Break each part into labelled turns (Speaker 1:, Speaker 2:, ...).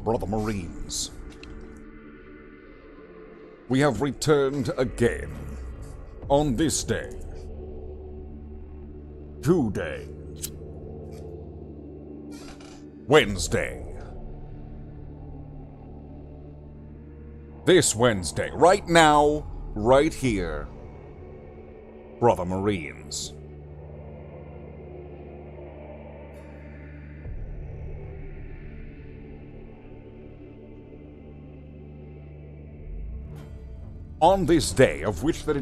Speaker 1: Brother Marines, we have returned again on this day. Today. Wednesday. This Wednesday, right now, right here, Brother Marines. On this day, of which that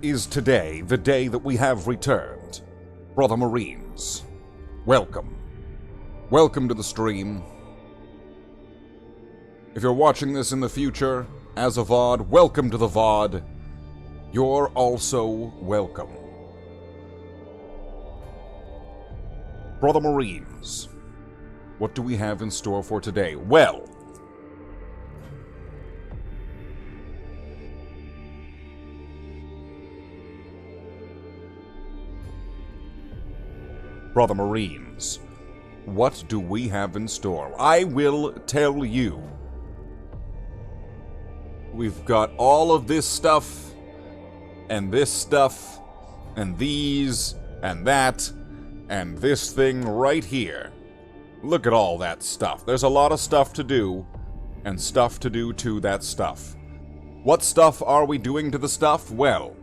Speaker 1: is today, the day that we have returned, Brother Marines, welcome. Welcome to the stream. If you're watching this in the future, as a VOD, welcome to the VOD. You're also welcome. Brother Marines, what do we have in store for today? Well, Brother Marines, what do we have in store? I will tell you. We've got all of this stuff, and this stuff, and these, and that, and this thing right here. Look at all that stuff. There's a lot of stuff to do, and stuff to do to that stuff. What stuff are we doing to the stuff? Well,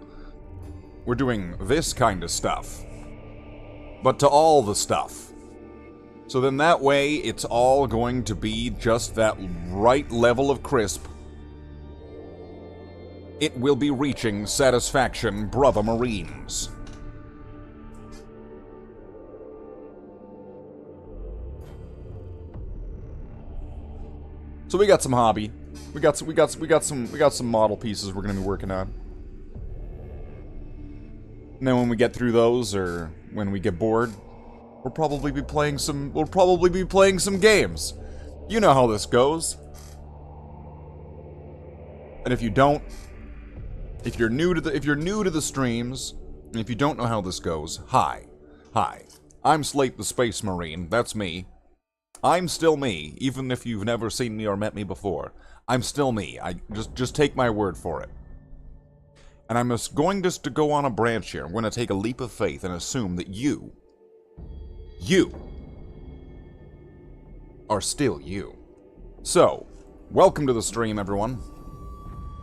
Speaker 1: we're doing this kind of stuff. But to all the stuff. So then that way, it's all going to be just that right level of crisp. It will be reaching satisfaction, Brother Marines. So we got some hobby. We got some model pieces we're gonna be working on. And then when we get through those, or when we get bored, we'll probably be playing some games. You know how this goes. And if you don't, if you're new to the streams, and if you don't know how this goes, hi. I'm Slathe the Space Marine, that's me. I'm still me, even if you've never seen me or met me before. I'm still me. I just take my word for it. And I'm going just to go on a branch here. I'm going to take a leap of faith and assume that you are still you. So, welcome to the stream, everyone.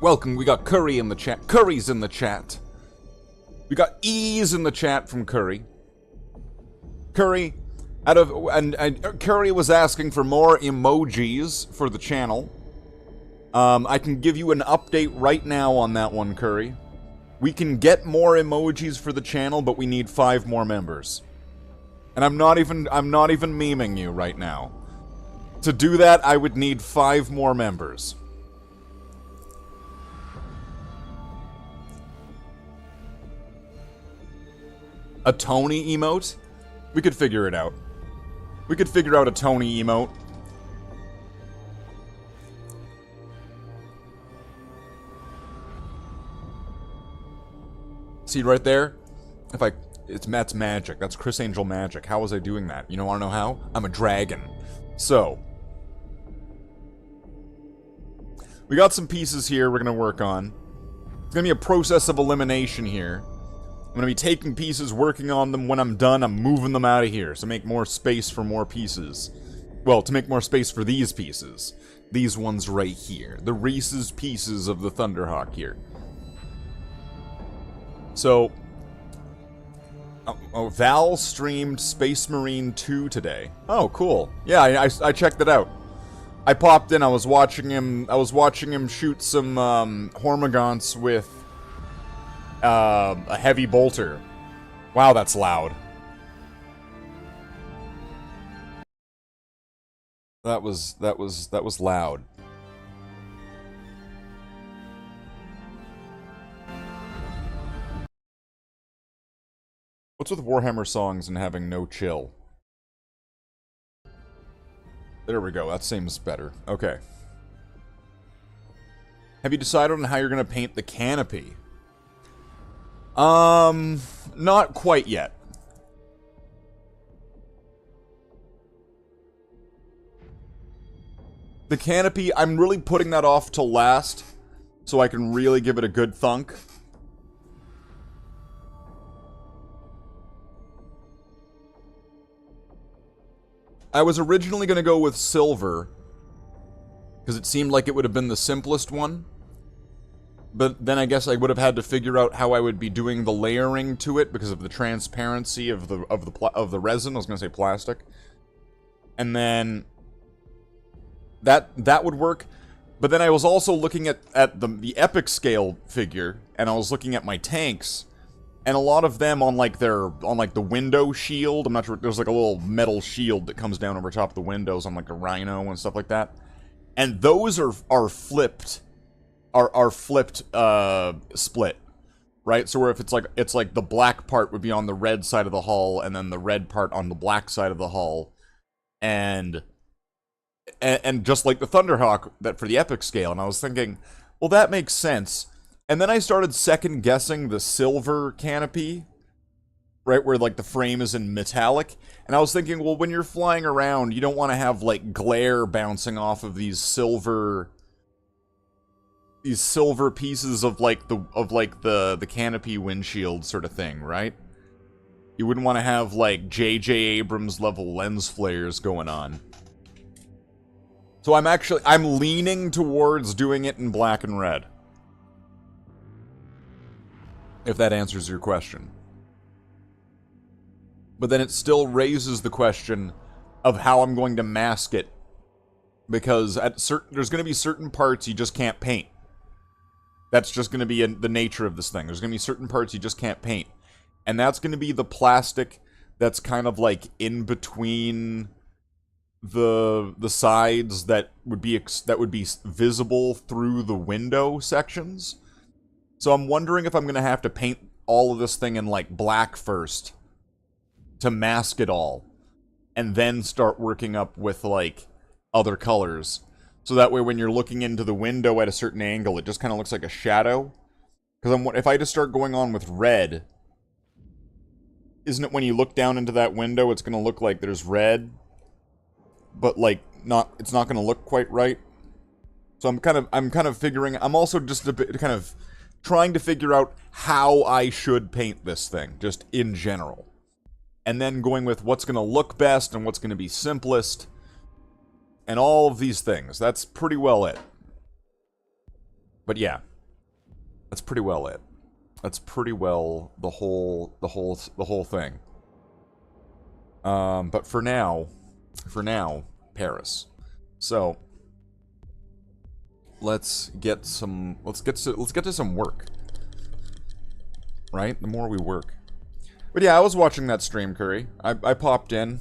Speaker 1: Welcome, we got Curry in the chat. Curry's in the chat. We got E's in the chat from Curry. Curry, Curry was asking for more emojis for the channel. I can give you an update right now on that one, Curry. We can get more emojis for the channel, but we need 5 more members. And I'm not even memeing you right now. To do that, I would need 5 more members. A Tony emote? We could figure it out. We could figure out a Tony emote. See right there? That's magic. That's Chris Angel magic. How was I doing that? You don't want to know how? I'm a dragon. So. We got some pieces here we're going to work on. It's going to be a process of elimination here. I'm going to be taking pieces, working on them. When I'm done, I'm moving them out of here. So make more space for more pieces. Well, to make more space for these pieces. These ones right here. The Reese's pieces of the Thunderhawk here. So, Val streamed Space Marine 2 today. Oh, cool. Yeah, I checked it out. I popped in. I was watching him shoot some Hormagaunts with a heavy bolter. Wow, that's loud. That was loud. What's with Warhammer songs and having no chill? There we go, that seems better. Okay. Have you decided on how you're gonna paint the canopy? Not quite yet. The canopy, I'm really putting that off till last, so I can really give it a good thunk. I was originally going to go with silver, because it seemed like it would have been the simplest one. But then I guess I would have had to figure out how I would be doing the layering to it because of the transparency of the resin. I was going to say plastic, and then that would work. But then I was also looking at the epic scale figure, and I was looking at my tanks, and a lot of them on like the window shield. I'm not sure. There's like a little metal shield that comes down over top of the windows on like a rhino and stuff like that, and those are flipped. Are flipped split, right? So where if it's like the black part would be on the red side of the hull, and then the red part on the black side of the hull, and just like the Thunderhawk that for the epic scale. And I was thinking, well, that makes sense. And then I started second guessing the silver canopy, right, where like the frame is in metallic. And I was thinking, well, when you're flying around, you don't want to have like glare bouncing off of these silver pieces of the canopy windshield sort of thing, right? You wouldn't want to have like J.J. Abrams level lens flares going on. So I'm leaning towards doing it in black and red. If that answers your question. But then it still raises the question of how I'm going to mask it, because there's going to be certain parts you just can't paint. That's just going to be the nature of this thing. There's going to be certain parts you just can't paint. And that's going to be the plastic that's kind of like in between the sides that would be visible through the window sections. So I'm wondering if I'm going to have to paint all of this thing in like black first to mask it all, and then start working up with like other colors. So that way when you're looking into the window at a certain angle, it just kind of looks like a shadow. Because if I just start going on with red, isn't it when you look down into that window, it's going to look like there's red, but like it's not going to look quite right. So I'm kind of figuring. I'm also just a bit kind of trying to figure out how I should paint this thing, just in general, and then going with what's going to look best and what's going to be simplest. And all of these things. That's pretty well it. But yeah, That's pretty well it. That's pretty well the whole thing. But for now, Paris. So let's get to some work. Right? The more we work. But yeah, I was watching that stream, Curry. I popped in.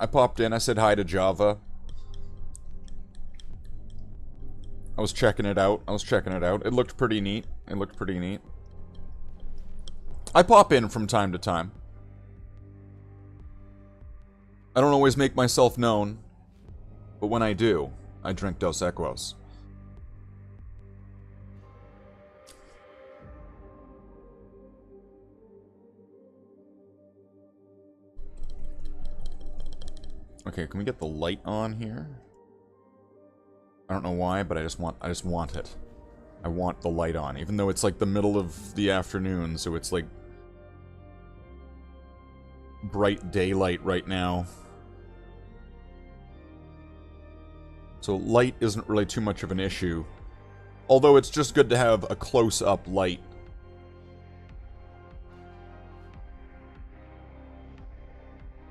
Speaker 1: I said hi to Java. I was checking it out. It looked pretty neat. I pop in from time to time. I don't always make myself known, but when I do, I drink Dos Equos. Okay, can we get the light on here? I don't know why, but I just want it. I want the light on, even though it's like the middle of the afternoon, so it's like bright daylight right now. So light isn't really too much of an issue. Although it's just good to have a close-up light.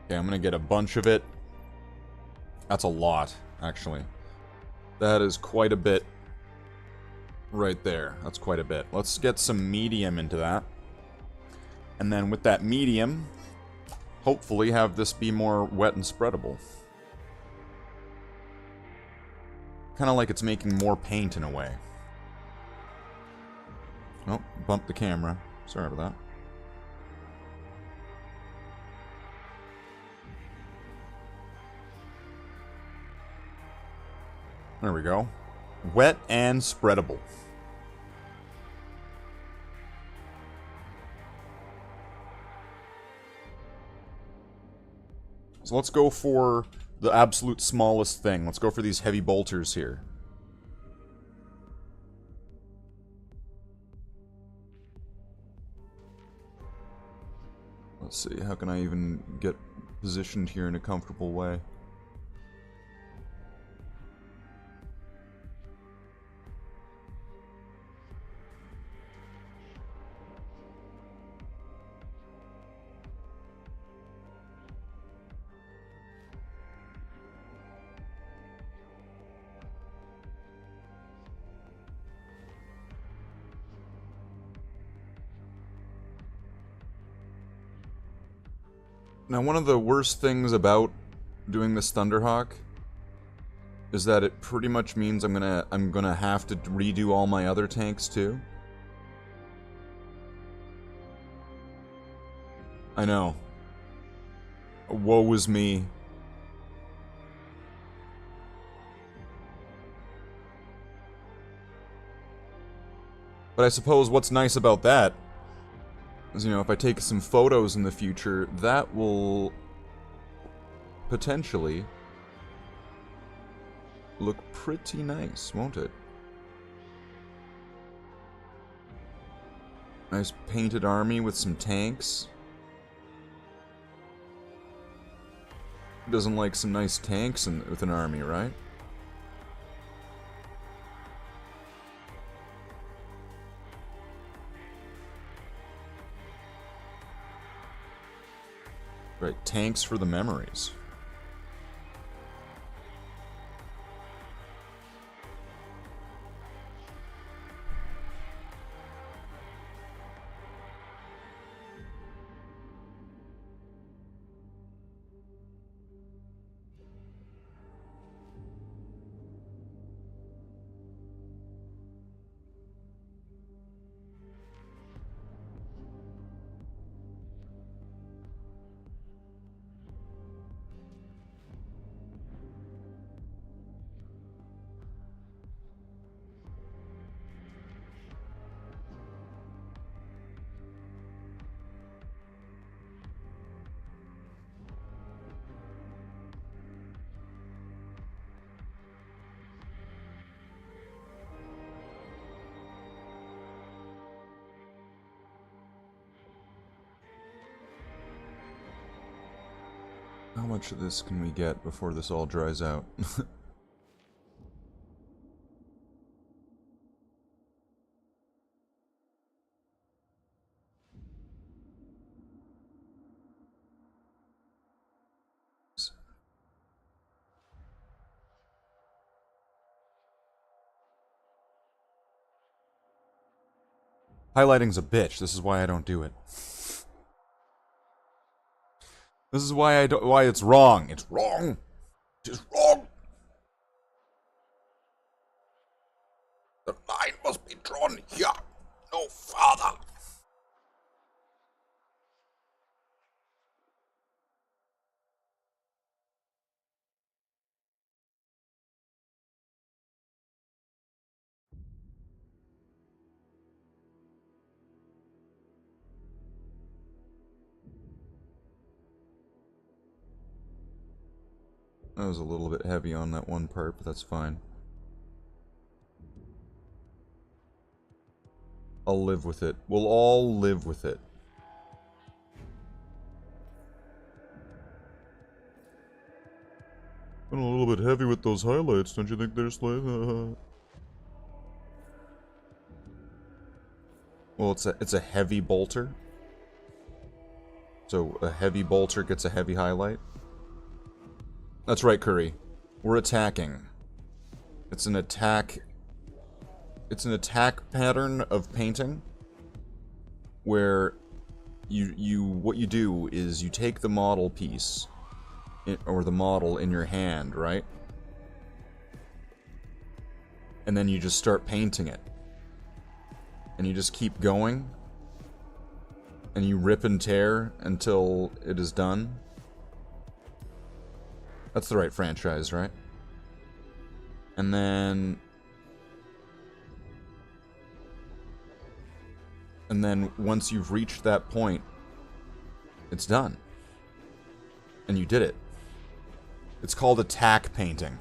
Speaker 1: Okay, I'm gonna get a bunch of it. That's a lot, actually. That is quite a bit right there. That's quite a bit. Let's get some medium into that. And then with that medium, hopefully have this be more wet and spreadable. Kind of like it's making more paint in a way. Oh, bumped the camera. Sorry about that. There we go. Wet and spreadable. So let's go for the absolute smallest thing. Let's go for these heavy bolters here. Let's see, how can I even get positioned here in a comfortable way? Now, one of the worst things about doing this Thunderhawk is that it pretty much means I'm gonna have to redo all my other tanks too. I know. Woe is me. But I suppose what's nice about that is, you know, if I take some photos in the future, that will potentially look pretty nice, won't it? Nice painted army with some tanks. Who doesn't like some nice tanks with an army, right? Right, tanks for the memories. How much of this can we get before this all dries out? Highlighting's a bitch. This is why I don't do it. This is why why it's wrong. It's wrong. It is wrong. The line must be drawn here, no farther. That was a little bit heavy on that one part, but that's fine. I'll live with it. We'll all live with it. Been a little bit heavy with those highlights, don't you think they're Slathe? Well, it's a heavy bolter. So a heavy bolter gets a heavy highlight. That's right, Curry. We're attacking. It's an attack. It's an attack pattern of painting where what you do is you take the model piece or the model in your hand, right? And then you just start painting it. And you just keep going. And you rip and tear until it is done. That's the right franchise, right? And then once you've reached that point, it's done. And you did it. It's called attack painting.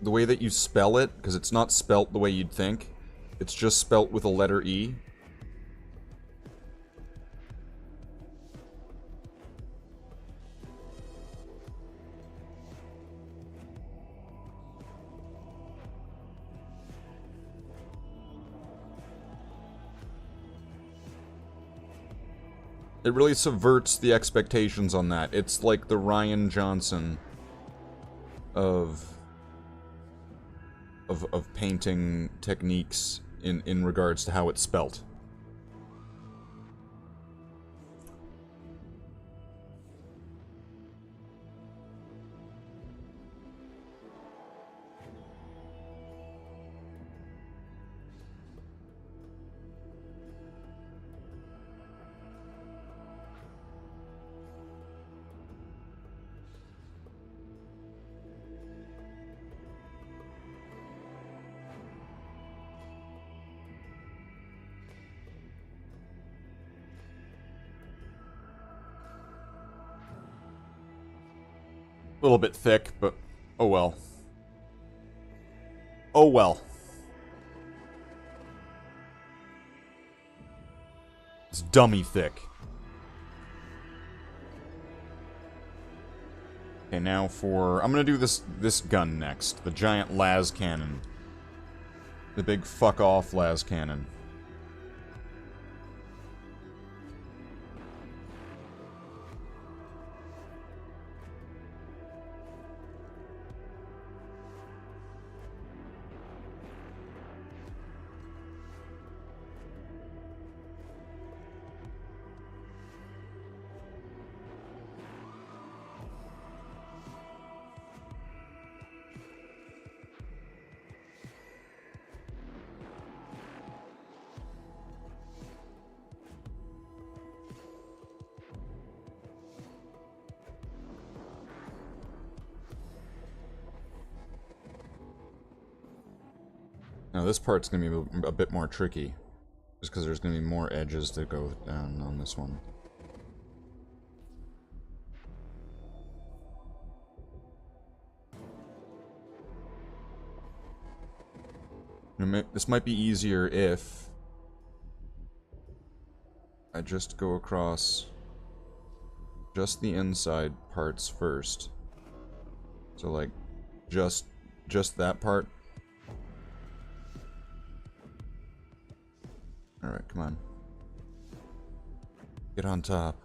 Speaker 1: The way that you spell it, because it's not spelt the way you'd think, it's just spelt with a letter E. It really subverts the expectations on that. It's like the Ryan Johnson of painting techniques in regards to how it's spelt. A little bit thick, but oh well. Oh well. It's dummy thick. Okay, now for... I'm gonna do this gun next. The giant las cannon. The big fuck-off las cannon. Now this part's going to be a bit more tricky, just because there's going to be more edges to go down on this one. This might be easier if I just go across just the inside parts first. So like, just that part. Alright, come on. Get on top.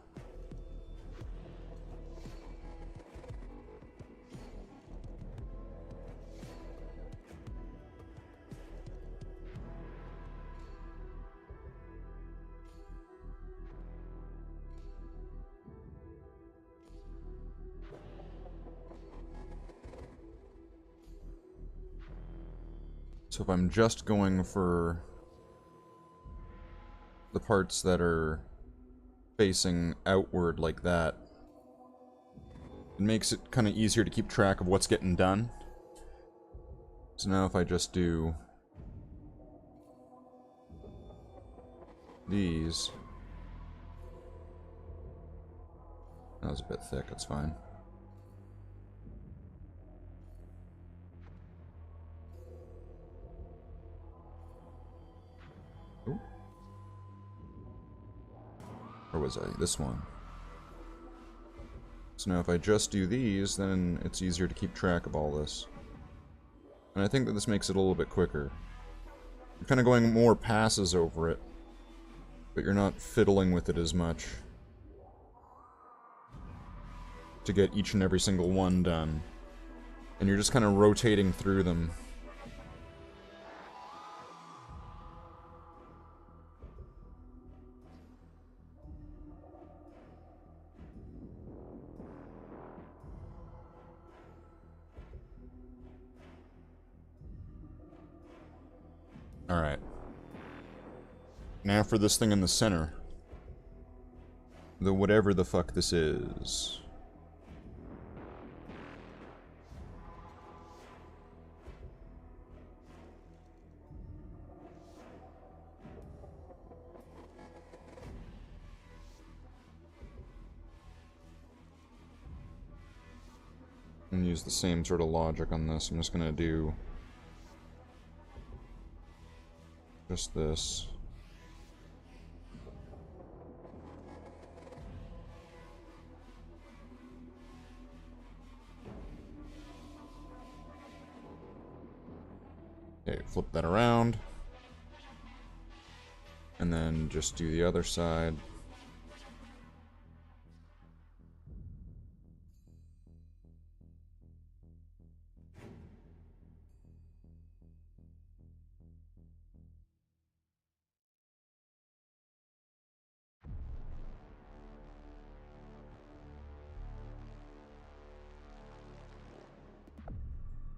Speaker 1: So if I'm just going for the parts that are facing outward like that, it makes it kind of easier to keep track of what's getting done. So now if I just do these... That was a bit thick, that's fine. Ooh. Where was I? This one. So now if I just do these, then it's easier to keep track of all this. And I think that this makes it a little bit quicker. You're kind of going more passes over it, but you're not fiddling with it as much to get each and every single one done. And you're just kind of rotating through them. Alright. Now for this thing in the center. The whatever the fuck this is. And use the same sort of logic on this. I'm just gonna do just this. Okay, flip that around. And then just do the other side.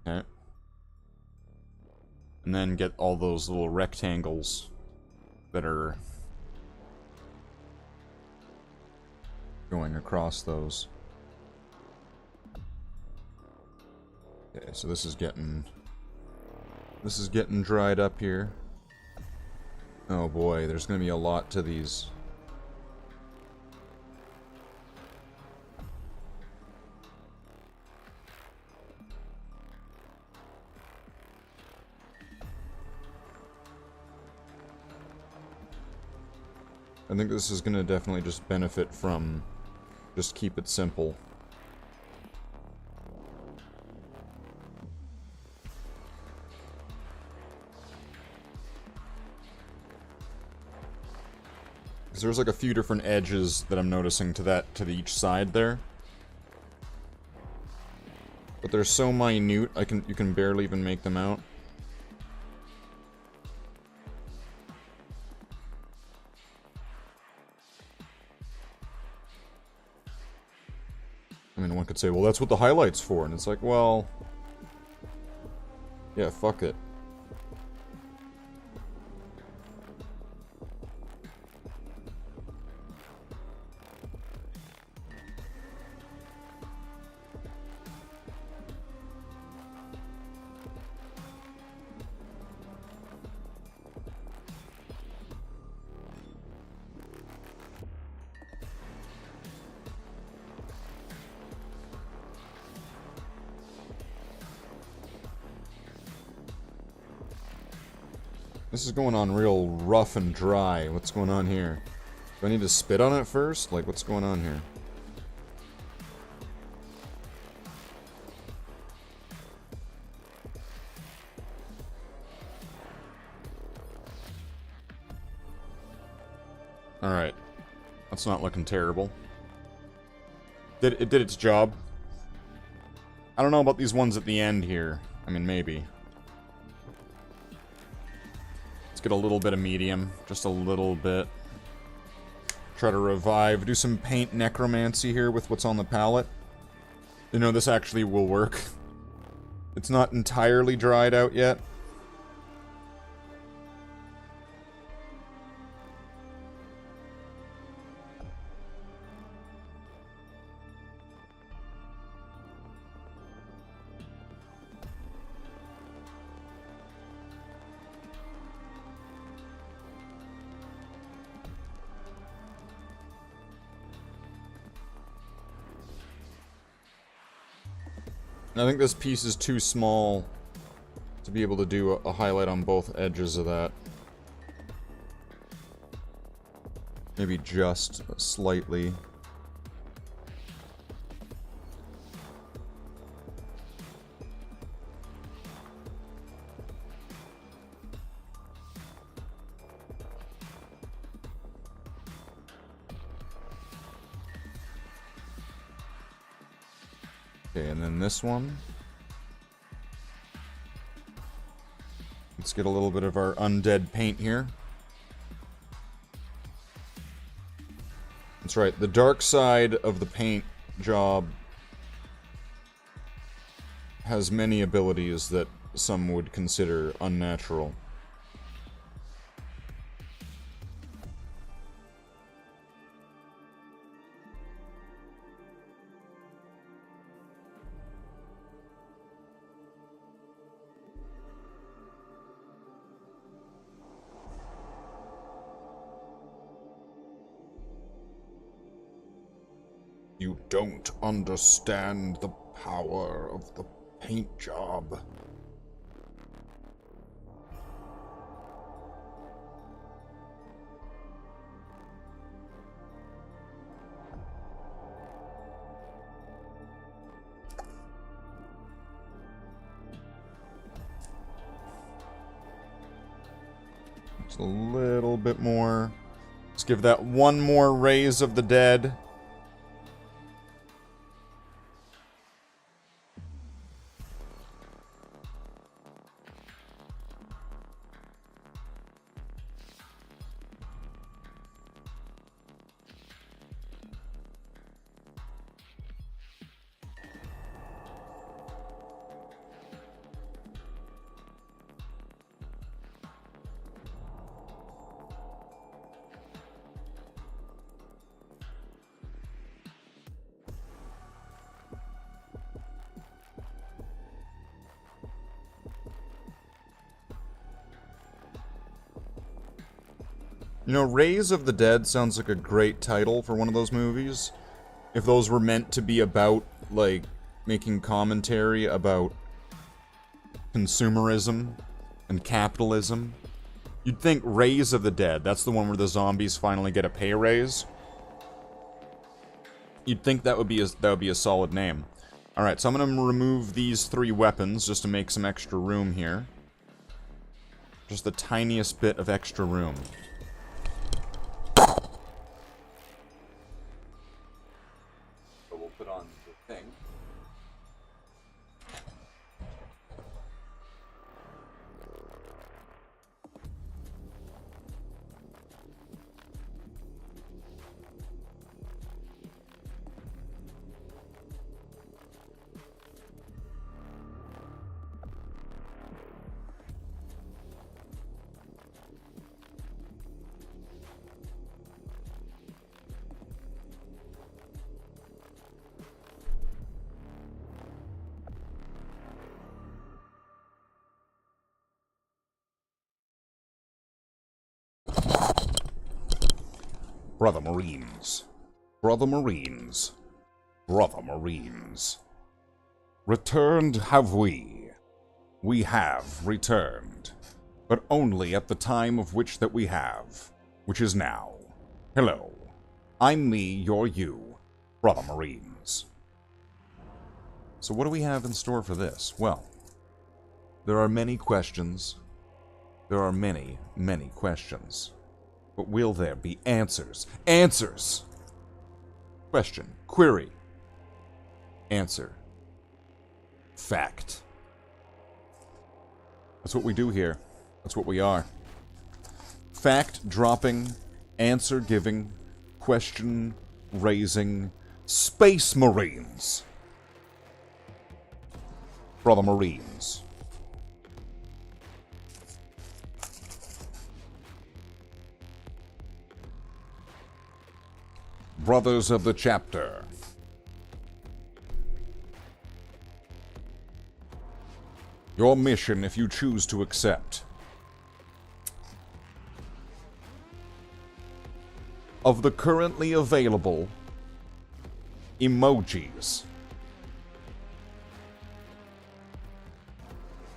Speaker 1: Okay. And then get all those little rectangles that are going across those. Okay, so this is getting dried up here. Oh boy, there's gonna be a lot to these. I think this is going to definitely just benefit from just keep it simple. Because there's like a few different edges that I'm noticing to each side there. But they're so minute, you can barely even make them out. I mean, one could say, well, that's what the highlight's for. And it's like, well... yeah, fuck it. This is going on real rough and dry. What's going on here? Do I need to spit on it first? Like, what's going on here? Alright. That's not looking terrible. It did its job. I don't know about these ones at the end here. I mean, maybe. Get a little bit of medium, just a little bit. Try to revive, do some paint necromancy here with what's on the palette. You know, this actually will work. It's not entirely dried out yet. I think this piece is too small to be able to do a highlight on both edges of that. Maybe just slightly. Okay, and then this one. Let's get a little bit of our undead paint here. That's right, the dark side of the paint job has many abilities that some would consider unnatural. You don't understand the power of the paint job. Just a little bit more. Let's give that one more raise of the dead. You know, Rays of the Dead sounds like a great title for one of those movies. If those were meant to be about, like, making commentary about consumerism and capitalism. You'd think Rays of the Dead, that's the one where the zombies finally get a pay raise. You'd think that would be a solid name. Alright, so I'm gonna remove these 3 weapons just to make some extra room here. Just the tiniest bit of extra room. Put on the thing. Brother Marines. Brother Marines. Brother Marines. Returned have we. We have returned. But only at the time of which that we have, which is now. Hello. I'm me, you're you. Brother Marines. So what do we have in store for this? Well, there are many questions. There are many, many questions. But will there be answers? Answers! Question. Query. Answer. Fact. That's what we do here. That's what we are. Fact dropping, answer giving, question raising, Space Marines. Brother Marines. Brothers of the Chapter. Your mission, if you choose to accept. Of the currently available emojis,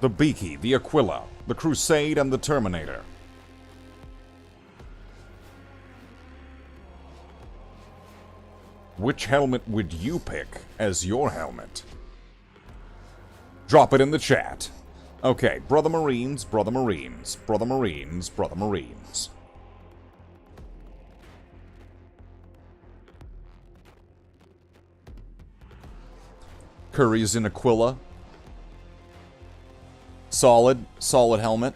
Speaker 1: the Beaky, the Aquila, the Crusade, and the Terminator. Which helmet would you pick as your helmet? Drop it in the chat. Okay, Brother Marines, Brother Marines, Brother Marines, Brother Marines. Curry's in Aquila. Solid helmet.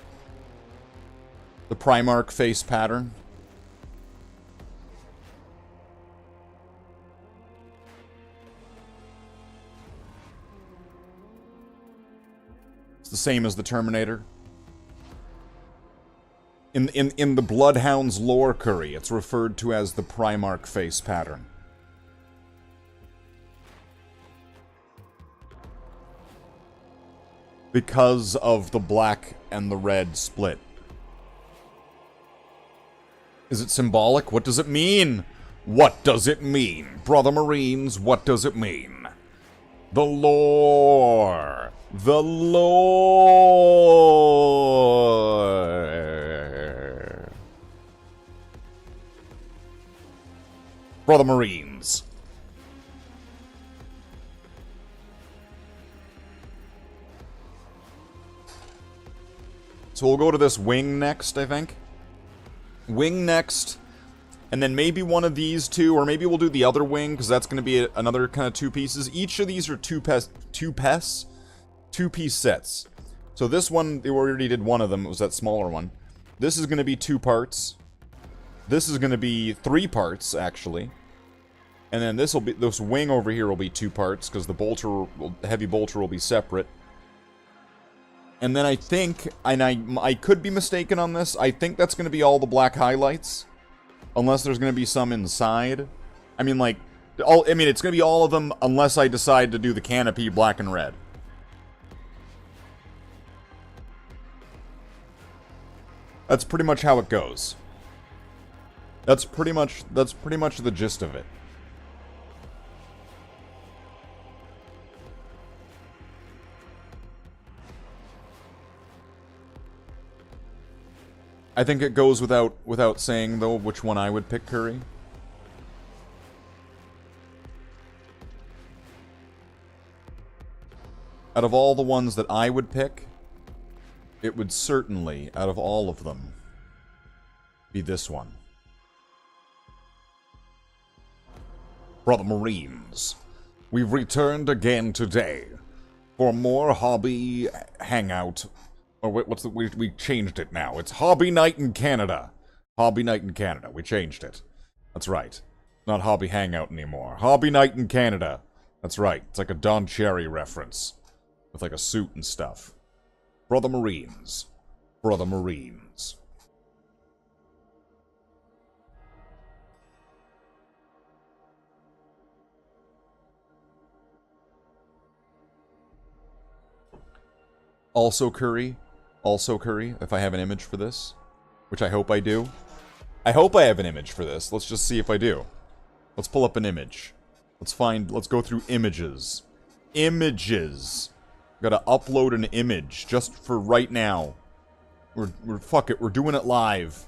Speaker 1: The Primarch face pattern. It's the same as the Terminator. In the Bloodhound's lore, Curry, it's referred to as the Primarch face pattern. Because of the black and the red split. Is it symbolic? What does it mean? What does it mean? Brother Marines, what does it mean? The lore. The lore. Brother Marines. So we'll go to this wing next, I think. Wing next. And then maybe one of these two, or maybe we'll do the other wing, because that's going to be another kind of two pieces. Each of these are two-piece sets. So this one, they already did one of them. It was that smaller one. This is going to be 2 parts. This is going to be 3 parts, actually. And then this wing over here will be 2 parts, because the heavy bolter will be separate. And then I think, and I could be mistaken on this, I think that's going to be all the black highlights. Unless there's going to be some inside. I mean, like, it's going to be all of them unless I decide to do the canopy black and red. That's pretty much how it goes. That's pretty much the gist of it. I think it goes without saying, though, which one I would pick, Curry. Out of all the ones that I would pick, it would certainly, out of all of them, be this one. Brother Marines, we've returned again today for more hobby hangout. Or what's the... We changed it now. It's Hobby Night in Canada. Hobby Night in Canada. We changed it. That's right. Not Hobby Hangout anymore. Hobby Night in Canada. That's right. It's like a Don Cherry reference. With like a suit and stuff. Brother Marines. Brother Marines. Also Curry, if I have an image for this, which I hope I do. I hope I have an image for this. Let's just see if I do. Let's pull up an image. Let's go through images. Images. Gotta upload an image just for right now. Fuck it, we're doing it live.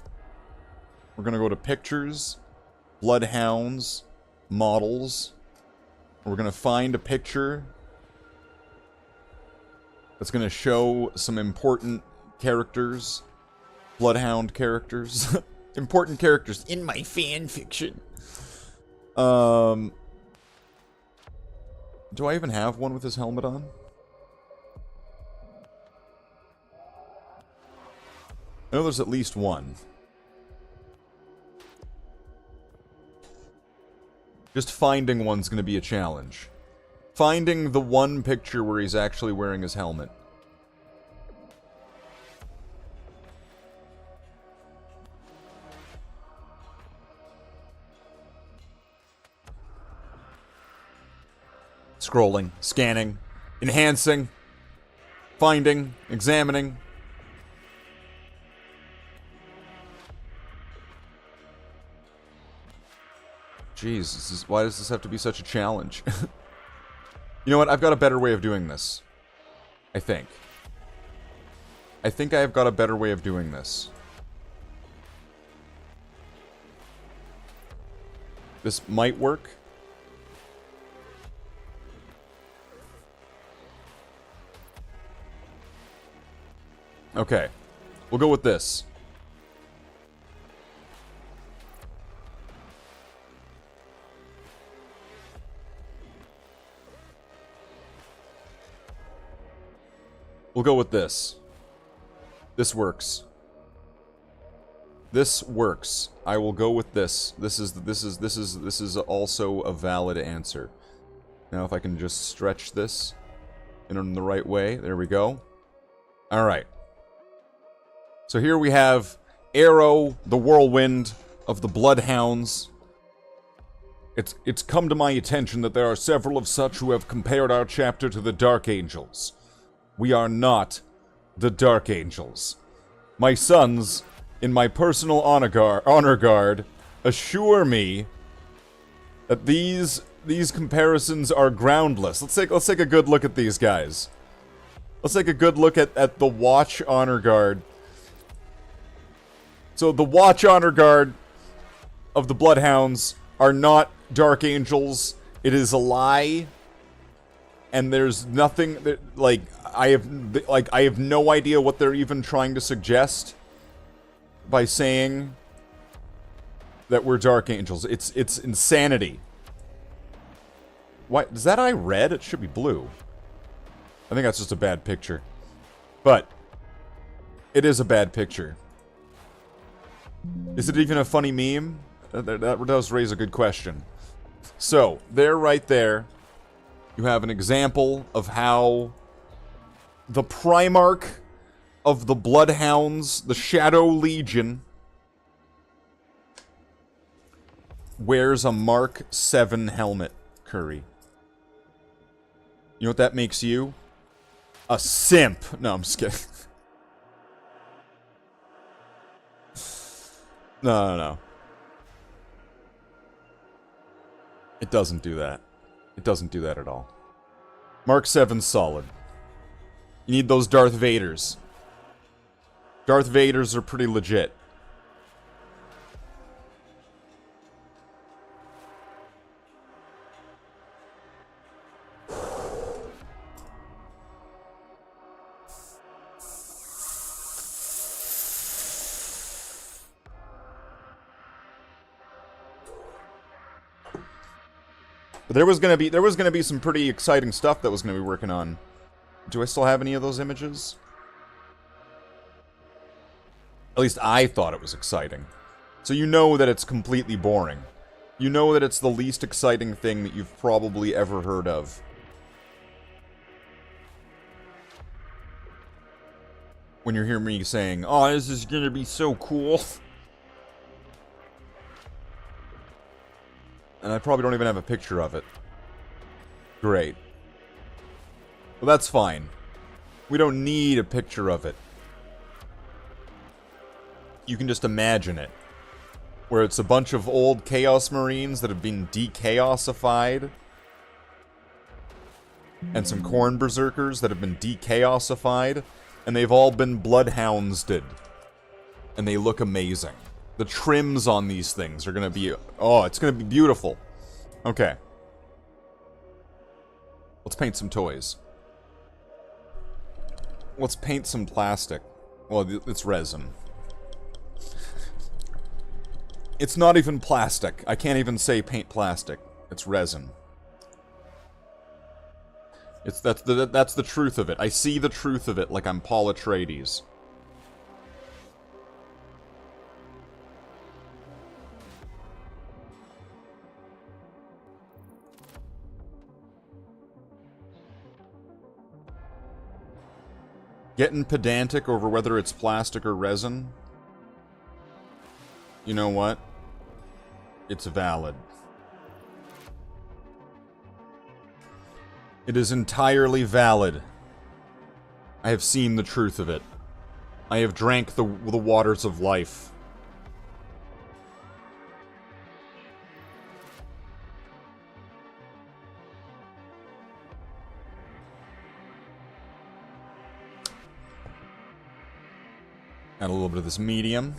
Speaker 1: We're gonna go to pictures, bloodhounds, models. We're gonna find a picture that's going to show some important characters. Bloodhound characters. Important characters in my fan fiction. Do I even have one with his helmet on? I know there's at least one. Just finding one's going to be a challenge. Finding the one picture where he's actually wearing his helmet. Scrolling, scanning, enhancing, finding, examining. Jeez, why does this have to be such a challenge? You know what? I've got a better way of doing this. I think. I think I have got a better way of doing this. This might work. Okay. We'll go with this. We'll go with this. This works. This works. I will go with this. This is also a valid answer. Now if I can just stretch this in the right way. There we go. Alright. So here we have Arrow, the whirlwind of the Bloodhounds. It's come to my attention that there are several of such who have compared our chapter to the Dark Angels. We are not the Dark Angels. My sons, in my personal honor guard, assure me that these comparisons are groundless. Let's take a good look at these guys. Let's take a good look at the Watch Honor Guard. So the Watch Honor Guard of the Bloodhounds are not Dark Angels. It is a lie. And there's nothing that, I have no idea what they're even trying to suggest by saying that we're Dark Angels. It's insanity. Why is that eye red? It should be blue. I think that's just a bad picture. But it is a bad picture. Is it even a funny meme? That does raise a good question. So, there, right there, you have an example of how the Primarch of the Bloodhounds, the Shadow Legion, wears a Mark 7 helmet, Curry. You know what that makes you? A simp. No, I'm just kidding. No. It doesn't do that. It doesn't do that at all. Mark 7's solid. You need those Darth Vaders. Darth Vaders are pretty legit. But there was gonna be some pretty exciting stuff that was gonna be working on. Do I still have any of those images? At least I thought it was exciting. So you know that it's completely boring. You know that it's the least exciting thing that you've probably ever heard of. When you hear me saying, "Oh, this is gonna be so cool." And I probably don't even have a picture of it. Great. Well, that's fine. We don't need a picture of it. You can just imagine it. Where it's a bunch of old Chaos Marines that have been de-chaosified. And some Khorne Berserkers that have been de-chaosified. And they've all been bloodhoundsed. And they look amazing. The trims on these things are gonna be... Oh, it's gonna be beautiful. Okay. Let's paint some toys. Let's paint some plastic. Well, it's resin. It's not even plastic. I can't even say paint plastic. It's resin. That's the truth of it. I see the truth of it like I'm Paul Atreides. Getting pedantic over whether it's plastic or resin? You know what? It's valid. It is entirely valid. I have seen the truth of it. I have drank the waters of life. Add a little bit of this medium.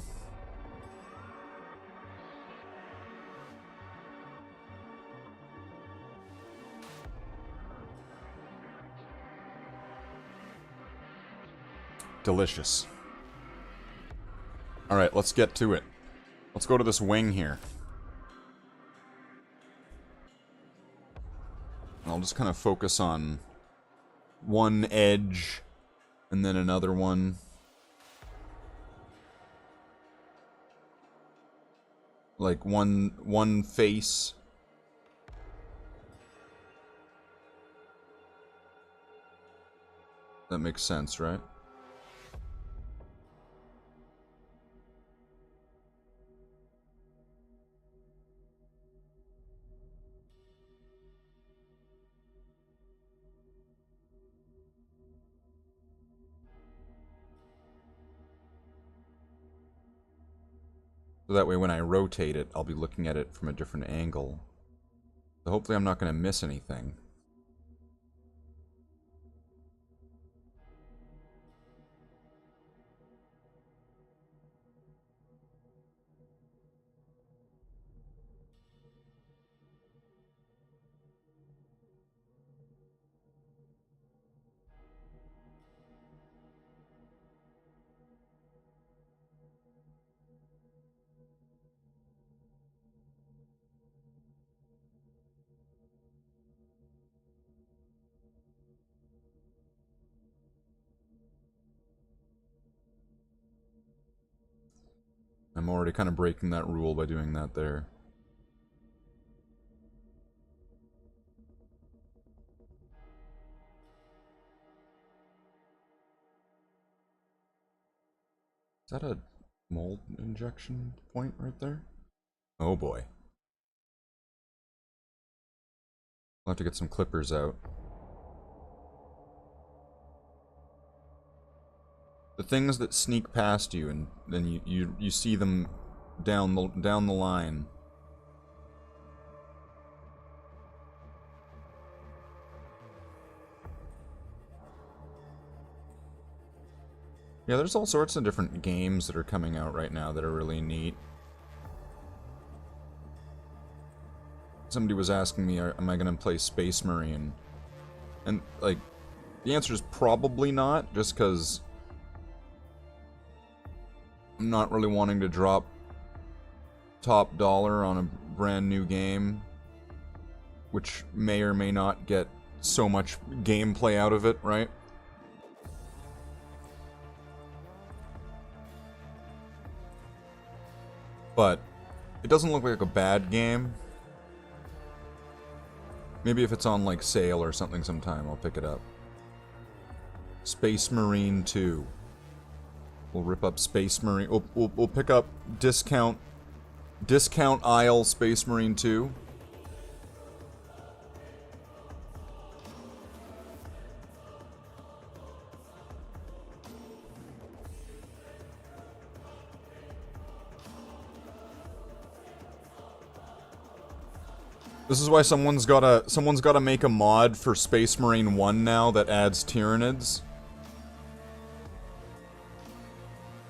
Speaker 1: Delicious. Alright, let's get to it. Let's go to this wing here. I'll just kind of focus on one edge and then another one. Like one face. That makes sense, right? So that way when I rotate it, I'll be looking at it from a different angle. So hopefully I'm not going to miss anything. I'm already kind of breaking that rule by doing that there. Is that a mold injection point right there? Oh boy. I'll have to get some clippers out. The things that sneak past you and then you see them down the line. Yeah, there's all sorts of different games that are coming out right now that are really neat. Somebody was asking me, am I going to play Space Marine? And, like, the answer is probably not, just because I'm not really wanting to drop top dollar on a brand new game, which may or may not get so much gameplay out of it, right? But it doesn't look like a bad game. Maybe if it's on, like, sale or something sometime, I'll pick it up. Space Marine 2. We'll rip up Space Marine. We'll pick up discount aisle Space Marine 2. This is why someone's gotta make a mod for Space Marine 1 now that adds Tyranids.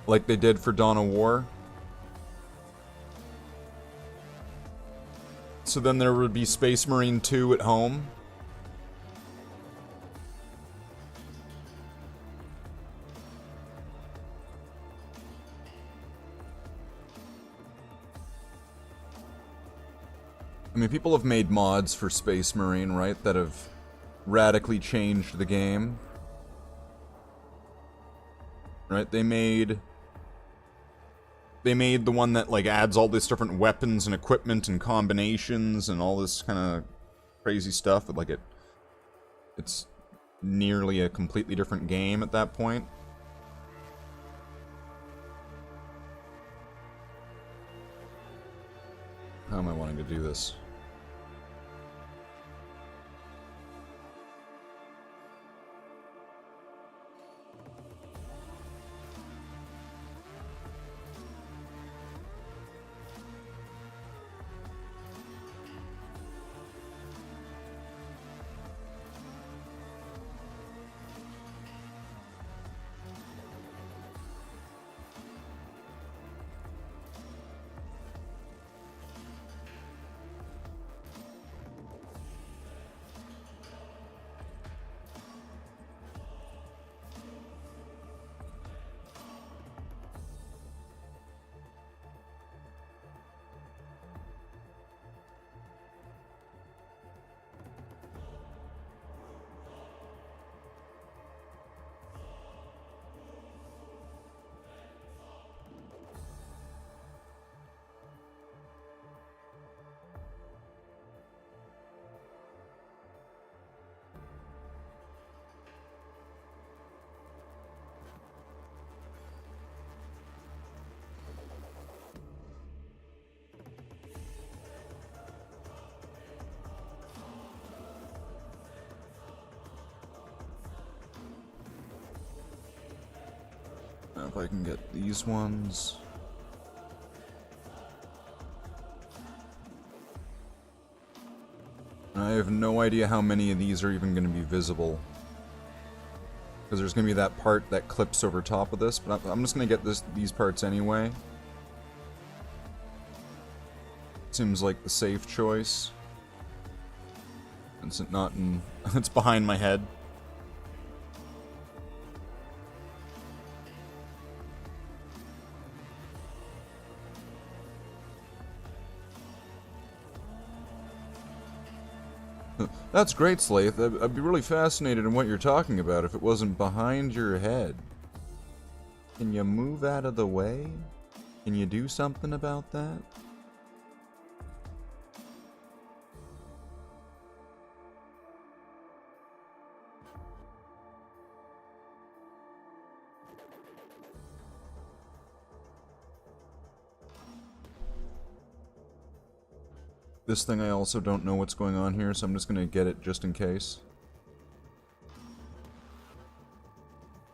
Speaker 1: Like they did for Dawn of War. So then there would be Space Marine 2 at home. I mean, people have made mods for Space Marine, right, that have radically changed the game. Right, they made the one that, like, adds all these different weapons and equipment and combinations and all this kind of crazy stuff, but, like, it's nearly a completely different game at that point. How am I wanting to do this? if I can get these ones. I have no idea how many of these are even going to be visible. Because there's going to be that part that clips over top of this, but I'm just going to get these parts anyway. Seems like the safe choice. It's not in... it's behind my head. That's great, Slathe. I'd be really fascinated in what you're talking about if it wasn't behind your head. Can you move out of the way? Can you do something about that? This thing I also don't know what's going on here, so I'm just gonna get it just in case.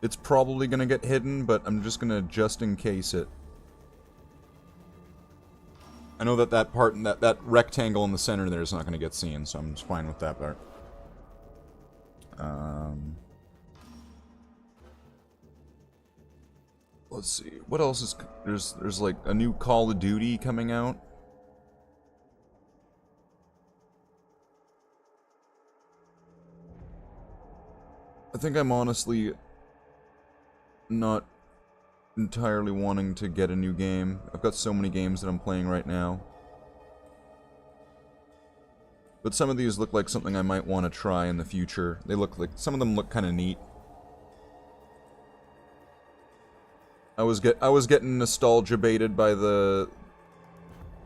Speaker 1: It's probably gonna get hidden, but I'm just gonna just in case it. I know that that part, that rectangle in the center there is not gonna get seen, so I'm just fine with that part. Let's see, what else is... There's like a new Call of Duty coming out. I think I'm honestly not entirely wanting to get a new game. I've got so many games that I'm playing right now. But some of these look like something I might want to try in the future. They look like... some of them look kind of neat. I was getting nostalgia baited by the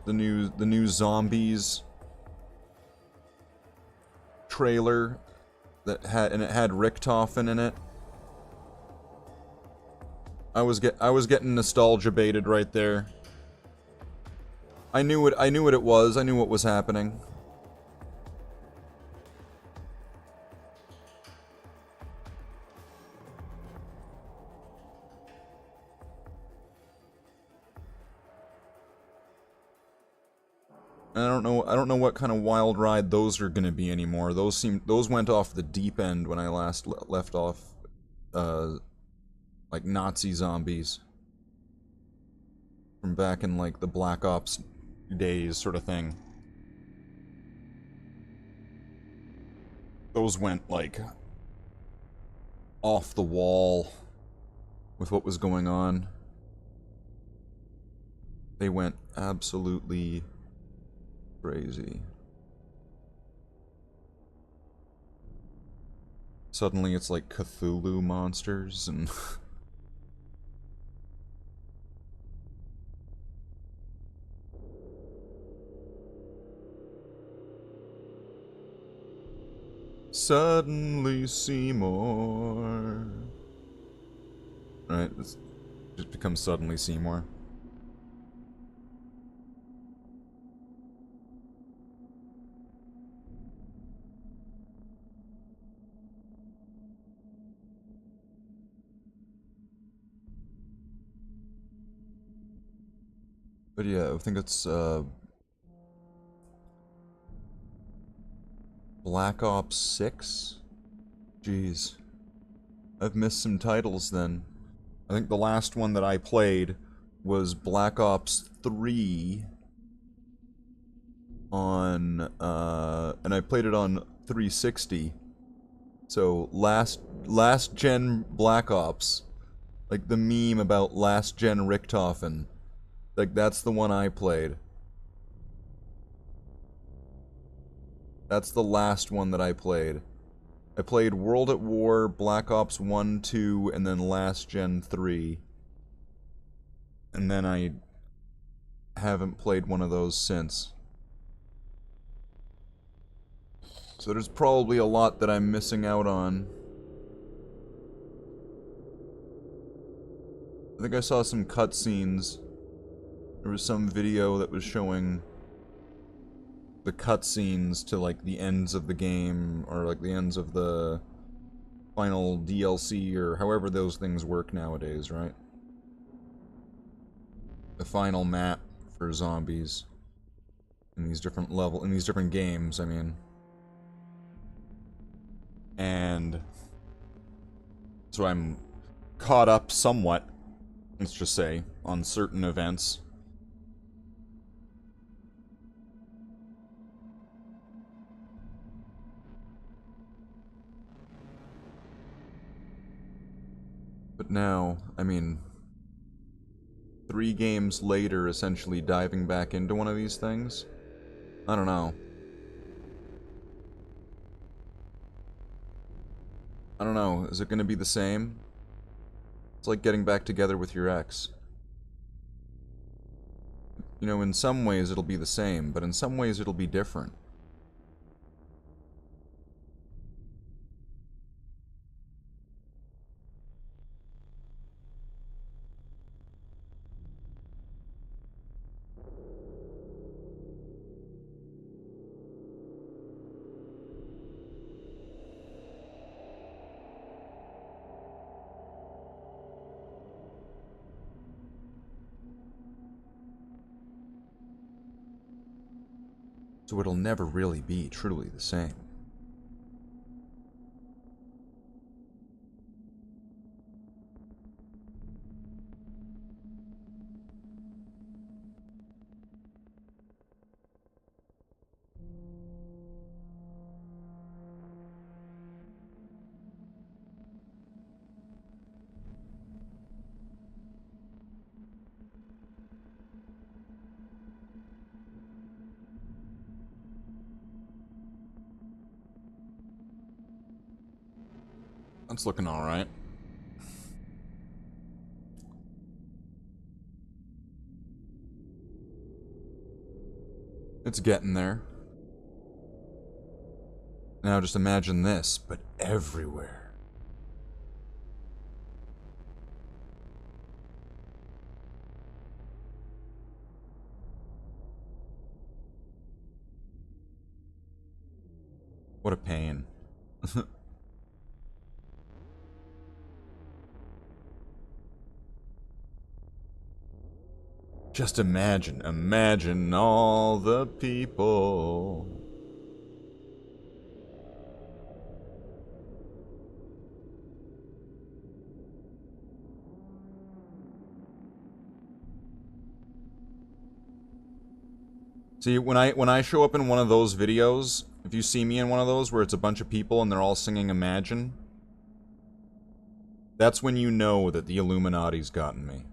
Speaker 1: new Zombies trailer. That had Richtofen in it. I was getting nostalgia baited right there. I knew what it was. I knew what was happening. I don't know what kind of wild ride those are gonna be anymore. Those went off the deep end when I last left off, like Nazi zombies from back in like the Black Ops days, sort of thing. Those went like off the wall with what was going on. They went absolutely crazy. Suddenly it's like Cthulhu monsters and... Suddenly Seymour. Right, it's just becomes Suddenly Seymour. But yeah, I think it's Black Ops 6? Jeez. I've missed some titles then. I think the last one that I played was Black Ops 3 on, and I played it on 360. So, last gen Black Ops. Like the meme about last gen Richtofen. Like, that's the one I played. That's the last one that I played. I played World at War, Black Ops 1, 2, and then Last Gen 3. And then I haven't played one of those since. So there's probably a lot that I'm missing out on. I think I saw some cutscenes. There was some video that was showing the cutscenes to like the ends of the game, or like the ends of the final DLC, or however those things work nowadays, right? the final map for zombies in these different games, I mean. And so I'm caught up somewhat, let's just say, on certain events. But now, I mean, 3 games later, essentially diving back into one of these things, I don't know. I don't know, is it gonna be the same? It's like getting back together with your ex. You know, in some ways it'll be the same, but in some ways it'll be different. So it'll never really be truly the same. That's looking alright. It's getting there. Now just imagine this, but everywhere. What a pain. Just imagine all the people. See, when I show up in one of those videos, if you see me in one of those where it's a bunch of people and they're all singing Imagine, that's when you know that the Illuminati's gotten me.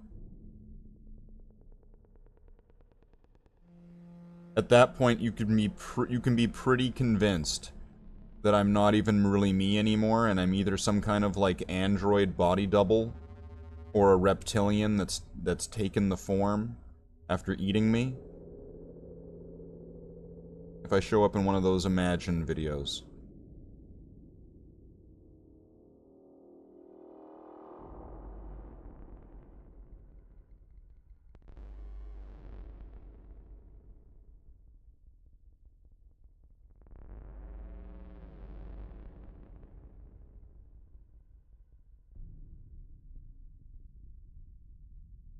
Speaker 1: At that point, you can be pretty convinced that I'm not even really me anymore, and I'm either some kind of like android body double, or a reptilian that's taken the form after eating me. If I show up in one of those Imagine videos.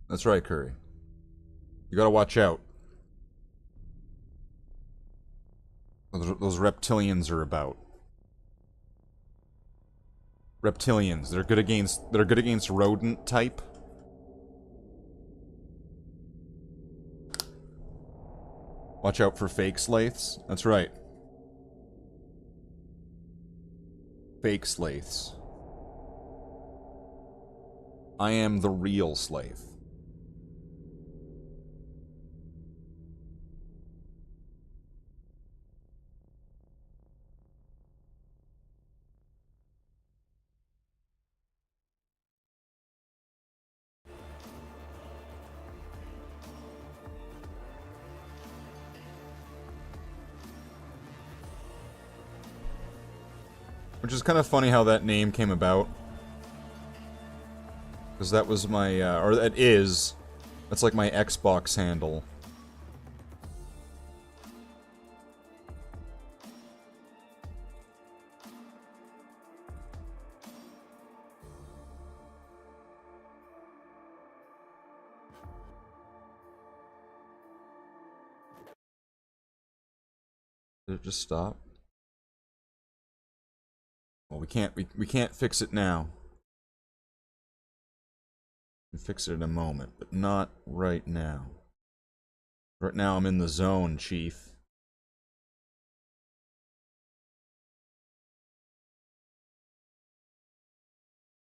Speaker 1: That's right, Curry. You gotta watch out. Those reptilians are about. Reptilians, they're good against rodent type. Watch out for fake Slaths. That's right. Fake Slaths. I am the real Slathe. Which is kind of funny how that name came about. Because that was my, or that is, that's like my Xbox handle. Did it just stop? Well, we can't fix it now. We can fix it in a moment, but not right now. Right now I'm in the zone, Chief.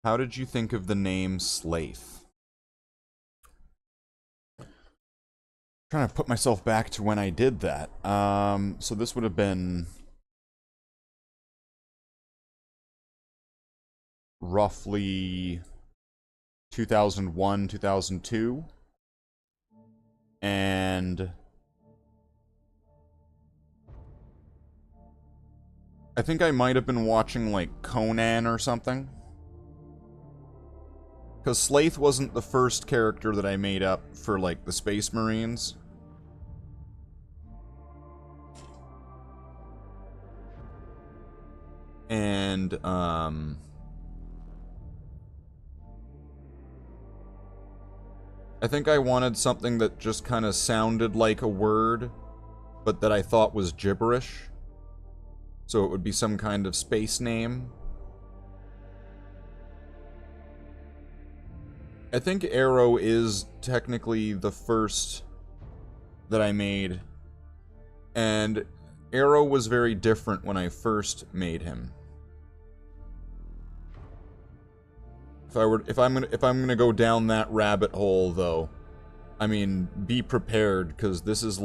Speaker 1: How did you think of the name Slathe? Trying to put myself back to when I did that. So this would have been roughly 2001, 2002. And I think I might have been watching, like, Conan or something. Because Slathe wasn't the first character that I made up for, like, the Space Marines. And, I think I wanted something that just kind of sounded like a word, but that I thought was gibberish. So it would be some kind of space name. I think Arrow is technically the first that I made. And Arrow was very different when I first made him. If I'm gonna go down that rabbit hole, though, I mean, be prepared, because this is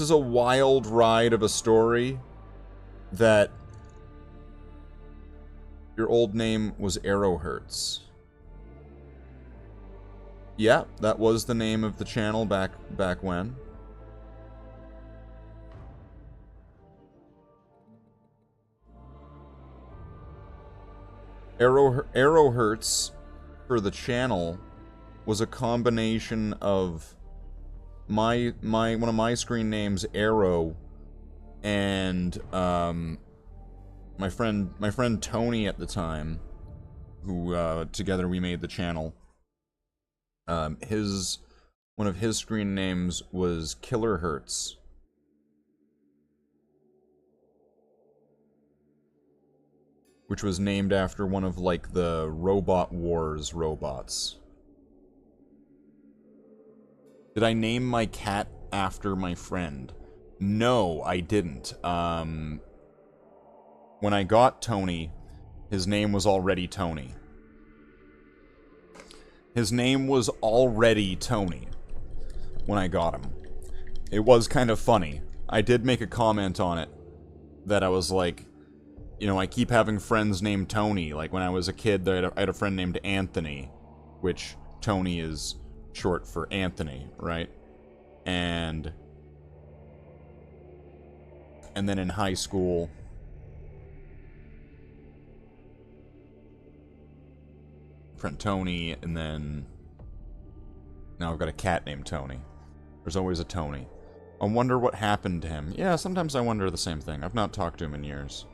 Speaker 1: a wild ride of a story that your old name was Arrowhertz. Yeah, that was the name of the channel back when. Arrowhertz for the channel was a combination of one of my screen names, Arrow, and my friend Tony at the time, who together we made the channel. One of his screen names was Killerhertz. Which was named after one of, like, the Robot Wars robots. Did I name my cat after my friend? No, I didn't. When I got Tony, his name was already Tony. His name was already Tony when I got him. It was kind of funny. I did make a comment on it that I was like, you know, I keep having friends named Tony. Like, when I was a kid, I had a friend named Anthony, which Tony is short for Anthony, right? And then in high school, friend Tony, and then now I've got a cat named Tony. There's always a Tony. I wonder what happened to him. Yeah, sometimes I wonder the same thing. I've not talked to him in years.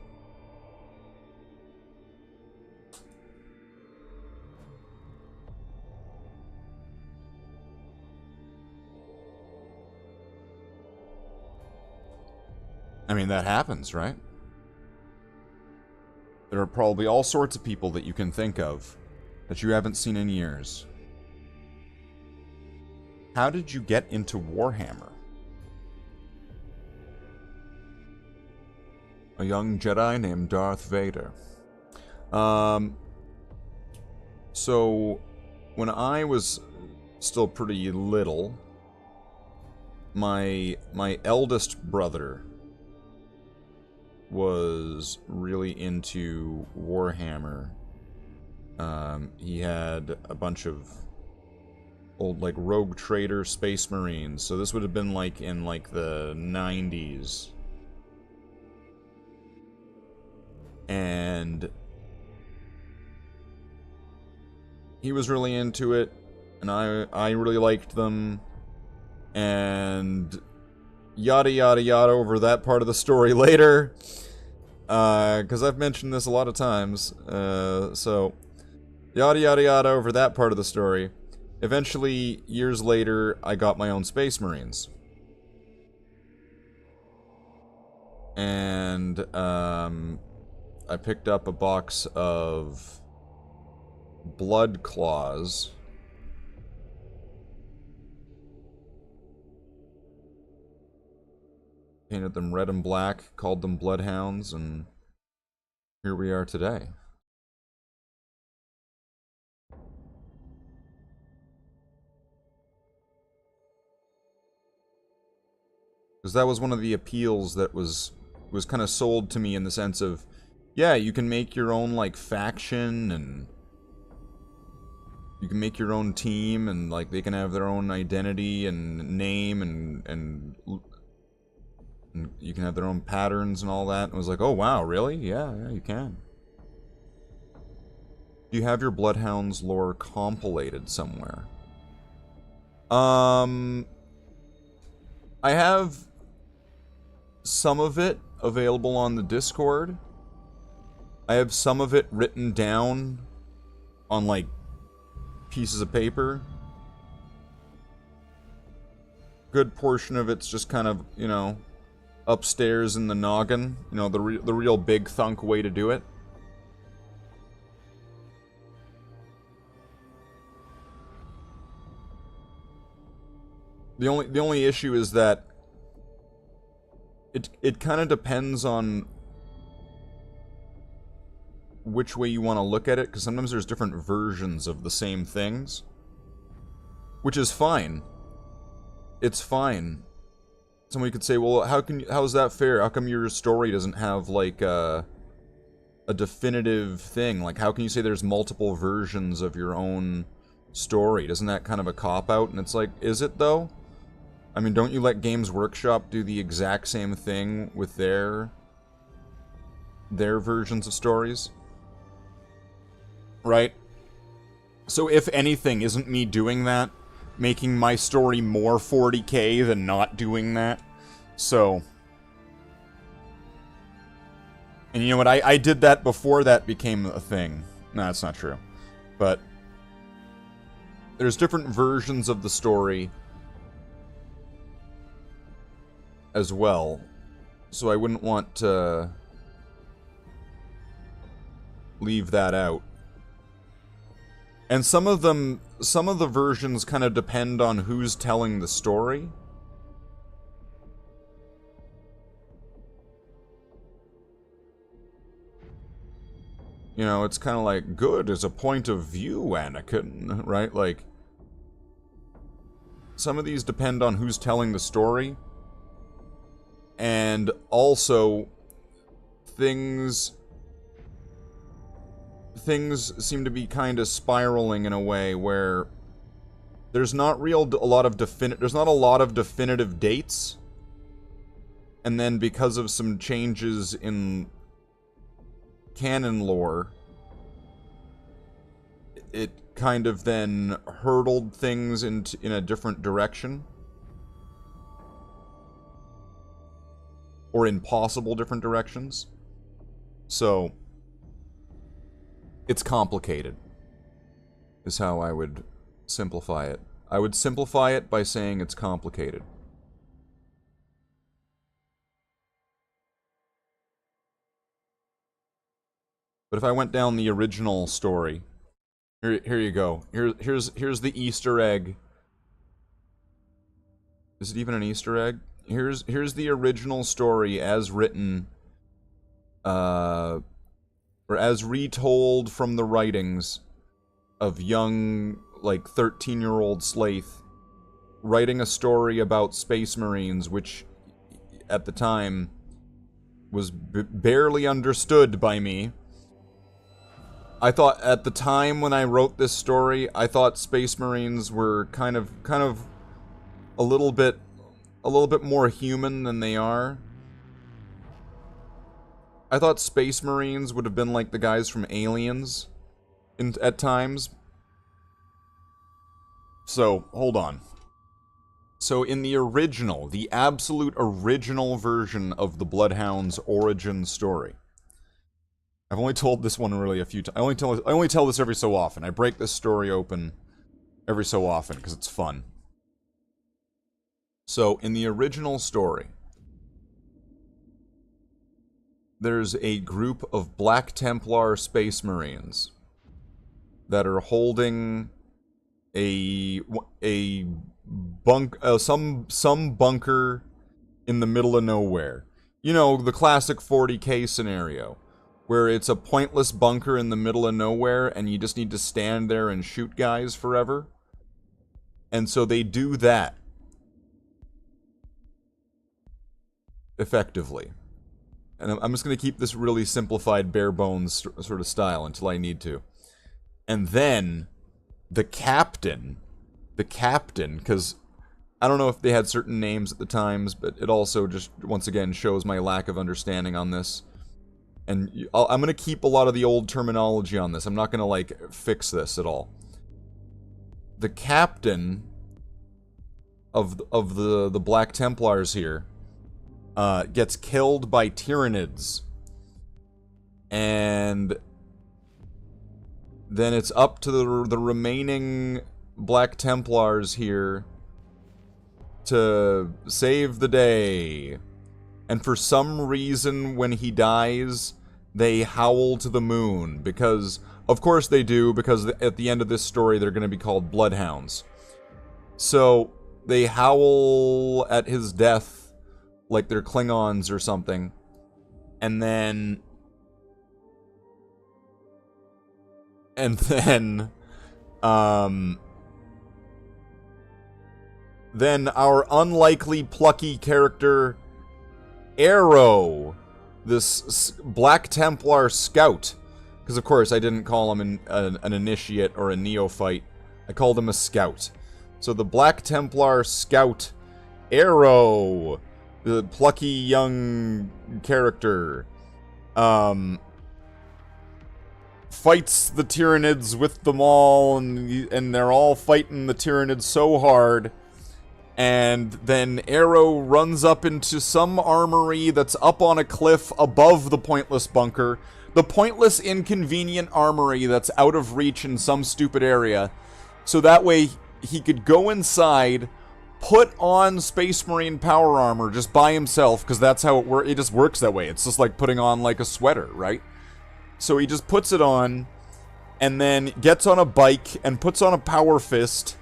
Speaker 1: I mean, that happens, right? There are probably all sorts of people that you can think of that you haven't seen in years. How did you get into Warhammer? A young Jedi named Darth Vader. So, when I was still pretty little, my eldest brother was really into Warhammer. He had a bunch of old, like, Rogue Trader Space Marines. So this would have been, like, in, like, the 90s. And he was really into it, and I really liked them, and yada yada yada over that part of the story later, because I've mentioned this a lot of times, so yada yada yada over that part of the story. Eventually, years later, I got my own Space Marines. And, I picked up a box of blood claws. Painted them red and black, called them bloodhounds, and here we are today. Because that was one of the appeals that was kind of sold to me in the sense of, yeah, you can make your own, like, faction, and you can make your own team, and, like, they can have their own identity and name, and you can have their own patterns and all that. And I was like, oh, wow, really? Yeah, you can. Do you have your Bloodhounds lore compilated somewhere? I have some of it available on the Discord. I have some of it written down on, like, pieces of paper. Good portion of it's just kind of, you know, upstairs in the noggin. You know, the real big thunk way to do it. The only issue is that it kind of depends on which way you want to look at it, because sometimes there's different versions of the same things, which is fine. It's fine. Somebody could say, well, how is that fair? How come your story doesn't have, like, a definitive thing? Like, how can you say there's multiple versions of your own story? Isn't that kind of a cop-out? And it's like, is it, though? I mean, don't you let Games Workshop do the exact same thing with their versions of stories? Right? So if anything, isn't me doing that making my story more 40k than not doing that? So... And you know what, I did that before that became a thing. No, that's not true. But... there's different versions of the story as well, so I wouldn't want to leave that out. And some of the versions kind of depend on who's telling the story. You know, it's kind of like, good as a point of view, Anakin, right? Like, some of these depend on who's telling the story. And also, things seem to be kind of spiraling in a way where there's not a lot of definitive dates, and then because of some changes in canon lore, it kind of then hurtled things in a different direction. Or in possible different directions. So, it's complicated, is how I would simplify it. I would simplify it by saying it's complicated. But if I went down the original story, here you go. Here's the Easter egg. Is it even an Easter egg? Here's the original story as written, or as retold from the writings of young, like, 13-year-old Slathe writing a story about Space Marines, which, at the time, was barely understood by me. I thought, at the time when I wrote this story, I thought Space Marines were kind of a little bit more human than they are. I thought Space Marines would have been like the guys from Aliens at times. So, hold on. So, in the original, the absolute original version of the Bloodhound's origin story, I've only told this one really a few times. I only tell this every so often. I break this story open every so often because it's fun. So, in the original story, there's a group of Black Templar Space Marines that are holding some bunker in the middle of nowhere. You know, the classic 40k scenario, where it's a pointless bunker in the middle of nowhere and you just need to stand there and shoot guys forever. And so they do that. Effectively. And I'm just going to keep this really simplified, bare bones sort of style until I need to. And then, the captain, because I don't know if they had certain names at the times, but it also just, once again, shows my lack of understanding on this. And I'm going to keep a lot of the old terminology on this. I'm not going to, like, fix this at all. The captain of the Black Templars here gets killed by Tyranids. And then it's up to the remaining Black Templars here to save the day. And for some reason, when he dies, they howl to the moon. Because, of course they do, because at the end of this story, they're going to be called Bloodhounds. So, they howl at his death like they're Klingons or something. And then our unlikely plucky character, Arrow, this Black Templar scout, because of course I didn't call him an initiate or a neophyte, I called him a scout. So the Black Templar scout, Arrow, the plucky young character, fights the Tyranids with them all, and they're all fighting the Tyranids so hard. And then Arrow runs up into some armory that's up on a cliff above the pointless bunker. The pointless, inconvenient armory that's out of reach in some stupid area. So that way he could go inside, put on Space Marine power armor just by himself, because that's how it works. It just works that way. It's just like putting on like a sweater, right? So he just puts it on, and then gets on a bike and puts on a power fist,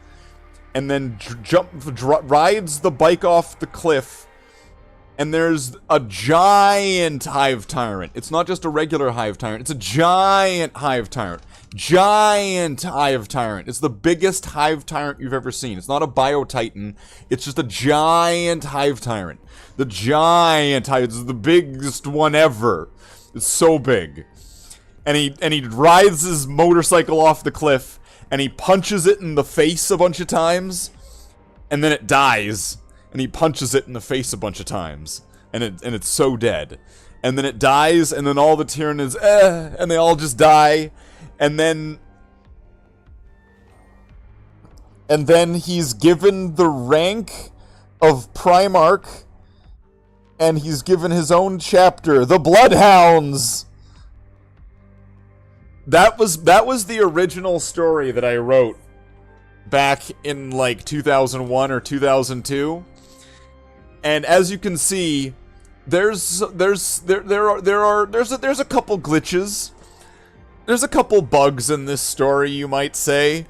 Speaker 1: and then rides the bike off the cliff, and there's a giant Hive Tyrant. It's not just a regular Hive Tyrant, it's a giant Hive Tyrant. Giant Hive Tyrant. It's the biggest Hive Tyrant you've ever seen. It's not a Bio-Titan, it's just a giant Hive Tyrant. The giant Hive, it's the biggest one ever. It's so big. And he rides his motorcycle off the cliff, and he punches it in the face a bunch of times, and then it dies, and he punches it in the face a bunch of times, and it's so dead. And then it dies, and then all the Tyranids, and they all just die, and then he's given the rank of Primarch, and he's given his own chapter, the Bloodhounds! That was the original story that I wrote back in like 2001 or 2002. And as you can see, there's a couple glitches. There's a couple bugs in this story, you might say.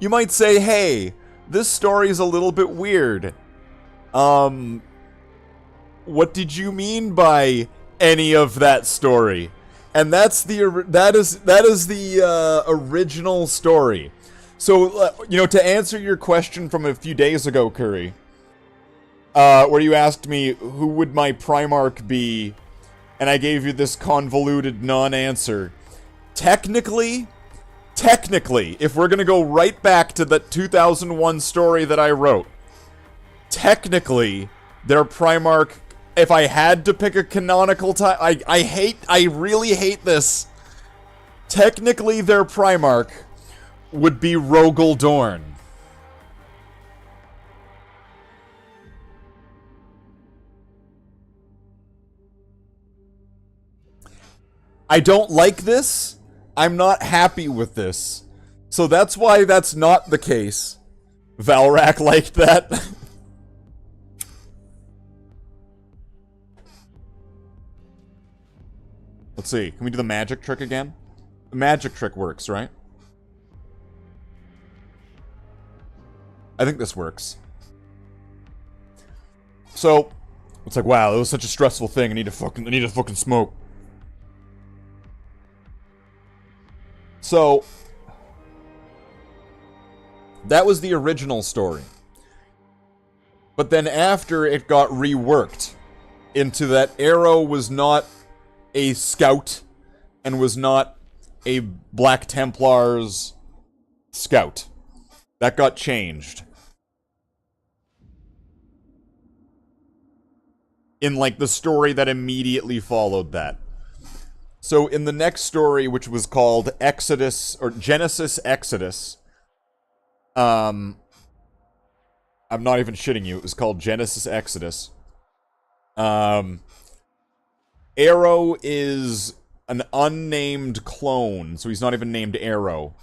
Speaker 1: You might say, "Hey, this story's a little bit weird." What did you mean by any of that story? And that is the original story. So, to answer your question from a few days ago, Curry, where you asked me who would my Primarch be, and I gave you this convoluted non-answer. Technically, if we're gonna go right back to the 2001 story that I wrote, technically, their Primarch, if I had to pick a canonical time, I really hate this. Technically, their Primarch would be Rogel Dorn. I don't like this. I'm not happy with this. So that's why that's not the case. Valrak liked that. Let's see. Can we do the magic trick again? The magic trick works, right? I think this works. So, it's like, wow, it was such a stressful thing. I need to fucking smoke. So, that was the original story. But then after it got reworked into that Arrow was not a scout and was not a Black Templar's scout. That got changed. In, like, the story that immediately followed that. So, in the next story, which was called Exodus, or Genesis Exodus, I'm not even shitting you, it was called Genesis Exodus. Arrow is an unnamed clone, so he's not even named Arrow.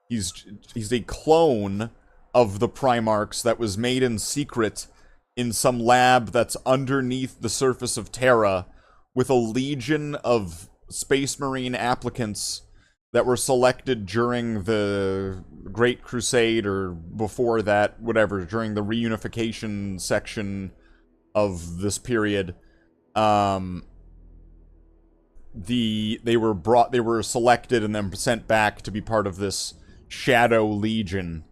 Speaker 1: He's a clone of the Primarchs that was made in secret in some lab that's underneath the surface of Terra with a legion of Space Marine applicants that were selected during the Great Crusade or before that, whatever, during the reunification section of this period. They were selected and then sent back to be part of this Shadow Legion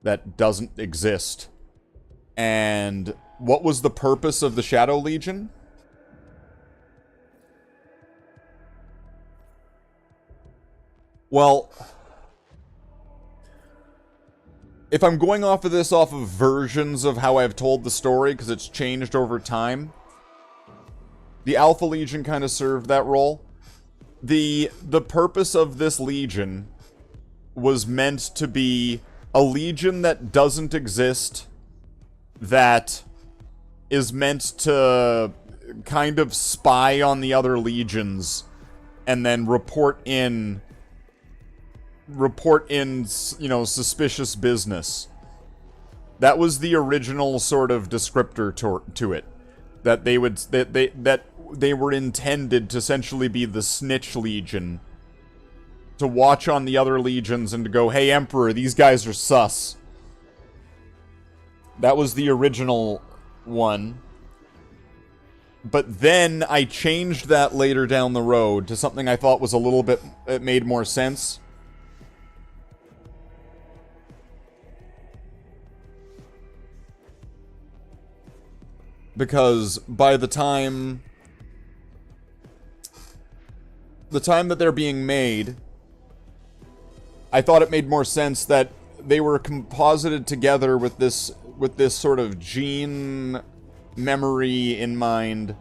Speaker 1: that doesn't exist. And what was the purpose of the Shadow Legion? Well, if I'm going off of this off of versions of how I've told the story, because it's changed over time, the Alpha Legion kind of served that role. The purpose of this Legion was meant to be a Legion that doesn't exist, that is meant to kind of spy on the other legions and then report in, you know, suspicious business. That was the original sort of descriptor to it. That they were intended to essentially be the Snitch Legion. To watch on the other legions and to go, hey, Emperor, these guys are sus. That was the original one. But then I changed that later down the road to something I thought was a little bit... it made more sense. Because by the time that they're being made, I thought it made more sense that they were composited together with this sort of gene memory in mind,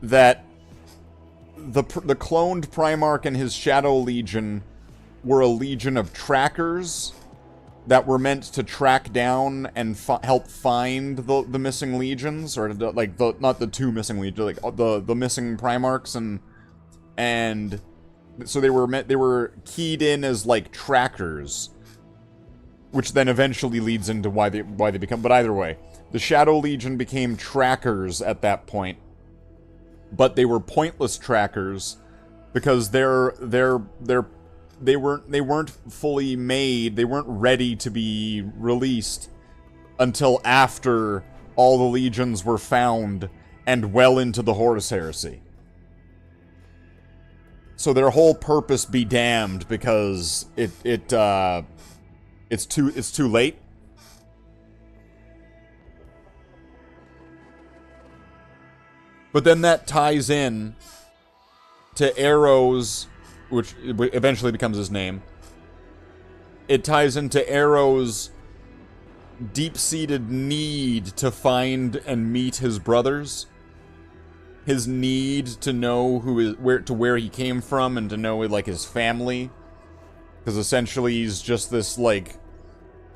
Speaker 1: that the cloned Primarch and his Shadow Legion were a legion of trackers that were meant to track down and help find the missing legions, or not the two missing legions, like the missing Primarchs, and so they were keyed in as like trackers, which then eventually leads into why they become. But either way, the Shadow Legion became trackers at that point, but they were pointless trackers because they weren't fully made. They weren't ready to be released until after all the legions were found and well into the Horus Heresy. So their whole purpose be damned because it's too late. But then that ties in to Arrow's, which eventually becomes his name. It ties into Arrow's deep-seated need to find and meet his brothers. His need to know where he came from and to know, like, his family. Because essentially he's just this, like,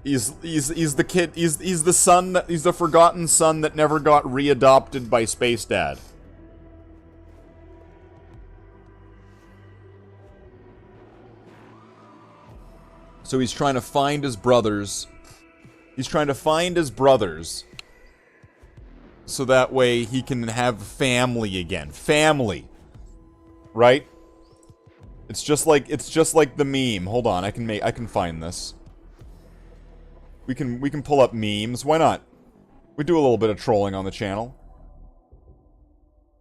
Speaker 1: he's the kid, he's the son, he's the forgotten son that never got readopted by Space Dad. So he's trying to find his brothers. He's trying to find his brothers so that way he can have family again. Family. Right? It's just like the meme. Hold on, I can find this. We can pull up memes. Why not? We do a little bit of trolling on the channel.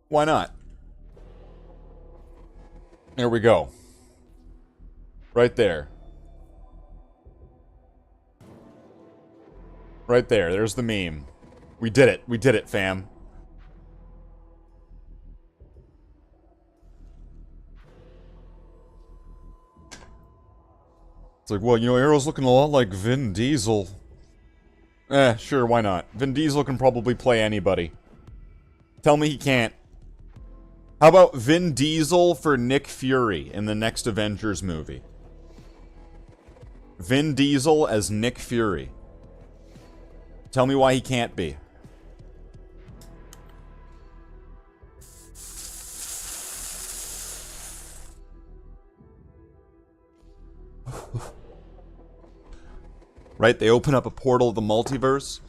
Speaker 1: Why not? There we go. Right there. Right there. There's the meme. We did it. We did it, fam. It's like, well, you know, Arrow's looking a lot like Vin Diesel. Sure, why not? Vin Diesel can probably play anybody. Tell me he can't. How about Vin Diesel for Nick Fury in the next Avengers movie? Vin Diesel as Nick Fury. Tell me why he can't be. Right, they open up a portal of the multiverse,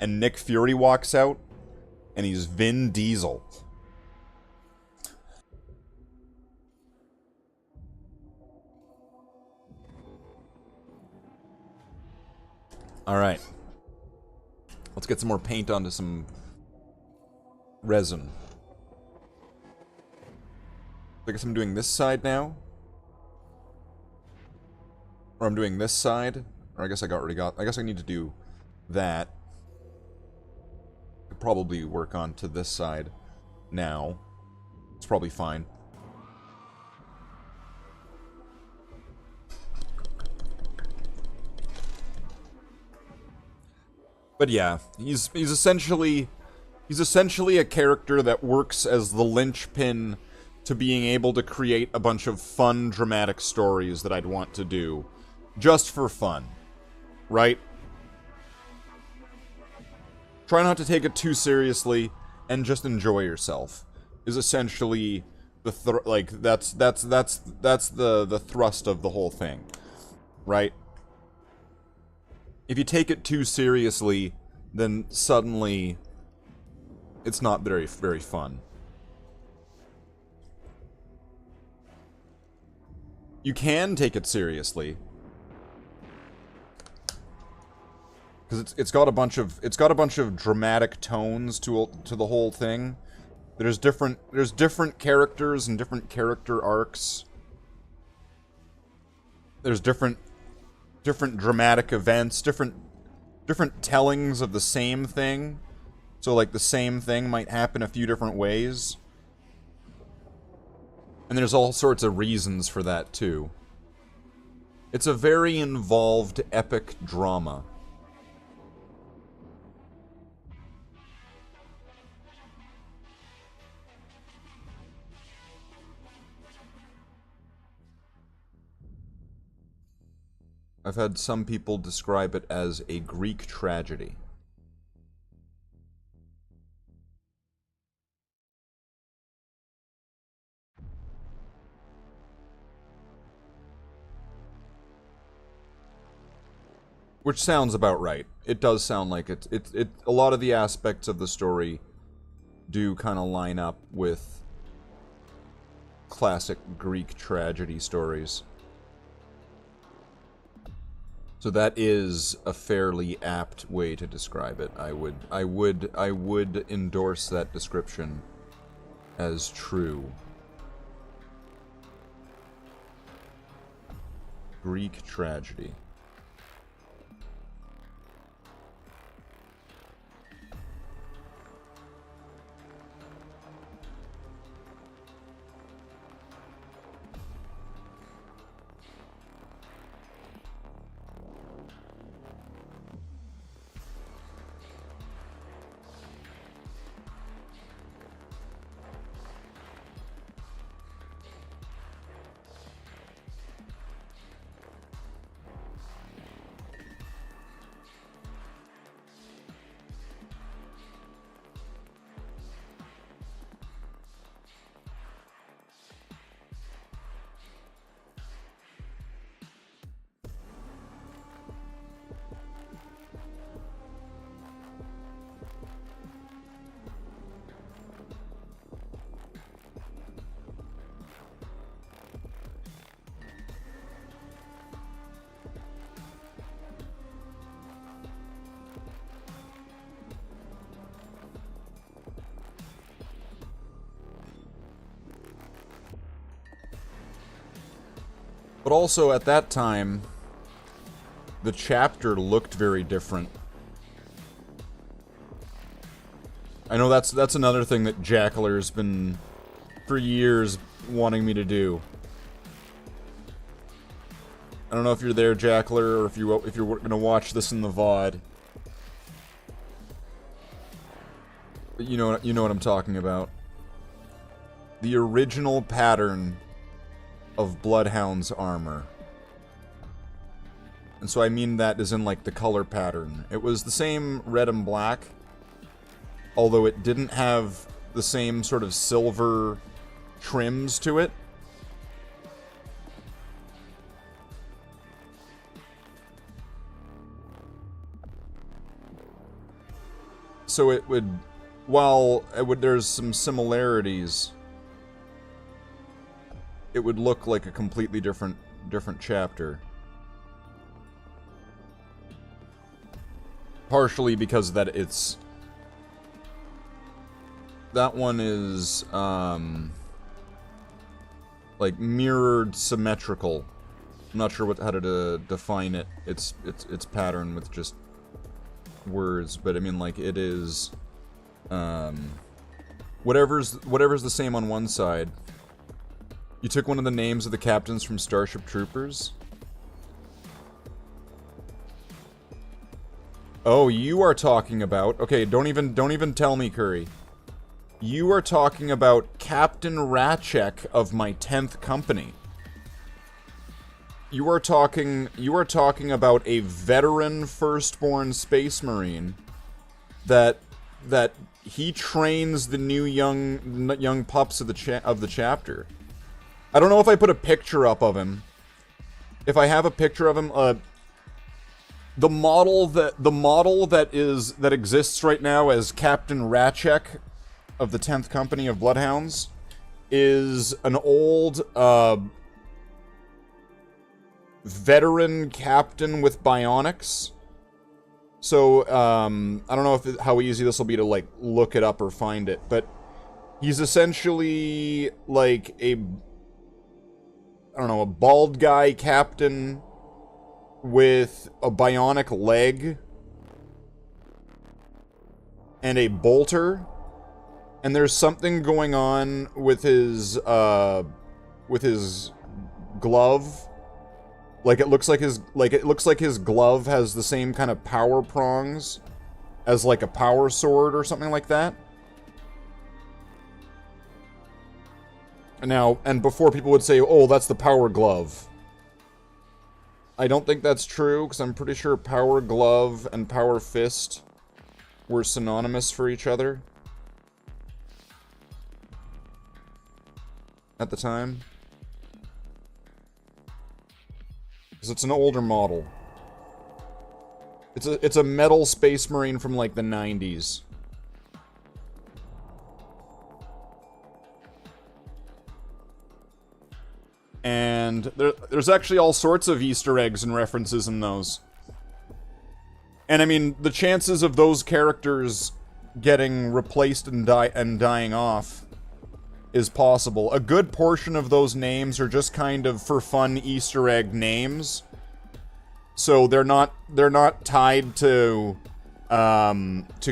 Speaker 1: and Nick Fury walks out, and he's Vin Diesel. Alright. Let's get some more paint onto some resin. I guess I'm doing this side now. Or I'm doing this side. Or I guess I guess I need to do that. Could probably work on to this side now. It's probably fine. But yeah, he's essentially a character that works as the linchpin to being able to create a bunch of fun, dramatic stories that I'd want to do just for fun. Right? Try not to take it too seriously and just enjoy yourself. Is essentially the that's the thrust of the whole thing. Right? If you take it too seriously, then suddenly it's not very fun. You can take it seriously. Because it's got a bunch of dramatic tones to the whole thing. There's different characters and different character arcs. There's different dramatic events, different tellings of the same thing. So like the same thing might happen a few different ways. And there's all sorts of reasons for that too. It's a very involved epic drama. I've had some people describe it as a Greek tragedy. Which sounds about right. It does sound like it. A lot of the aspects of the story do kind of line up with classic Greek tragedy stories. So that is a fairly apt way to describe it. I would endorse that description as true. Greek tragedy. But also, at that time, the chapter looked very different. I know that's another thing that Jackler's been, for years, wanting me to do. I don't know if you're there, Jackler, or if you're gonna watch this in the VOD. But you know what I'm talking about. The original pattern of Bloodhound's armor. And so I mean that as in, like, the color pattern. It was the same red and black, although it didn't have the same sort of silver trims to it. So it would, there's some similarities, it would look like a completely different chapter. Partially because that that one is, like, mirrored symmetrical. I'm not sure how to define it, its pattern with just words, but I mean, like, it is, whatever's the same on one side. You took one of the names of the captains from Starship Troopers? Oh, you are talking about... Okay, don't even tell me, Curry. You are talking about Captain Ratchek of my 10th company. You are talking about a veteran firstborn space marine that he trains the new young pups of the chapter. I don't know if I put a picture up of him. If I have a picture of him, the model that exists right now as Captain Ratchek of the 10th Company of Bloodhounds is an old veteran captain with bionics. So I don't know how easy this will be to, like, look it up or find it, but he's essentially like a bald guy captain with a bionic leg and a bolter, and there's something going on with his glove. Like, it looks like his glove has the same kind of power prongs as, like, a power sword or something like that. Now, and before people would say, oh, that's the power glove. I don't think that's true, because I'm pretty sure power glove and power fist were synonymous for each other at the time. Because it's an older model. It's a metal space marine from, like, the 90s. And there's actually all sorts of Easter eggs and references in those. And I mean, the chances of those characters getting replaced and dying off is possible. A good portion of those names are just kind of for fun Easter egg names. So they're not tied to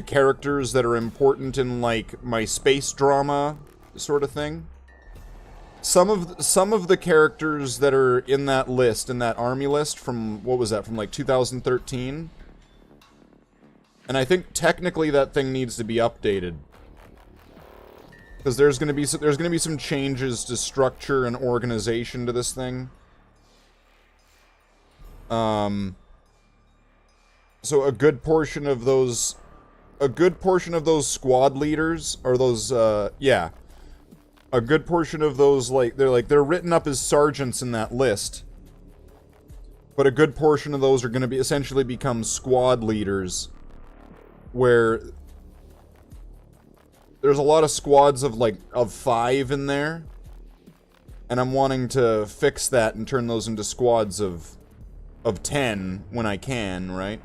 Speaker 1: characters that are important in, like, my space drama sort of thing. Some of the characters that are in that list, in that army list from, what was that, from like 2013? And I think technically that thing needs to be updated. Because there's gonna be some changes to structure and organization to this thing. So a good portion of those squad leaders, or those, yeah. A good portion of those, they're written up as sergeants in that list. But a good portion of those are gonna be, essentially become squad leaders. Where there's a lot of squads of 5 in there. And I'm wanting to fix that and turn those into squads of 10 when I can, right?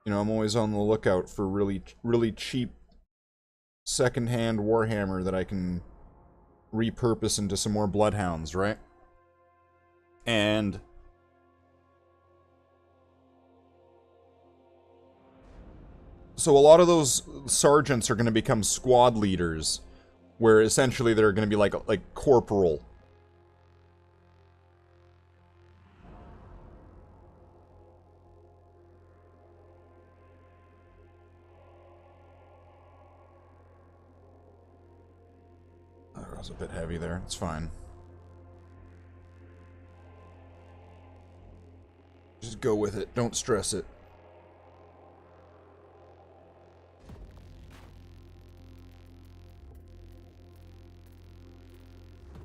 Speaker 1: You know, I'm always on the lookout for really cheap second-hand Warhammer that I can repurpose into some more Bloodhounds, right? And so a lot of those sergeants are going to become squad leaders, where essentially they're going to be like corporal. That was a bit heavy there. It's fine. Just go with it. Don't stress it.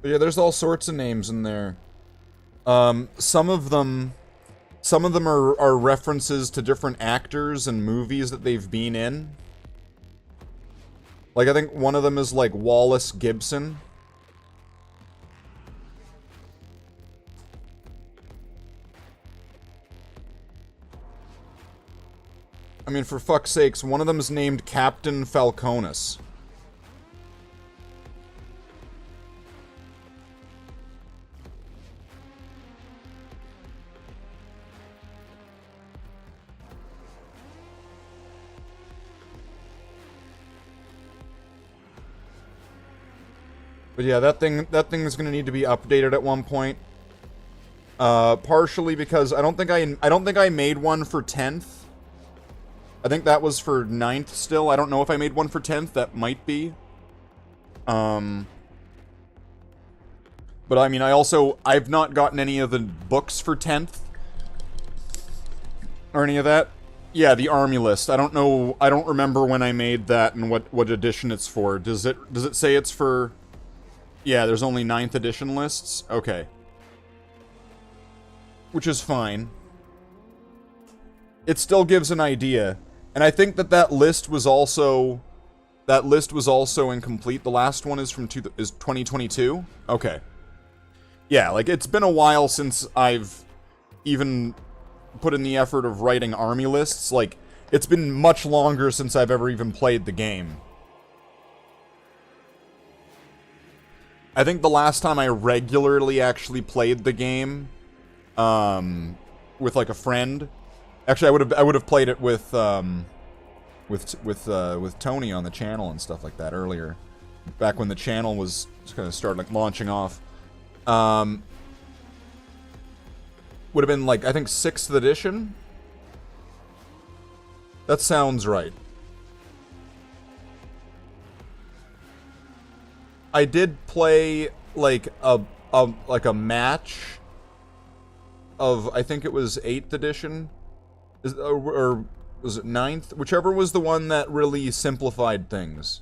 Speaker 1: But yeah, there's all sorts of names in there. Some of them are references to different actors and movies that they've been in. Like, I think one of them is, like, Wallace Gibson. I mean, for fuck's sakes, one of them is named Captain Falconis. But yeah, that thing is going to need to be updated at one point. Partially because I don't think I made one for 10th. I think that was for 9th still. I don't know if I made one for 10th. That might be. But I mean, I've not gotten any of the books for 10th. Or any of that. Yeah, the army list. I don't know. I don't remember when I made that and what edition it's for. Does it say it's for... Yeah, there's only 9th edition lists? Okay. Which is fine. It still gives an idea. And I think that list was also... That list was also incomplete. The last one is from is 2022? Okay. Yeah, like, it's been a while since I've even put in the effort of writing army lists. Like, it's been much longer since I've ever even played the game. I think the last time I regularly actually played the game, with like a friend. Actually, I would have played it with Tony on the channel and stuff like that earlier, back when the channel was kind of started like launching off. Would have been like, I think 6th edition. That sounds right. I did play like a match of, I think it was 8th edition, or was it 9th? Whichever was the one that really simplified things.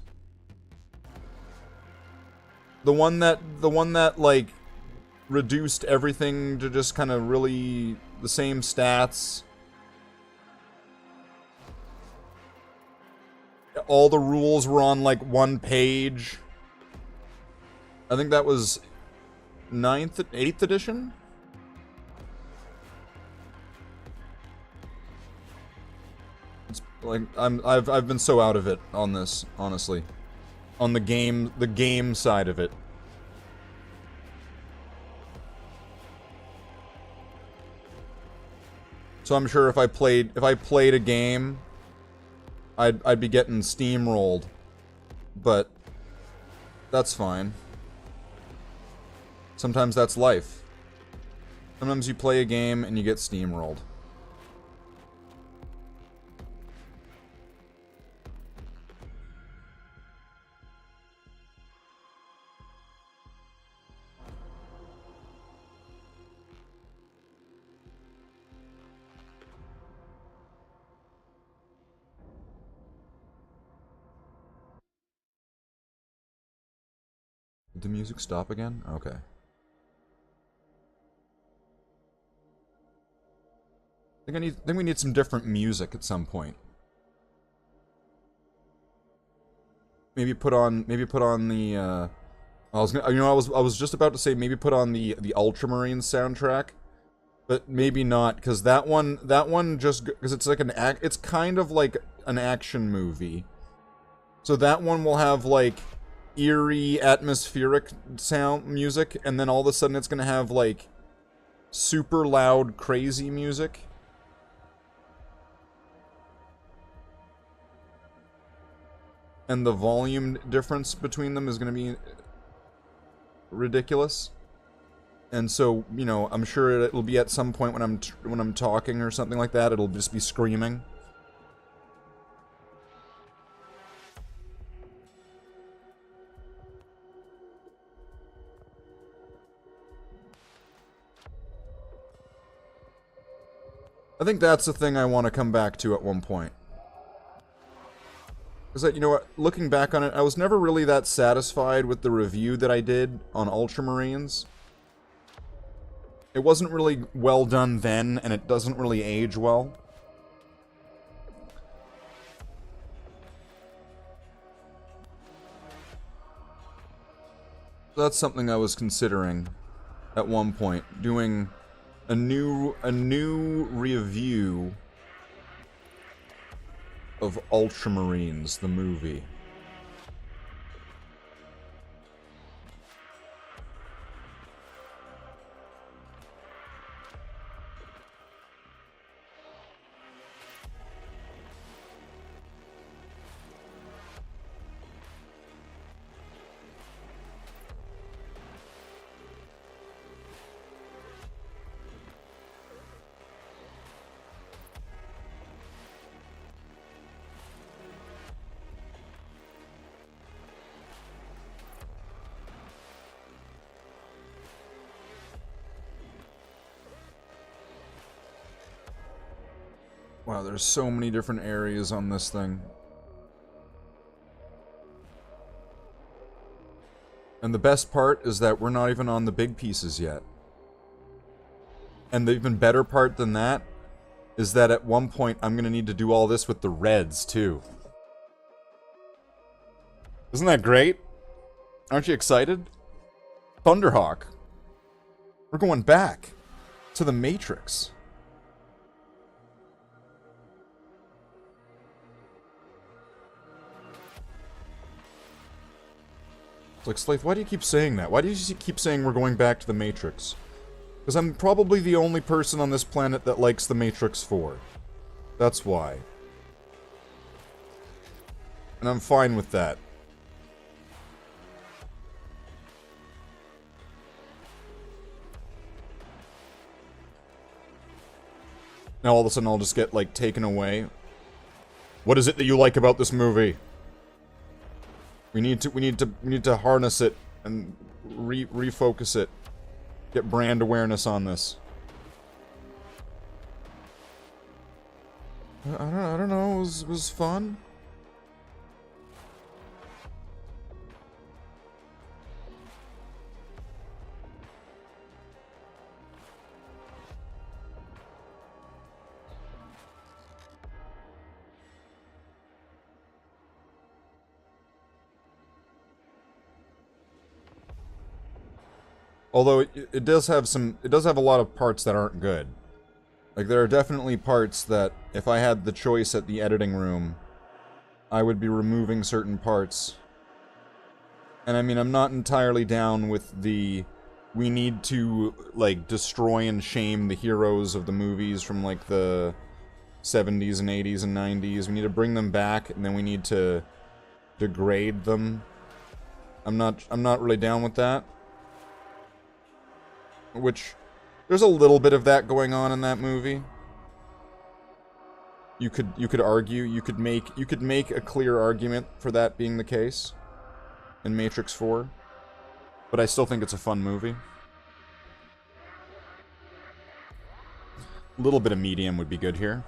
Speaker 1: The one that like reduced everything to just kind of really the same stats. All the rules were on like one page. I think that was 8th edition? It's like I've been so out of it on this, honestly. On the game side of it. So I'm sure if I played a game, I'd be getting steamrolled. But that's fine. Sometimes that's life. Sometimes you play a game and you get steamrolled. Did the music stop again? Okay. I think we need some different music at some point. Maybe put on the I was just about to say maybe put on the Ultramarine soundtrack, but maybe not, because that one just because it's like it's kind of like an action movie. So that one will have like eerie atmospheric sound music, and then all of a sudden it's going to have like super loud, crazy music. And the volume difference between them is going to be ridiculous. And so, you know, I'm sure it'll be at some point when I'm talking or something like that, it'll just be screaming. I think that's the thing I want to come back to at one point. Is that, you know what, looking back on it, I was never really that satisfied with the review that I did on Ultramarines. It wasn't really well done then, and it doesn't really age well. That's something I was considering at one point, doing a new review of Ultramarines, the movie. Wow, there's so many different areas on this thing. And the best part is that we're not even on the big pieces yet. And the even better part than that is that at one point I'm going to need to do all this with the reds, too. Isn't that great? Aren't you excited? Thunderhawk. We're going back to the Matrix. Like, Slathe, why do you keep saying that? Why do you keep saying we're going back to the Matrix? Because I'm probably the only person on this planet that likes the Matrix 4. That's why. And I'm fine with that. Now all of a sudden I'll just get, like, taken away. What is it that you like about this movie? We need to harness it and refocus it. Get brand awareness on this. I don't know. It was fun. Although it does have a lot of parts that aren't good. Like, there are definitely parts that, if I had the choice at the editing room, I would be removing certain parts. And I mean, I'm not entirely down with the, we need to, like, destroy and shame the heroes of the movies from, like, the 70s and 80s and 90s. We need to bring them back, and then we need to degrade them. I'm not really down with that. Which, there's a little bit of that going on in that movie. You could argue, you could make a clear argument for that being the case in Matrix 4. But I still think it's a fun movie. A little bit of medium would be good here.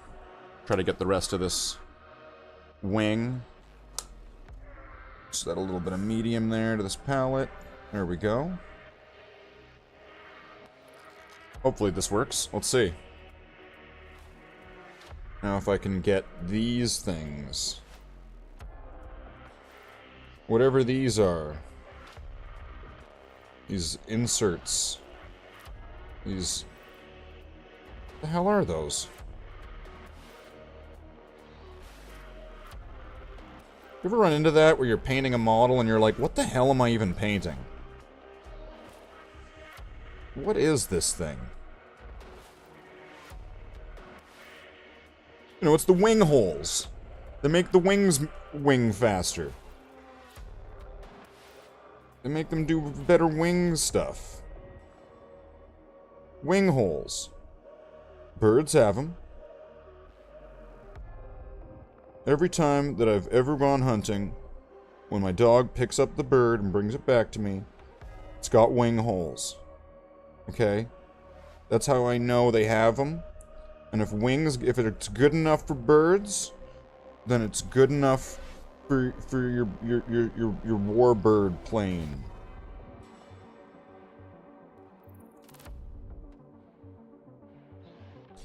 Speaker 1: Try to get the rest of this wing. Just add a little bit of medium there to this palette. There we go. Hopefully this works. Let's see. Now if I can get these things. Whatever these are. These inserts. These... What the hell are those? You ever run into that where you're painting a model and you're like, what the hell am I even painting? What is this thing? No, it's the wing holes. They make the wings wing faster. They make them do better wing stuff. Wing holes. Birds have them. Every time that I've ever gone hunting, when my dog picks up the bird and brings it back to me, it's got wing holes. Okay? That's how I know they have them. And if it's good enough for birds, then it's good enough for your warbird plane.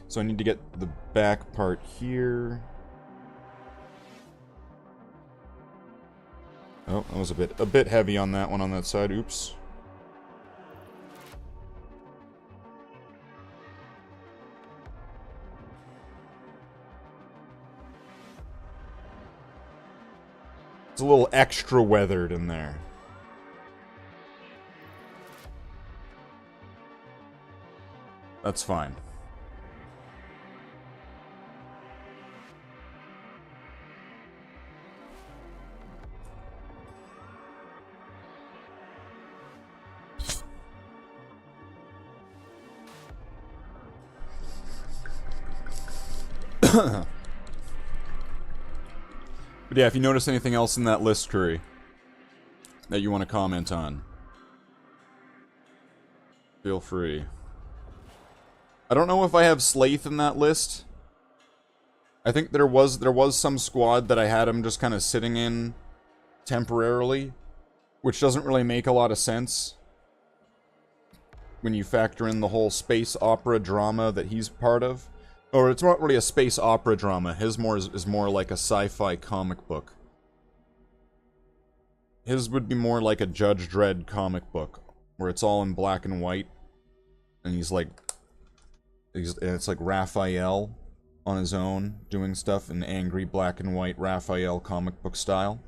Speaker 1: So I need to get the back part here. Oh, that was a bit heavy on that one on that side. Oops. It's a little extra weathered in there. That's fine. But yeah, if you notice anything else in that list tree that you want to comment on, feel free. I don't know if I have Slathe in that list. I think there was some squad that I had him just kind of sitting in temporarily, which doesn't really make a lot of sense when you factor in the whole space opera drama that he's part of. Or it's not really a space opera drama. His is more like a sci-fi comic book. His would be more like a Judge Dredd comic book, where it's all in black and white, and it's like Raphael on his own doing stuff in angry black and white Raphael comic book style.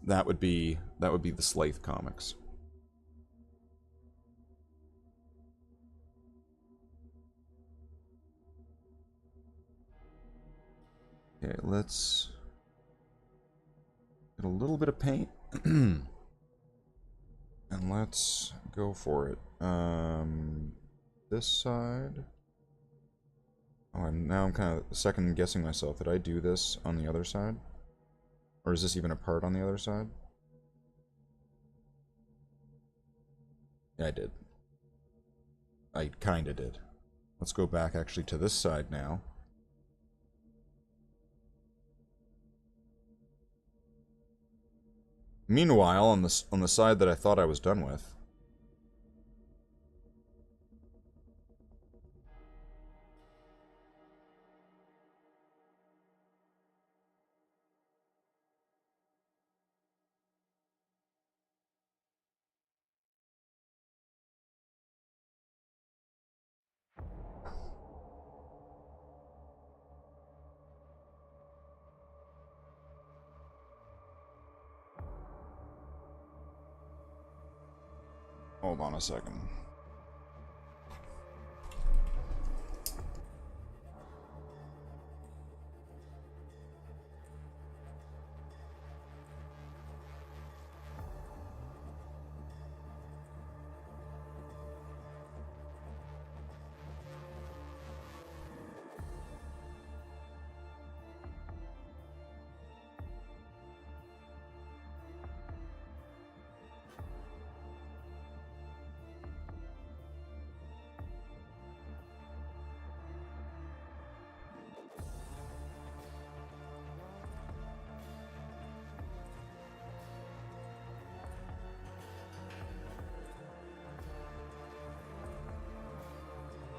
Speaker 1: That would be the Slathe comics. Okay, let's get a little bit of paint. And let's go for it. This side. Oh, now I'm kind of second guessing myself. Did I do this on the other side? Or is this even a part on the other side? Yeah, I did. I kinda did. Let's go back actually to this side now. Meanwhile, on the side that I thought I was done with, hold on a second.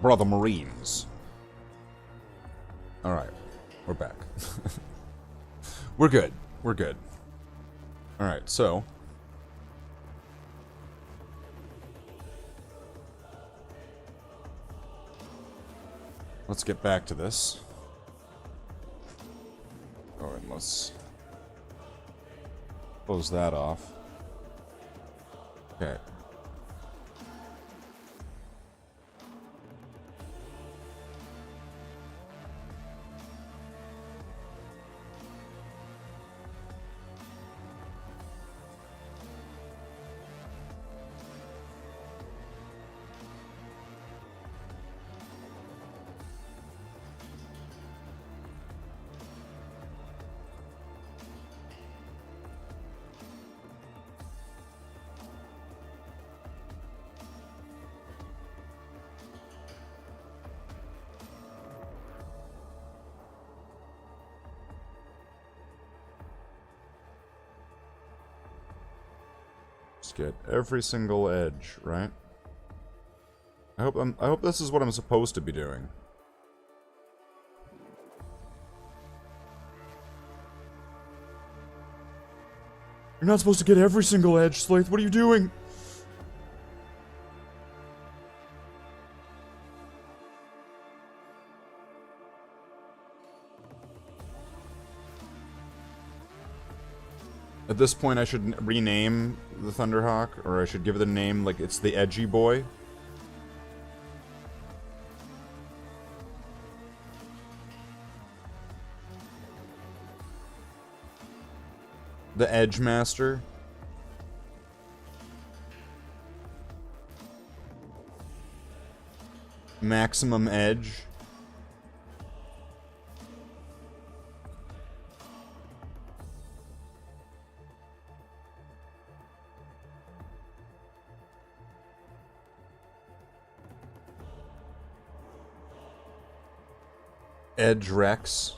Speaker 1: Brother Marines. Alright, we're back. We're good. We're good. Alright, so let's get back to this. Oh, and let's close that off. Okay. Just get every single edge, right? I hope this is what I'm supposed to be doing. You're not supposed to get every single edge, Slathe. What are you doing? At this point, I should rename the Thunderhawk, or I should give it a name like it's the Edgy Boy. The Edge Master. Maximum Edge. Edge Rex.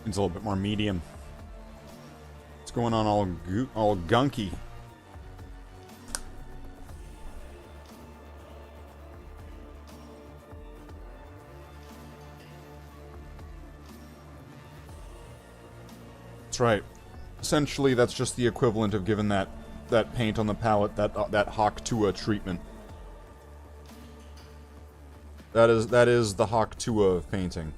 Speaker 1: It's a little bit more medium. What's going on all gunky? That's right. Essentially, that's just the equivalent of giving that paint on the palette that Hawk Tua treatment. That is the Hawk Tua of painting.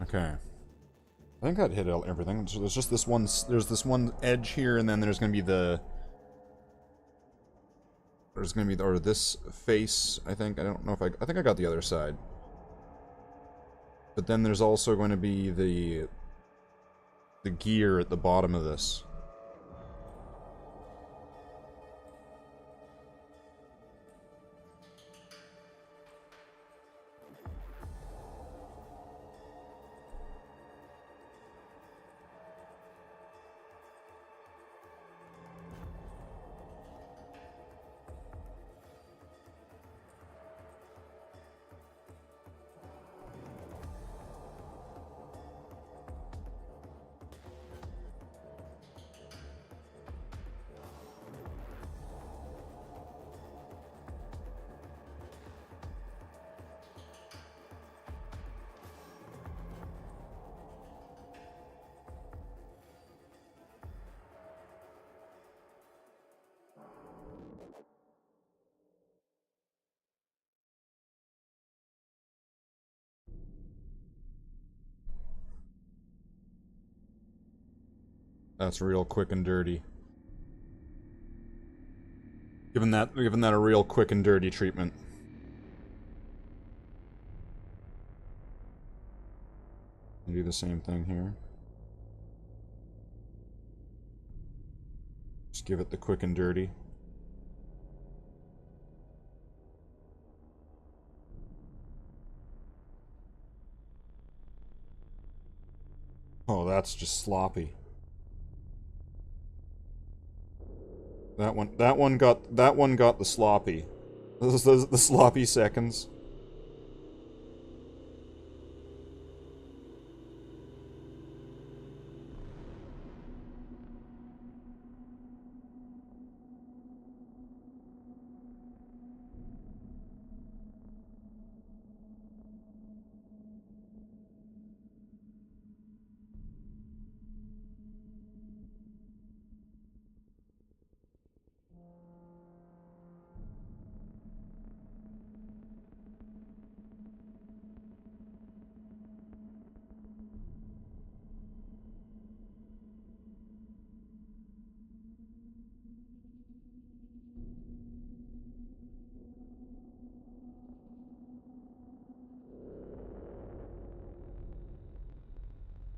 Speaker 1: Okay. I think that hit everything. So there's just this one. There's this one edge here, and then there's gonna be the. There's gonna be or this face. I think I don't know if I think I got the other side. But then there's also going to be the gear at the bottom of this. That's real quick and dirty. Giving that a real quick and dirty treatment. Do the same thing here. Just give it the quick and dirty. Oh, that's just sloppy. That one got the sloppy. This is the sloppy seconds.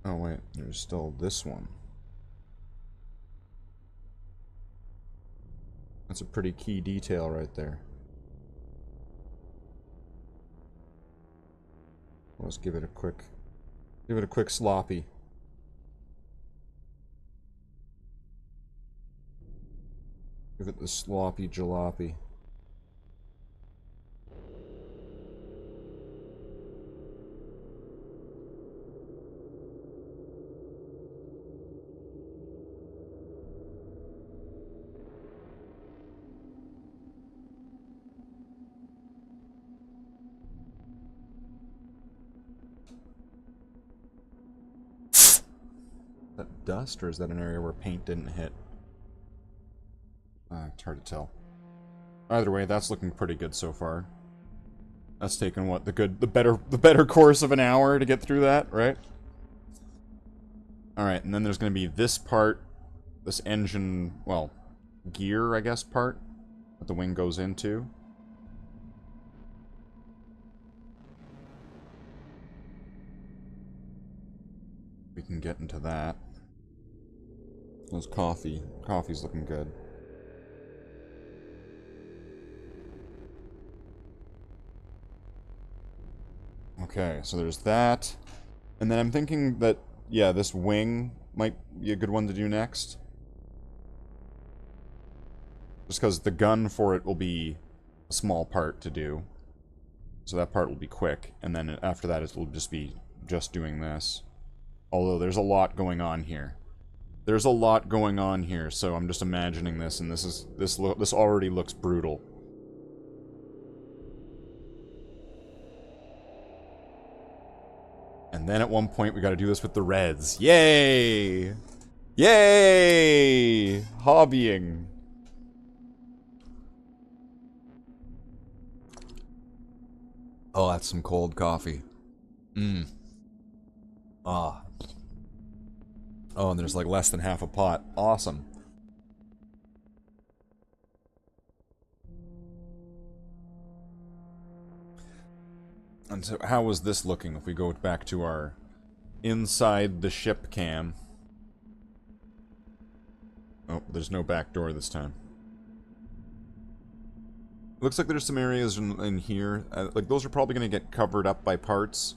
Speaker 1: Oh wait, there's still this one. That's a pretty key detail right there. Let's give it a quick sloppy. Give it the sloppy jalopy. That dust, or is that an area where paint didn't hit? It's hard to tell. Either way, that's looking pretty good so far. That's taken what, the better course of an hour to get through that, right? Alright, and then there's gonna be this part, this engine, well, gear, I guess, part that the wing goes into. We can get into that. There's coffee. Coffee's looking good. Okay, so there's that. And then I'm thinking that, yeah, this wing might be a good one to do next. Just because the gun for it will be a small part to do. So that part will be quick. And then after that, it will just be just doing this. Although there's a lot going on here. There's a lot going on here, so I'm just imagining this, and this already looks brutal. And then at one point we gotta do this with the reds. Yay! Yay! Hobbying. Oh, that's some cold coffee. Mmm. Ah. Oh, and there's like less than half a pot. Awesome. And so how was this looking if we go back to our inside the ship cam? Oh, there's no back door this time. Looks like there's some areas in here. Like, those are probably going to get covered up by parts.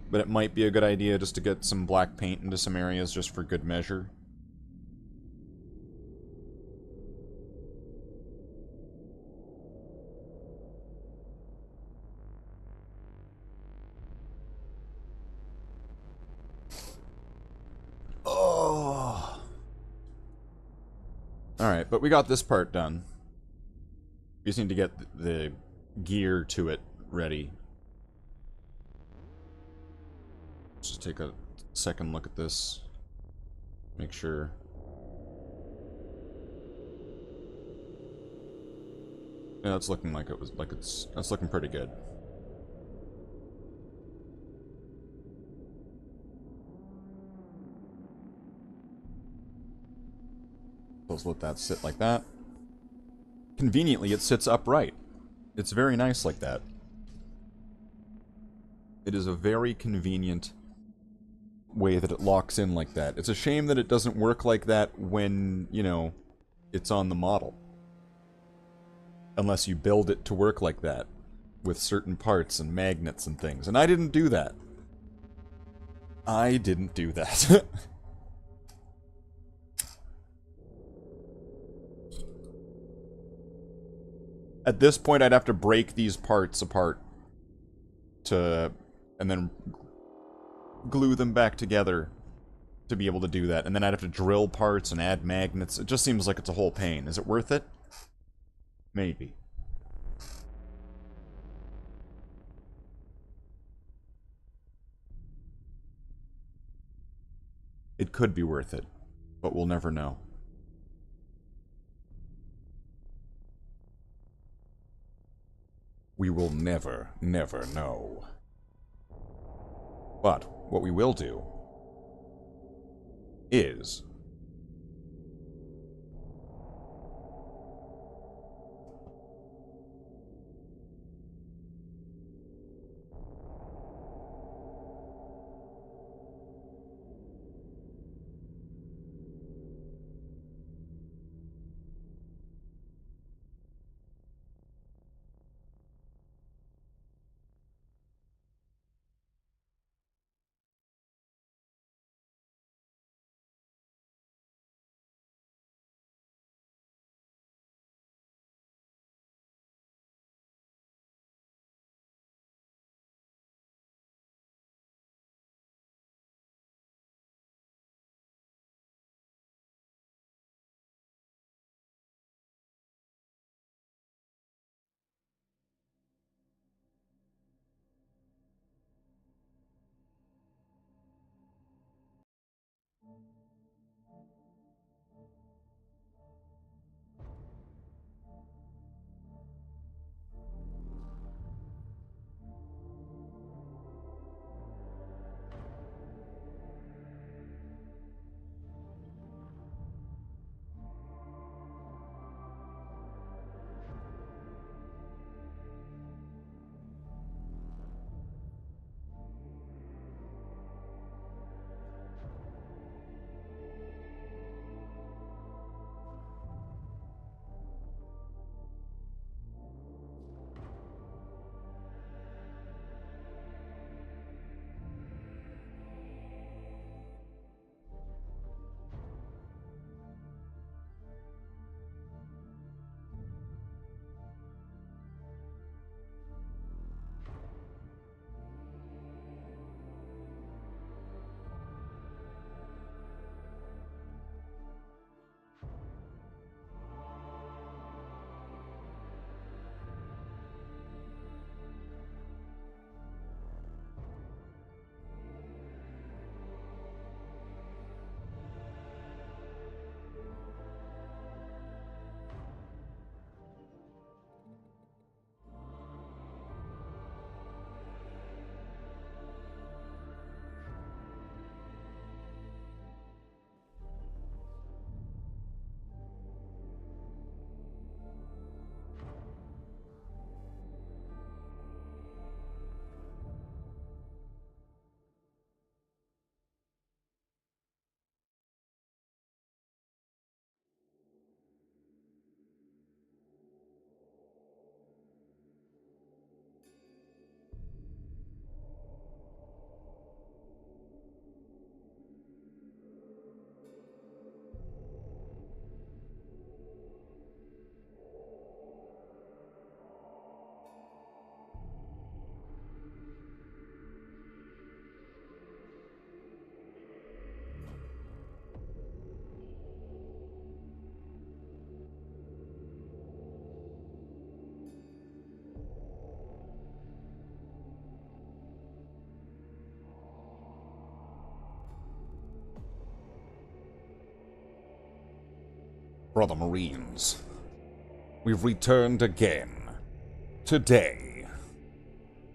Speaker 1: But it might be a good idea just to get some black paint into some areas just for good measure. Oh. Alright, but we got this part done. We just need to get the gear to it ready. Let's just take a second look at this. Make sure. Yeah, it's looking like that's looking pretty good. Let's let that sit like that. Conveniently, it sits upright. It's very nice like that. It is a very convenient way that it locks in like that. It's a shame that it doesn't work like that when, you know, it's on the model. Unless you build it to work like that, with certain parts and magnets and things. And I didn't do that. I didn't do that. At this point, I'd have to break these parts apart to... and then glue them back together to be able to do that. And then I'd have to drill parts and add magnets. It just seems like it's a whole pain. Is it worth it? Maybe. It could be worth it, but we'll never know. We will never, never know. But what we will do is Brother Marines, we've returned again. Today.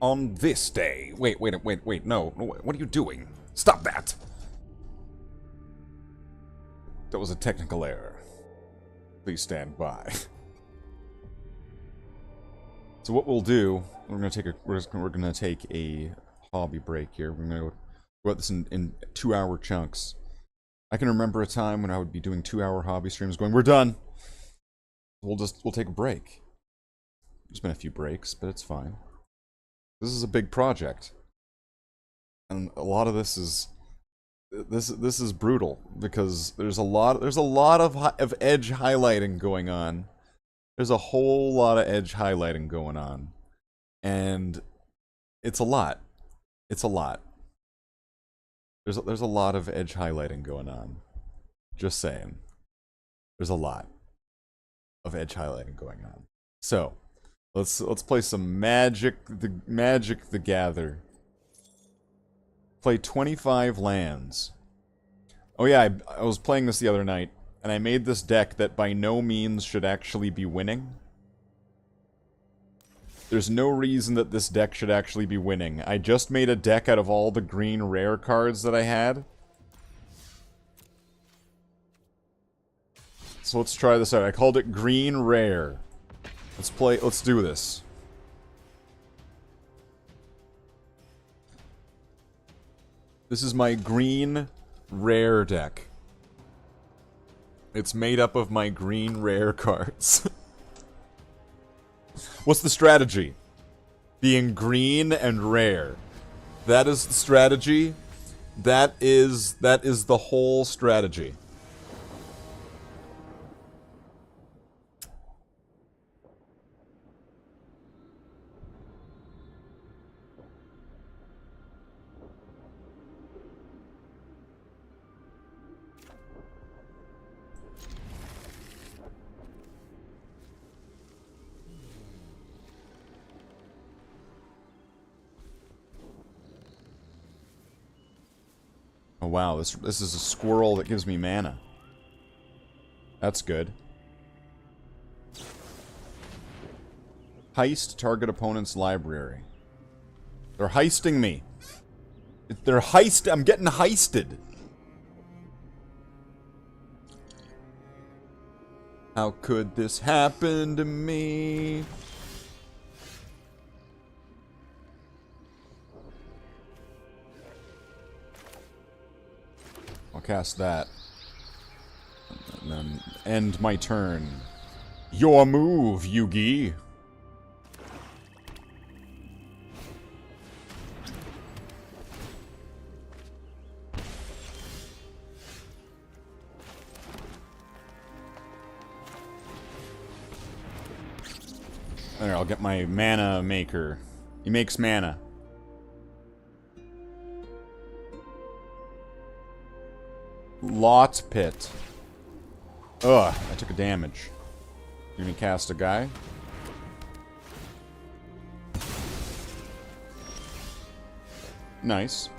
Speaker 1: On this day. Wait, no. What are you doing? Stop that! That was a technical error. Please stand by. So what we'll do, we're gonna take a hobby break here. We're gonna go at this in 2-hour chunks. I can remember a time when I would be doing 2-hour hobby streams going, we're done! We'll take a break. There's been a few breaks, but it's fine. This is a big project. And a lot of this is... This is brutal, because there's a lot of edge highlighting going on. There's a whole lot of edge highlighting going on. And it's a lot. It's a lot. There's a lot of edge highlighting going on. Just saying. There's a lot of edge highlighting going on. So, let's play some Magic the Gather. Play 25 lands. Oh yeah, I was playing this the other night, and I made this deck that by no means should actually be winning. There's no reason that this deck should actually be winning. I just made a deck out of all the green rare cards that I had. So let's try this out. I called it Green Rare. Let's do this. This is my Green Rare deck. It's made up of my green rare cards. What's the strategy? Being green and rare. That is the strategy. That is the whole strategy. Oh wow, this is a squirrel that gives me mana. That's good. Heist target opponent's library. They're heisting me. I'm getting heisted. How could this happen to me? I'll cast that. And then end my turn. Your move, Yugi! There, I'll get my mana maker. He makes mana. Lot Pit. Ugh, I took a damage. You're gonna cast a guy? Nice.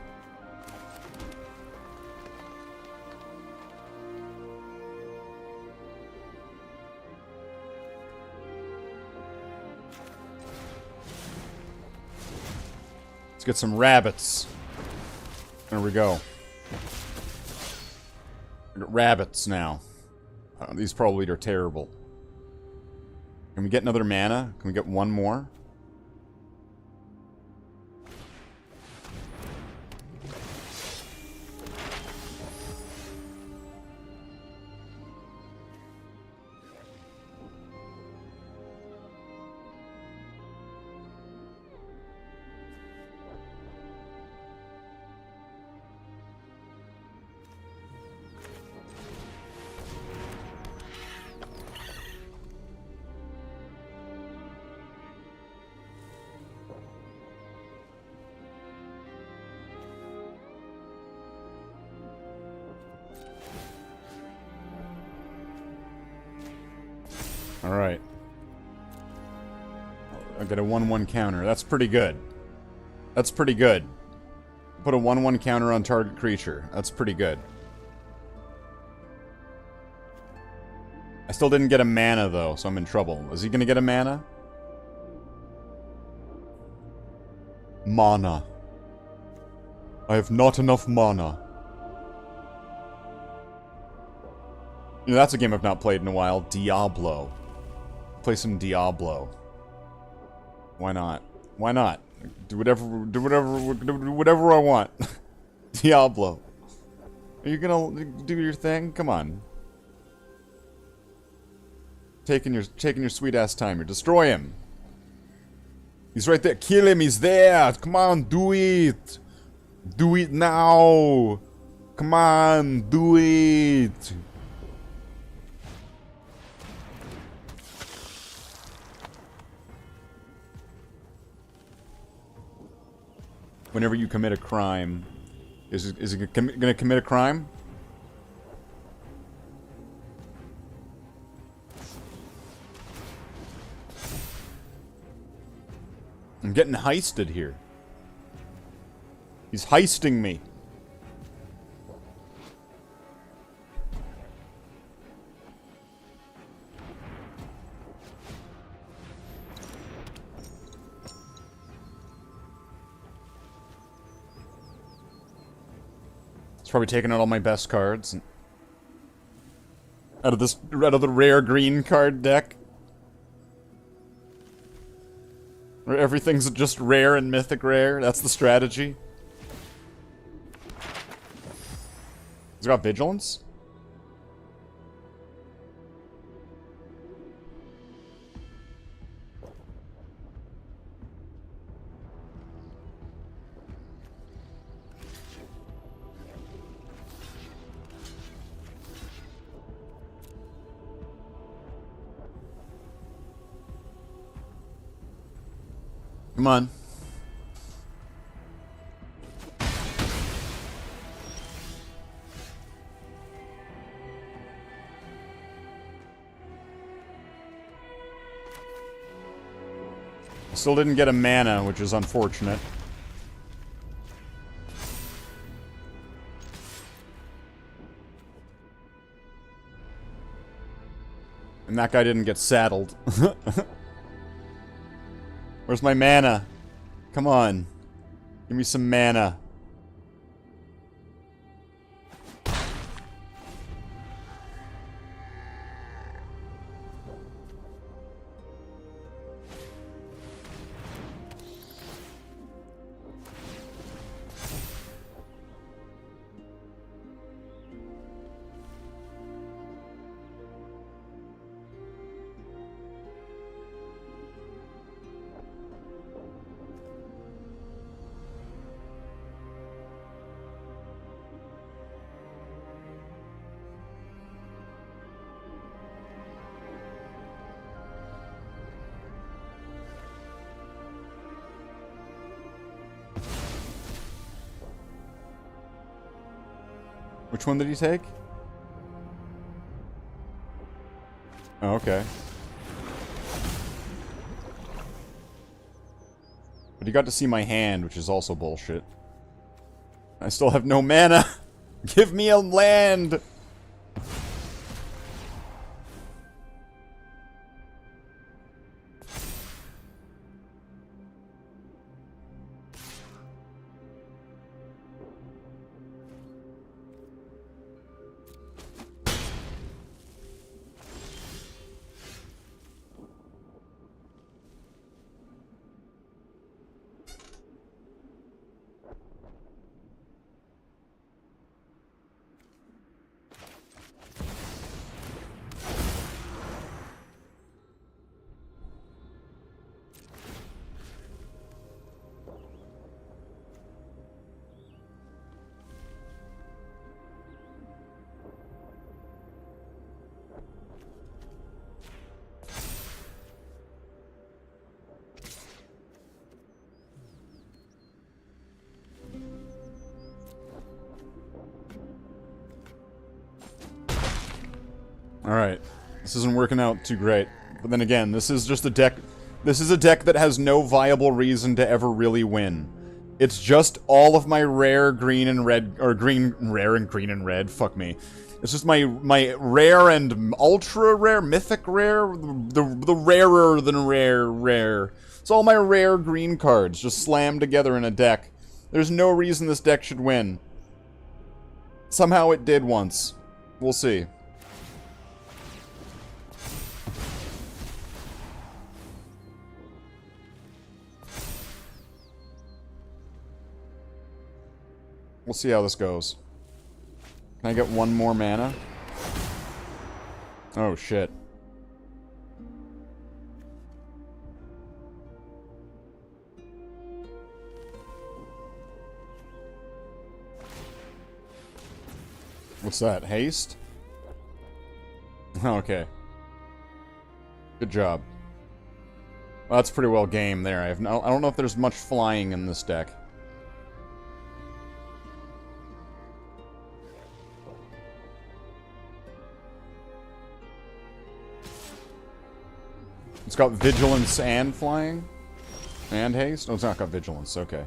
Speaker 1: Let's get some rabbits. There we go. Rabbits now. These probably are terrible. Can we get another mana? Can we get one more? Alright. I get a 1/1 counter. That's pretty good. That's pretty good. Put a 1/1 counter on target creature. That's pretty good. I still didn't get a mana, though, so I'm in trouble. Is he gonna get a mana? Mana. I have not enough mana. You know, that's a game I've not played in a while. Diablo. Play some Diablo. Why not? Why not? Do whatever I want. Diablo. Are you gonna do your thing? Come on. Taking your sweet ass time. You're destroy him. He's right there. Kill him. He's there. Come on, do it. Do it now. Come on, do it. whenever you commit a crime. Is it gonna commit a crime? I'm getting heisted here. He's heisting me. He's probably taking out all my best cards. Out of the rare green card deck. Where everything's just rare and mythic rare. That's the strategy. He's got vigilance? Come on. Still didn't get a mana, which is unfortunate. And that guy didn't get saddled. Where's my mana? Come on. Give me some mana. Which one did he take? Oh, okay. But he got to see my hand, which is also bullshit. I still have no mana! Give me a land! Alright. This isn't working out too great. But then again, this is just a deck... This is a deck that has no viable reason to ever really win. It's just all of my rare green and red... Or rare and green and red, fuck me. It's just my rare and ultra rare, mythic rare, the rarer than rare. It's all my rare green cards just slammed together in a deck. There's no reason this deck should win. Somehow it did once. We'll see. We'll see how this goes. Can I get one more mana? Oh, shit. What's that? Haste? Okay. Good job. Well, that's pretty well game there. I don't know if there's much flying in this deck. got vigilance and flying? And haste? Oh, it's not got vigilance, okay.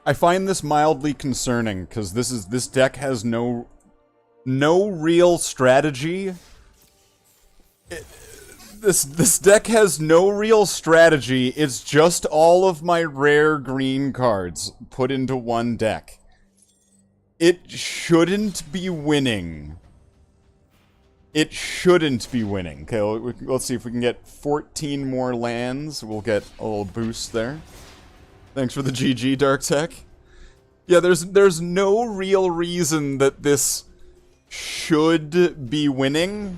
Speaker 1: I find this mildly concerning, because this deck has no real strategy. This deck has no real strategy, it's just all of my rare green cards put into one deck. It shouldn't be winning. It shouldn't be winning. Okay, let's see if we can get 14 more lands. We'll get a little boost there. Thanks for the GG, Dark Tech. Yeah, there's no real reason that this should be winning.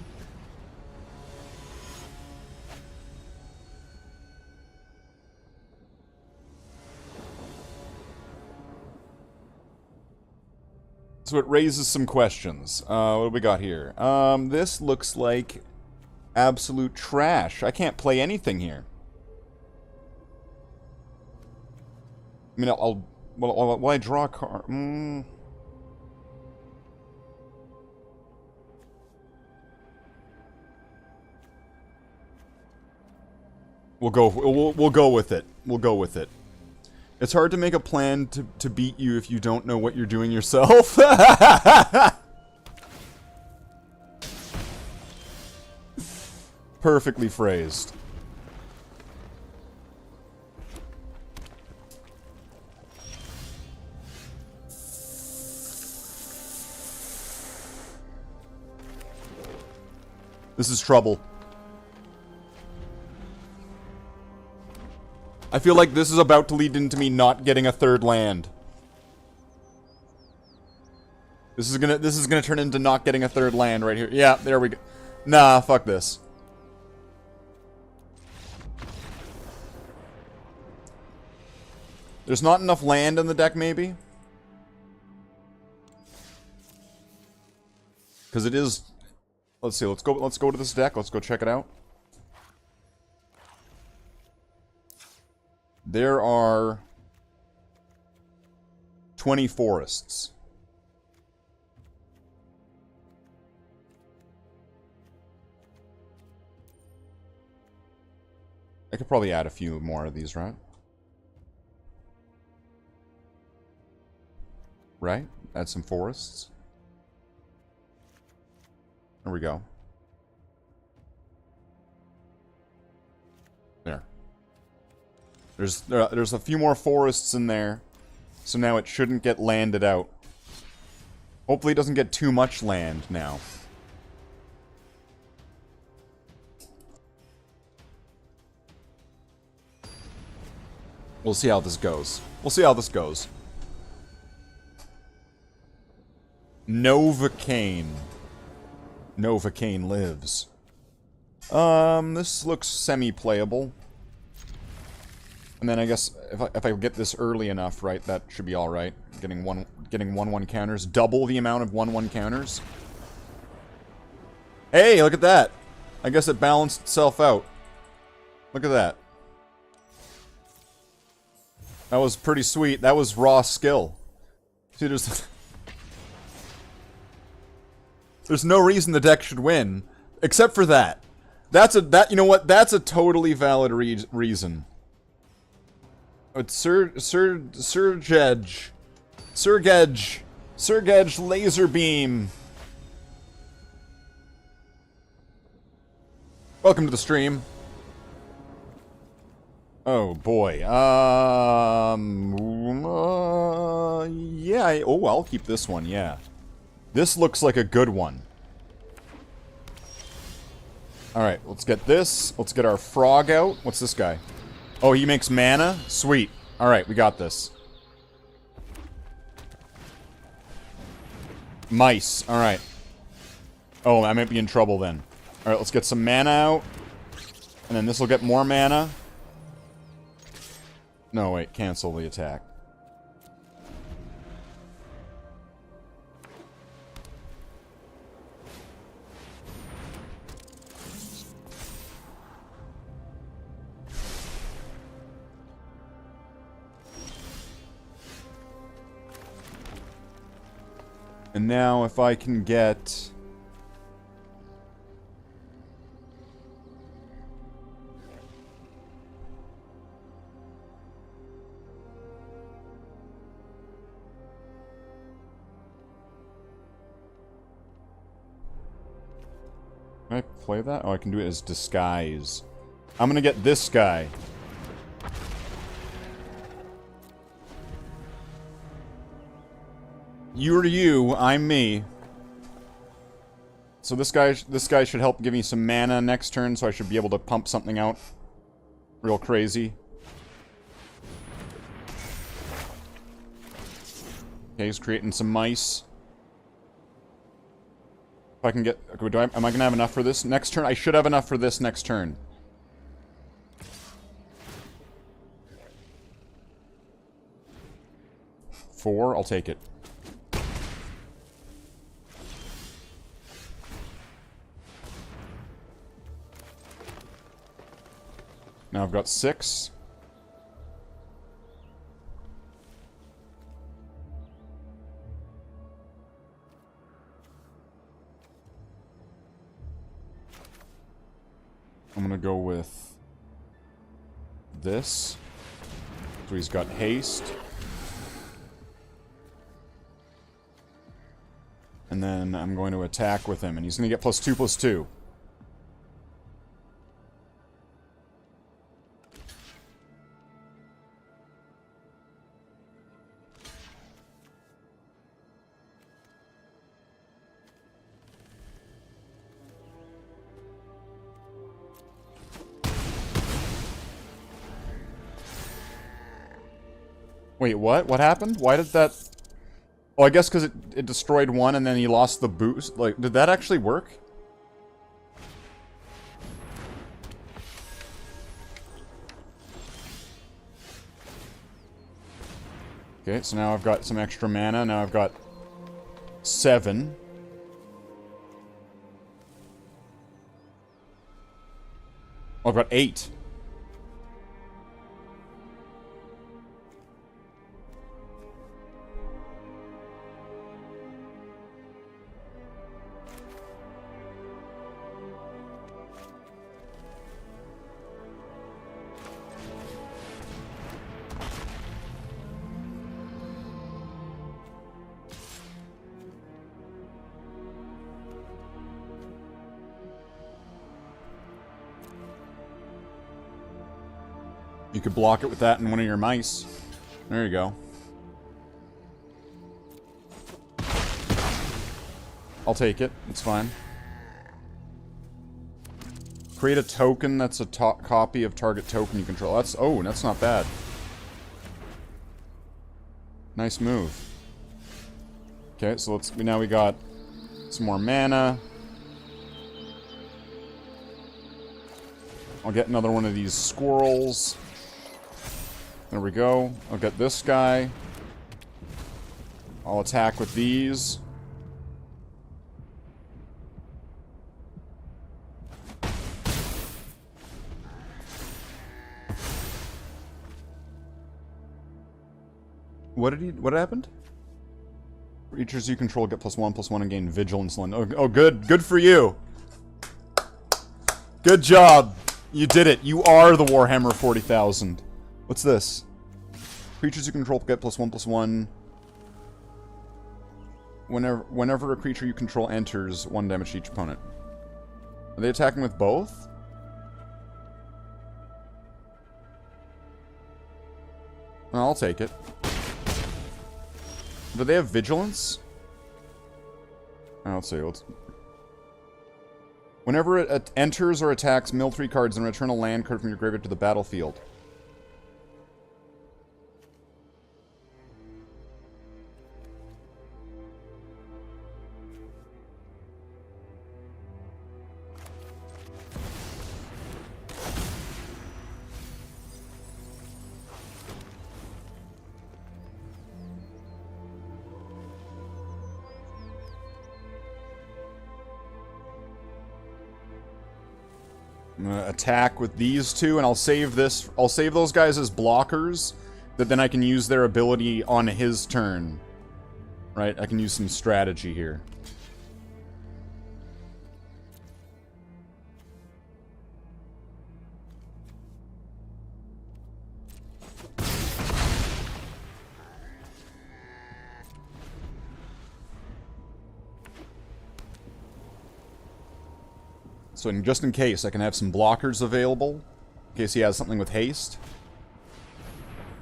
Speaker 1: So it raises some questions. What do we got here? This looks like absolute trash. I can't play anything here. I mean, will I draw a card? We'll go with it. We'll go with it. It's hard to make a plan to beat you if you don't know what you're doing yourself. Perfectly phrased. This is trouble. I feel like this is about to lead into me not getting a third land. This is gonna turn into not getting a third land right here. Yeah, there we go. Nah, fuck this. There's not enough land in the deck, maybe? Because it is... Let's see, let's go to this deck, let's go check it out. There are 20 forests. I could probably add a few more of these, right? Right? Add some forests. There we go. There. There's a few more forests in there, so now it shouldn't get landed out. Hopefully it doesn't get too much land now. We'll see how this goes. We'll see how this goes. Novocaine. Novocaine lives. This looks semi-playable. And then I guess if I get this early enough, right, that should be all right. Getting 1/1 counters, double the amount of 1/1 counters. Hey, look at that. I guess it balanced itself out. Look at that. That was pretty sweet. That was raw skill. See, there's no reason the deck should win. Except for that. You know what? That's a totally valid reason. It's Surgedge laser beam. Welcome to the stream. Oh boy. Yeah. Oh, I'll keep this one. Yeah. This looks like a good one. Alright, let's get this. Let's get our frog out. What's this guy? Oh, he makes mana? Sweet. Alright, we got this. Mice. Alright. Oh, I might be in trouble then. Alright, let's get some mana out. And then this will get more mana. No, wait. Cancel the attack. And now if I can get... Can I play that? Oh, I can do it as disguise. I'm gonna get this guy. You're you, I'm me. So this guy should help give me some mana next turn, so I should be able to pump something out real crazy. Okay, he's creating some mice. If I can get... am I gonna have enough for this next turn? I should have enough for this next turn. Four, I'll take it. Now I've got 6. I'm gonna go with this. So he's got haste. And then I'm going to attack with him, and he's gonna get +2/+2. Wait, what? What happened? Why did that... Oh, I guess because it destroyed one and then he lost the boost. Like, did that actually work? Okay, so now I've got some extra mana. Now I've got 7. Oh, I've got 8. You could block it with that and one of your mice. There you go. I'll take it. It's fine. Create a token that's a copy of target token you control. That's... Oh, that's not bad. Nice move. Okay, so let's... Now we got some more mana. I'll get another one of these squirrels. There we go. I'll get this guy. I'll attack with these. What happened? Creatures you control get +1/+1 and gain vigilance. Oh, good. Good for you. Good job. You did it. You are the Warhammer 40,000. What's this? Creatures you control get +1/+1. Whenever a creature you control enters, 1 damage to each opponent. Are they attacking with both? Well, I'll take it. Do they have vigilance? Oh, let's see. Whenever it enters or attacks, mill 3 cards and return a land card from your graveyard to the battlefield. I'm gonna attack with these two, and I'll save this. I'll save those guys as blockers, that then I can use their ability on his turn. Right? I can use some strategy here. So just in case, I can have some blockers available. In case he has something with haste.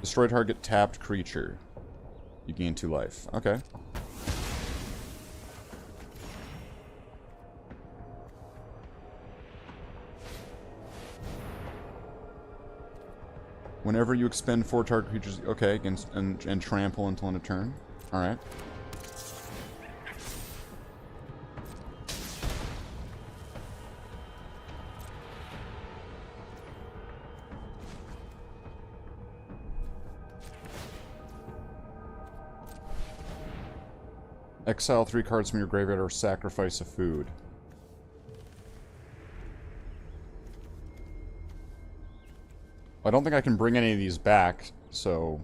Speaker 1: Destroy target tapped creature. You gain 2 life. Okay. Whenever you expend 4 target creatures... Okay, and trample until end of turn. Alright. Exile 3 cards from your graveyard or sacrifice a food. I don't think I can bring any of these back, so...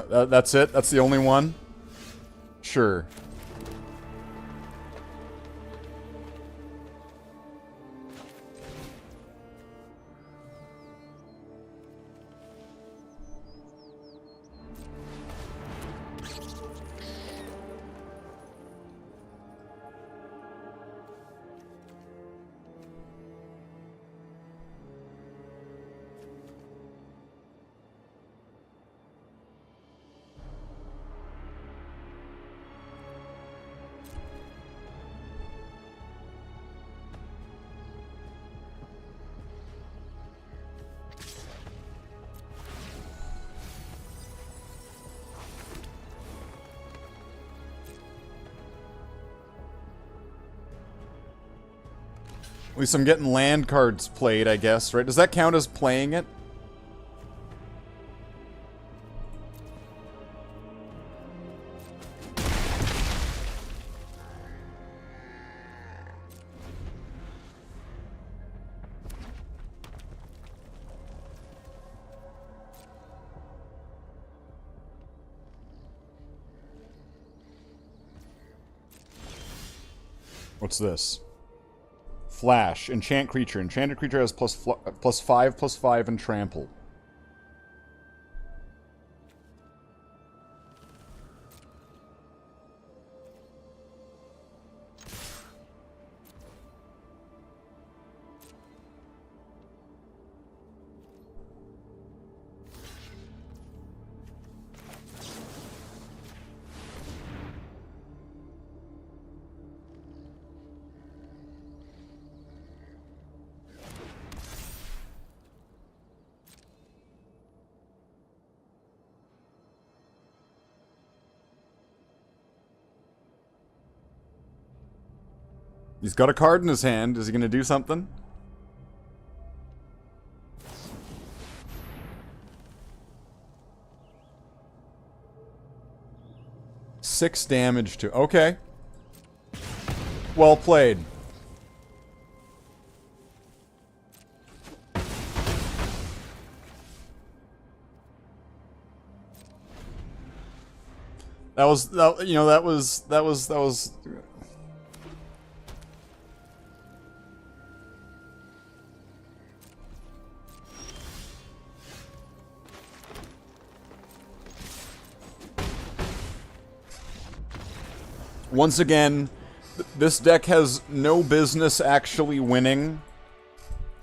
Speaker 1: That's it? That's the only one? Sure. At least I'm getting land cards played, I guess, right? Does that count as playing it? What's this? Flash. Enchant creature. Enchanted creature has +5/+5 and trample. He's got a card in his hand. Is he going to do something? Six damage to... Okay. Well played. That was, you know, that was... Once again, this deck has no business actually winning,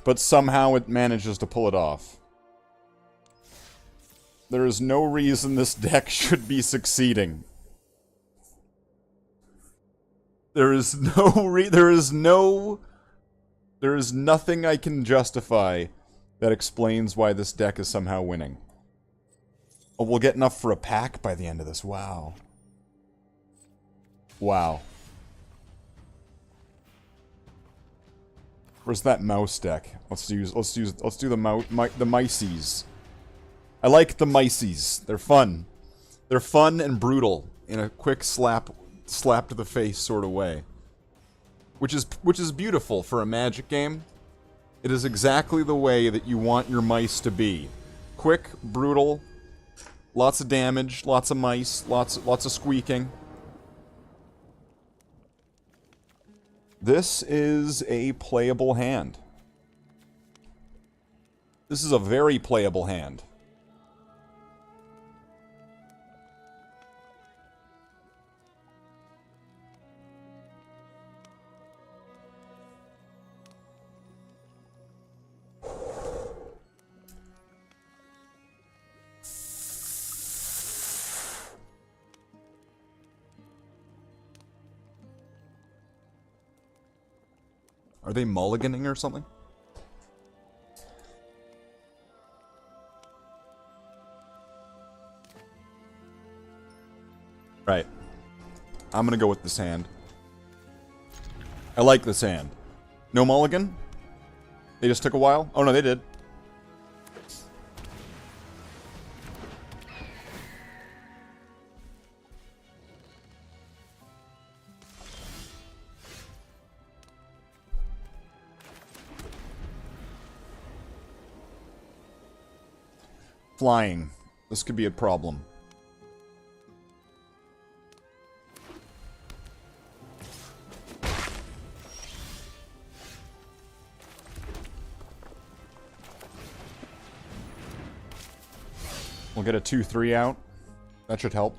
Speaker 1: but somehow it manages to pull it off. There is no reason this deck should be succeeding. There is nothing I can justify that explains why this deck is somehow winning. Oh, we'll get enough for a pack by the end of this. Wow. Wow. Where's that mouse deck? Let's do the Mices. I like the Mices. They're fun. They're fun and brutal in a quick slap to the face sort of way. Which is beautiful for a Magic game. It is exactly the way that you want your mice to be. Quick, brutal, lots of damage, lots of mice, lots of squeaking. This is a playable hand. This is a very playable hand. Are they mulliganing or something? Right. I'm gonna go with this hand. I like this hand. No mulligan? They just took a while? Oh no, they did. Flying. This could be a problem. We'll get a 2-3 out. That should help.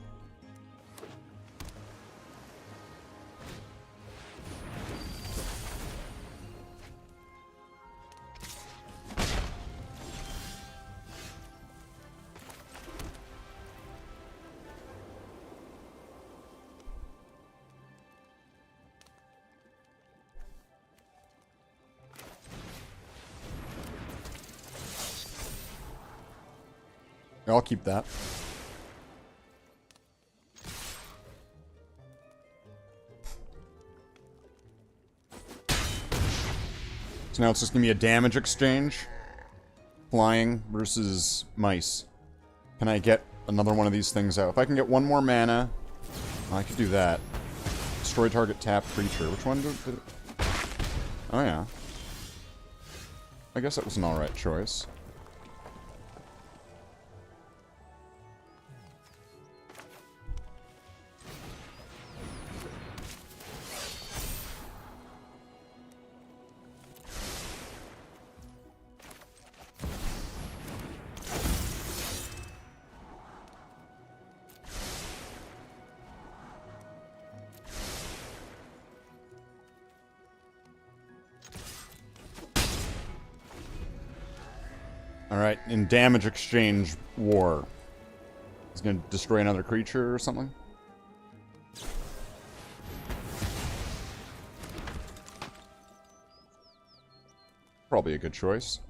Speaker 1: I'll keep that. So now it's just gonna be a damage exchange. Flying versus mice. Can I get another one of these things out? If I can get one more mana, I could do that. Destroy target tapped creature. Which one did it? Oh yeah. I guess that was an alright choice. Alright, in damage exchange war. He's gonna destroy another creature or something? Probably a good choice.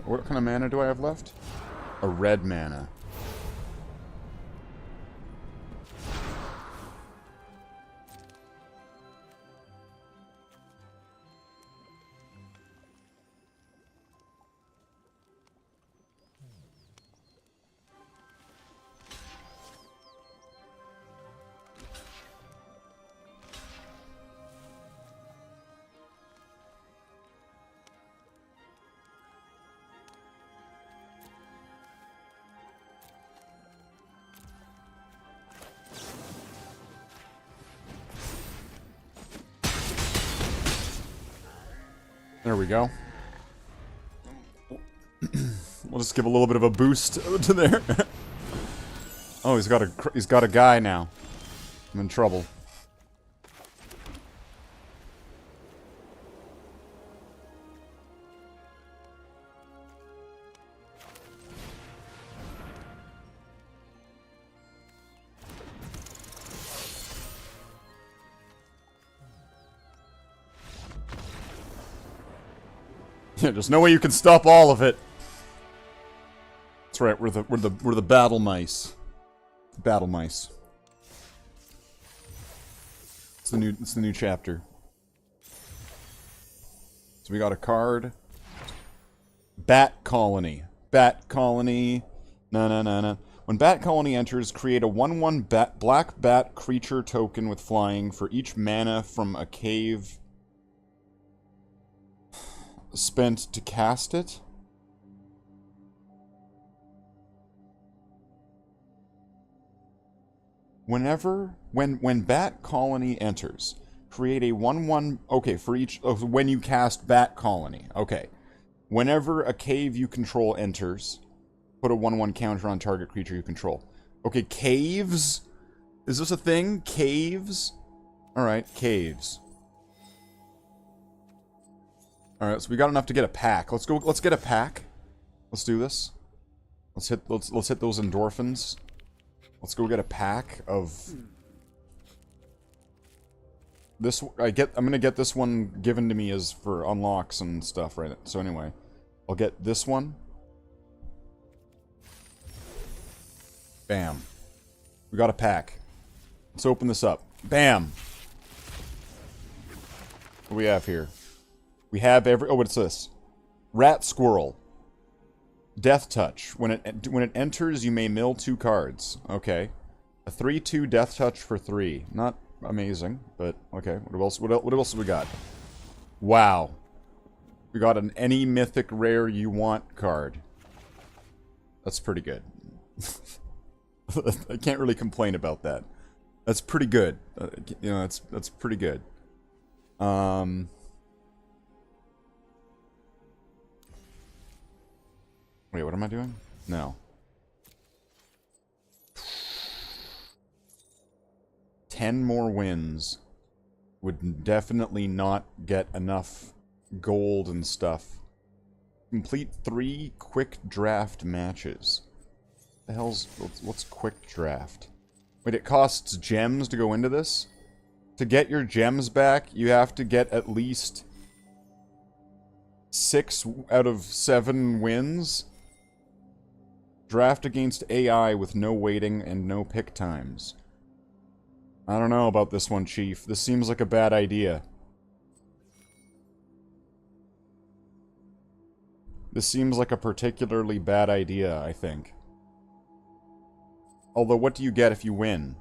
Speaker 1: What kind of mana do I have left? A red mana. There we go. We'll just give a little bit of a boost to there. Oh, he's got a guy now. I'm in trouble. Yeah, there's no way you can stop all of it. That's right. We're the battle mice. Battle mice. It's the new chapter. So we got a card. Bat Colony. Bat Colony. No. When Bat Colony enters, create a 1/1 black bat creature token with flying for each mana from a cave spent to cast it. When Bat Colony enters, create a 1/1. Okay, for each when you cast Bat Colony. Okay, whenever a cave you control enters, put a 1/1 counter on target creature you control. Okay, caves. Is this a thing? Caves. All right, caves. All right, so we got enough to get a pack. Let's go. Let's get a pack. Let's do this. Let's hit those endorphins. Let's go get a pack of this. I'm gonna get this one given to me as for unlocks and stuff, right? So anyway, I'll get this one. Bam. We got a pack. Let's open this up. Bam. What do we have here? We have every... Oh, what's this? Rat Squirrel. Death Touch. When it enters, you may mill 2 cards. Okay. A 3/2 Death Touch for 3. Not amazing, but okay. What else we got? Wow. We got an any mythic rare you want card. That's pretty good. I can't really complain about that. That's pretty good. You know, that's pretty good. Wait, what am I doing? No. 10 more wins would definitely not get enough gold and stuff. Complete 3 quick draft matches. The hell's... What's quick draft? Wait, it costs gems to go into this? To get your gems back, you have to get at least 6 out of 7 wins. Draft against AI with no waiting and no pick times. I don't know about this one, Chief. This seems like a bad idea. This seems like a particularly bad idea, I think. Although, what do you get if you win?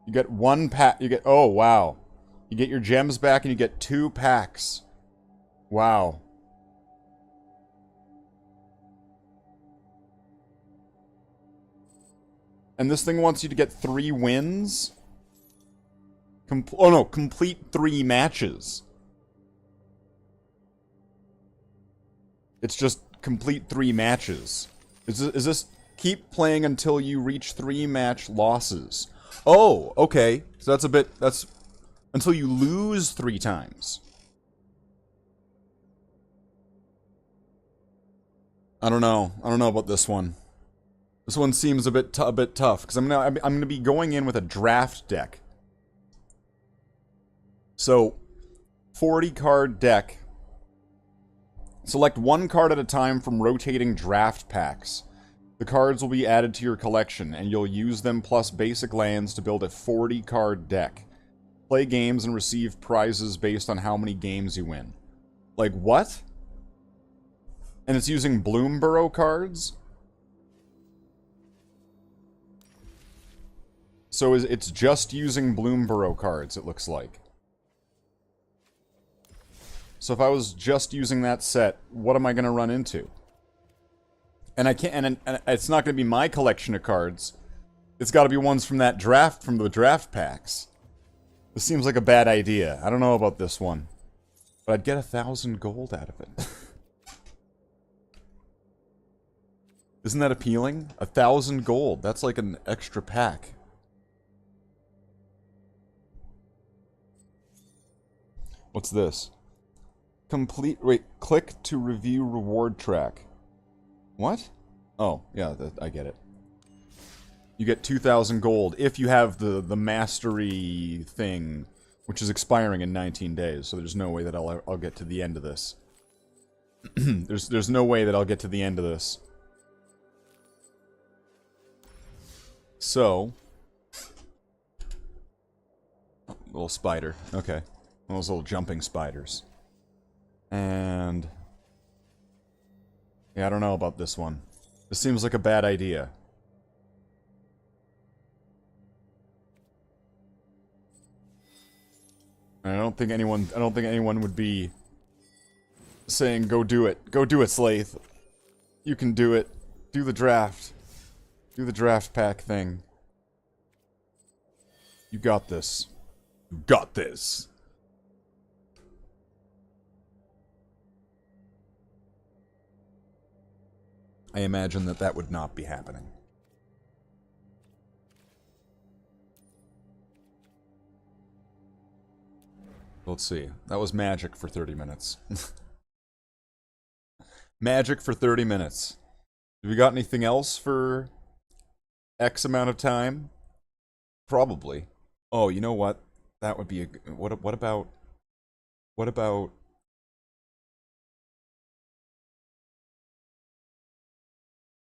Speaker 1: You get 1 pack. You get... Oh, wow. You get your gems back and you get 2 packs. Wow. And this thing wants you to get 3 wins? Oh no, complete 3 matches. It's just complete 3 matches. Is this keep playing until you reach 3 match losses? Oh, okay. So that's until you lose 3 times. I don't know about this one. This one seems a bit tough because I'm gonna be going in with a draft deck. So 40 card deck. Select one card at a time from rotating draft packs. The cards will be added to your collection, and you'll use them plus basic lands to build a 40-card deck. Play games and receive prizes based on how many games you win. Like, what? And it's using Bloomburrow cards? So it's just using Bloomburrow cards, it looks like. So if I was just using that set, what am I going to run into? And I can't, and it's not going to be my collection of cards. It's got to be ones from that draft, from the draft packs. This seems like a bad idea. I don't know about this one. But I'd get 1,000 gold out of it. Isn't that appealing? 1,000 gold. That's like an extra pack. What's this? Wait, click to review reward track. What? Oh, yeah, I get it. You get 2,000 gold if you have the mastery thing, which is expiring in 19 days, so there's no way that I'll get to the end of this. there's no way that I'll get to the end of this. So... little spider. Okay. Those little jumping spiders. And... yeah, I don't know about this one. This seems like a bad idea. I don't think anyone would be saying, go do it. Go do it, Slathe. You can do it. Do the draft. Do the draft pack thing. You got this. You got this. I imagine that would not be happening. Let's see. That was magic for 30 minutes. Magic for 30 minutes. Have we got anything else for X amount of time? Probably. Oh, you know what? That would be a... What about... What about...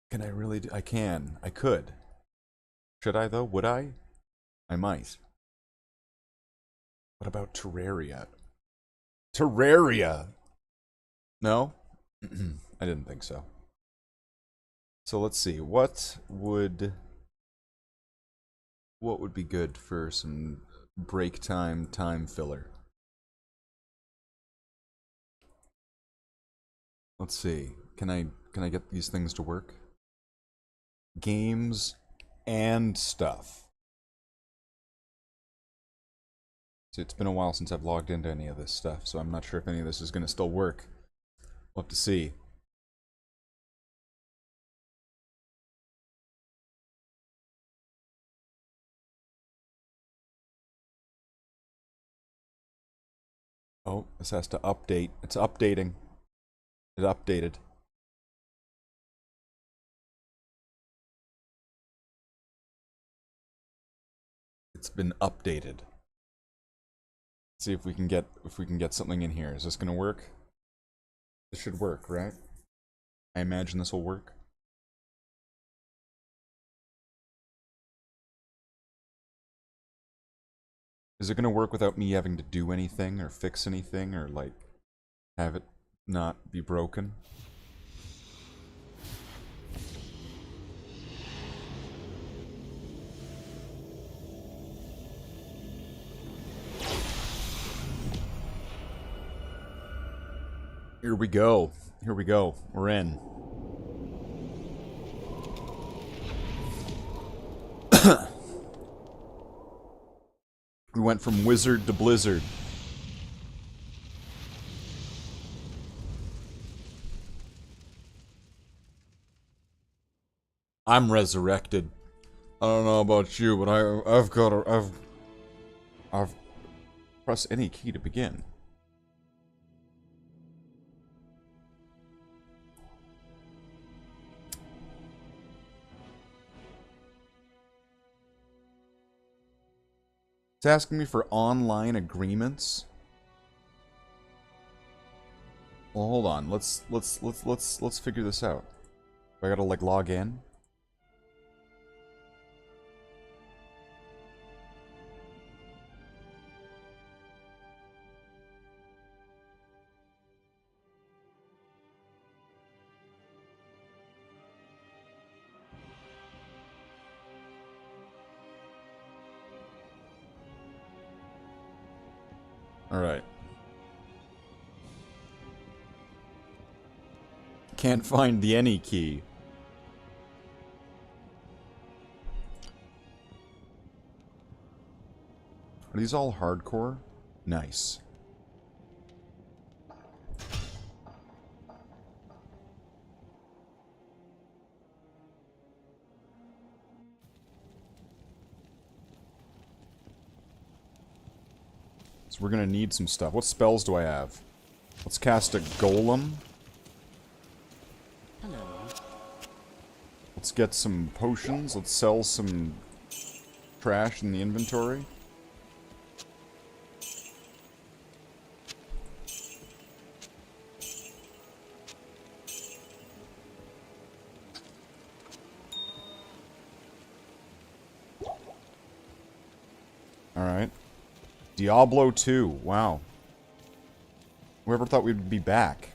Speaker 1: Can I really do... I can. I could. Should I, though? Would I? I might. What about Terraria? Terraria! No? I didn't think so. So let's see. What would be good for some break time filler? Let's see. Can I get these things to work? Games and stuff. See, it's been a while since I've logged into any of this stuff, so I'm not sure if any of this is going to still work. We'll have to see. Oh, this has to update. It's updating. It updated. It's been updated. Let's see if we can get something in here. Is this gonna work? This should work, right? I imagine this will work. Is it gonna work without me having to do anything or fix anything or like have it not be broken? Here we go. Here we go. We're in. We went from wizard to blizzard. I'm resurrected. I don't know about you, but I've press any key to begin. It's asking me for online agreements. Well, hold on. Let's figure this out. I gotta like log in. All right. Can't find the any key. Are these all hardcore? Nice. So we're gonna need some stuff. What spells do I have? Let's cast a golem.
Speaker 2: Hello.
Speaker 1: Let's get some potions. Let's sell some trash in the inventory. Alright. Diablo 2. Wow. Whoever thought we'd be back?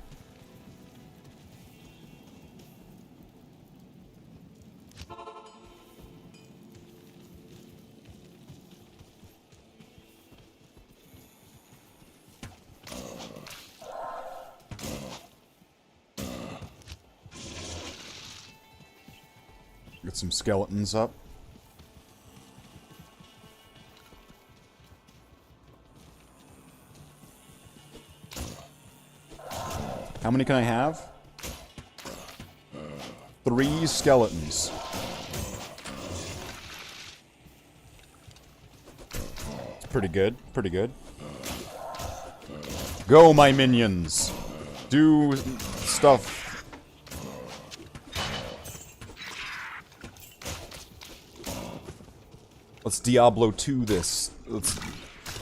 Speaker 1: Get some skeletons up. How many can I have? 3 skeletons. It's pretty good. Pretty good. Go, my minions! Do stuff. Let's Diablo 2 this. Let's...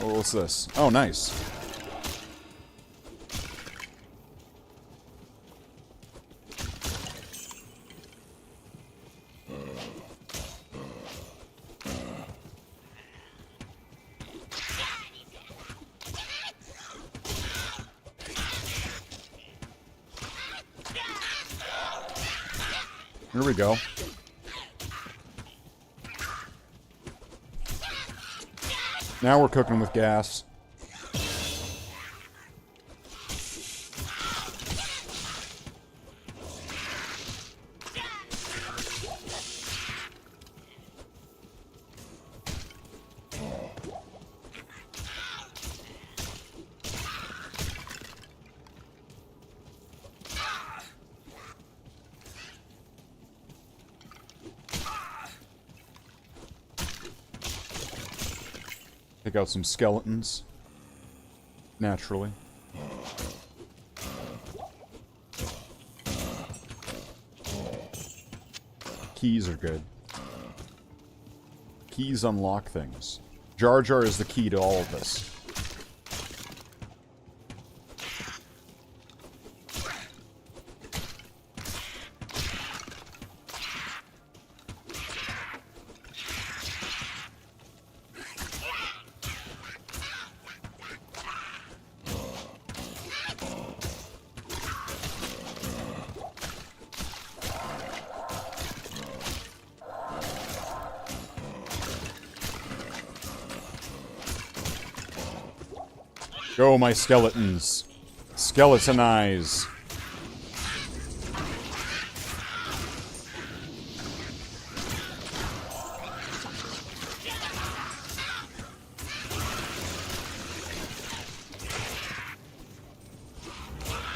Speaker 1: Oh, what's this? Oh, nice. Here we go. Now we're cooking with gas. Take out some skeletons. Naturally. Keys are good. Keys unlock things. Jar Jar is the key to all of this. Go, my skeletons. Skeletonize.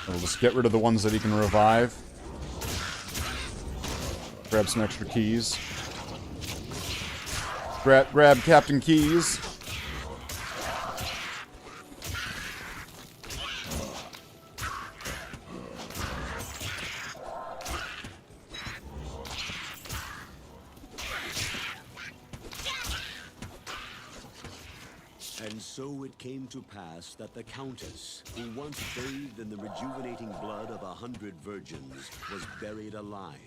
Speaker 1: We'll just get rid of the ones that he can revive. Grab some extra keys. Grab Captain Keys.
Speaker 2: So it came to pass that the Countess, who once bathed in the rejuvenating blood of 100 virgins, was buried alive.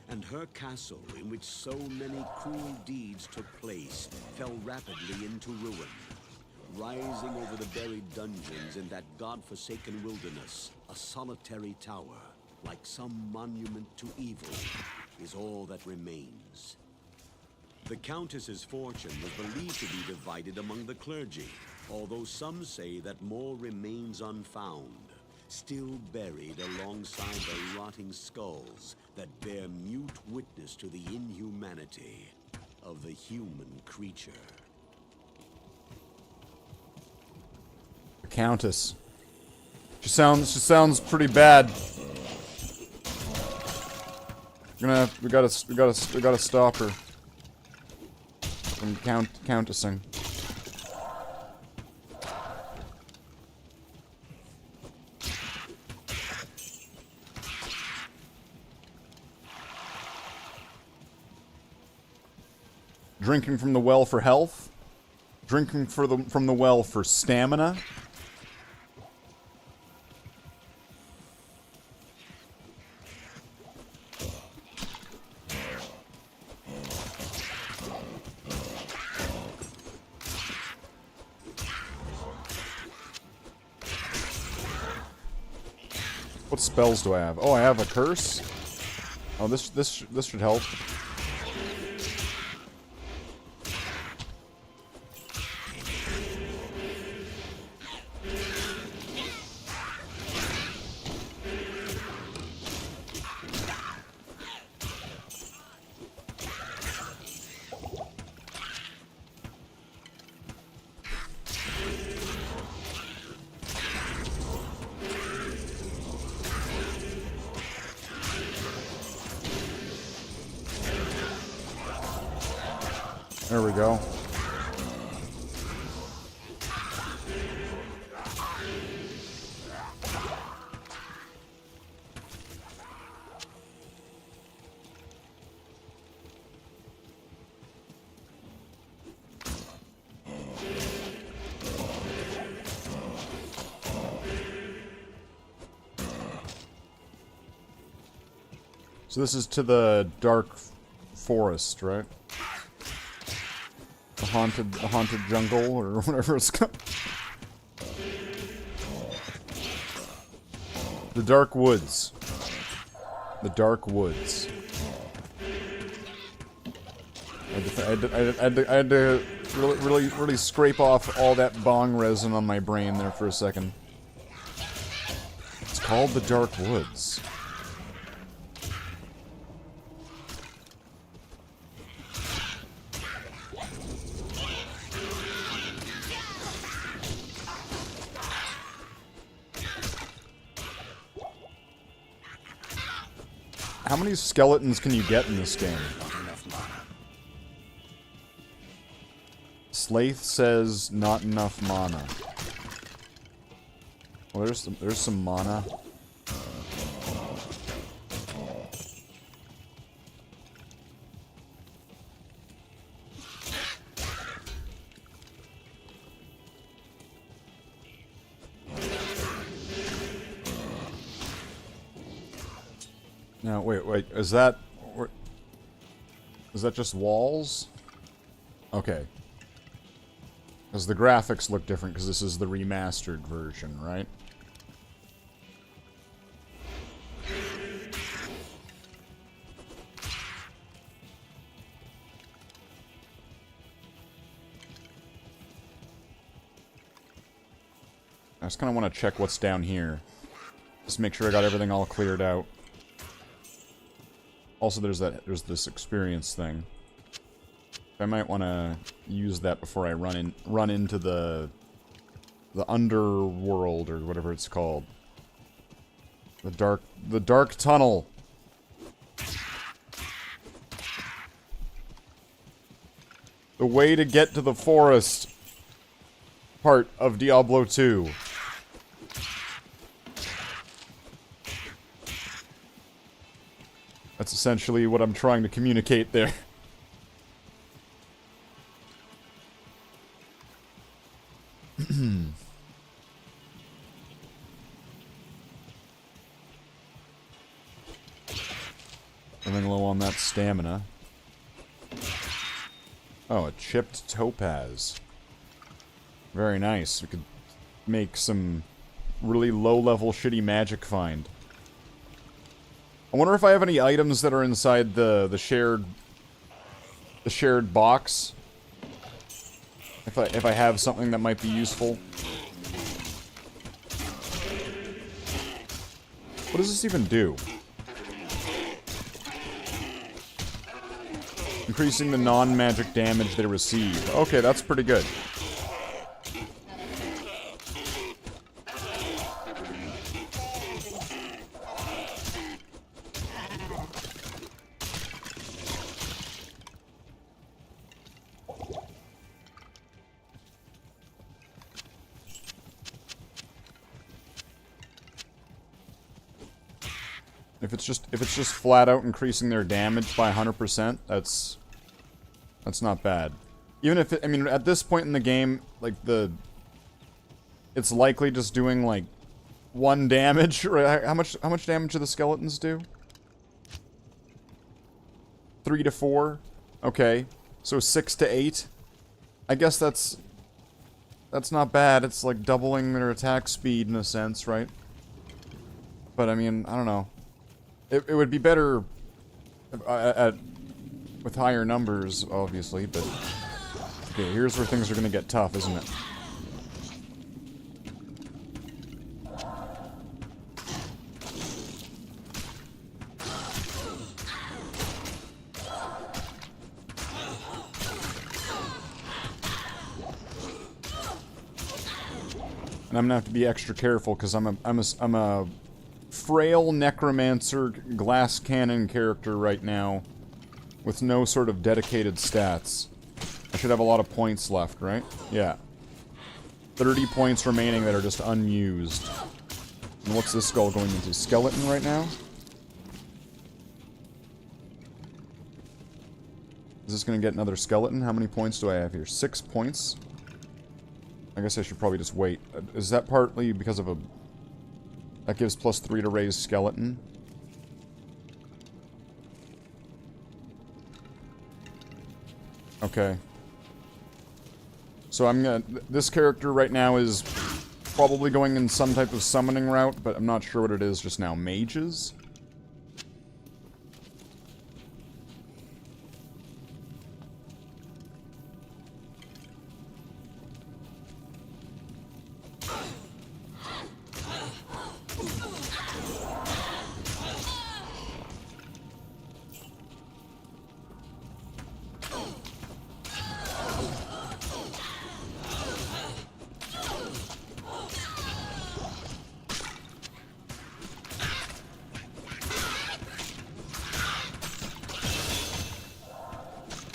Speaker 2: And her castle, in which so many cruel deeds took place, fell rapidly into ruin. Rising over the buried dungeons in that god-forsaken wilderness, a solitary tower, like some monument to evil, is all that remains. The Countess's fortune was believed to be divided among the clergy, although some say that more remains unfound, still buried alongside the rotting skulls that bear mute witness to the inhumanity of the human creature.
Speaker 1: The Countess. She sounds pretty bad. We gotta stop her from countessing. Drinking from the well for health. Drinking from the well for stamina. What spells do I have? Oh, I have a curse. Oh, this should help. There we go. So this is to the dark forest, right? The haunted jungle, or whatever it's called. The dark woods. The dark woods. I had to really scrape off all that bong resin on my brain there for a second. It's called the dark woods. How many skeletons can you get in this game? Slathe says not enough mana. Well, there's some mana. No, wait, is that just walls? Okay. Because the graphics look different, because this is the remastered version, right? I just kind of want to check what's down here. Just make sure I got everything all cleared out. Also, there's this experience thing. I might want to use that before I run into the underworld or whatever it's called. The dark tunnel. The way to get to the forest part of Diablo 2. That's essentially what I'm trying to communicate there. Running low on that stamina. Oh, a chipped topaz. Very nice. We could make some really low-level shitty magic find. I wonder if I have any items that are inside the shared box. If I have something that might be useful. What does this even do? Increasing the non-magic damage they receive. Okay, that's pretty good. If it's just flat out increasing their damage by 100%, that's not bad. Even if it, I mean, at this point in the game, like it's likely just doing like 1 damage. Right? How much damage do the skeletons do? 3 to 4. Okay, so 6 to 8. I guess that's not bad. It's like doubling their attack speed in a sense, right? But I mean, I don't know. It would be better with higher numbers, obviously, but... Okay, here's where things are gonna get tough, isn't it? And I'm gonna have to be extra careful, because I'm a frail necromancer glass cannon character right now with no sort of dedicated stats. I should have a lot of points left, right? Yeah. 30 points remaining that are just unused. And what's this skull going into? Skeleton right now? Is this gonna get another skeleton? How many points do I have here? 6 points? I guess I should probably just wait. Is that partly because of a... That gives +3 to raise skeleton. Okay. So I'm gonna... This character right now is probably going in some type of summoning route, but I'm not sure what it is just now. Mages?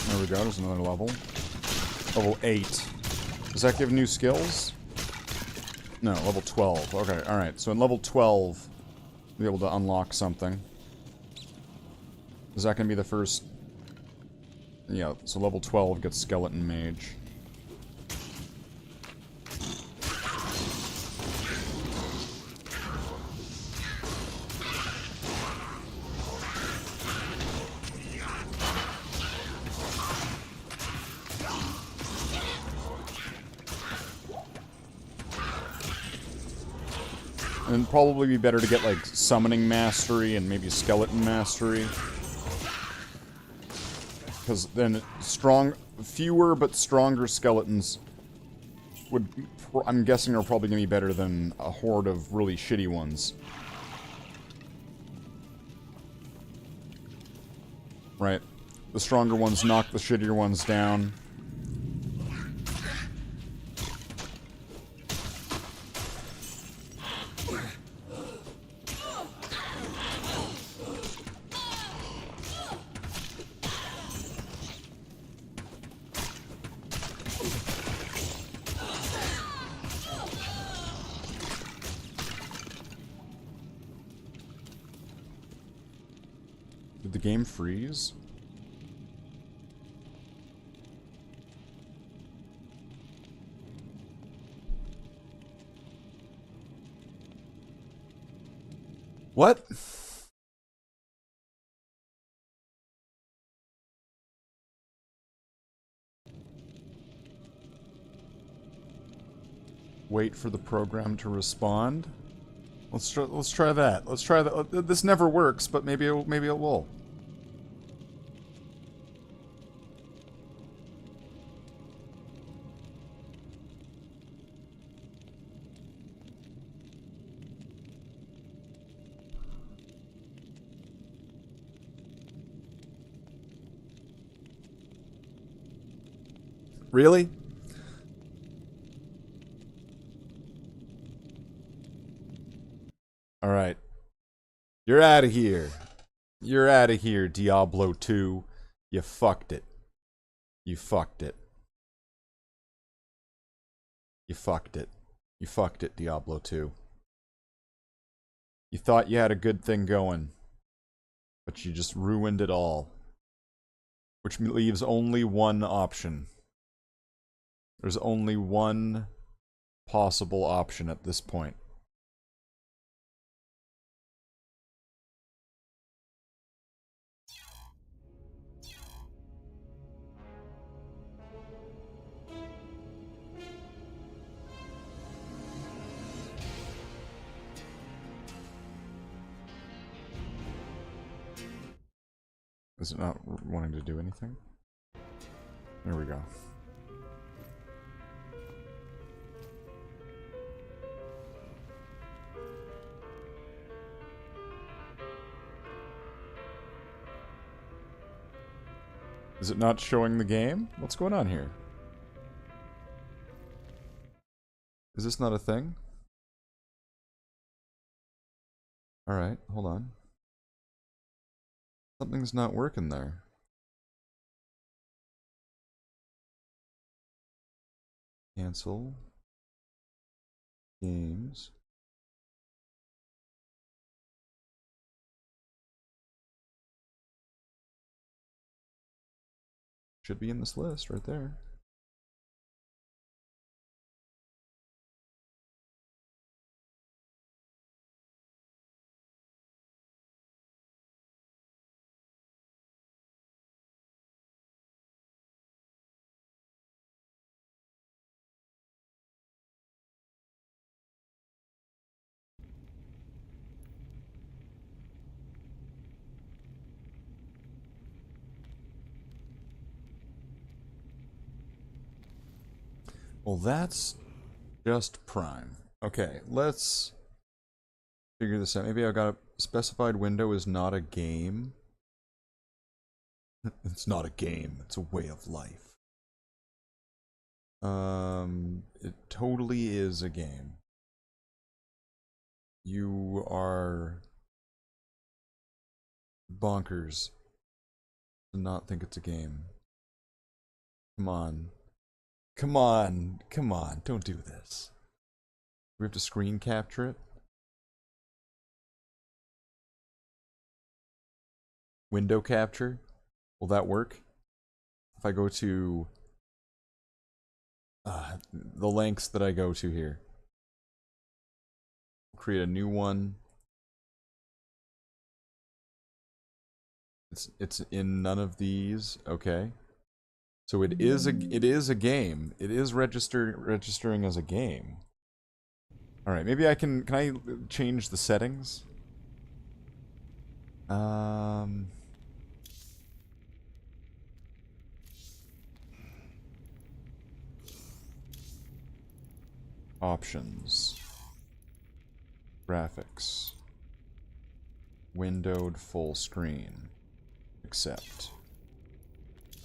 Speaker 1: There we go, there's another level. Level 8. Does that give new skills? No, level 12. Okay, alright. So in level 12, we'll be able to unlock something. Is that going to be the first... Yeah, so level 12 gets Skeleton Mage. And it'd probably be better to get, like, Summoning Mastery and maybe Skeleton Mastery. Because then fewer but stronger skeletons would, I'm guessing, are probably going to be better than a horde of really shitty ones. Right. The stronger ones knock the shittier ones down. Did the game freeze? What? Wait for the program to respond. Let's try that. Let's try that. This never works, but maybe it will. Really? Alright. You're out of here. You're out of here, Diablo 2. You fucked it. You fucked it. You fucked it. You fucked it, Diablo 2. You thought you had a good thing going, but you just ruined it all. Which leaves only one option. There's only one possible option at this point. Is it not wanting to do anything? There we go. Is it not showing the game? What's going on here? Is this not a thing? Alright, hold on. Something's not working there. Cancel. Games. Should be in this list right there. Well, that's just prime. Okay, let's figure this out. Maybe I've got a specified window is not a game. It's not a game, it's a way of life. It totally is a game. You are bonkers to not think it's a game. Come on. Come on. Come on. Don't do this. We have to screen capture it. Window capture. Will that work? If I go to the lengths that I go to here. Create a new one. It's in none of these. Okay. So it is a game. It is registering as a game. All right, maybe I can I change the settings? Options. Graphics. Windowed full screen. Accept.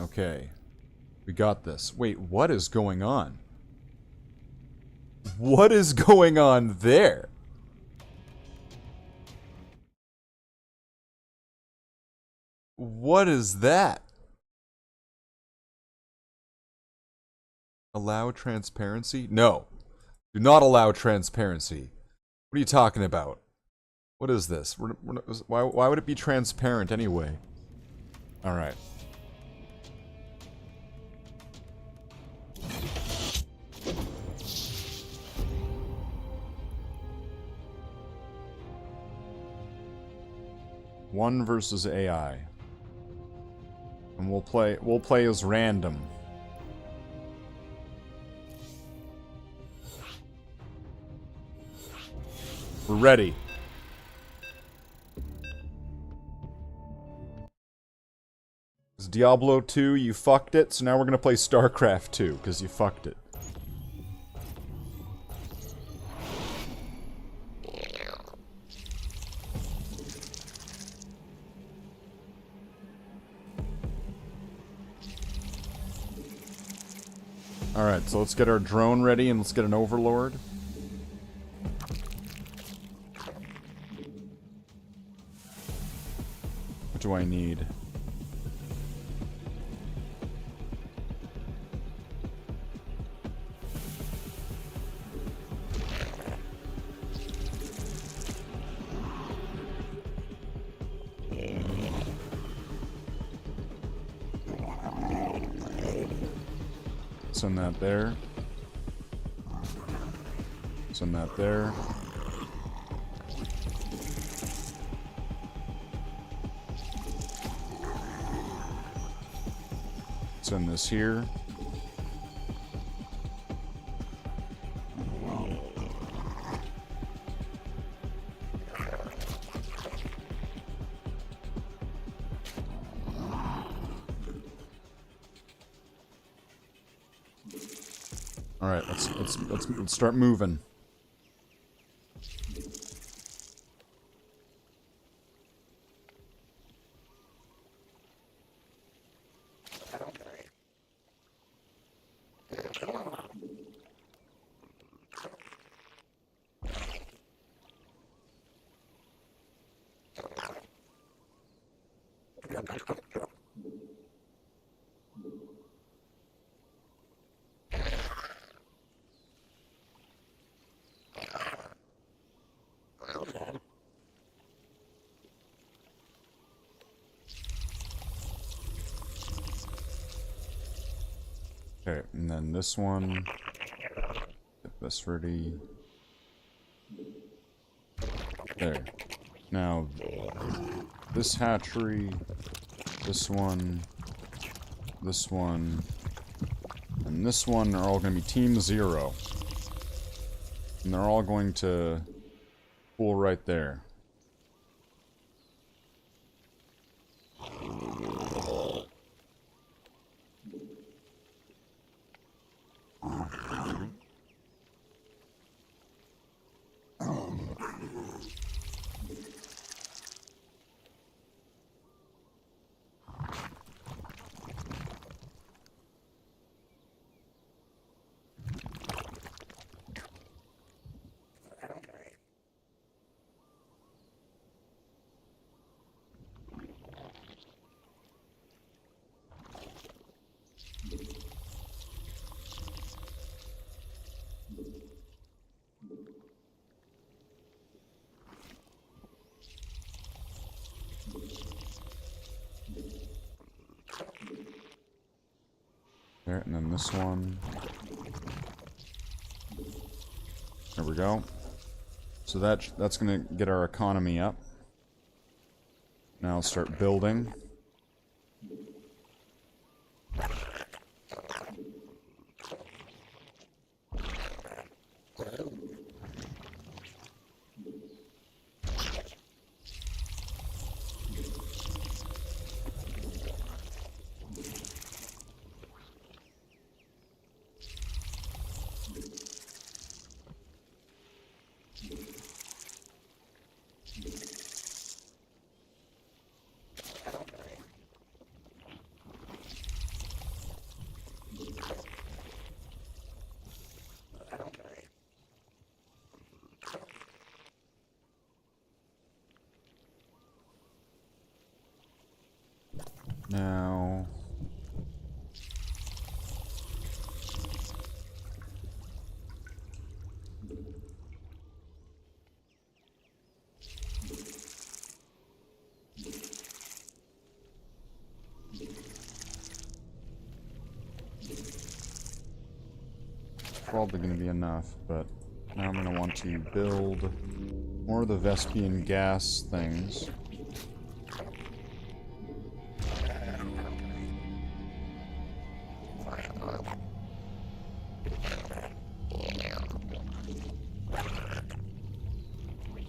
Speaker 1: Okay. We got this. Wait, what is going on? What is going on there? What is that? Allow transparency? No. Do not allow transparency. What are you talking about? What is this? Why would it be transparent anyway? Alright. One versus AI. And we'll play as random. We're ready. It's Diablo 2, you fucked it, so now we're gonna play StarCraft 2, because you fucked it. Alright, so let's get our drone ready and let's get an overlord. What do I need? Send that there. Send that there. Send this here. All right, let's start moving. Okay, and then this one. Get this ready. There. Now, this hatchery, this one, and this one are all going to be Team 0. And they're all going to pool right there. There, and then this one. There we go. So that's gonna get our economy up. Now let's start building. Now... probably going to be enough, but now I'm going to want to build more of the Vespian gas things.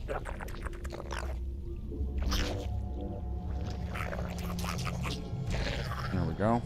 Speaker 1: There we go.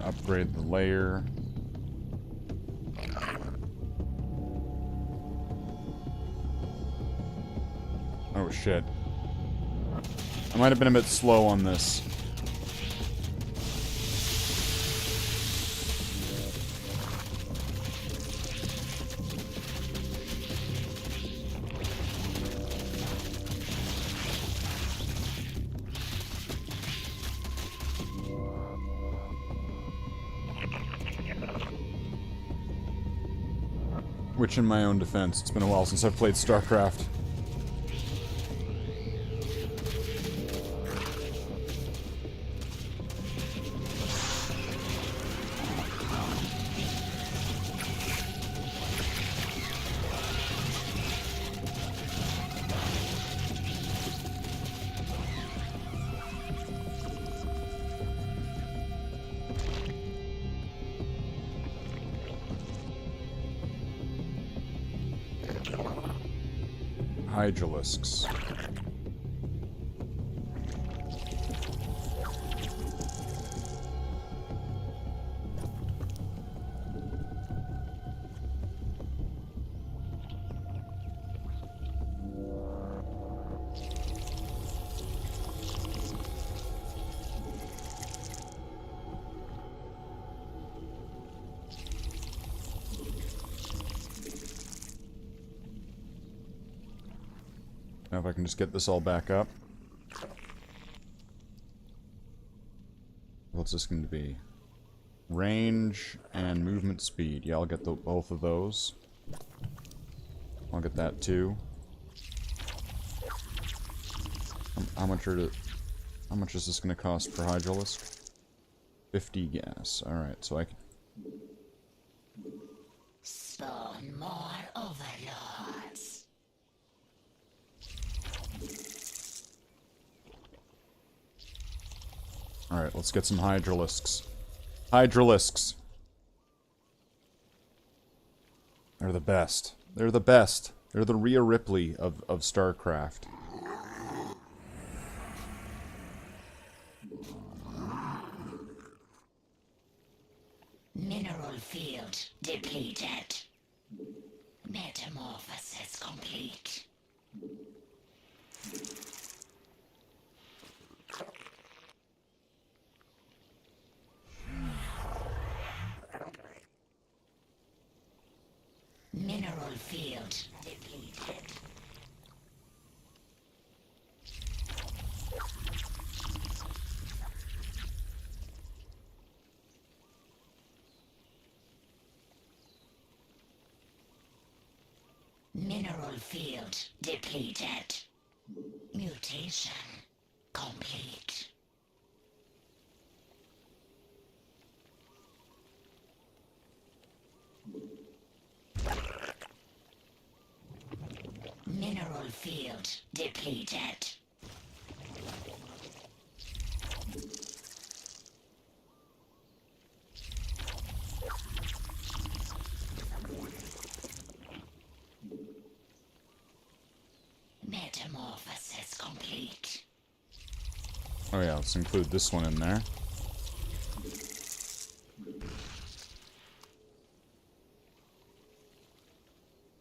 Speaker 1: Upgrade the layer. Oh shit. I might have been a bit slow on this. Which, in my own defense, it's been a while since I've played StarCraft. Hydralisks. Now if I can just get this all back up. What's this going to be? Range and movement speed. Yeah, I'll get both of those. I'll get that too. How much is this going to cost per Hydralisk? 50 gas. Alright, so I can...
Speaker 3: Spawn more overlords.
Speaker 1: Alright, let's get some Hydralisks. Hydralisks! They're the best. They're the best. They're the Rhea Ripley of StarCraft.
Speaker 3: Mineral field depleted. Metamorphosis complete. Mineral field depleted. Mineral field depleted. Mutation complete. Mineral field depleted. Metamorphosis complete.
Speaker 1: Oh yeah, let's include this one in there.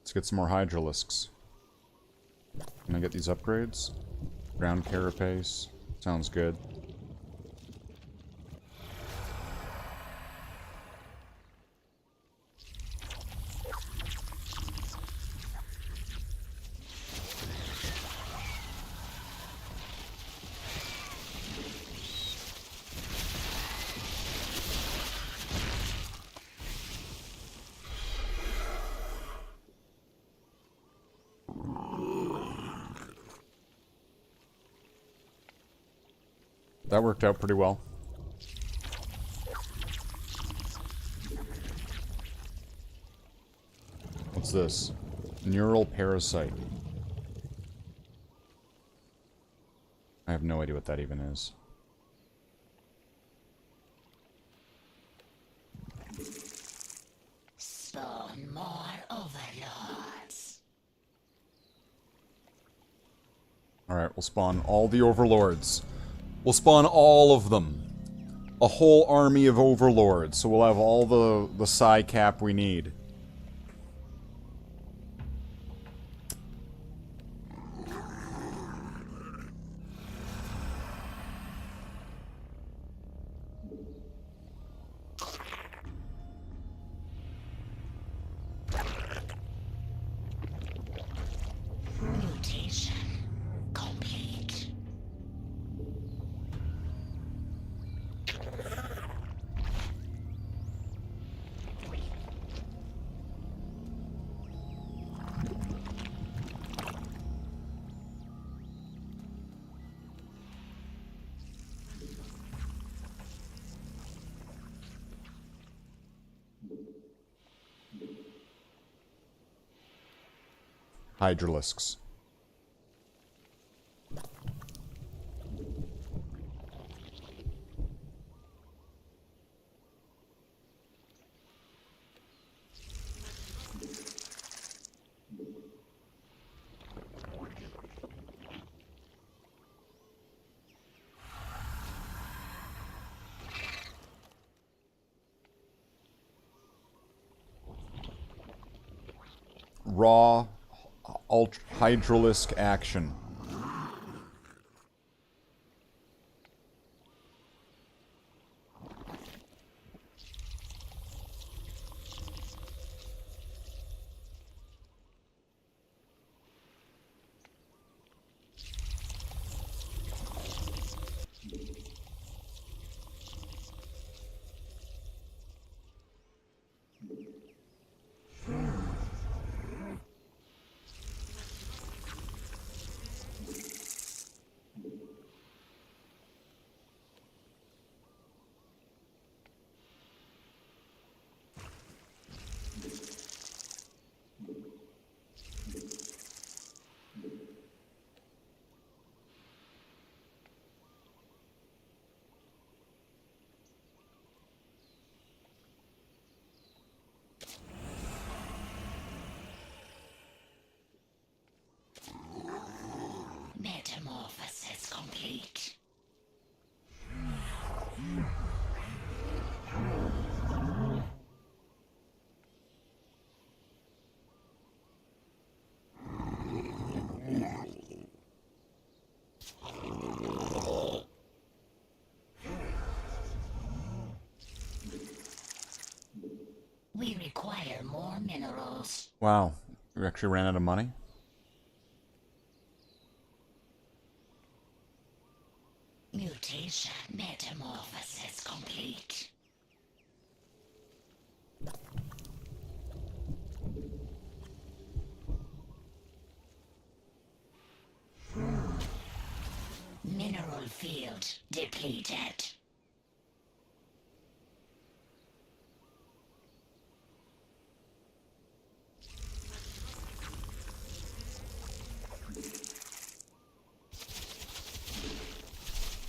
Speaker 1: Let's get some more Hydralisks. Can I get these upgrades? Ground Carapace. Sounds good. That worked out pretty well. What's this? Neural parasite. I have no idea what that even is.
Speaker 3: Spawn more overlords.
Speaker 1: Alright, we'll spawn all the overlords. We'll spawn all of them. A whole army of overlords, so we'll have all the psi cap we need.
Speaker 3: Mutation complete.
Speaker 1: Hydralisks. Raw hydralisk action.
Speaker 3: Metamorphosis complete. We require more minerals.
Speaker 1: Wow, we actually ran out of money?
Speaker 3: Mutation metamorphosis complete. Mineral field depleted.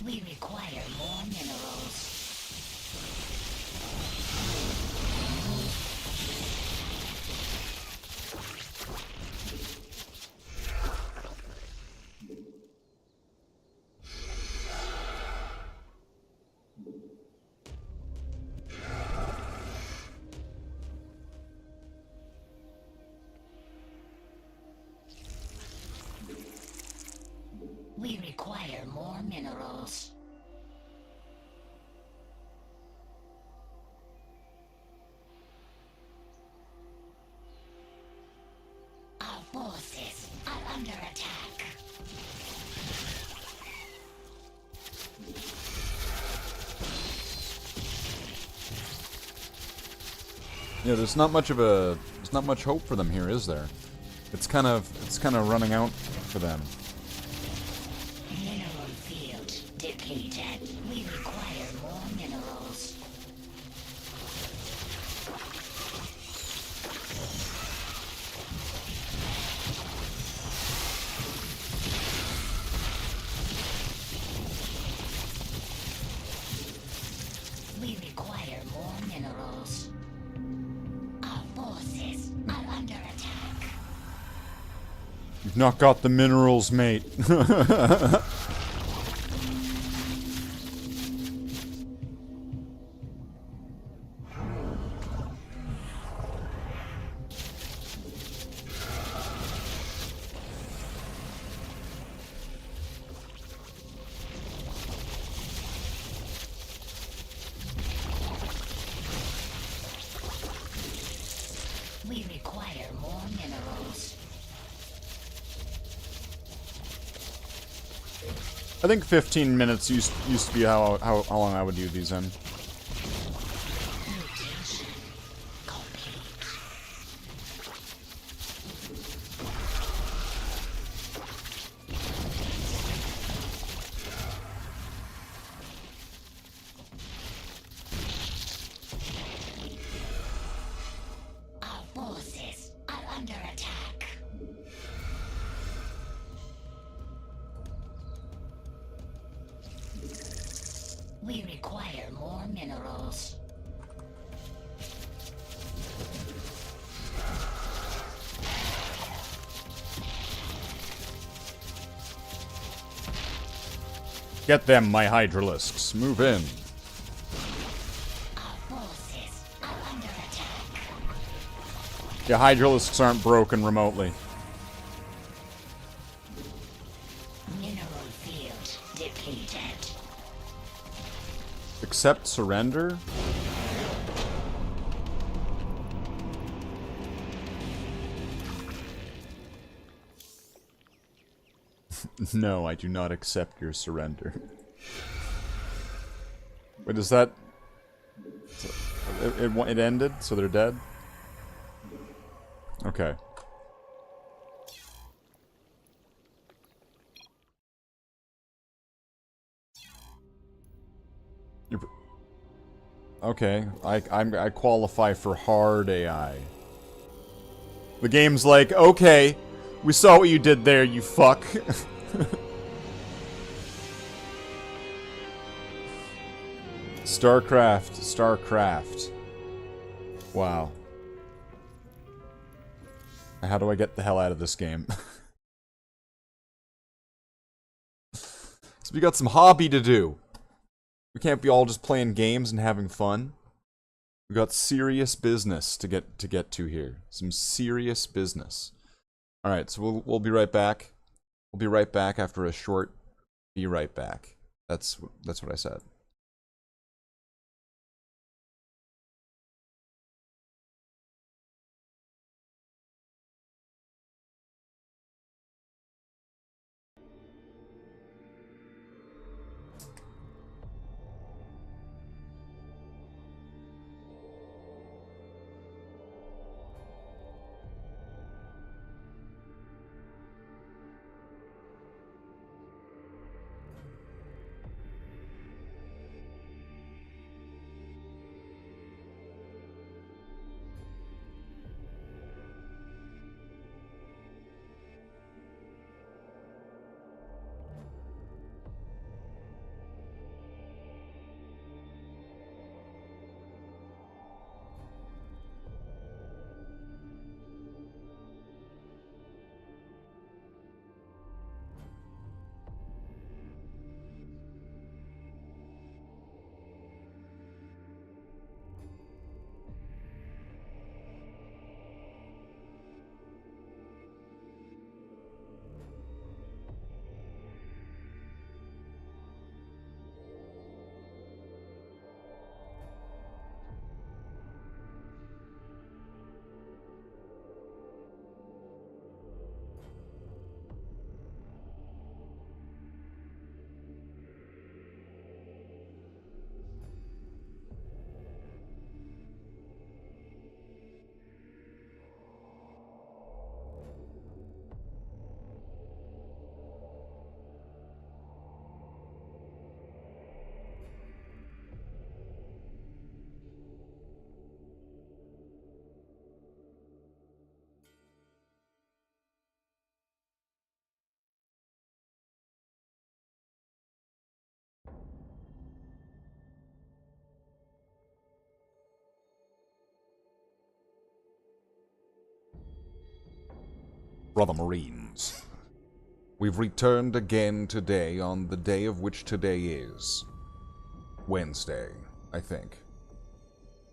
Speaker 3: We require more minerals. We require more minerals. Our forces are under attack.
Speaker 1: Yeah, there's not much hope for them here, is there? It's kind of running out for them.
Speaker 3: Mineral field depleted. We require more minerals. We require more minerals. Our forces are under attack.
Speaker 1: You've not got the minerals, mate.
Speaker 3: We require more minerals.
Speaker 1: I think 15 minutes used to be how long I would do these in.
Speaker 3: Mutation complete. Our forces are under attack. We require more minerals.
Speaker 1: Get them, my hydralisks. Move in.
Speaker 3: Our forces are under attack.
Speaker 1: Yeah, hydralisks aren't broken remotely.
Speaker 3: Mineral field depleted.
Speaker 1: Accept surrender? No, I do not accept your surrender. Wait, is that... It ended? So they're dead? Okay. Okay, I qualify for hard AI. The game's like, okay, we saw what you did there, you fuck. Starcraft. Wow. How do I get the hell out of this game? So we got some hobby to do. We can't be all just playing games and having fun. We got serious business to get to here. Some serious business. All right, so we'll be right back. We'll be right back after a short be right back. That's what I said. Brother Marines. We've returned again today on the day of which today is. Wednesday, I think.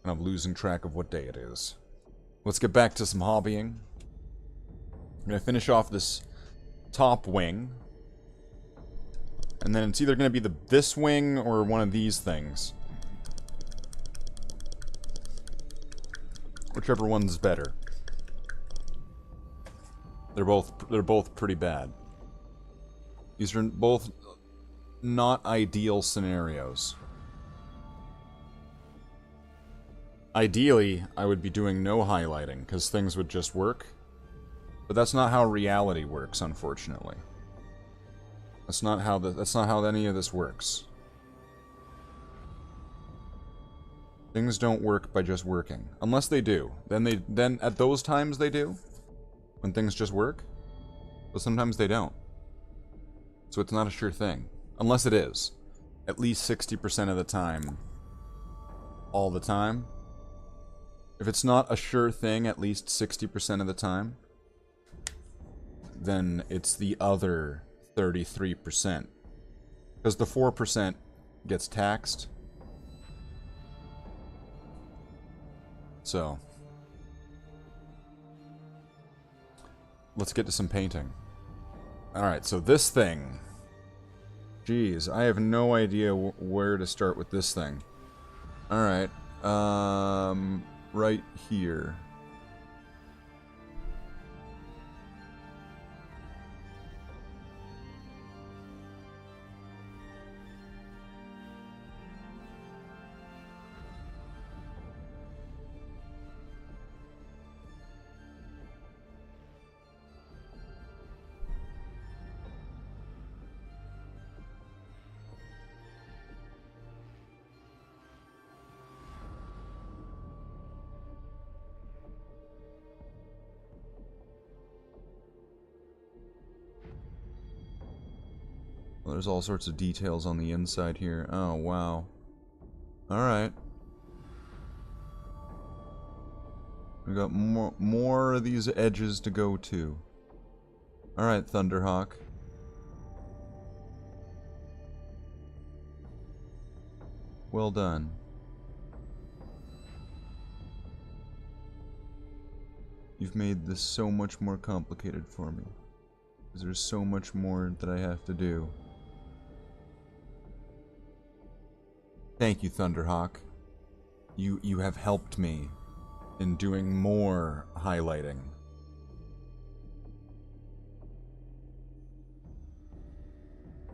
Speaker 1: And I'm losing track of what day it is. Let's get back to some hobbying. I'm gonna finish off this top wing. And then it's either gonna be this wing or one of these things. Whichever one's better. They're both pretty bad. These are both not ideal scenarios. Ideally, I would be doing no highlighting, because things would just work. But that's not how reality works, unfortunately. That's not how any of this works. Things don't work by just working. Unless they do. Then at those times they do. When things just work. But sometimes they don't. So it's not a sure thing. Unless it is. At least 60% of the time. All the time. If it's not a sure thing at least 60% of the time, then it's the other 33%. Because the 4% gets taxed. So, let's get to some painting. Alright, so this thing. Jeez, I have no idea where to start with this thing. Alright, right here. Well, there's all sorts of details on the inside here. Oh, wow. Alright. We got more of these edges to go to. Alright, Thunderhawk. Well done. You've made this so much more complicated for me. Because there's so much more that I have to do. Thank you, Thunderhawk. You have helped me in doing more highlighting.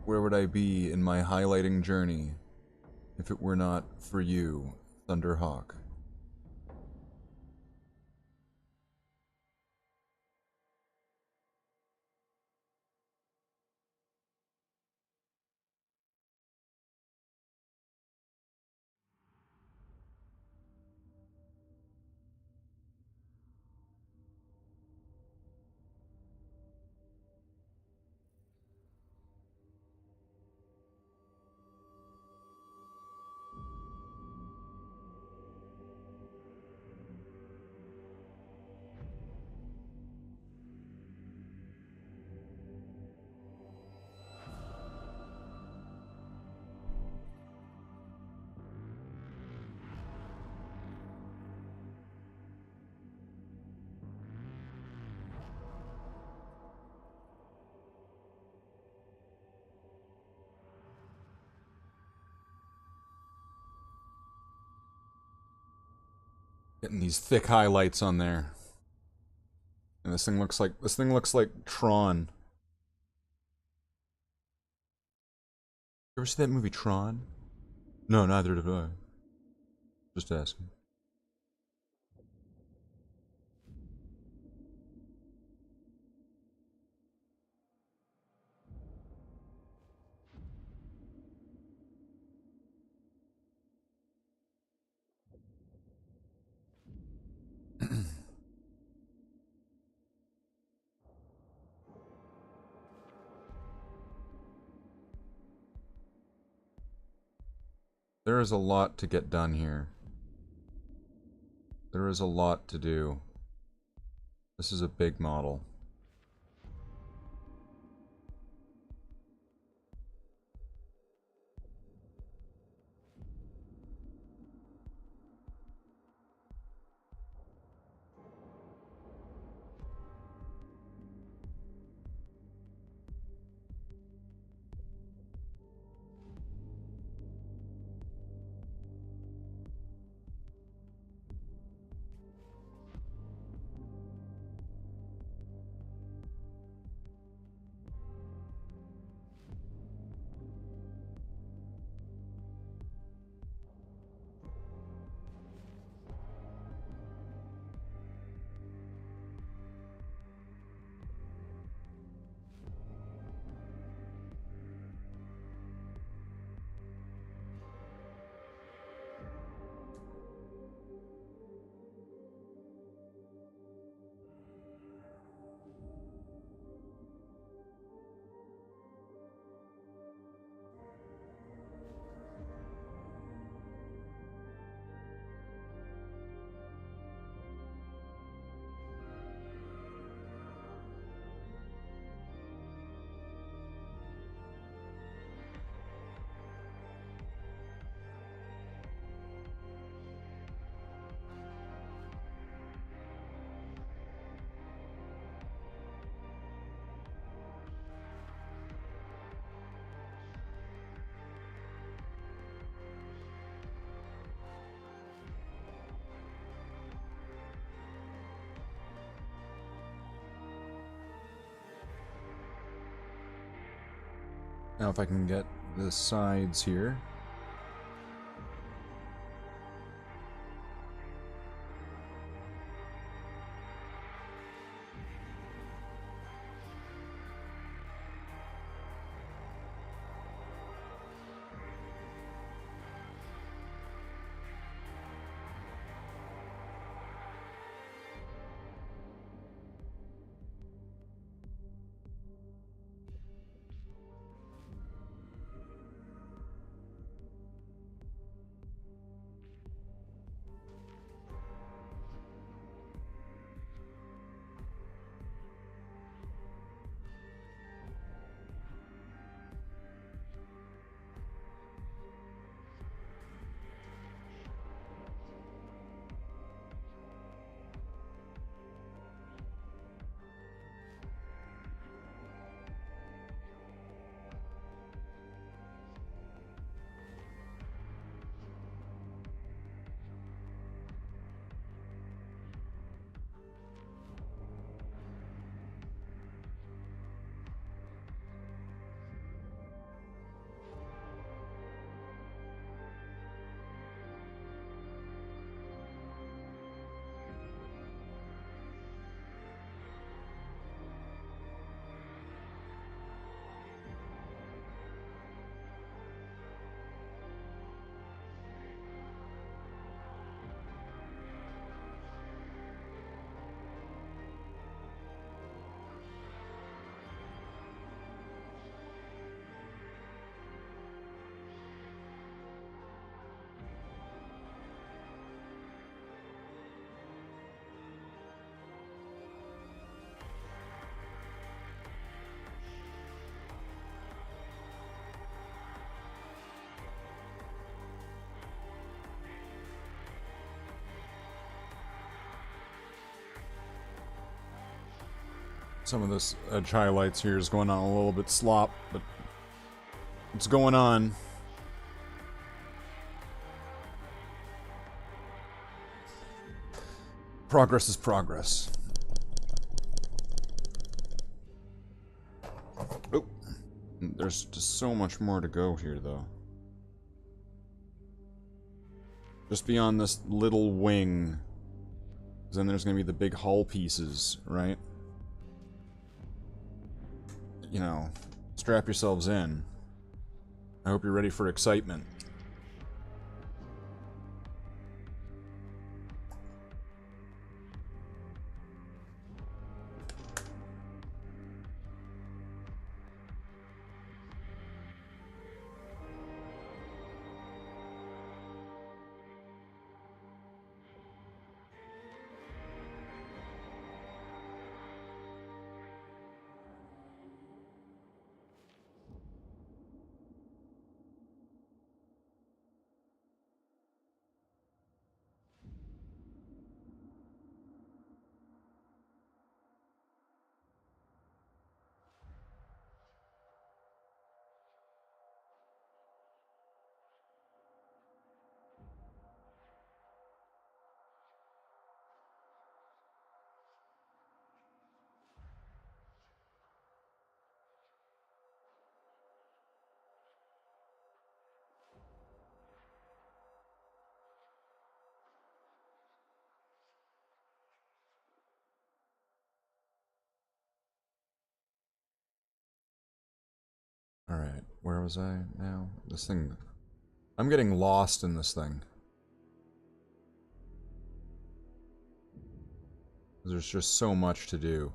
Speaker 1: Where would I be in my highlighting journey if it were not for you, Thunderhawk? Getting these thick highlights on there. And this thing looks like Tron. You ever see that movie Tron? No, neither did I. Just asking. There is a lot to get done here. There is a lot to do. This is a big model. Now if I can get the sides here. Some of this edge highlights here is going on a little bit slop, but it's going on. Progress is progress. Oh, there's just so much more to go here, though. Just beyond this little wing, then there's going to be the big hull pieces, right? You know, strap yourselves in. I hope you're ready for excitement. Alright, where was I now? This thing... I'm getting lost in this thing. There's just so much to do.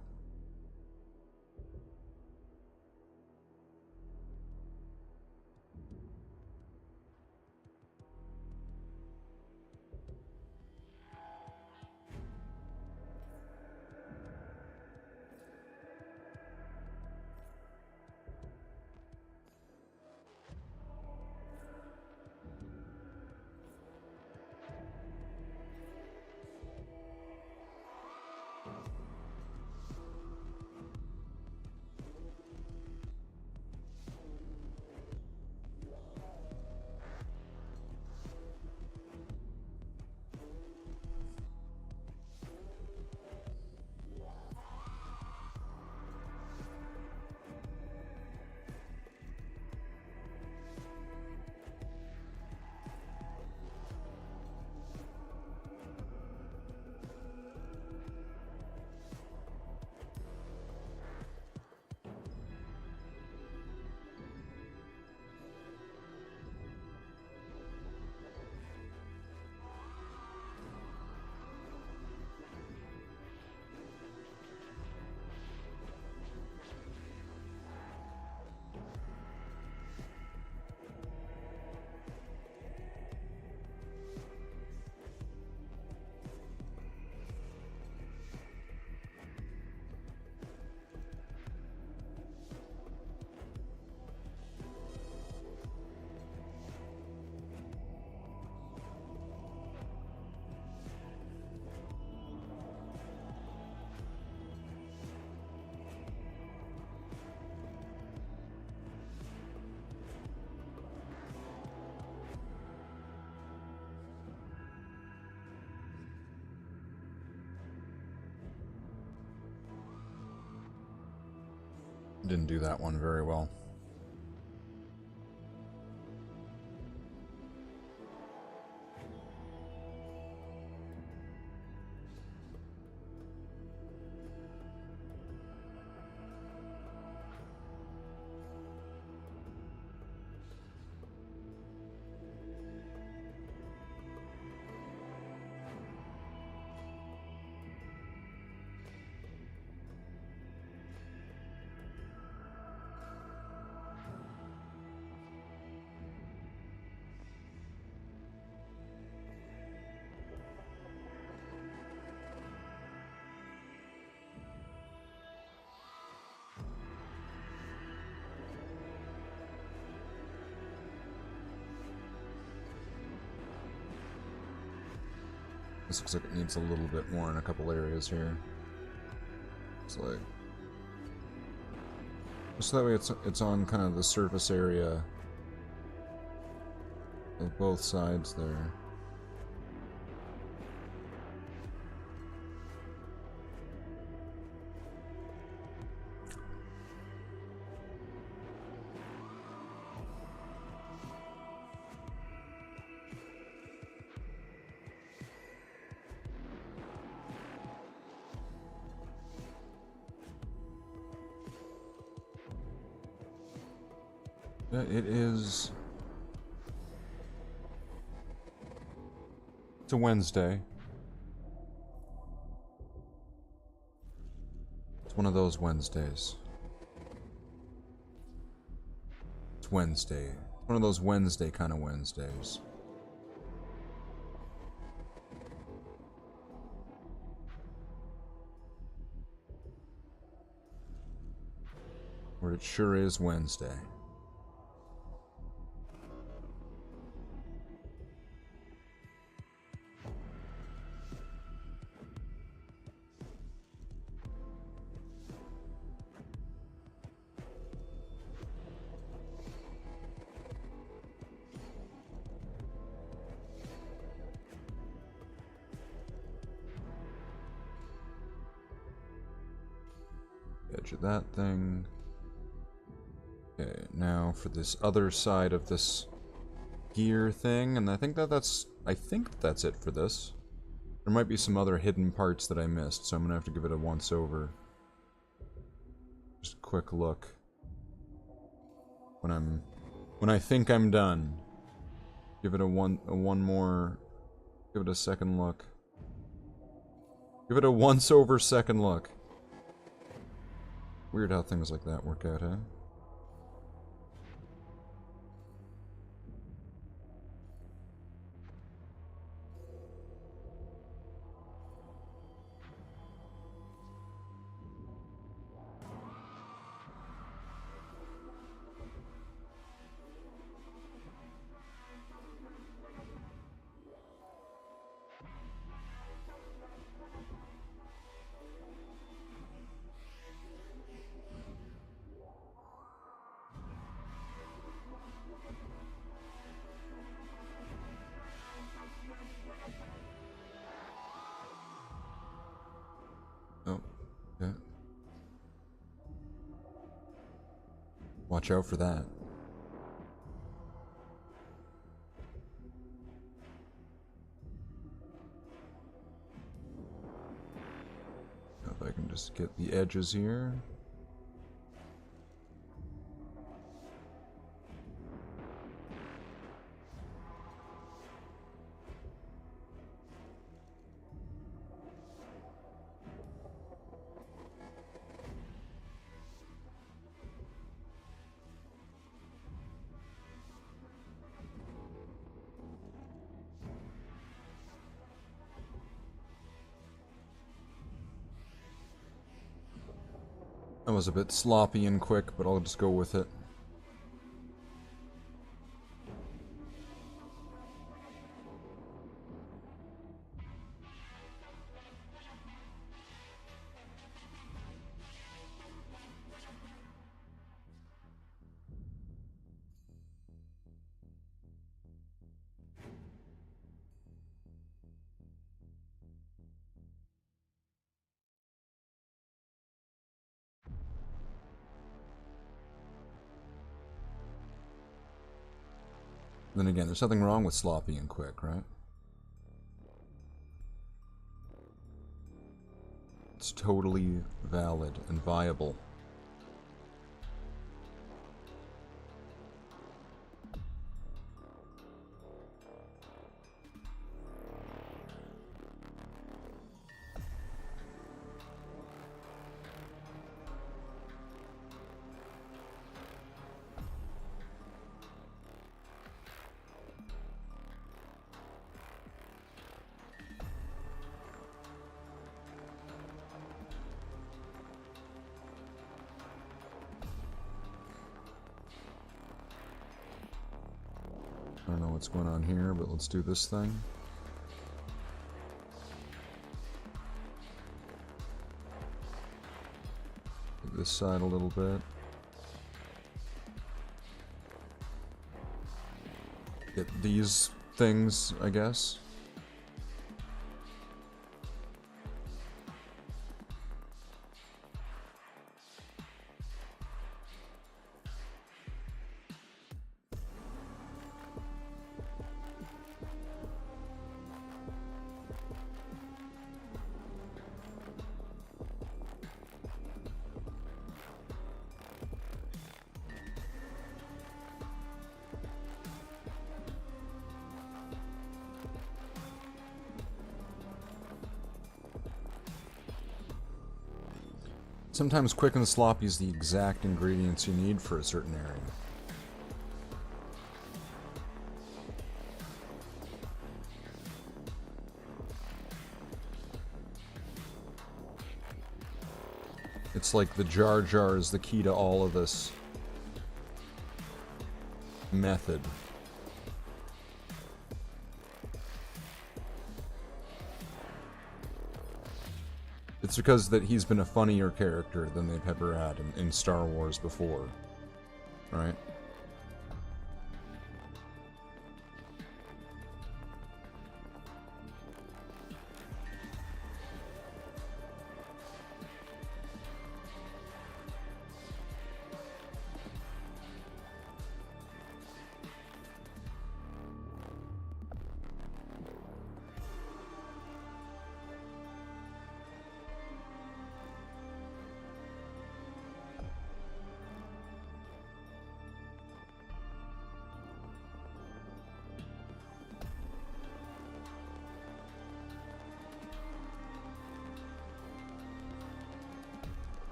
Speaker 1: Didn't do that one very well. This looks like it needs a little bit more in a couple areas here. It's like... just that way it's on kind of the surface area of both sides there. It is... it's a Wednesday. It's one of those Wednesdays. It's Wednesday. It's one of those Wednesday kind of Wednesdays. Where it sure is Wednesday. Edge of that thing. Okay, now for this other side of this gear thing, and I think that's it for this. There might be some other hidden parts that I missed, so I'm gonna have to give it a once over. Just a quick look. When I think I'm done. Give it a one more. Give it a second look. Give it a once over second look. Weird how things like that work out, huh? Oh, yeah. Watch out for that. If I can just get the edges here. That was a bit sloppy and quick, but I'll just go with it. Then again, there's nothing wrong with sloppy and quick, right? It's totally valid and viable. I don't know what's going on here, but let's do this thing. This side a little bit. Get these things, I guess. Sometimes quick and sloppy is the exact ingredients you need for a certain area. It's like the Jar Jar is the key to all of this method. It's because that he's been a funnier character than they've ever had in Star Wars before, right?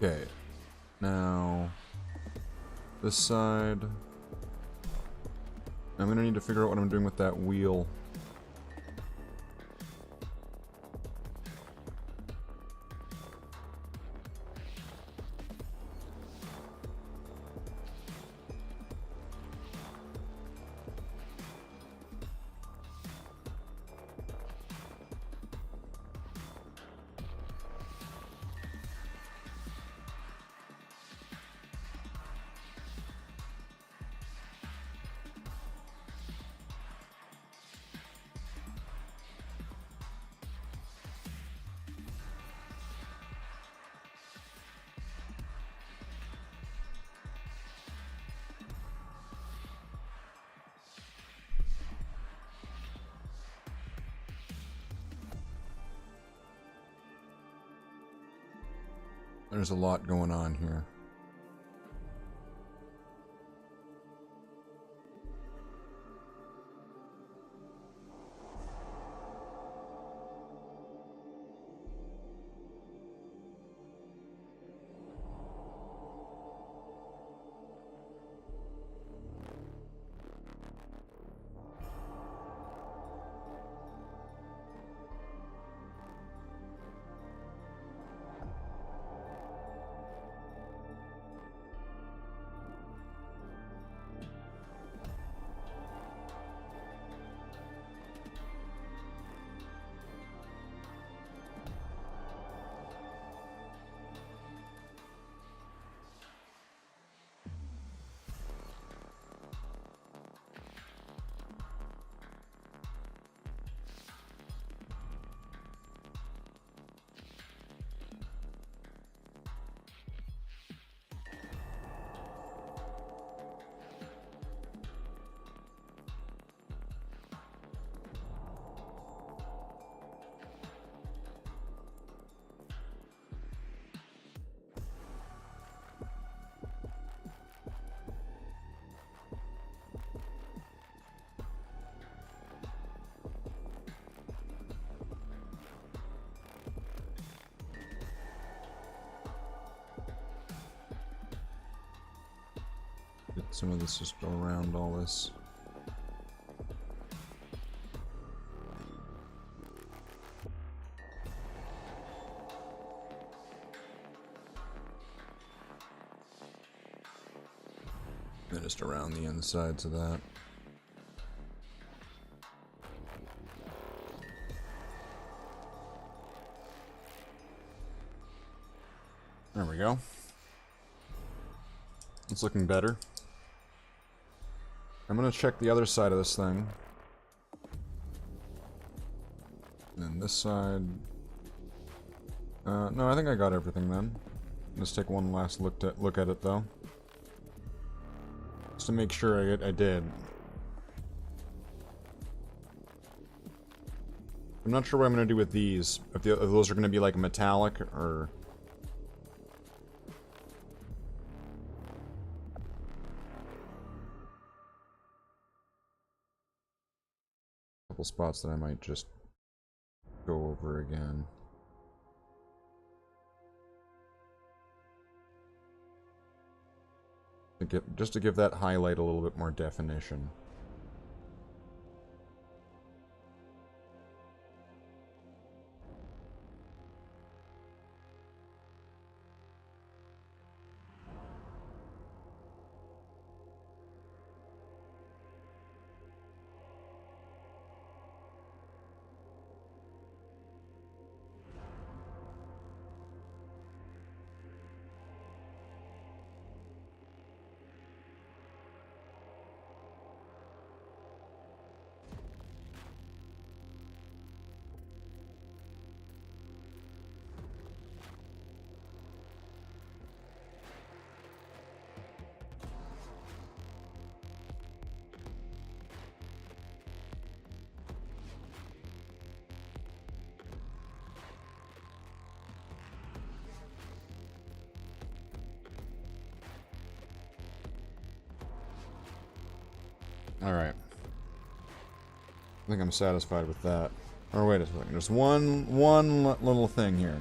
Speaker 1: Okay, now this side. I'm gonna need to figure out what I'm doing with that wheel. There's a lot going on here. Get some of this, just go around all this. And just around the insides of that. There we go. It's looking better. I'm gonna check the other side of this thing. And then this side... no, I think I got everything then. Let's take one last look at it though. Just to make sure I did. I'm not sure what I'm gonna do with these. If those are gonna be like metallic or... couple spots that I might just go over again. Just to give that highlight a little bit more definition. Alright. I think I'm satisfied with that. Or wait a second, there's one little thing here.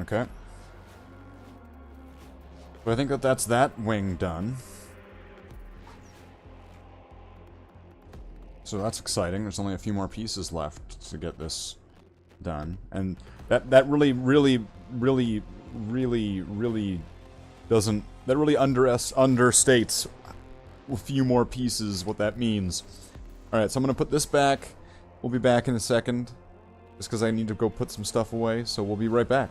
Speaker 1: Okay. But I think that's that wing done. So that's exciting. There's only a few more pieces left to get this done. And that really doesn't... that really understates a few more pieces what that means. Alright, so I'm going to put this back. We'll be back in a second. Just because I need to go put some stuff away. So we'll be right back.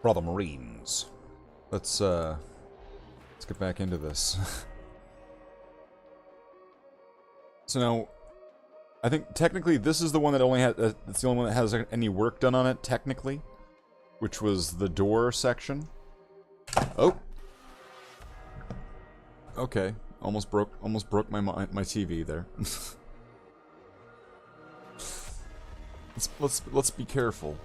Speaker 1: Brother Marines. Let's get back into this. So now, I think technically this is the one that only has, it's the only one that has any work done on it, technically. Which was the door section. Oh! Okay. Almost broke my TV there. let's be careful.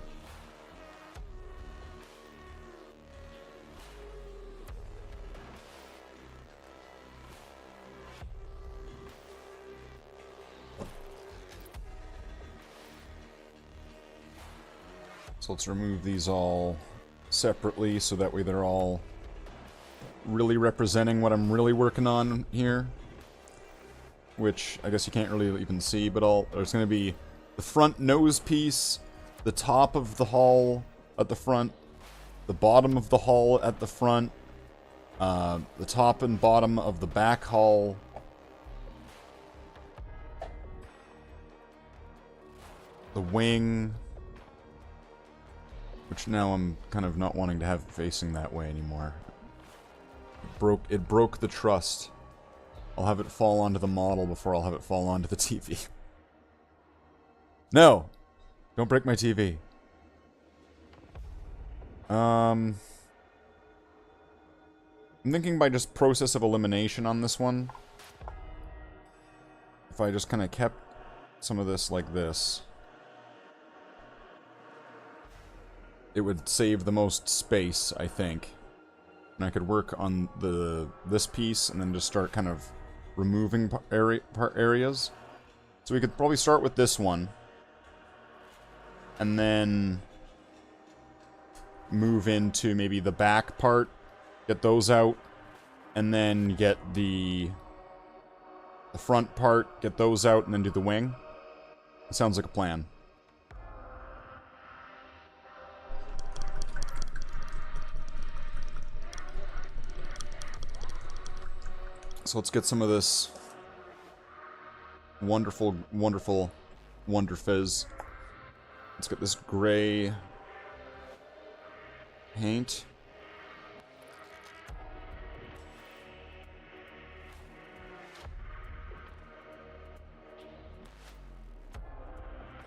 Speaker 1: So let's remove these all separately so that way they're all really representing what I'm really working on here. Which I guess you can't really even see, but there's going to be the front nose piece, the top of the hull at the front, the bottom of the hull at the front, the top and bottom of the back hull, the wing, which now I'm kind of not wanting to have facing that way anymore. It broke the trust. I'll have it fall onto the model before I'll have it fall onto the TV. No! Don't break my TV. I'm thinking by just process of elimination on this one. If I just kind of kept some of this like this, it would save the most space, I think. And I could work on this piece and then just start kind of removing areas. So we could probably start with this one. And then move into maybe the back part. Get those out. And then get the front part. Get those out and then do the wing. It sounds like a plan. So let's get some of this wonderful, wonderful Wonder Fizz. Let's get this gray paint.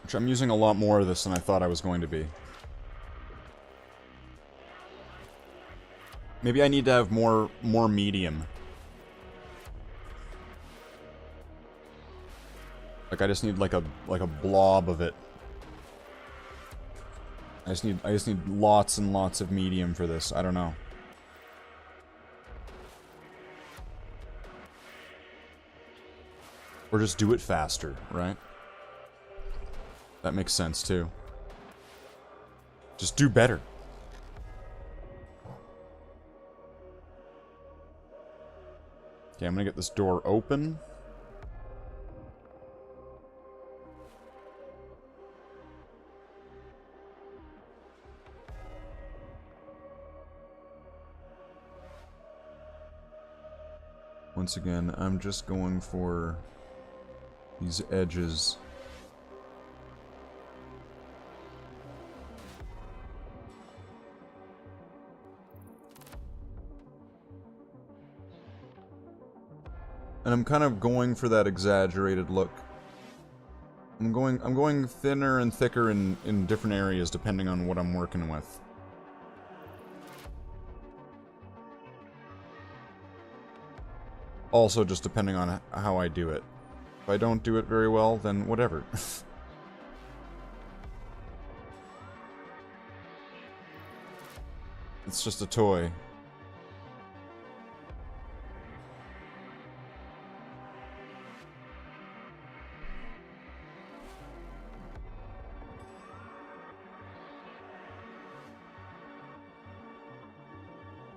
Speaker 1: Which I'm using a lot more of this than I thought I was going to be. Maybe I need to have more medium. Like I just need like a blob of it. I just need lots and lots of medium for this. I don't know. Or just do it faster, right? That makes sense too. Just do better. Okay, I'm gonna get this door open. Once again, I'm just going for these edges. And I'm kind of going for that exaggerated look. I'm going thinner and thicker in different areas depending on what I'm working with. Also, just depending on how I do it. If I don't do it very well, then whatever. It's just a toy.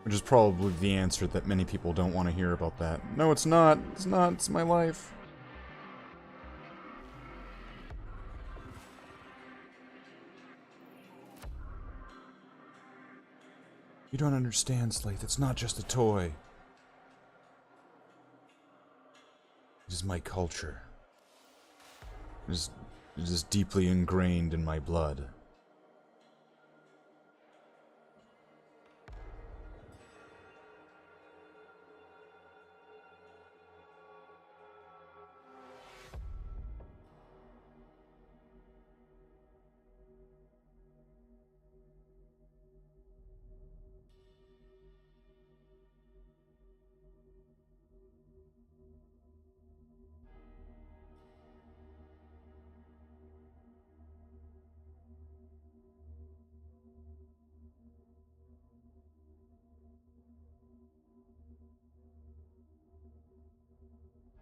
Speaker 1: Which is probably the answer that many people don't want to hear about that. No, it's not. It's not. It's my life. You don't understand, Slathe. It's not just a toy. It is my culture. It is deeply ingrained in my blood.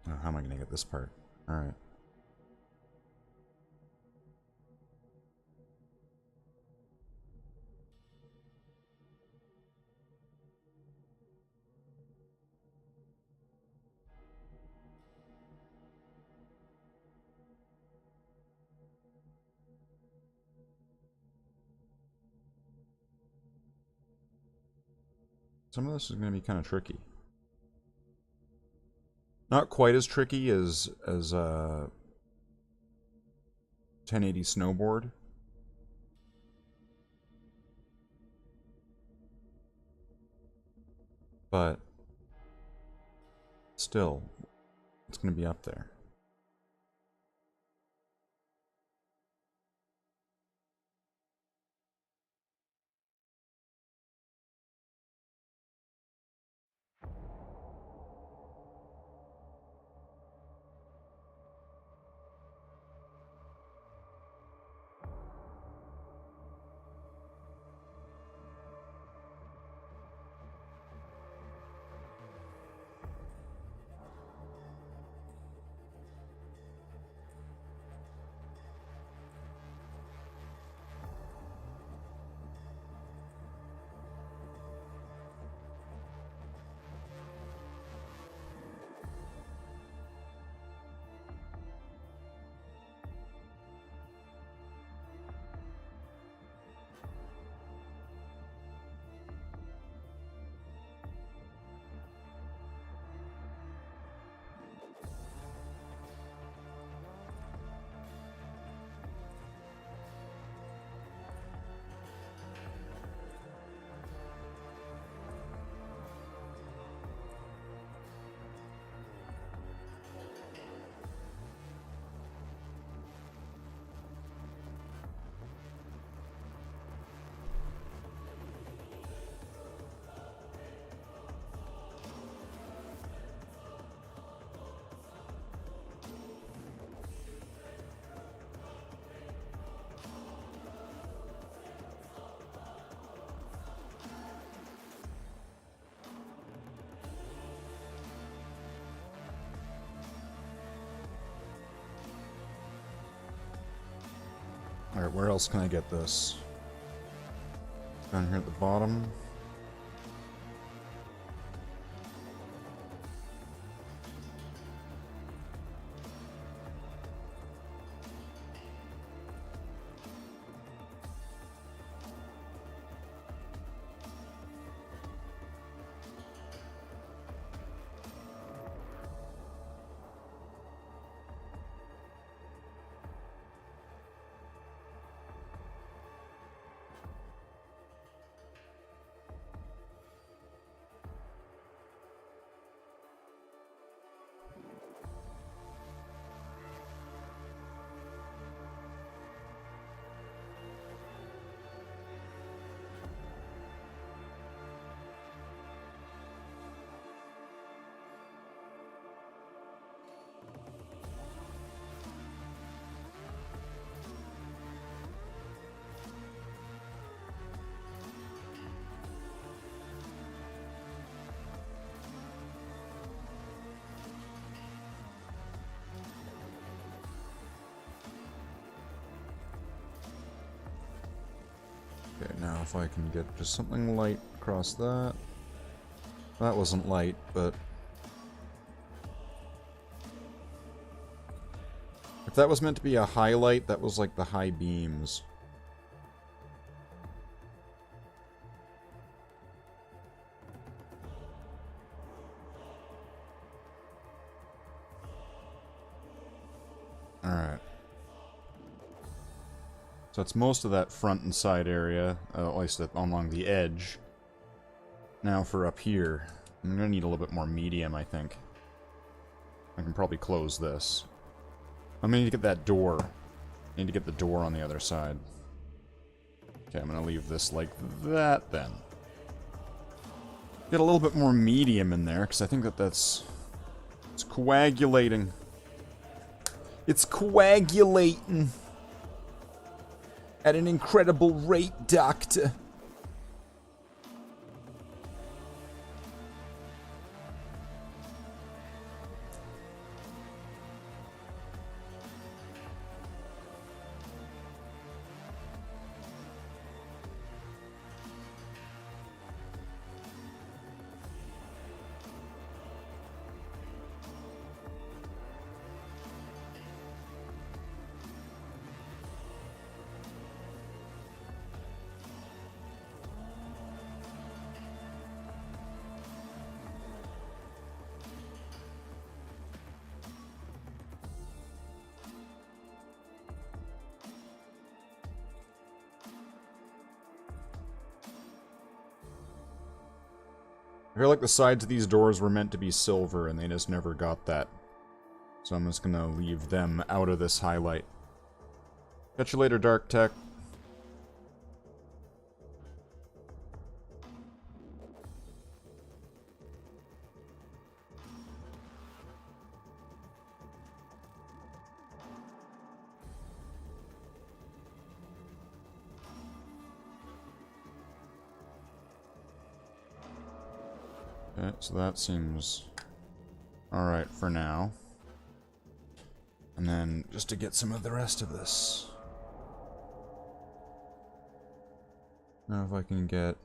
Speaker 1: Oh, how am I going to get this part? Alright. Some of this is going to be kind of tricky. Not quite as tricky as 1080 snowboard. But still, it's going to be up there. Alright, where else can I get this? Down here at the bottom. Okay, now if I can get just something light across that. That wasn't light, but... if that was meant to be a highlight, that was like the high beams. Alright. So it's most of that front and side area, at least along the edge. Now for up here. I'm going to need a little bit more medium, I think. I can probably close this. I'm going to need to get that door. I need to get the door on the other side. Okay, I'm going to leave this like that, then. Get a little bit more medium in there, because I think that's... it's coagulating. It's coagulating! At an incredible rate, Doctor. I feel like the sides of these doors were meant to be silver, and they just never got that. So I'm just gonna leave them out of this highlight. Catch you later, Dark Tech. Okay, so that seems alright for now. And then, just to get some of the rest of this. Now if I can get...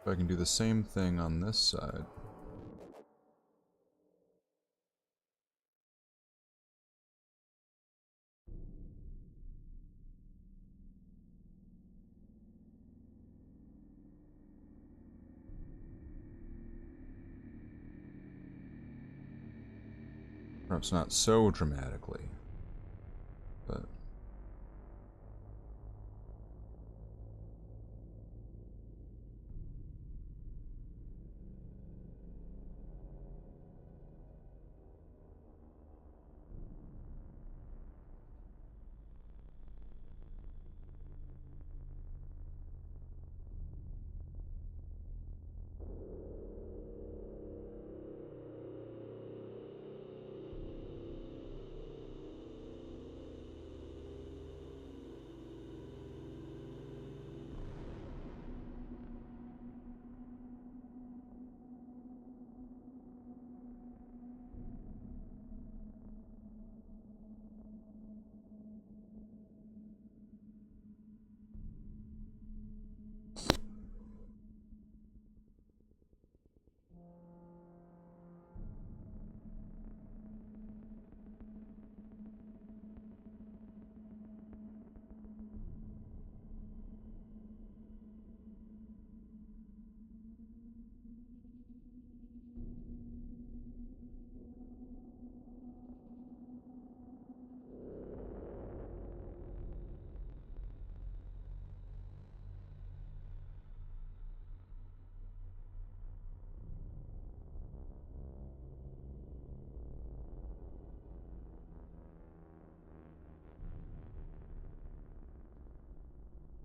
Speaker 1: If I can do the same thing on this side. Perhaps not so dramatically, but...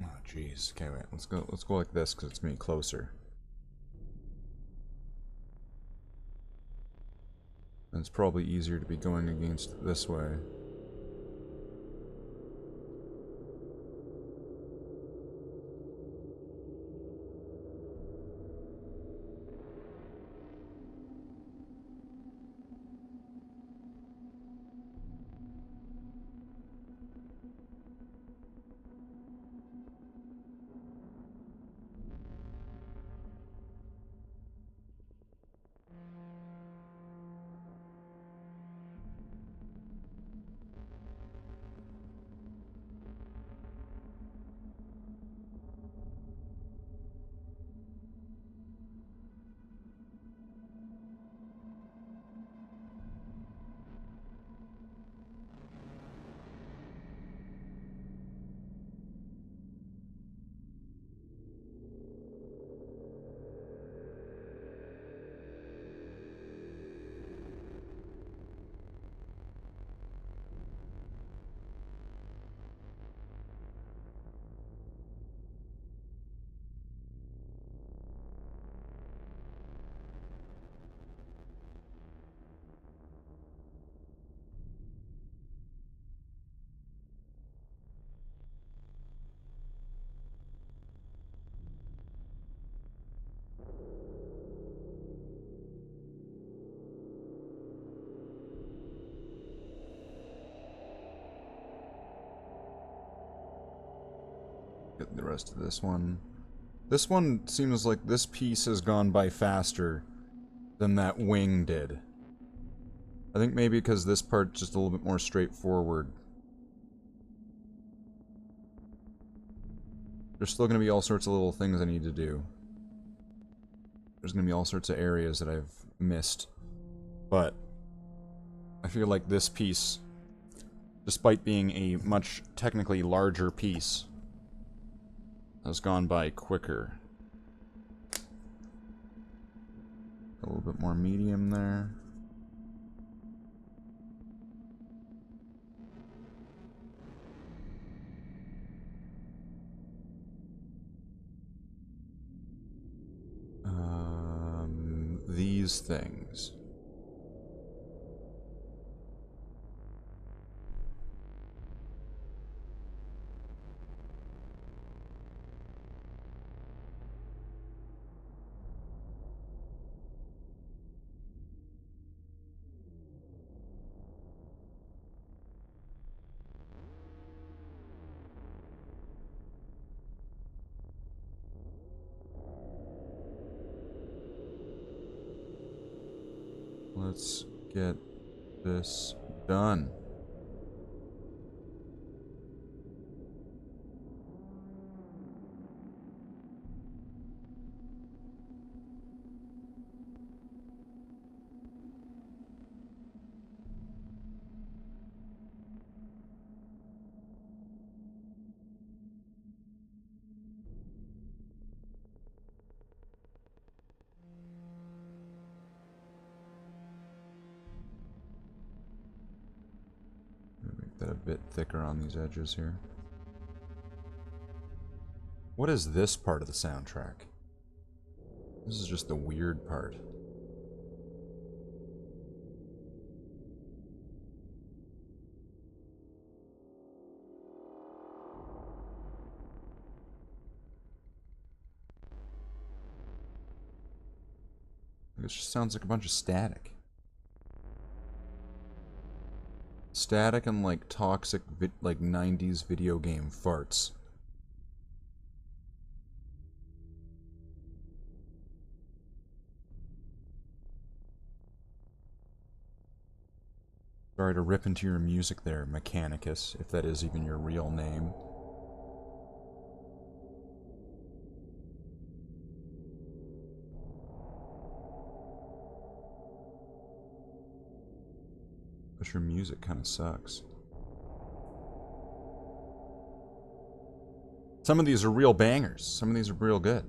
Speaker 1: Oh, jeez. Okay, wait. Let's go like this, because it's me closer. And it's probably easier to be going against this way. Get the rest of this one. This one seems like this piece has gone by faster than that wing did. I think maybe because this part's just a little bit more straightforward. There's still going to be all sorts of little things I need to do. There's going to be all sorts of areas that I've missed. But I feel like this piece, despite being a much technically larger piece, has gone by quicker. A little bit more medium there. These things. Let's get this done. Make that a bit thicker on these edges here. What is this part of the soundtrack? This is just the weird part. It just sounds like a bunch of static. Static and like toxic, like 90s video game farts. Sorry to rip into your music there, Mechanicus, if that is even your real name. But your music kind of sucks. Some of these are real bangers. Some of these are real good.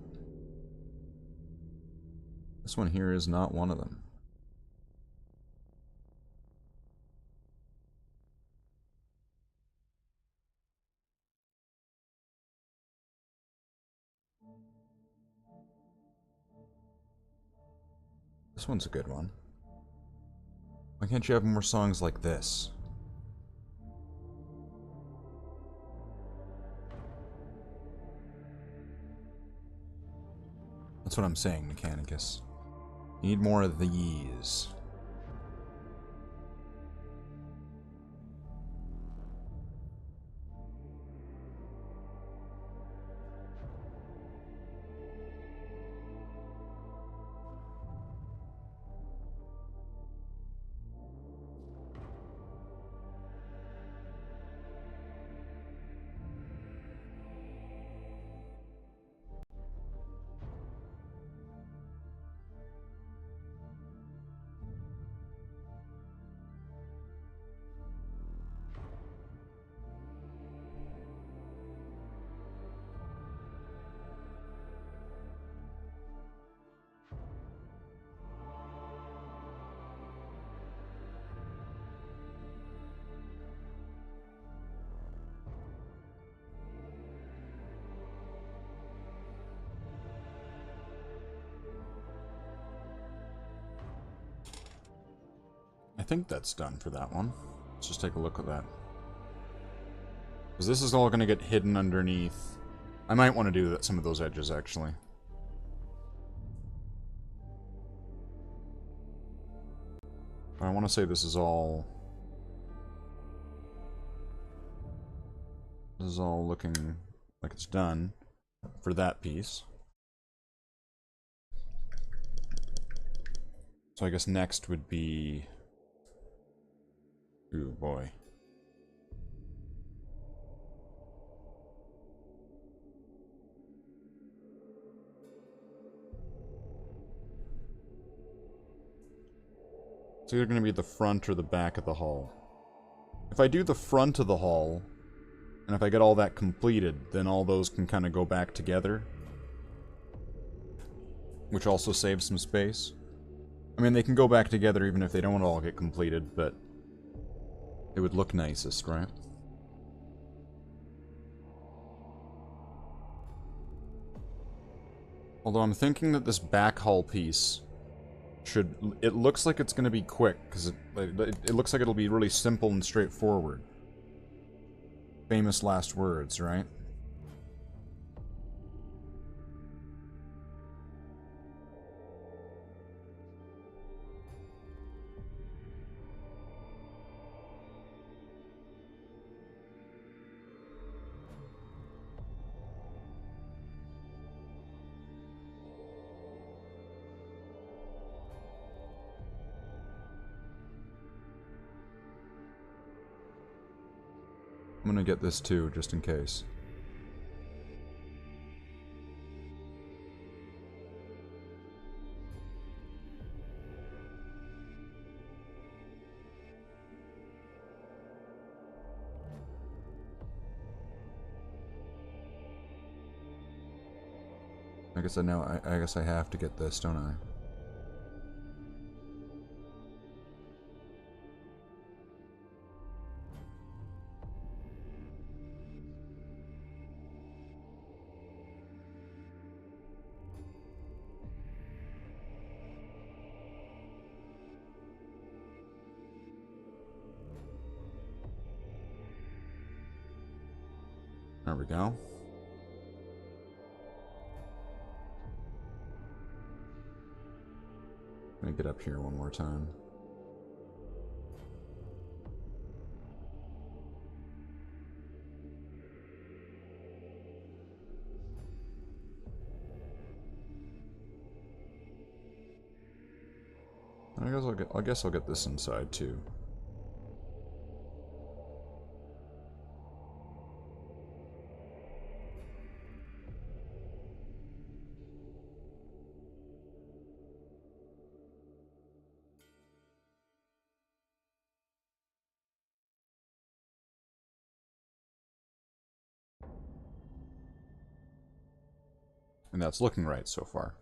Speaker 1: This one here is not one of them. This one's a good one. Why can't you have more songs like this? That's what I'm saying, Mechanicus. You need more of these. I think that's done for that one. Let's just take a look at that. Because this is all going to get hidden underneath. I might want to do that, some of those edges, actually. But I want to say this is all... This is all looking like it's done for that piece. So I guess next would be... Ooh, boy. It's either going to be the front or the back of the hull. If I do the front of the hull, and if I get all that completed, then all those can kind of go back together. Which also saves some space. I mean, they can go back together even if they don't all get completed, but it would look nicest, right? Although I'm thinking that this back hull piece should... It looks like it's going to be quick, because it looks like it'll be really simple and straightforward. Famous last words, right? I'm gonna get this too, just in case. I guess I guess I have to get this, don't I? There we go. Let me get up here one more time. I guess I'll get this inside too. And that's looking right so far.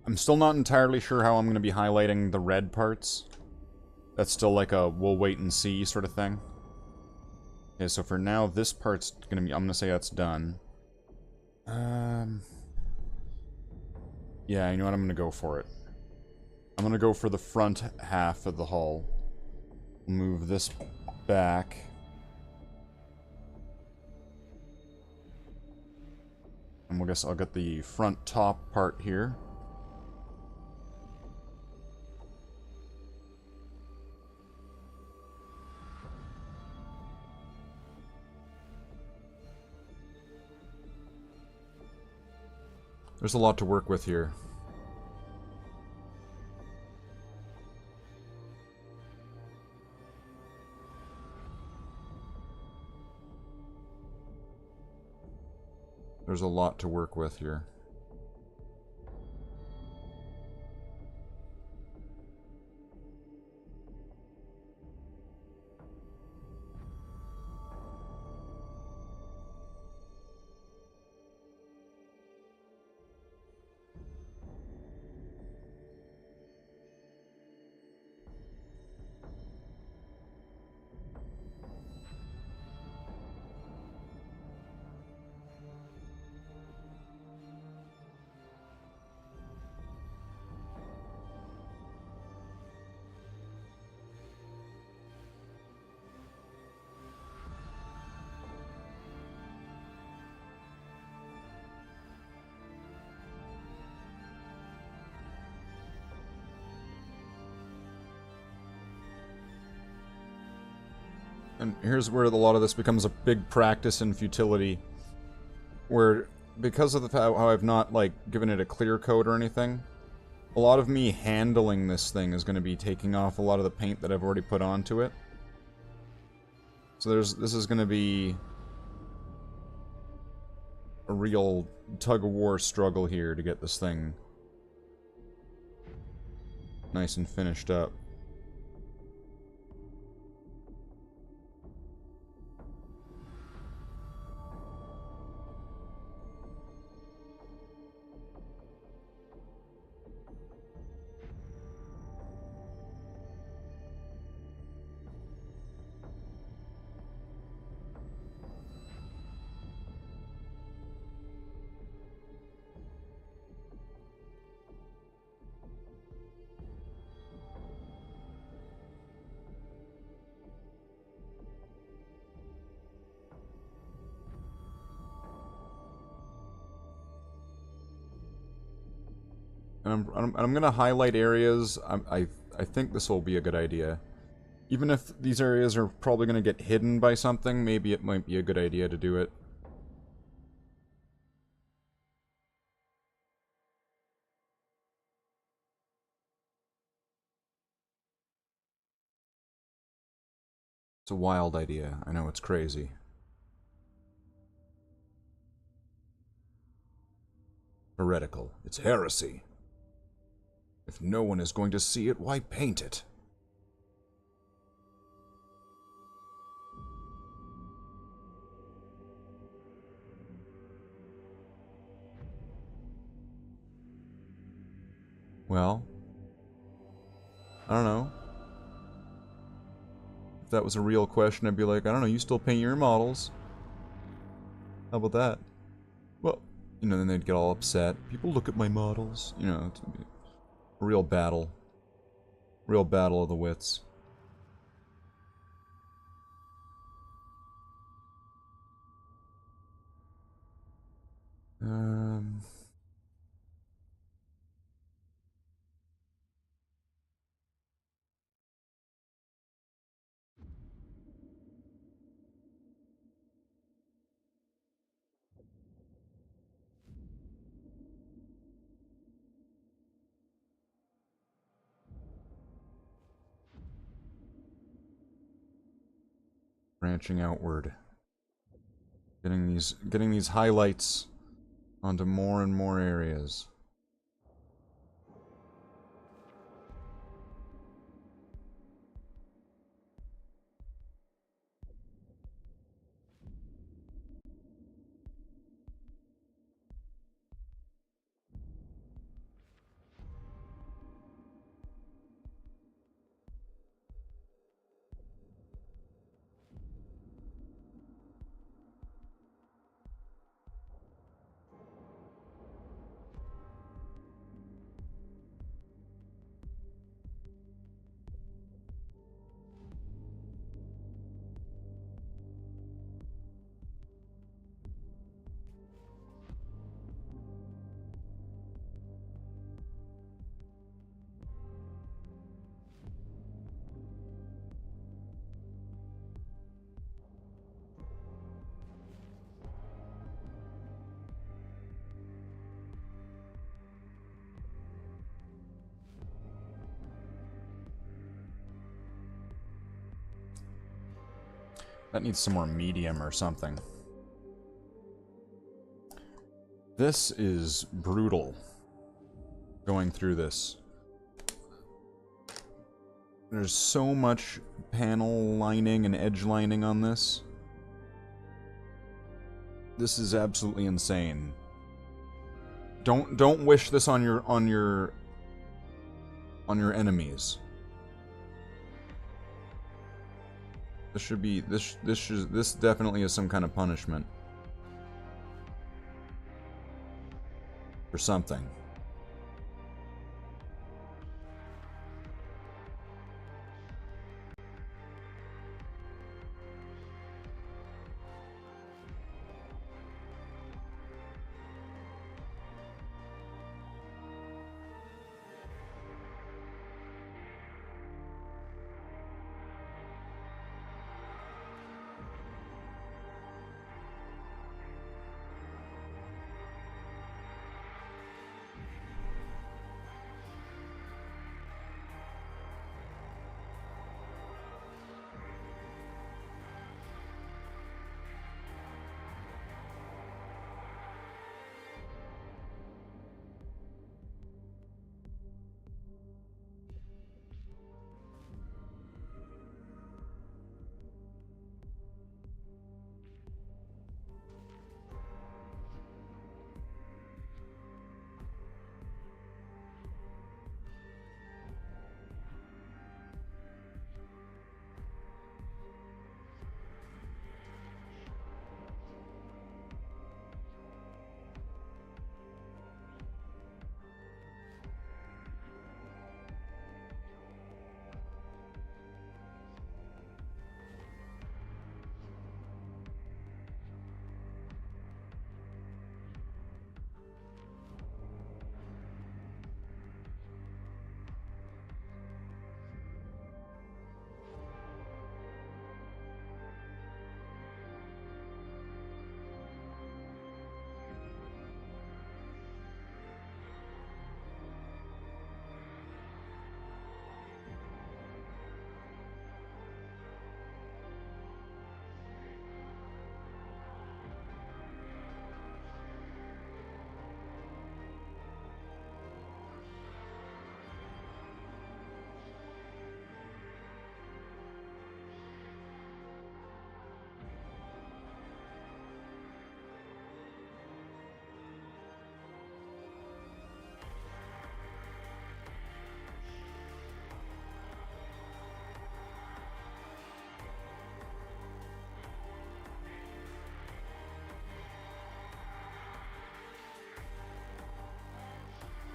Speaker 1: I'm still not entirely sure how I'm going to be highlighting the red parts. That's still like a we'll wait and see sort of thing. Okay, so for now, this part's going to be... I'm going to say that's done. Yeah, you know what? I'm going to go for it. I'm going to go for the front half of the hull. Move this back. And we'll guess I'll get the front top part here. There's a lot to work with here. There's a lot to work with here. And here's where a lot of this becomes a big practice in futility. Where, because of how I've not, like, given it a clear coat or anything, a lot of me handling this thing is going to be taking off a lot of the paint that I've already put onto it. So this is going to be a real tug-of-war struggle here to get this thing nice and finished up. And I'm gonna highlight areas. I think this will be a good idea. Even if these areas are probably gonna get hidden by something, maybe it might be a good idea to do it. It's a wild idea. I know it's crazy. Heretical. It's heresy. If no one is going to see it, why paint it? Well, I don't know. If that was a real question, I'd be like, I don't know, you still paint your models. How about that? Well, you know, then they'd get all upset. People look at my models. You know, it's a real battle. Real battle of the wits. Branching outward. Getting these highlights onto more and more areas. That needs some more medium or something. This is brutal. Going through this. There's so much panel lining and edge lining on this. This is absolutely insane. Don't wish this on your enemies. This should be this definitely is some kind of punishment for something.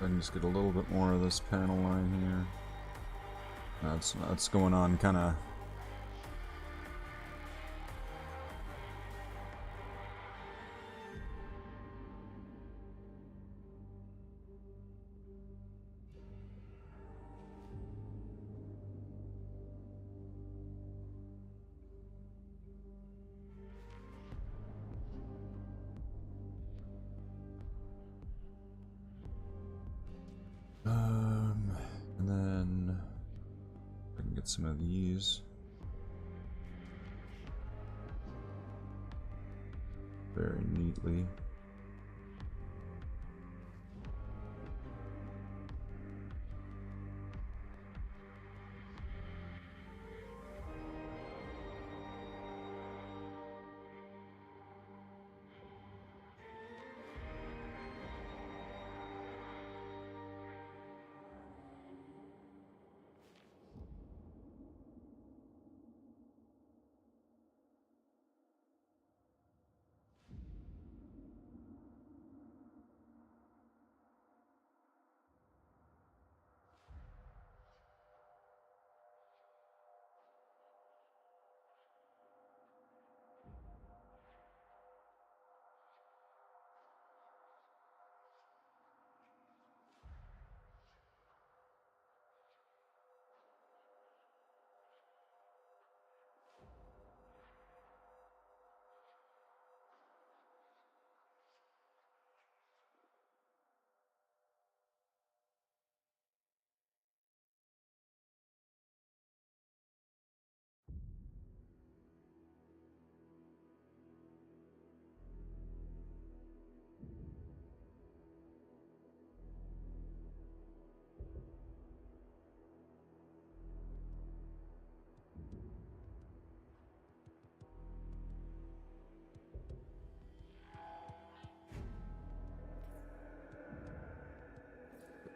Speaker 1: I can just get a little bit more of this panel line here. That's going on kind of. And then I can get some of these very neatly.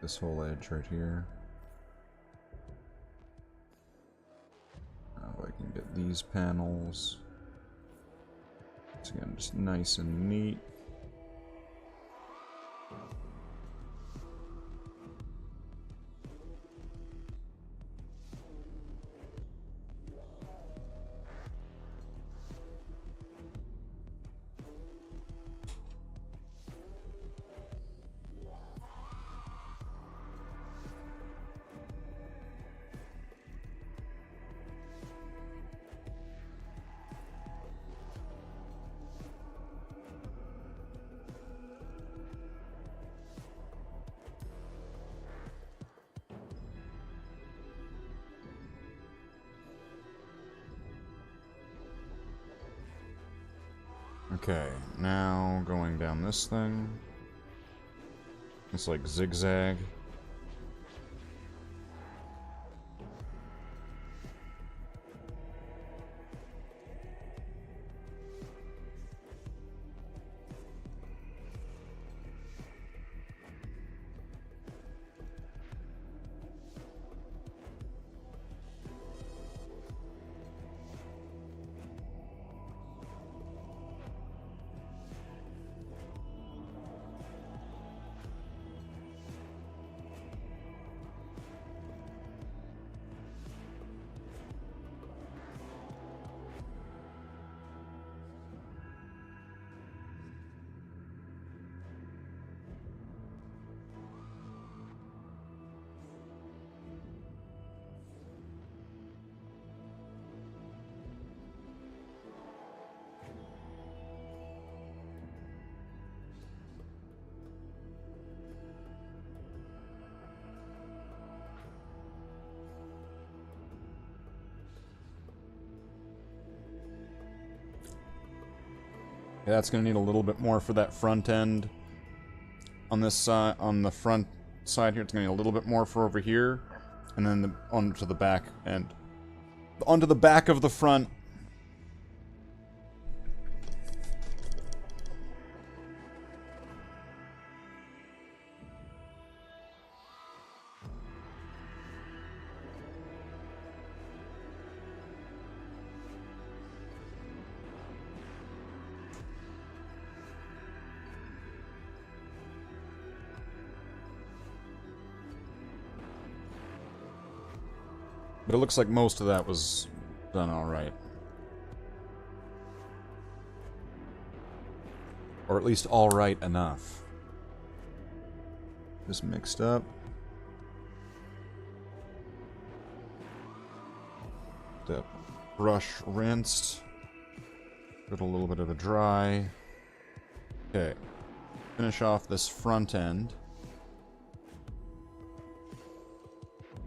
Speaker 1: This whole edge right here. Now I can get these panels. It's again just nice and neat. Okay, now going down this thing. It's like zigzag. Yeah, that's going to need a little bit more for that front end. On this side, on the front side here, it's going to need a little bit more for over here. And then onto the back end. Onto the back of the front. But it looks like most of that was done alright. Or at least alright enough. Just mixed up. The brush rinsed. Got a little bit of a dry. Okay. Finish off this front end.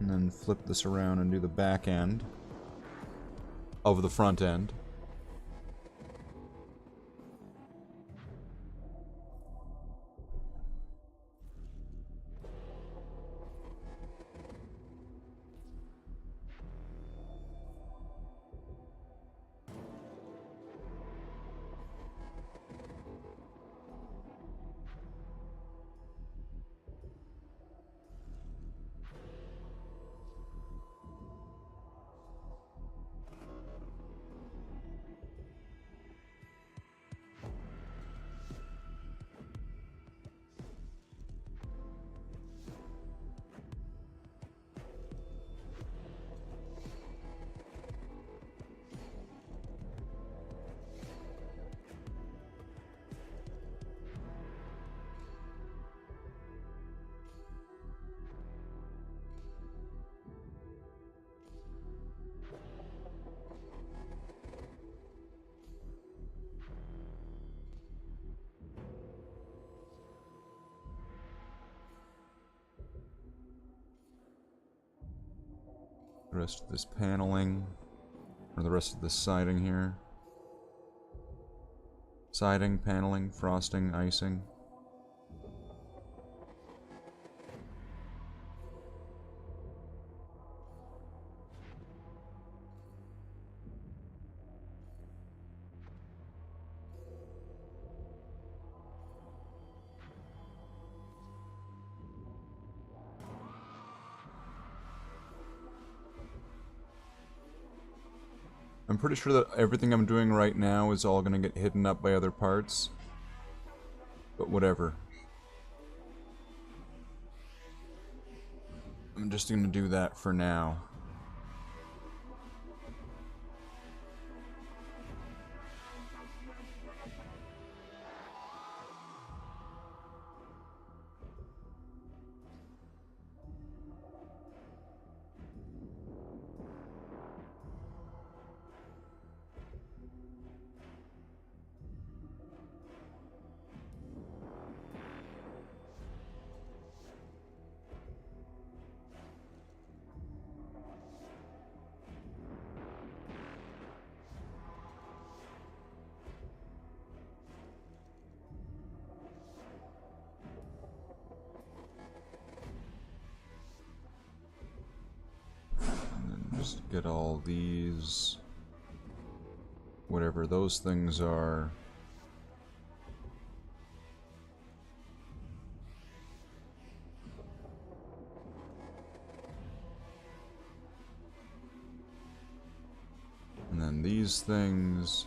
Speaker 1: And then flip this around and do the back end of the front end. The rest of this paneling, or the rest of this siding here. Siding, paneling, frosting, icing. I'm pretty sure that everything I'm doing right now is all gonna get hidden up by other parts. But whatever. I'm just gonna do that for now. Just get all these, whatever those things are. And then these things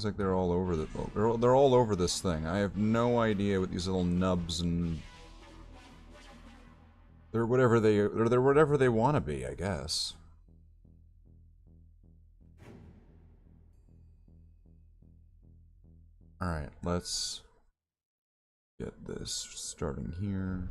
Speaker 1: like they're all over the, they're all over this thing. I have no idea what these little nubs and they're whatever they want to be, I guess. Alright, let's get this starting here.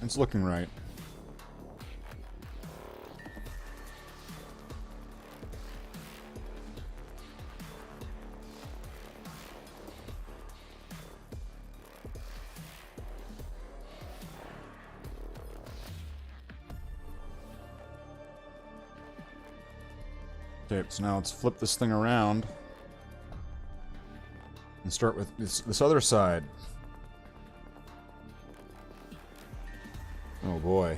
Speaker 1: It's looking right. Okay, so now let's flip this thing around and start with this other side. Oh boy.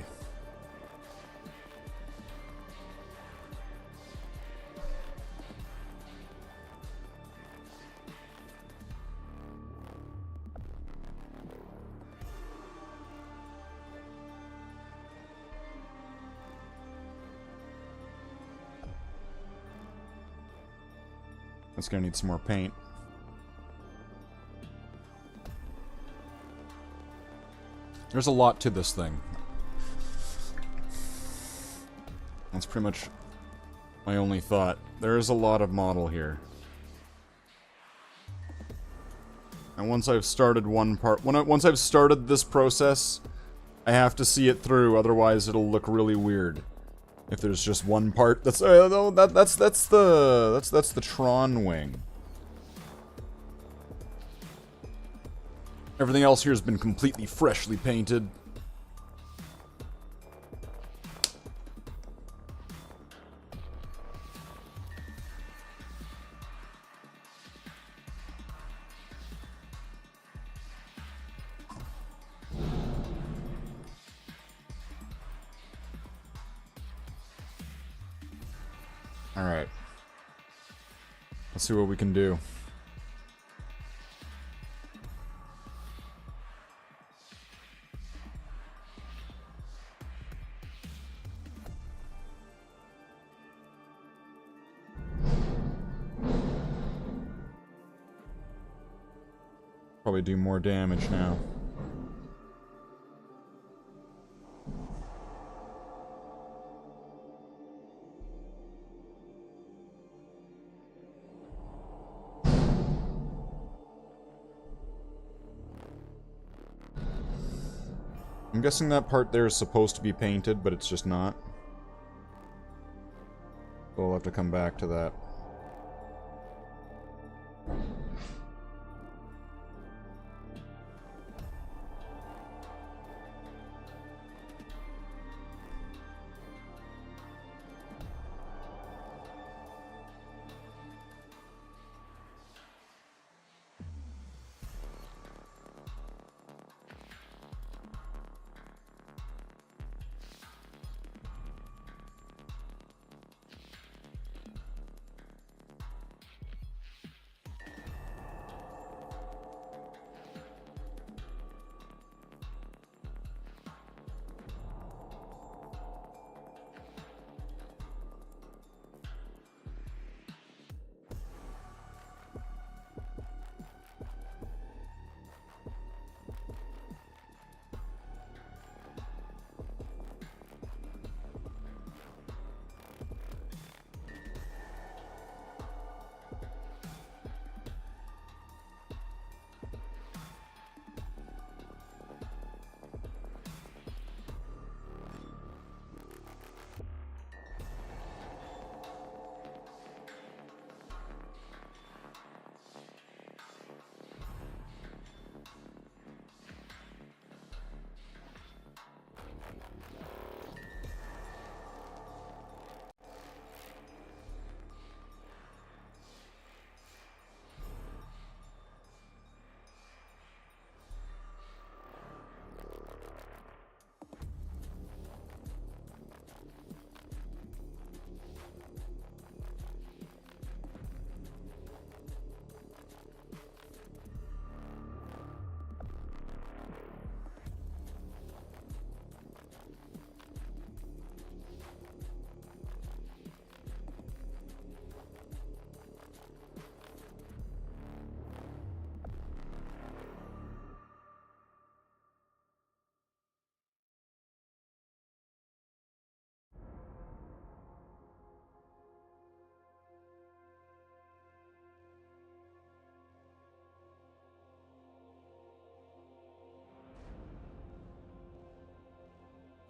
Speaker 1: That's gonna need some more paint. There's a lot to this thing. That's pretty much my only thought. There is a lot of model here. And once I've started one part, once I've started this process, I have to see it through, otherwise it'll look really weird. If there's just one part, that's that's the Tron wing. Everything else here has been completely freshly painted. Alright. Let's see what we can do. Probably do more damage now. I'm guessing that part there is supposed to be painted, but it's just not. So we'll have to come back to that.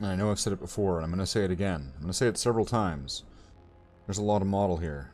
Speaker 1: And I know I've said it before, and I'm going to say it again. I'm going to say it several times. There's a lot of model here.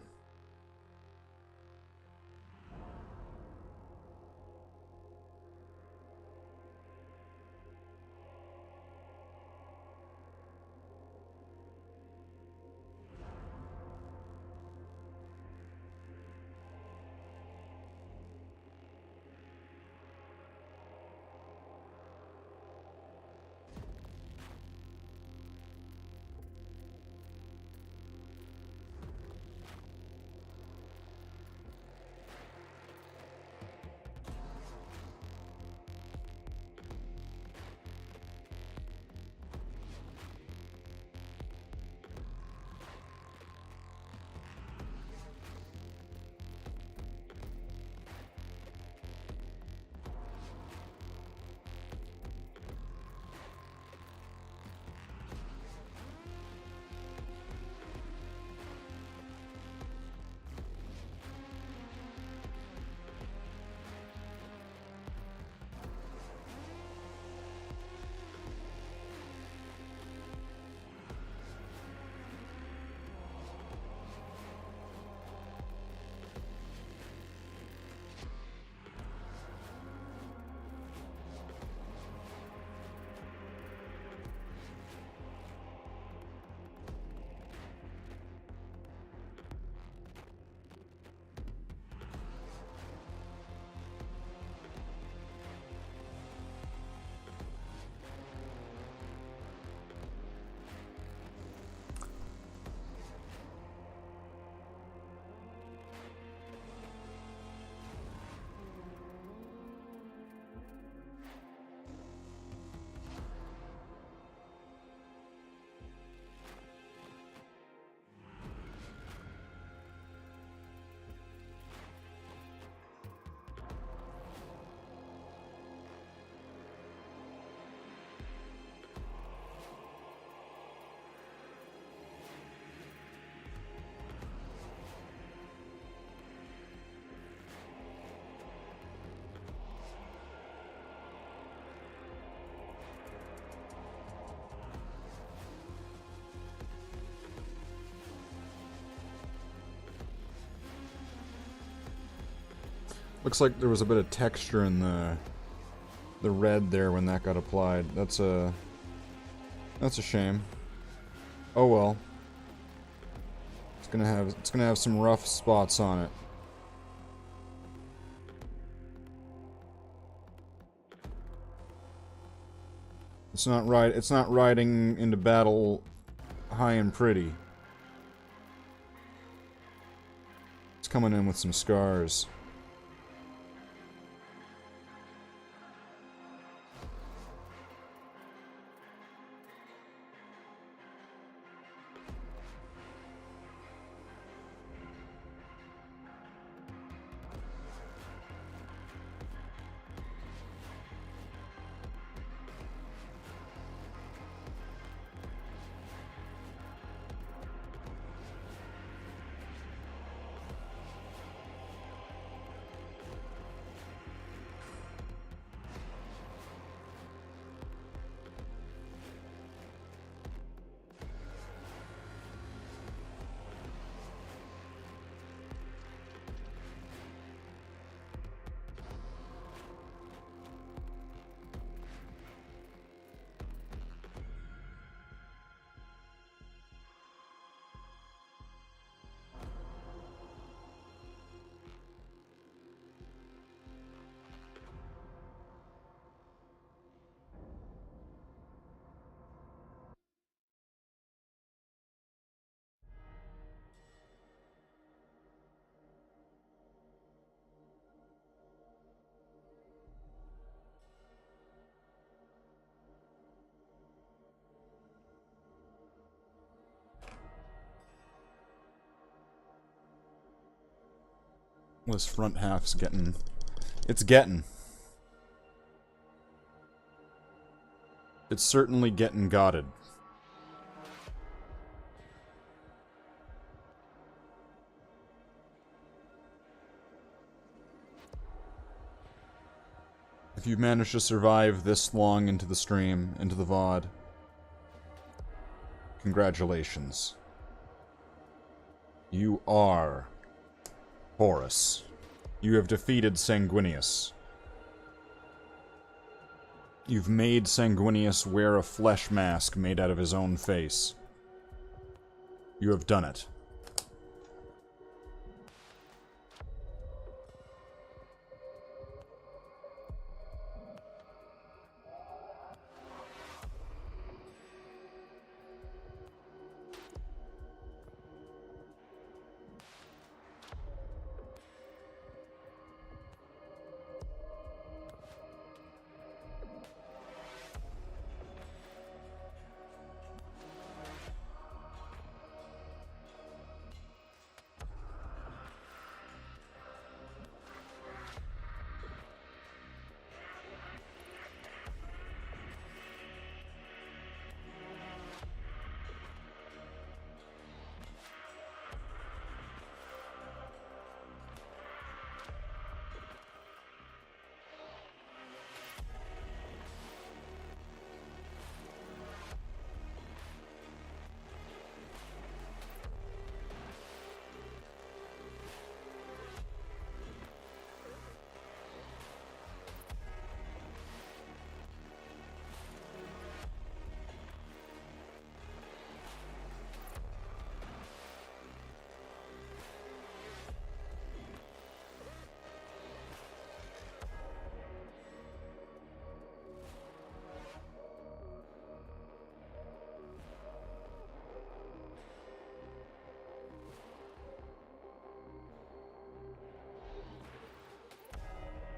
Speaker 1: Looks like there was a bit of texture in the red there when that got applied. That's a shame. Oh well. It's gonna have some rough spots on it. It's not riding into battle high and pretty. It's coming in with some scars. This front half's getting... It's getting. It's certainly getting gotted. If you've managed to survive this long into the stream, into the VOD, Congratulations. You are Horus. You have defeated Sanguinius. You've made Sanguinius wear a flesh mask made out of his own face. You have done it.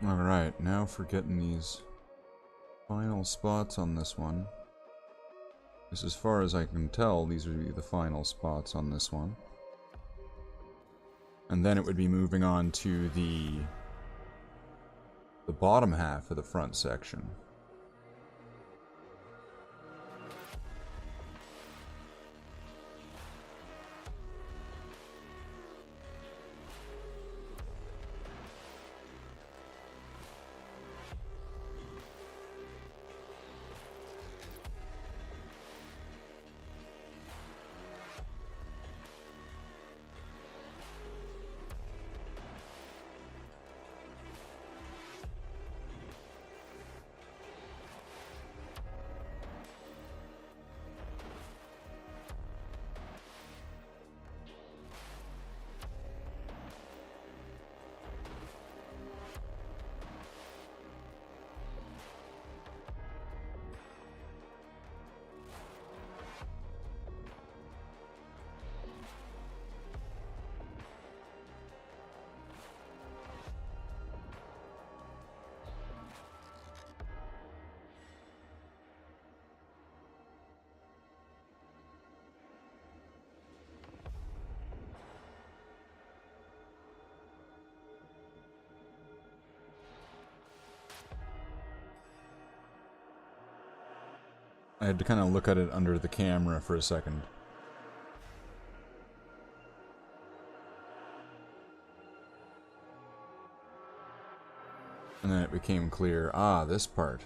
Speaker 1: Alright, now for getting these final spots on this one. Because as far as I can tell, these would be the final spots on this one. And then it would be moving on to the bottom half of the front section. I had to kind of look at it under the camera for a second. And then it became clear, ah, this part.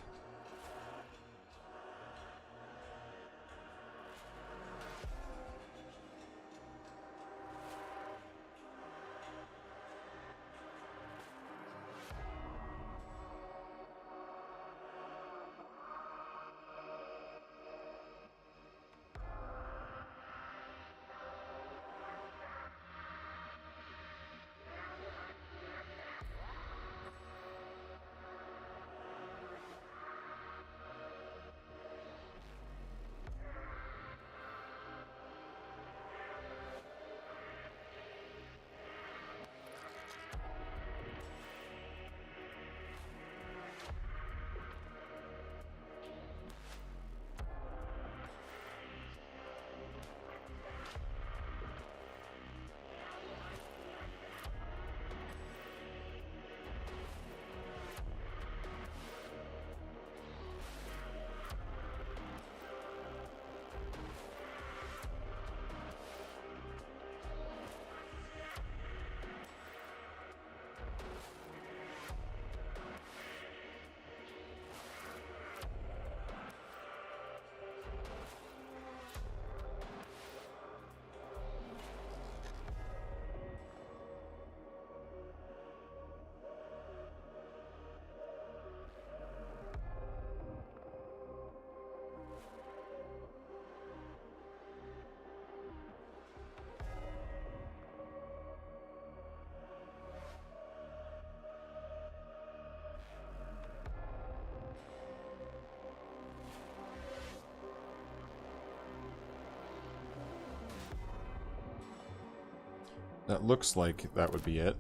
Speaker 1: That looks like that would be it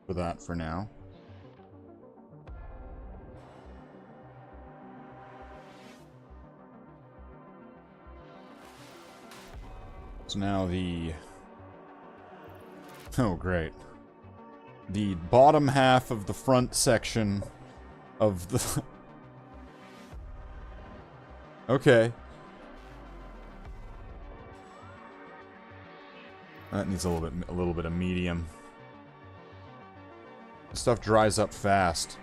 Speaker 1: for that for now. So now the... Oh, great. The bottom half of the front section of the... Okay. That needs a little bit of medium. The stuff dries up fast.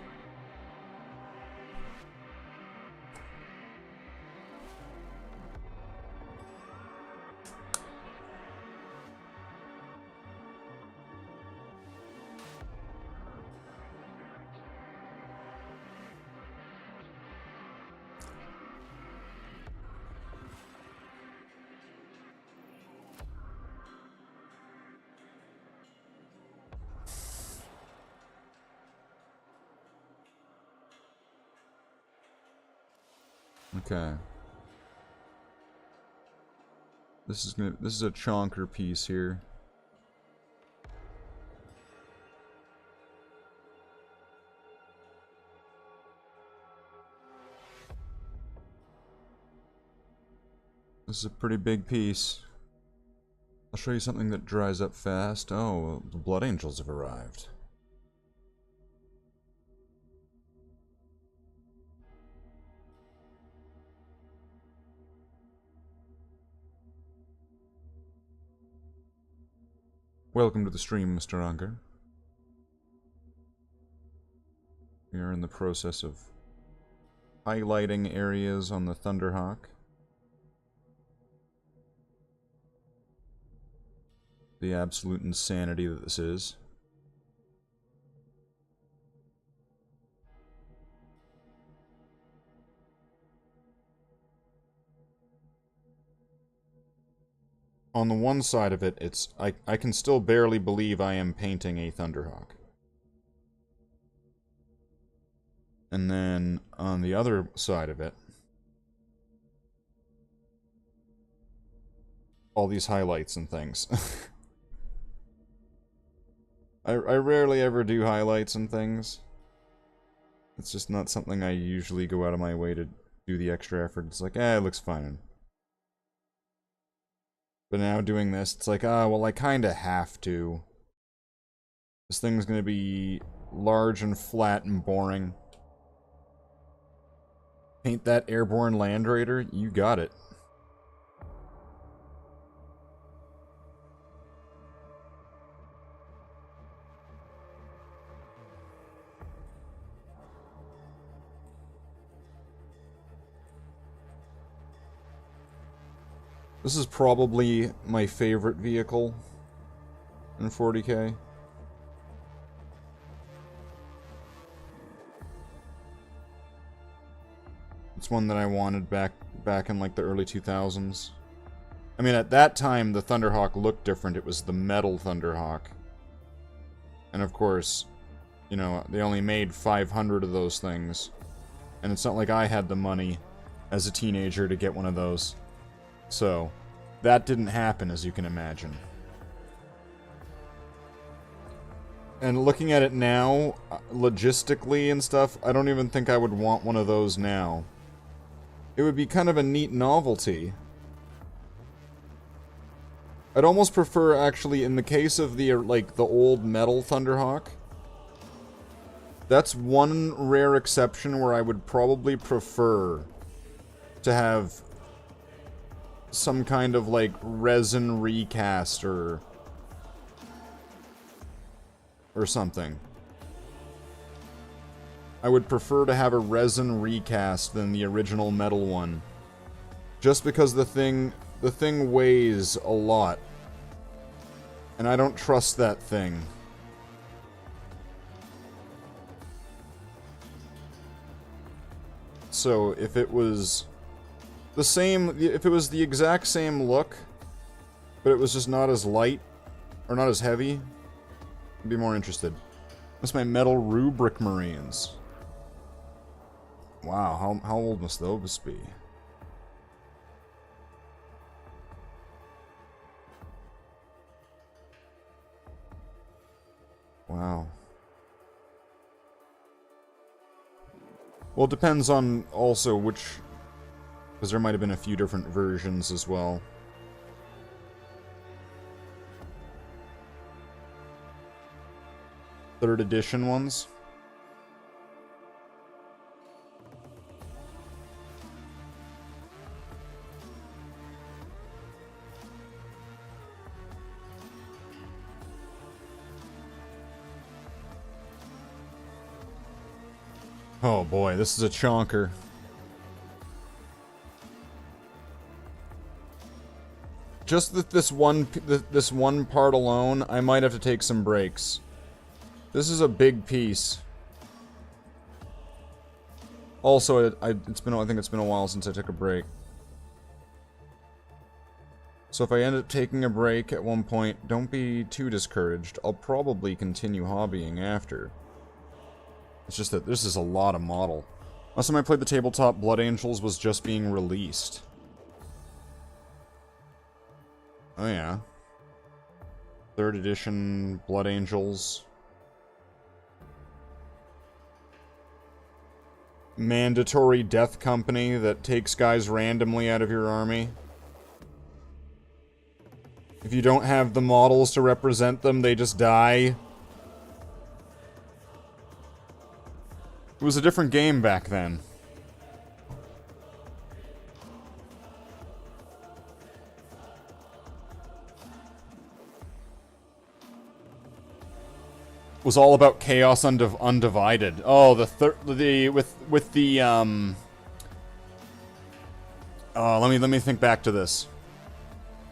Speaker 1: Okay. This is a chonker piece here. This is a pretty big piece. I'll show you something that dries up fast. Oh, the Blood Angels have arrived. Welcome to the stream, Mr. Unger. We are in the process of highlighting areas on the Thunderhawk. The absolute insanity that this is. On the one side of it, it's I can still barely believe I am painting a Thunderhawk. And then on the other side of it, all these highlights and things. I rarely ever do highlights and things. It's just not something I usually go out of my way to do the extra effort. It's like, it looks fine. But now doing this, it's like, well, I kinda have to. This thing's gonna be large and flat and boring. Paint that airborne Land Raider? You got it. This is probably my favorite vehicle in 40K. It's one that I wanted back in like the early 2000s. I mean, at that time the Thunderhawk looked different. It was the metal Thunderhawk. And of course, you know, they only made 500 of those things. And it's not like I had the money as a teenager to get one of those. So, that didn't happen, as you can imagine. And looking at it now, logistically and stuff, I don't even think I would want one of those now. It would be kind of a neat novelty. I'd almost prefer, actually, in the case of the, like, the old metal Thunderhawk, that's one rare exception where I would probably prefer to have some kind of, like, resin recast or something. I would prefer to have a resin recast than the original metal one. Just because the thing weighs a lot. And I don't trust that thing. So, if it was the same, if it was the exact same look, but it was just not as light, or not as heavy, I'd be more interested. That's my metal rubric marines. Wow, how old must those be? Wow. Well, it depends on also which... Because there might have been a few different versions as well. Third edition ones? Oh boy, this is a chonker. Just that this one part alone, I might have to take some breaks. This is a big piece. Also, I think it's been a while since I took a break. So if I end up taking a break at one point, don't be too discouraged. I'll probably continue hobbying after. It's just that this is a lot of model. Last time I played the tabletop, Blood Angels was just being released. Oh yeah. 3rd edition Blood Angels. Mandatory death company that takes guys randomly out of your army. If you don't have the models to represent them, they just die. It was a different game back then. It was all about chaos undivided. Oh, let me think back to this.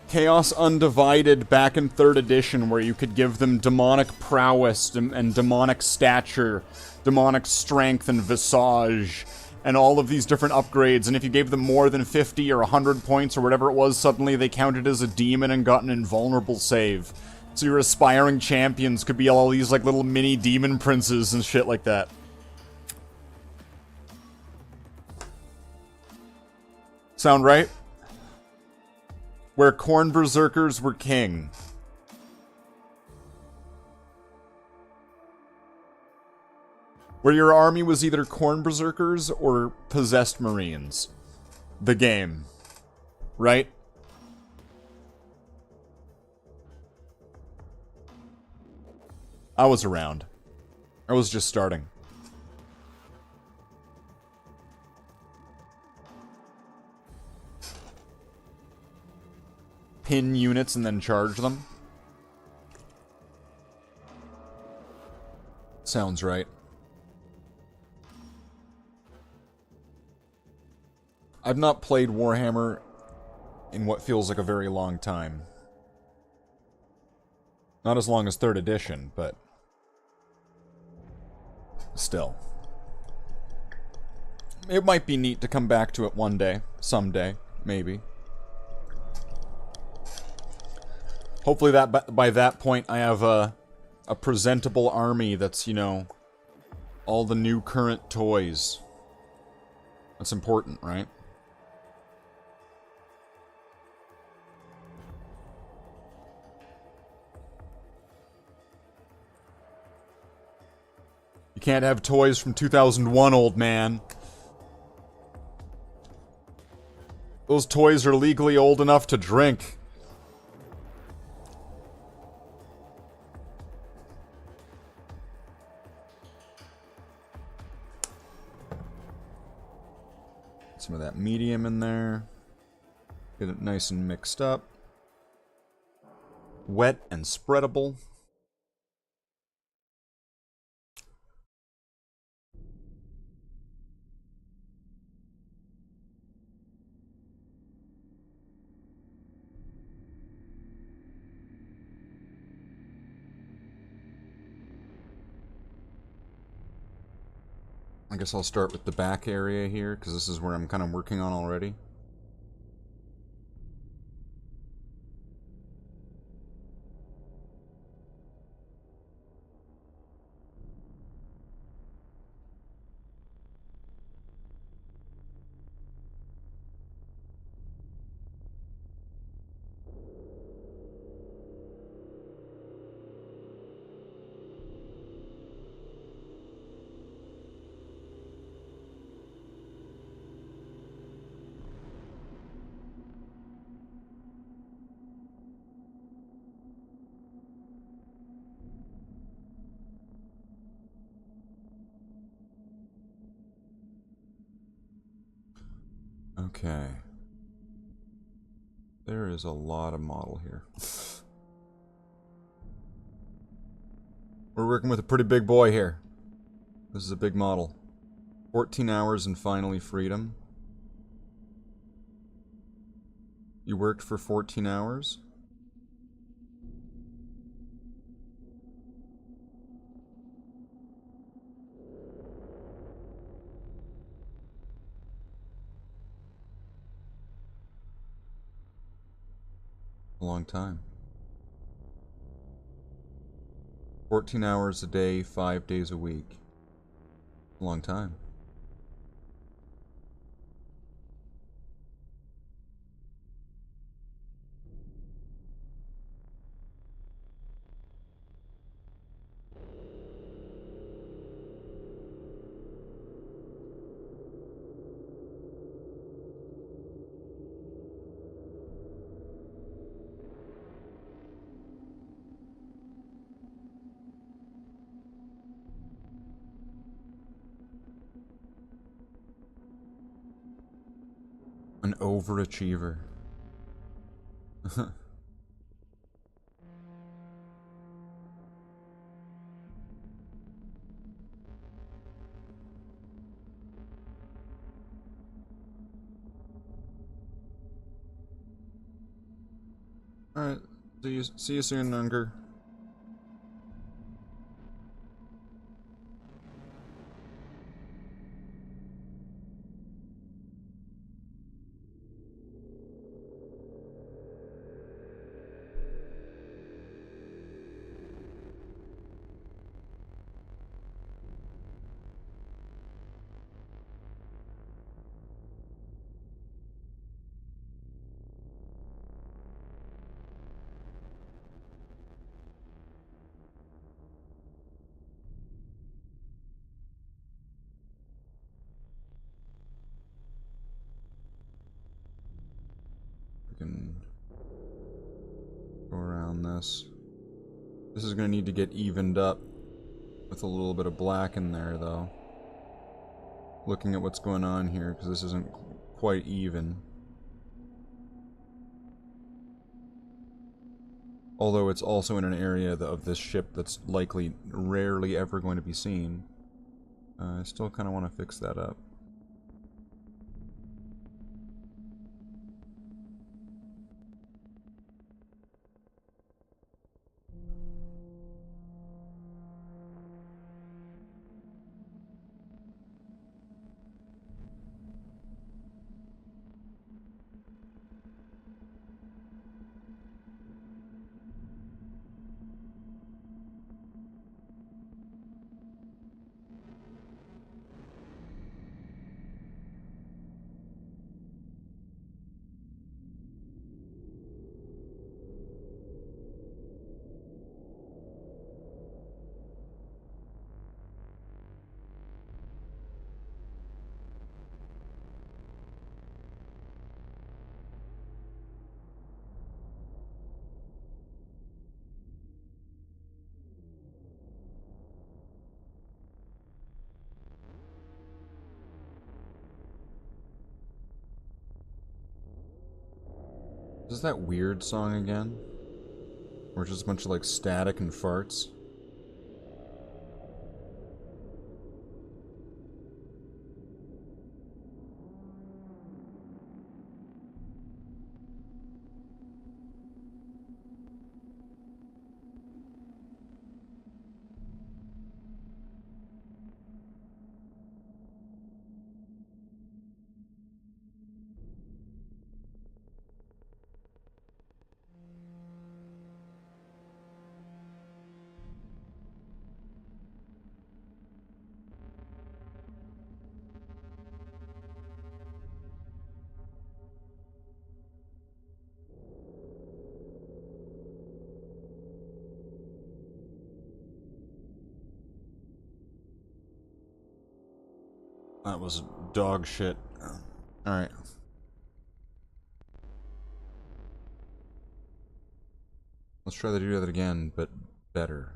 Speaker 1: Chaos Undivided back in 3rd edition, where you could give them demonic prowess and demonic stature, demonic strength and visage, and all of these different upgrades, and if you gave them more than 50 or 100 points or whatever it was, suddenly they counted as a demon and got an invulnerable save. So your aspiring champions could be all these like little mini demon princes and shit like that. Sound right? Where Khorne Berserkers were king. Where your army was either Khorne Berserkers or Possessed Marines. The game. Right? I was around. I was just starting. Pin units and then charge them. Sounds right. I've not played Warhammer in what feels like a very long time. Not as long as 3rd edition, but still. It might be neat to come back to it one day. Someday. Maybe. Hopefully that by that point I have a presentable army that's, you know, all the new current toys. That's important, right? You can't have toys from 2001, old man. Those toys are legally old enough to drink. Some of that medium in there. Get it nice and mixed up. Wet and spreadable. I guess I'll start with the back area here, because this is where I'm kind of working on already. Okay. There is a lot of model here. We're working with a pretty big boy here. This is a big model. 14 hours and finally freedom. You worked for 14 hours? A long time. 14 hours a day, 5 days a week. A long time. An overachiever. Alright, see you soon, Unger. We can go around this. This is gonna need to get evened up with a little bit of black in there, though. Looking at what's going on here, because this isn't quite even. Although it's also in an area of this ship that's likely rarely ever going to be seen. I still kind of want to fix that up. Is that weird song again? Or just a bunch of like static and farts? That was dog shit. Alright. Let's try to do that again, but better.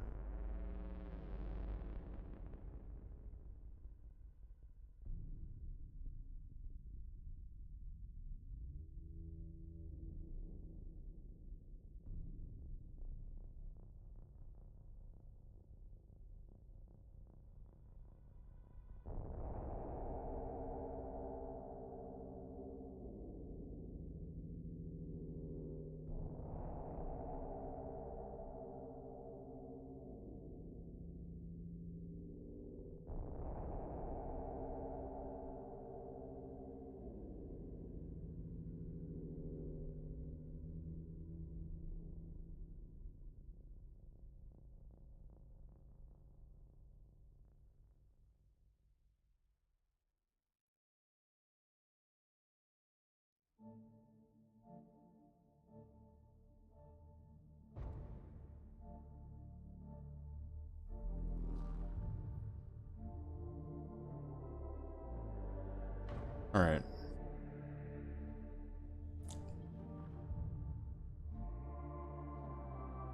Speaker 1: Alright.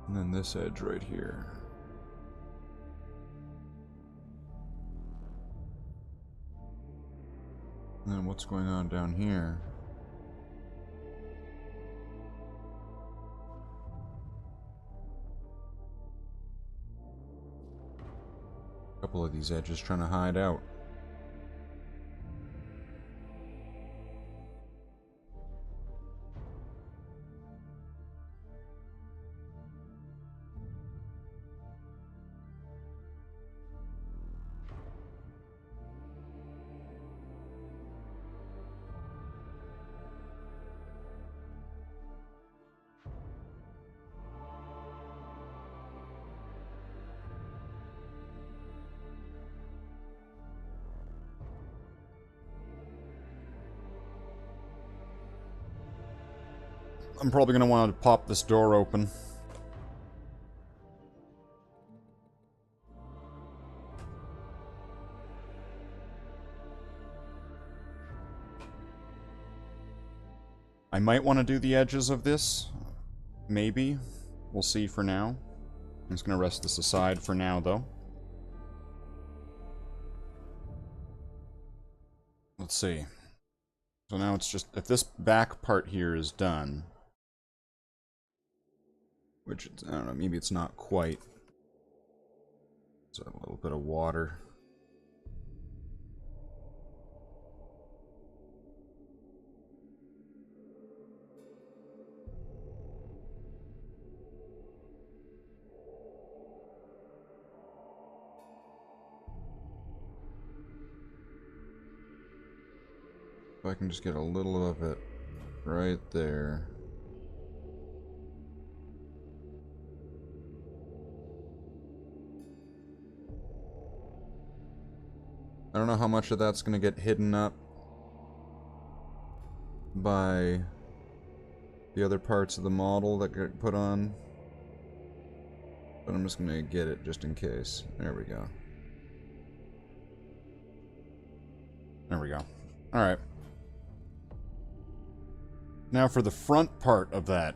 Speaker 1: And then this edge right here. And then what's going on down here? A couple of these edges trying to hide out. I'm probably going to want to pop this door open. I might want to do the edges of this. Maybe. We'll see for now. I'm just going to rest this aside for now, though. Let's see. So now it's just... If this back part here is done... Which, I don't know, maybe it's not quite. It's a little bit of water. If I can just get a little of it right there. I don't know how much of that's going to get hidden up by the other parts of the model that get put on. But I'm just going to get it just in case. There we go. There we go. Alright. Now for the front part of that.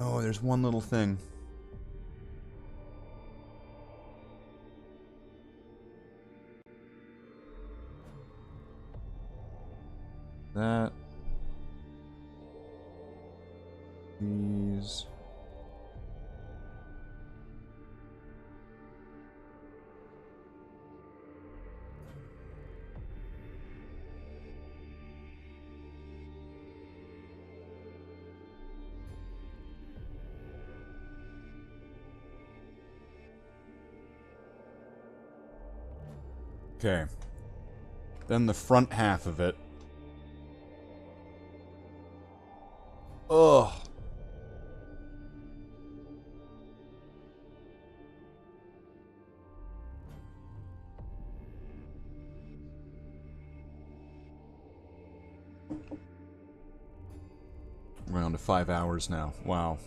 Speaker 1: Oh, there's one little thing. That. These. Okay. Then the front half of it. Ugh. We're on to 5 hours now. Wow.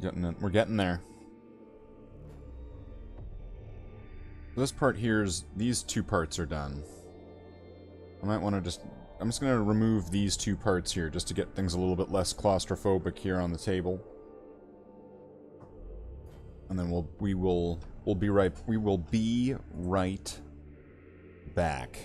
Speaker 1: We're getting there. This part here's... These two parts are done. I might want to just... I'm just going to remove these two parts here just to get things a little bit less claustrophobic here on the table. And then we will be right back.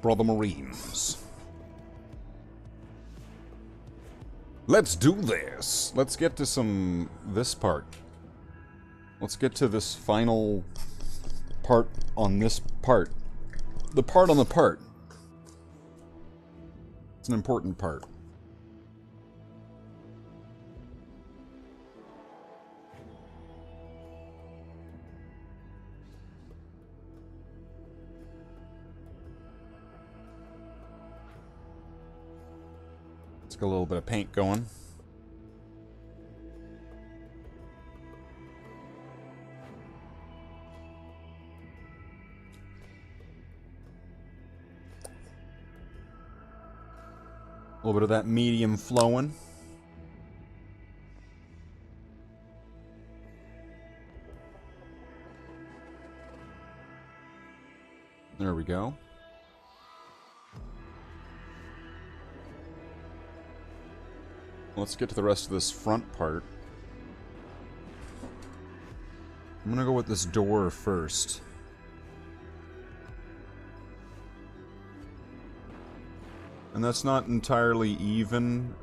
Speaker 1: Brother Marines. Let's do this! Let's get to this part. Let's get to this final part on this part. The part on the part. It's an important part. Let's get a little bit of paint going. A little bit of that medium flowing. There we go. Let's get to the rest of this front part. I'm gonna go with this door first. And that's not entirely even,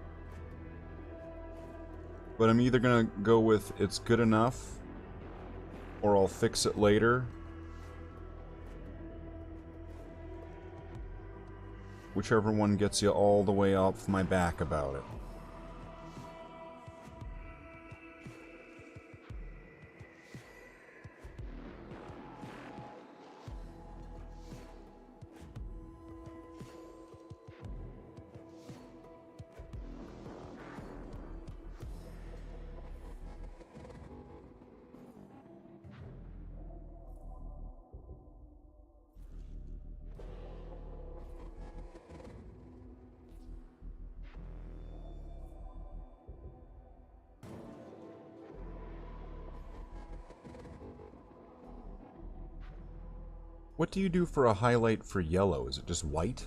Speaker 1: but I'm either gonna go with it's good enough, or I'll fix it later. Whichever one gets you all the way off my back about it. What do you do for a highlight for yellow? Is it just white?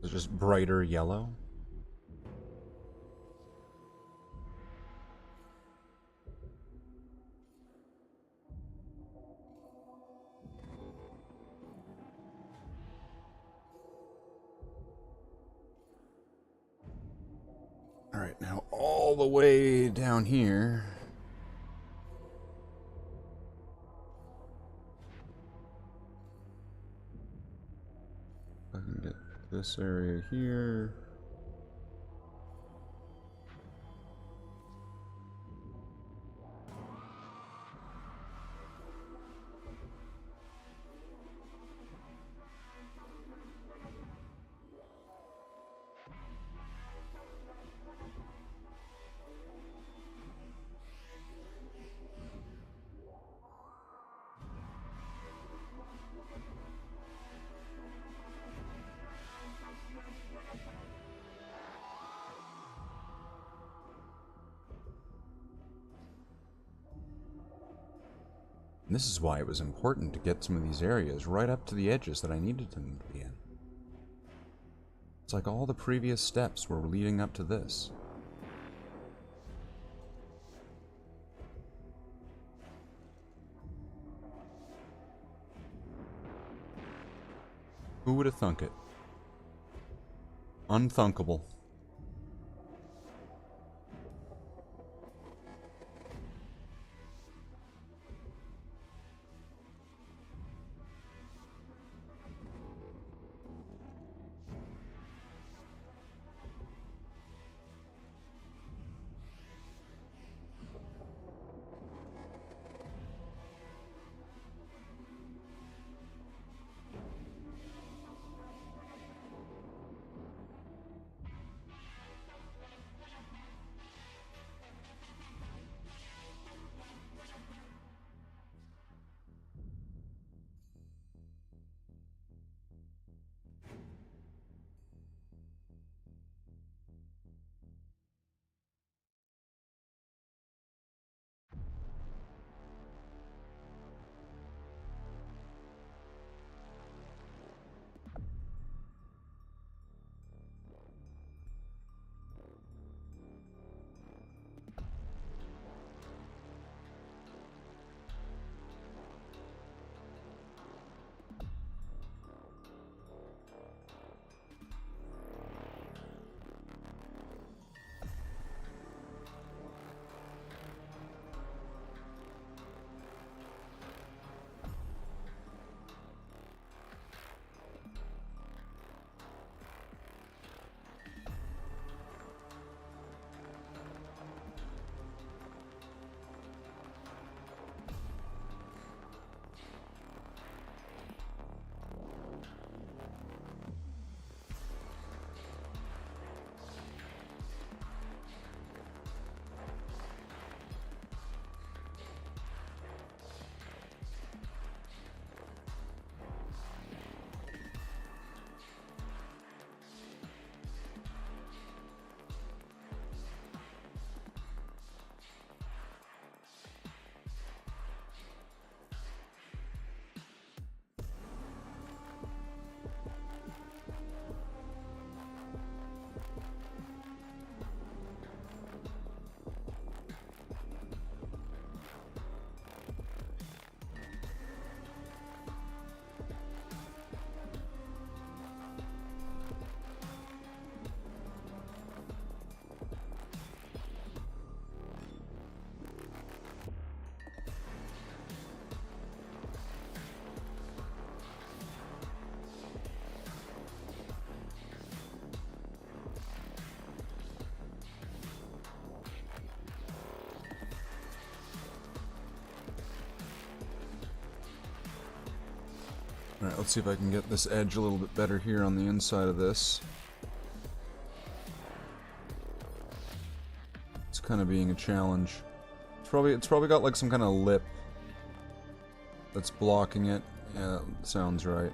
Speaker 1: Is it just brighter yellow? Alright, now all the way down here. I can get this area here. And this is why it was important to get some of these areas right up to the edges that I needed them to be in. It's like all the previous steps were leading up to this. Who would have thunk it? Unthunkable. Alright, let's see if I can get this edge a little bit better here on the inside of this. It's kind of being a challenge. It's probably got like some kind of lip that's blocking it. Yeah, that sounds right.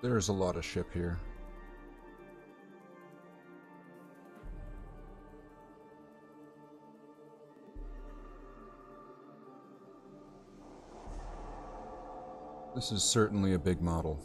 Speaker 1: There's a lot of ship here. This is certainly a big model.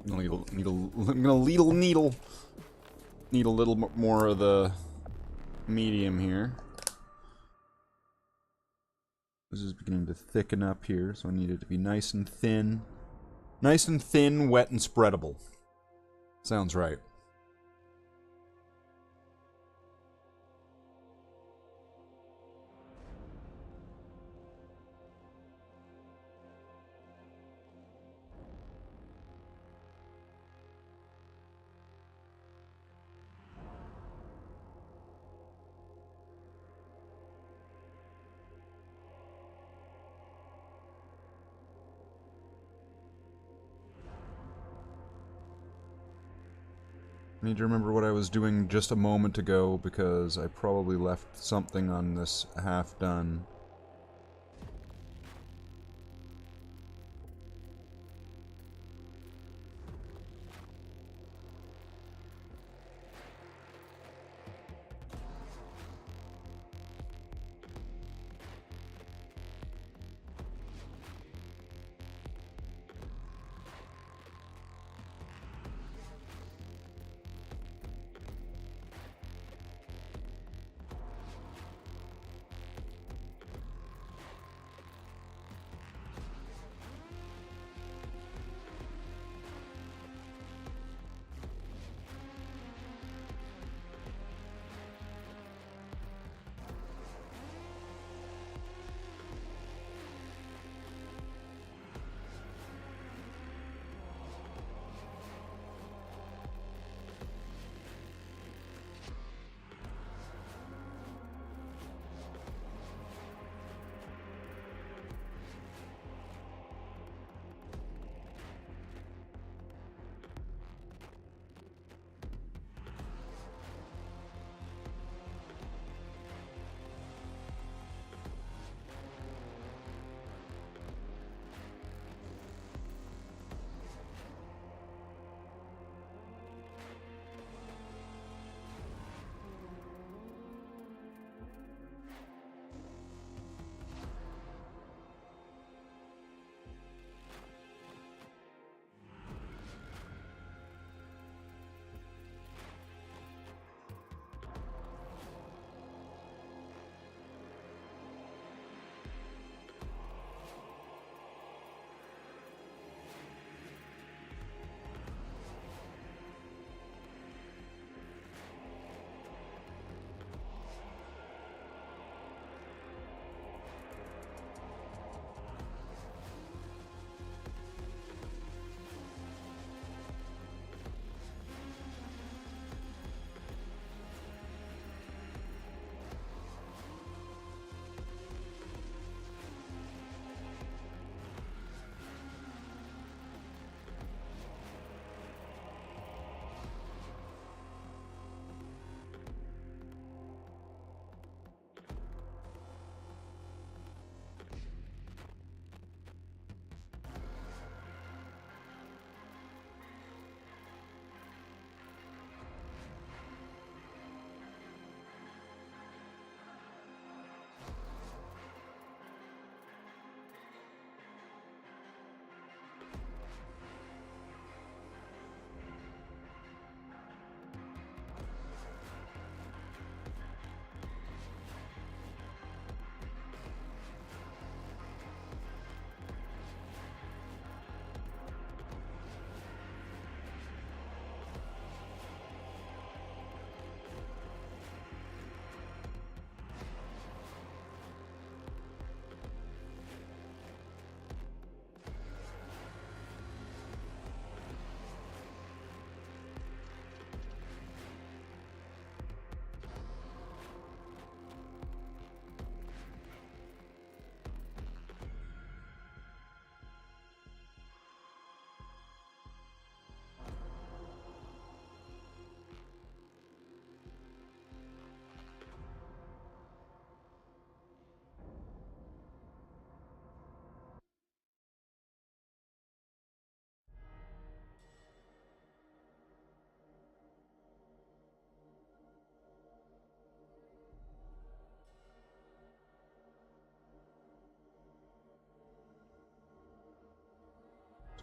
Speaker 1: I'm gonna need a little more of the medium here. This is beginning to thicken up here, so I need it to be nice and thin. Nice and thin, wet, and spreadable. Sounds right. Need to remember what I was doing just a moment ago because I probably left something on this half done.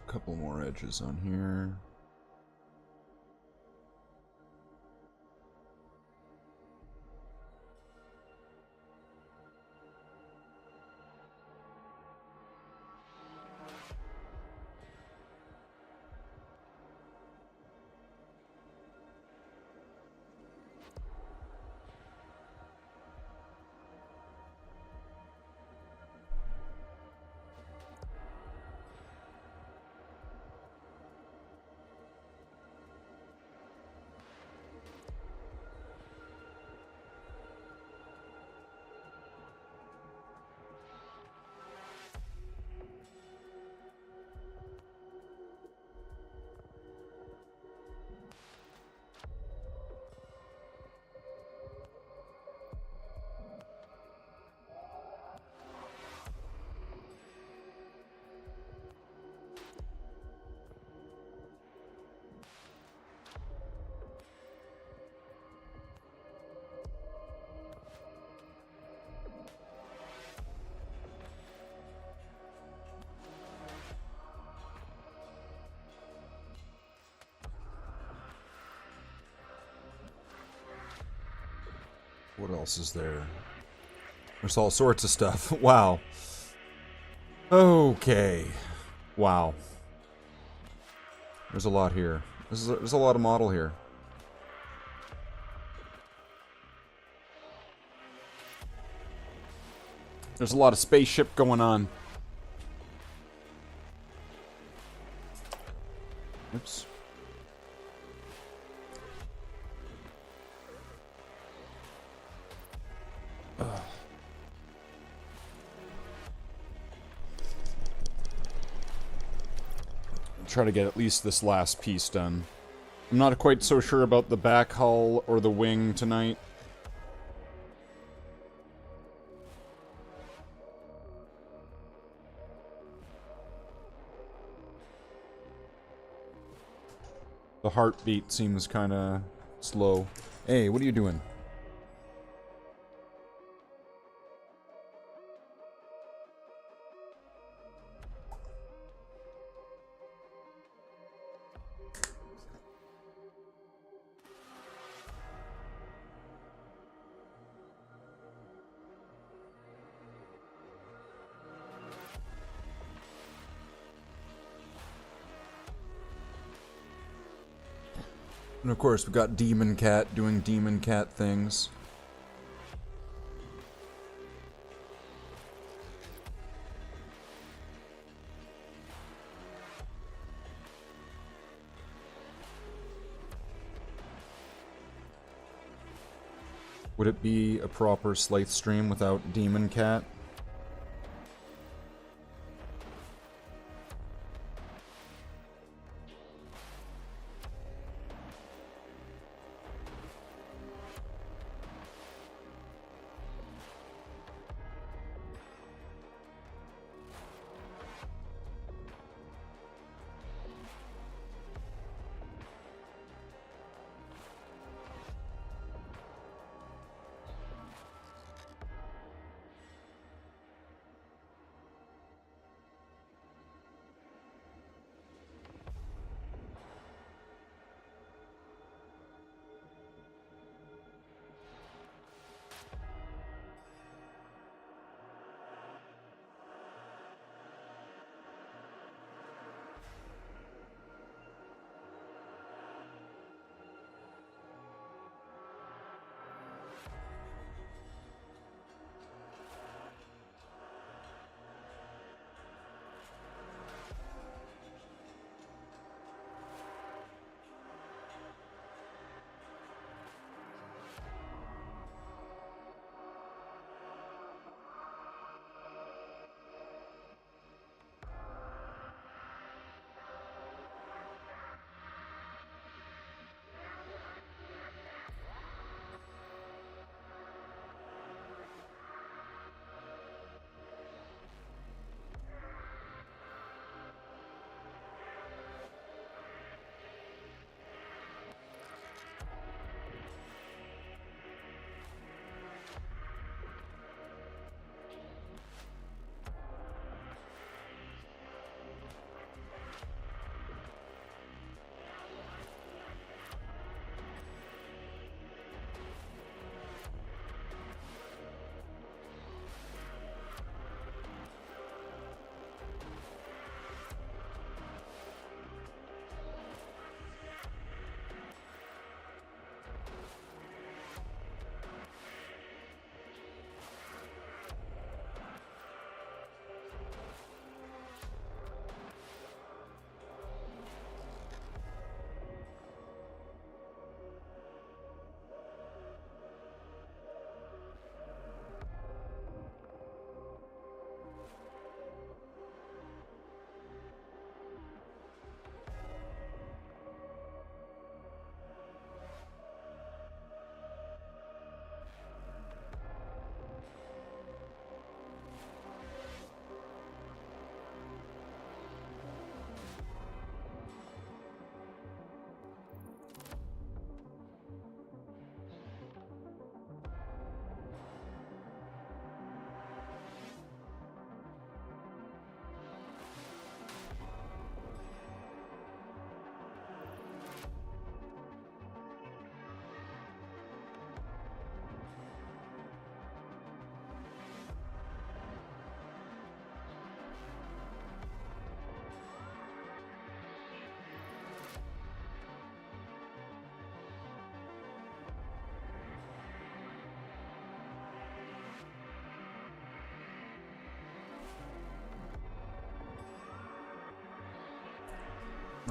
Speaker 1: A couple more edges on here. What else is there? There's all sorts of stuff. Wow. Okay. Wow. There's a lot here. There's a lot of model here. There's a lot of spaceship going on. Oops. Try to get at least this last piece done. I'm not quite so sure about the back hull or the wing tonight. The heartbeat seems kind of slow. Hey, what are you doing? And of course, we've got Demon Cat doing Demon Cat things. Would it be a proper Slathe stream without Demon Cat?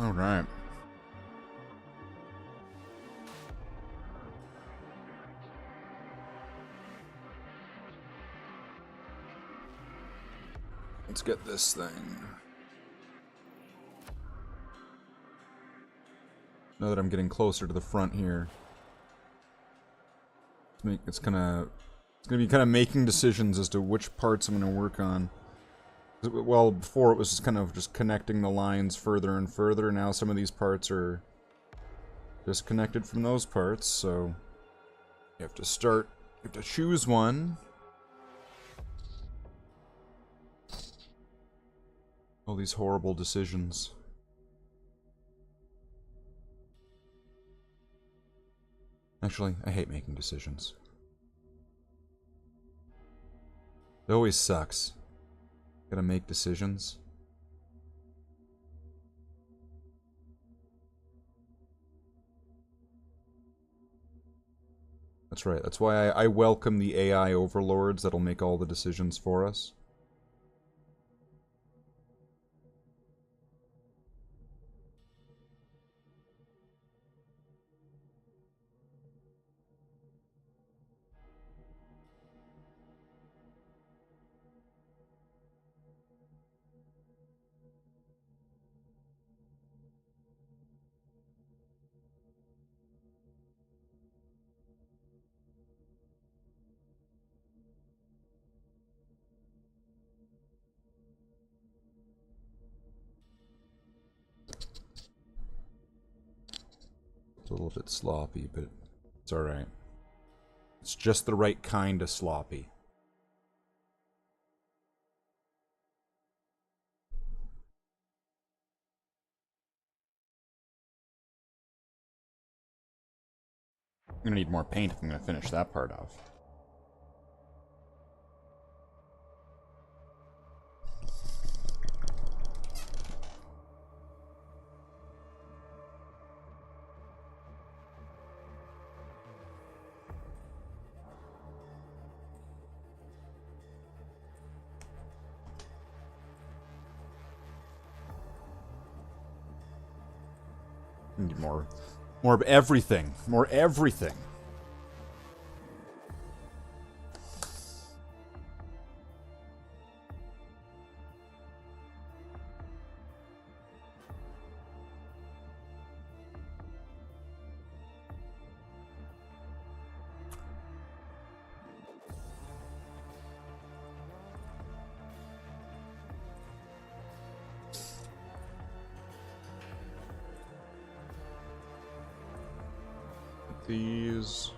Speaker 1: Alright. Let's get this thing. Now that I'm getting closer to the front here, it's gonna be kind of making decisions as to which parts I'm gonna work on. Well, before it was just kind of just connecting the lines further and further. Now some of these parts are disconnected from those parts, so you have to choose one. All these horrible decisions. Actually, I hate making decisions. It always sucks. Gotta make decisions. That's right. That's why I welcome the AI overlords that'll make all the decisions for us. A little bit sloppy, but it's alright. It's just the right kind of sloppy. I'm gonna need more paint if I'm gonna finish that part off. Need more of everything. More everything. These.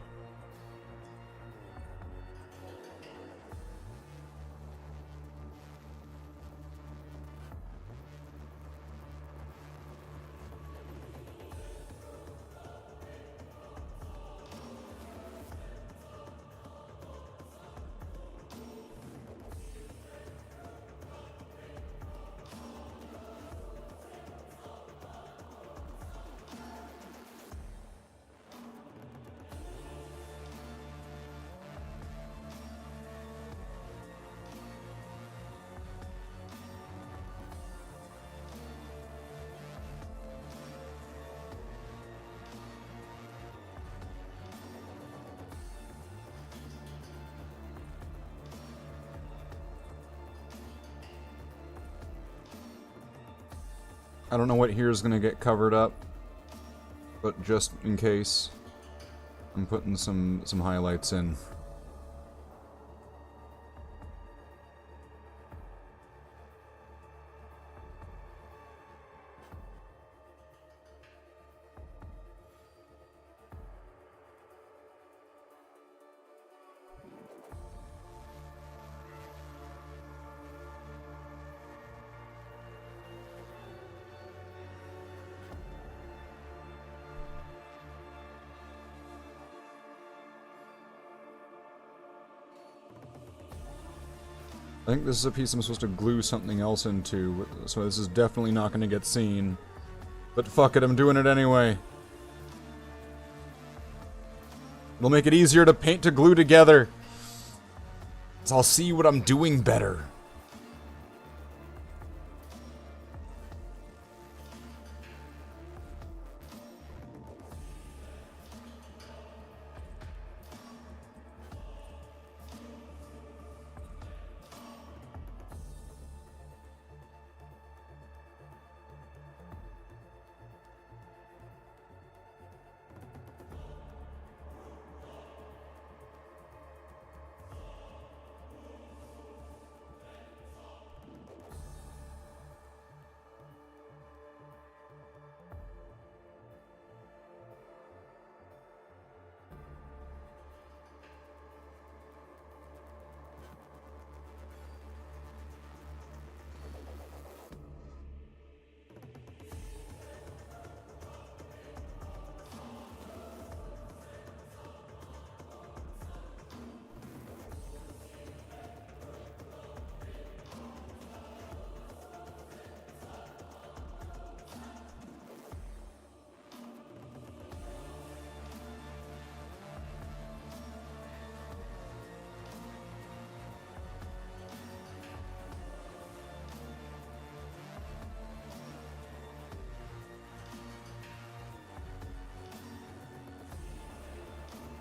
Speaker 1: I don't know what here is going to get covered up, but just in case, I'm putting some highlights in. I think this is a piece I'm supposed to glue something else into, so this is definitely not going to get seen. But fuck it, I'm doing it anyway. It'll make it easier to paint to glue together. So I'll see what I'm doing better.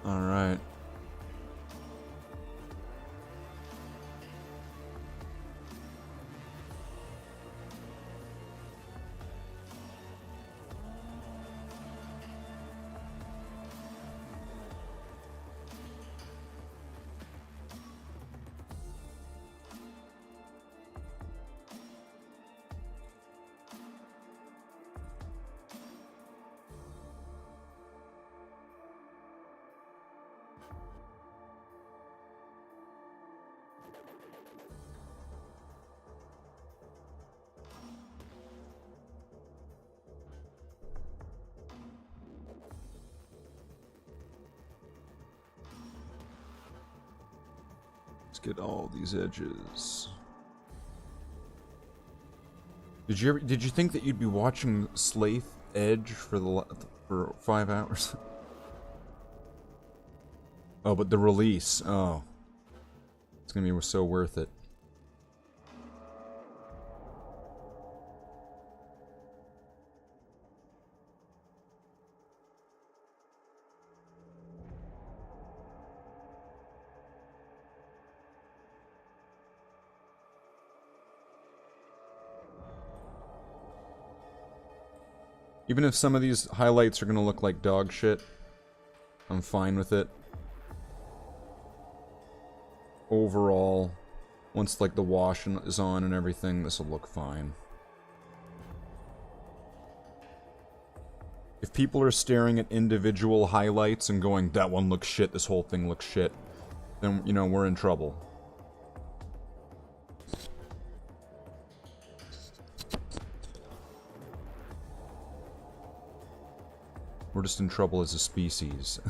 Speaker 1: Alright. Let's get all these edges. Did you think that you'd be watching Slathe Edge for 5 hours? Oh, but the release. Oh. It's gonna be so worth it. Even if some of these highlights are gonna look like dog shit, I'm fine with it. Overall, once like the wash is on and everything, this will look fine. If people are staring at individual highlights and going, that one looks shit, this whole thing looks shit, then, you know, we're in trouble. We're just in trouble as a species.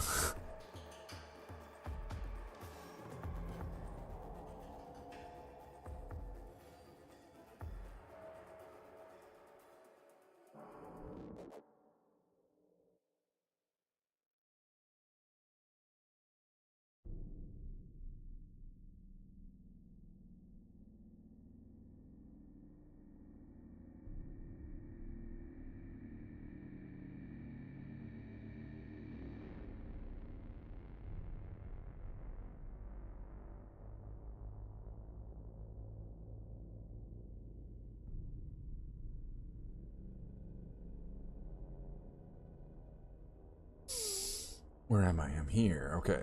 Speaker 1: Where am I? I'm here. Okay.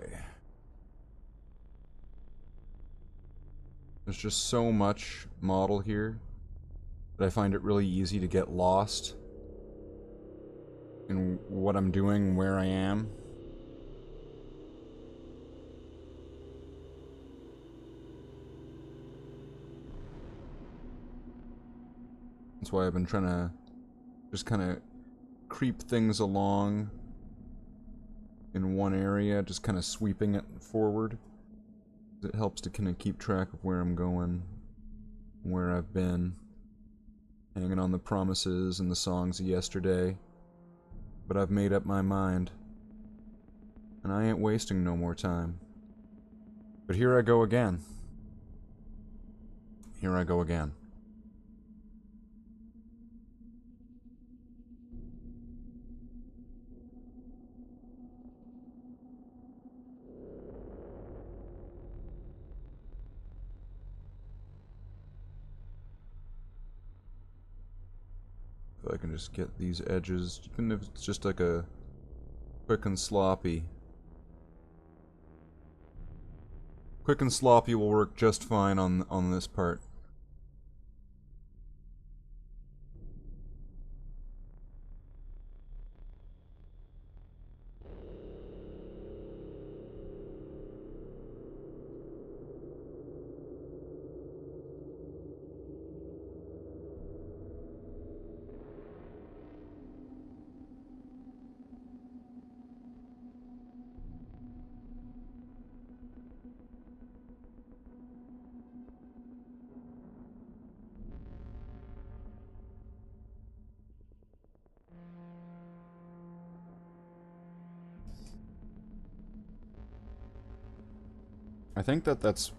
Speaker 1: There's just so much model here that I find it really easy to get lost in what I'm doing, where I am. That's why I've been trying to just kind of creep things along in one area, just kind of sweeping it forward. It helps to kind of keep track of where I'm going, where I've been, hanging on the promises and the songs of yesterday. But I've made up my mind, and I ain't wasting no more time. But here I go again. Here I go again. If I can just get these edges, even if it's just like a quick and sloppy. Quick and sloppy will work just fine on this part. I think that's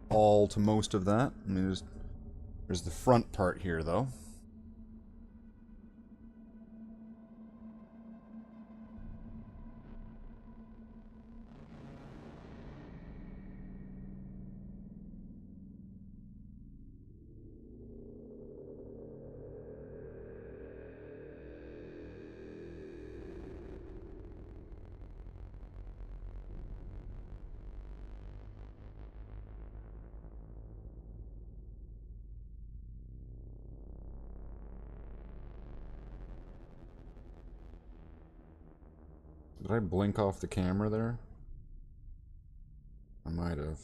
Speaker 1: all to most of that. I mean, there's the front part here, though. Did I blink off the camera there? I might have.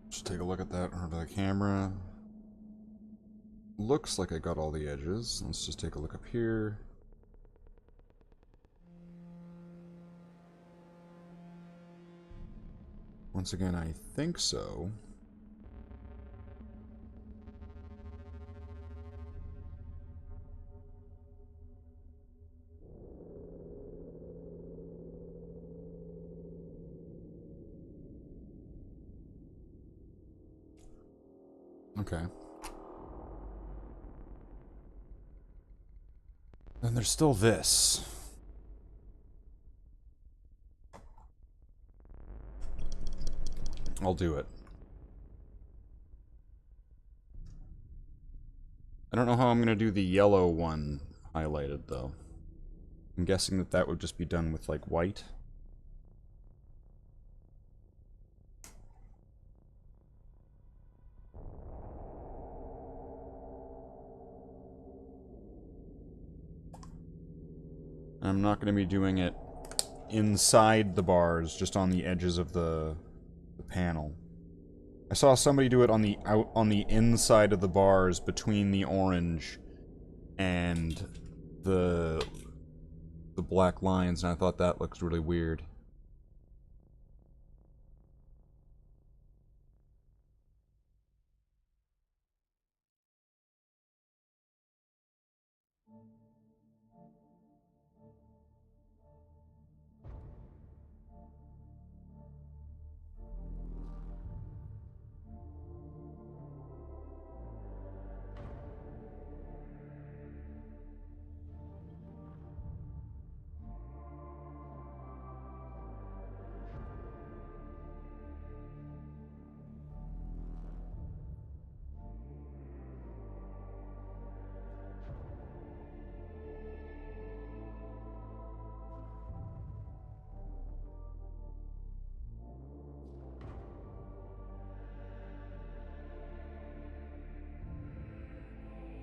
Speaker 1: Just take a look at that under the camera. Looks like I got all the edges. Let's just take a look up here. Once again, I think so. Okay. Then there's still this. I'll do it. I don't know how I'm going to do the yellow one highlighted, though. I'm guessing that that would just be done with, like, white. I'm not going to be doing it inside the bars, just on the edges of the panel. I saw somebody do it on the inside of the bars between the orange and the black lines, and I thought that looks really weird.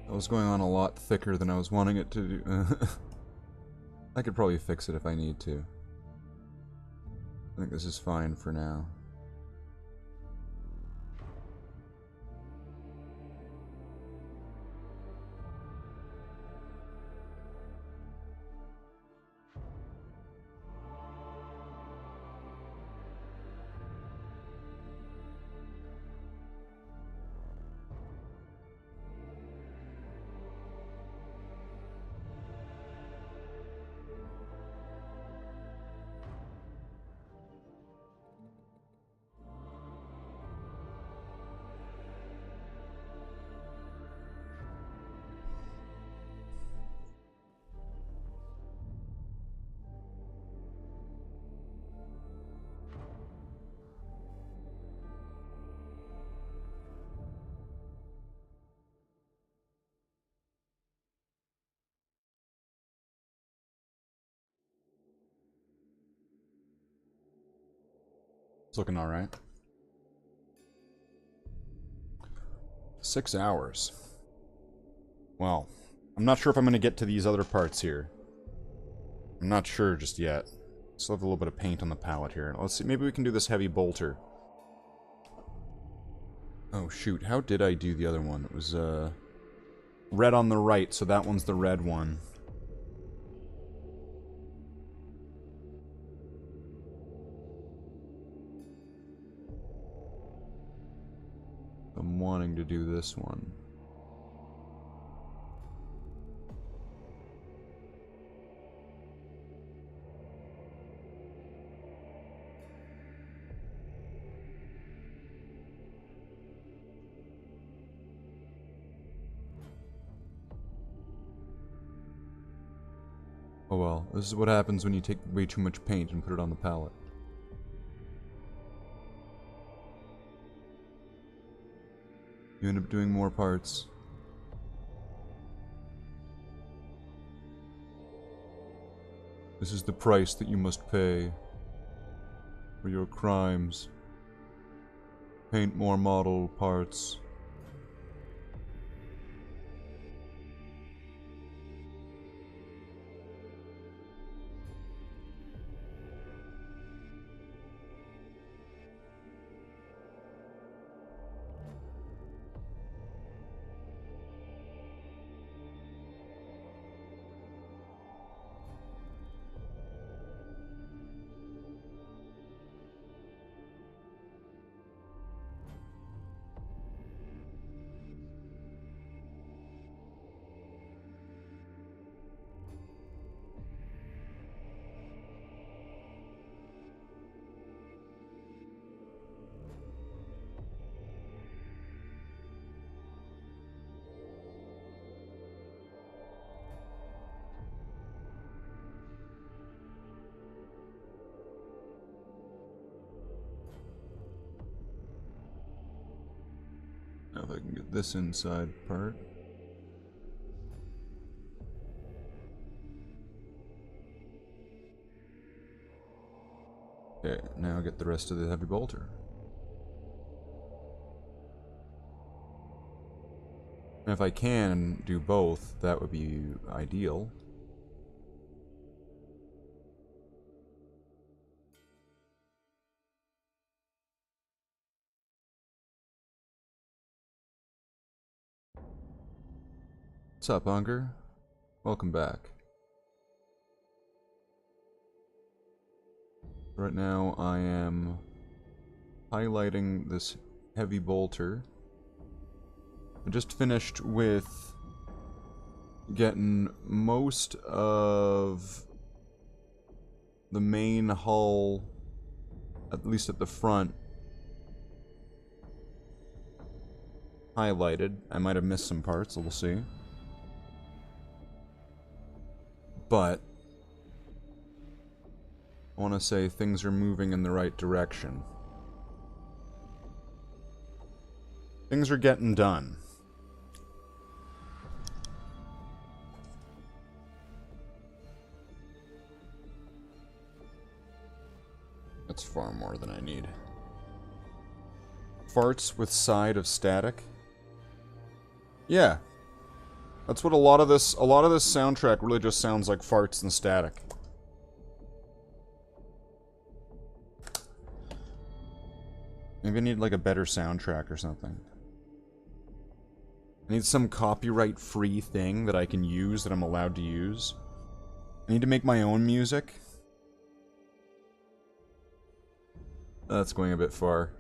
Speaker 1: That was going on a lot thicker than I was wanting it to do. I could probably fix it if I need to. I think this is fine for now. It's looking alright. 6 hours. Well, I'm not sure if I'm going to get to these other parts here. I'm not sure just yet. Still have a little bit of paint on the palette here. Let's see, maybe we can do this heavy bolter. Oh shoot, how did I do the other one? It was, red on the right, so that one's the red one. I'm wanting to do this one. Oh well, this is what happens when you take way too much paint and put it on the palette. You end up doing more parts. This is the price that you must pay for your crimes. Paint more model parts. Now if I can get this inside part. Okay, now get the rest of the heavy bolter. And if I can do both, that would be ideal. What's up, Unger? Welcome back. Right now I am highlighting this heavy bolter. I just finished with getting most of the main hull, at least at the front, highlighted. I might have missed some parts, we'll see. But I want to say things are moving in the right direction. Things are getting done. That's far more than I need. Farts with side of static? Yeah. That's what a lot of this soundtrack really just sounds like farts and static. Maybe I need like a better soundtrack or something. I need some copyright-free thing that I can use, that I'm allowed to use. I need to make my own music. That's going a bit far.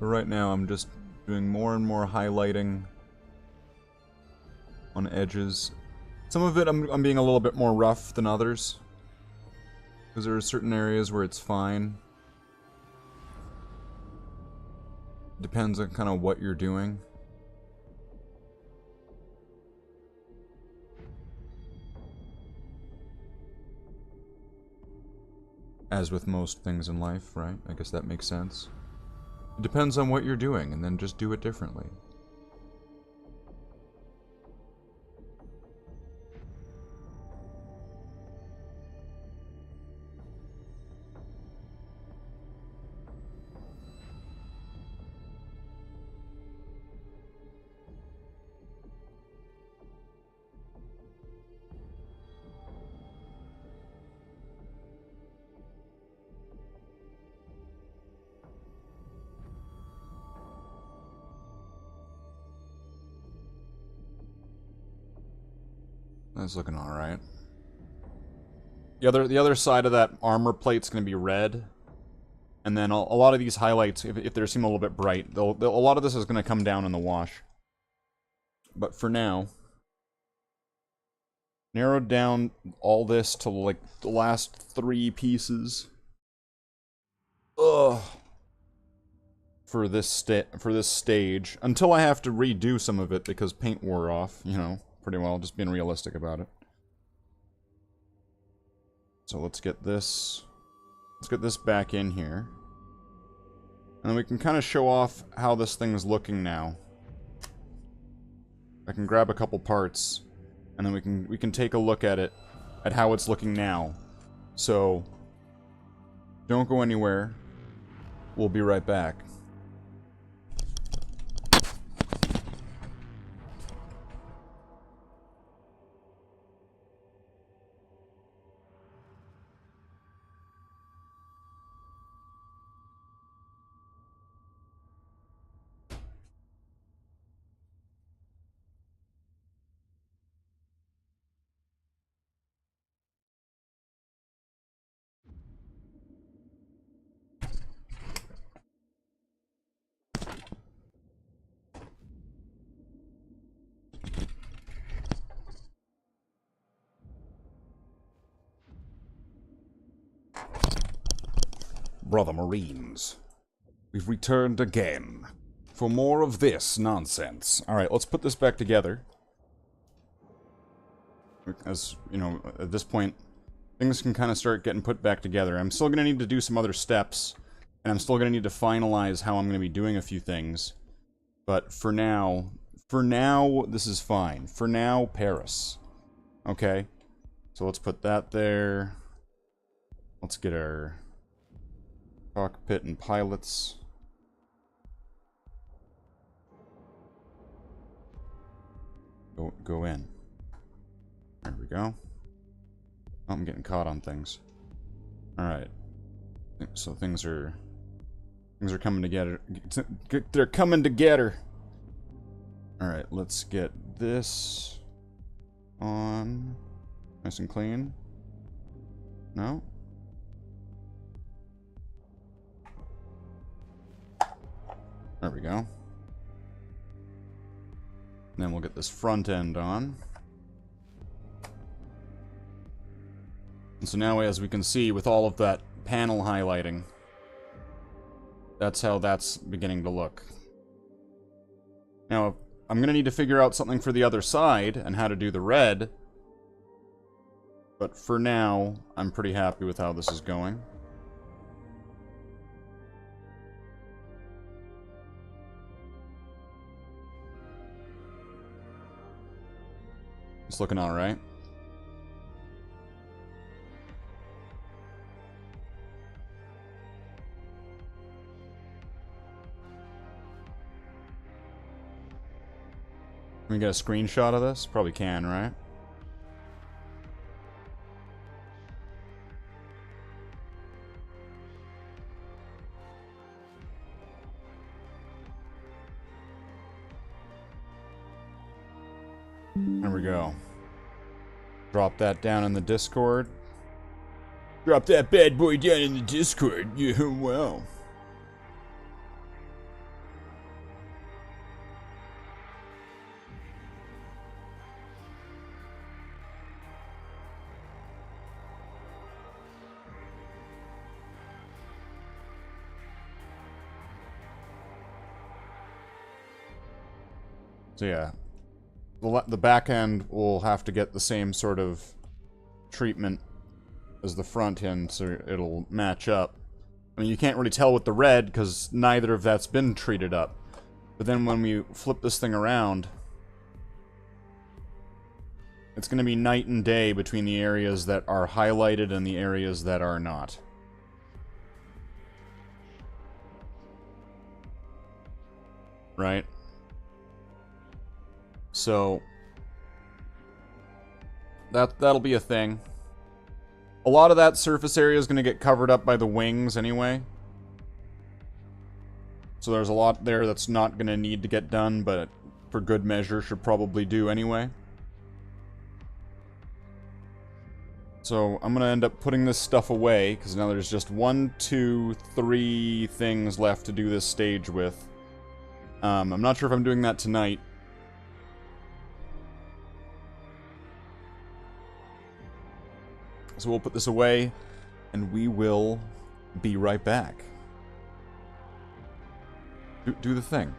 Speaker 1: But right now I'm just doing more and more highlighting on edges. Some of it I'm being a little bit more rough than others. Because there are certain areas where it's fine. Depends on kind of what you're doing. As with most things in life, right? I guess that makes sense. It depends on what you're doing, and then just do it differently. That's looking alright. The other side of that armor plate's going to be red. And then a lot of these highlights, if they seem a little bit bright, a lot of this is going to come down in the wash. But for now, narrowed down all this to like the last 3 pieces. Ugh. For this stage, until I have to redo some of it because paint wore off, you know. Pretty well, just being realistic about it. So let's get this back in here. And then we can kind of show off how this thing's looking now. I can grab a couple parts, and then we can take a look at it, at how it's looking now. So, don't go anywhere. We'll be right back. Brother Marines, we've returned again for more of this nonsense. Alright, let's put this back together. As, you know, at this point, things can kind of start getting put back together. I'm still going to need to do some other steps, and I'm still going to need to finalize how I'm going to be doing a few things. But for now, this is fine. For now, Paris. Okay? So let's put that there. Let's get our cockpit and pilots. Go in. There we go. Oh, I'm getting caught on things. Alright. So things are coming together. They're coming together. Alright, let's get this on. Nice and clean. No? There we go. And then we'll get this front end on. And so now, as we can see, with all of that panel highlighting, that's how that's beginning to look. Now, I'm going to need to figure out something for the other side and how to do the red. But for now, I'm pretty happy with how this is going. It's looking alright. Can we get a screenshot of this? Probably can, right? There we go. Drop that down in the Discord. Drop that bad boy down in the Discord. Yeah, wow. So yeah, the back end will have to get the same sort of treatment as the front end, so it'll match up. I mean, you can't really tell with the red, because neither of that's been treated up. But then when we flip this thing around, it's going to be night and day between the areas that are highlighted and the areas that are not. Right? So that'll be a thing. A lot of that surface area is going to get covered up by the wings anyway. So there's a lot there that's not going to need to get done, but for good measure should probably do anyway. So I'm going to end up putting this stuff away, because now there's just 1, 2, 3 things left to do this stage with. I'm not sure if I'm doing that tonight. So we'll put this away, and we will be right back. Do the thing.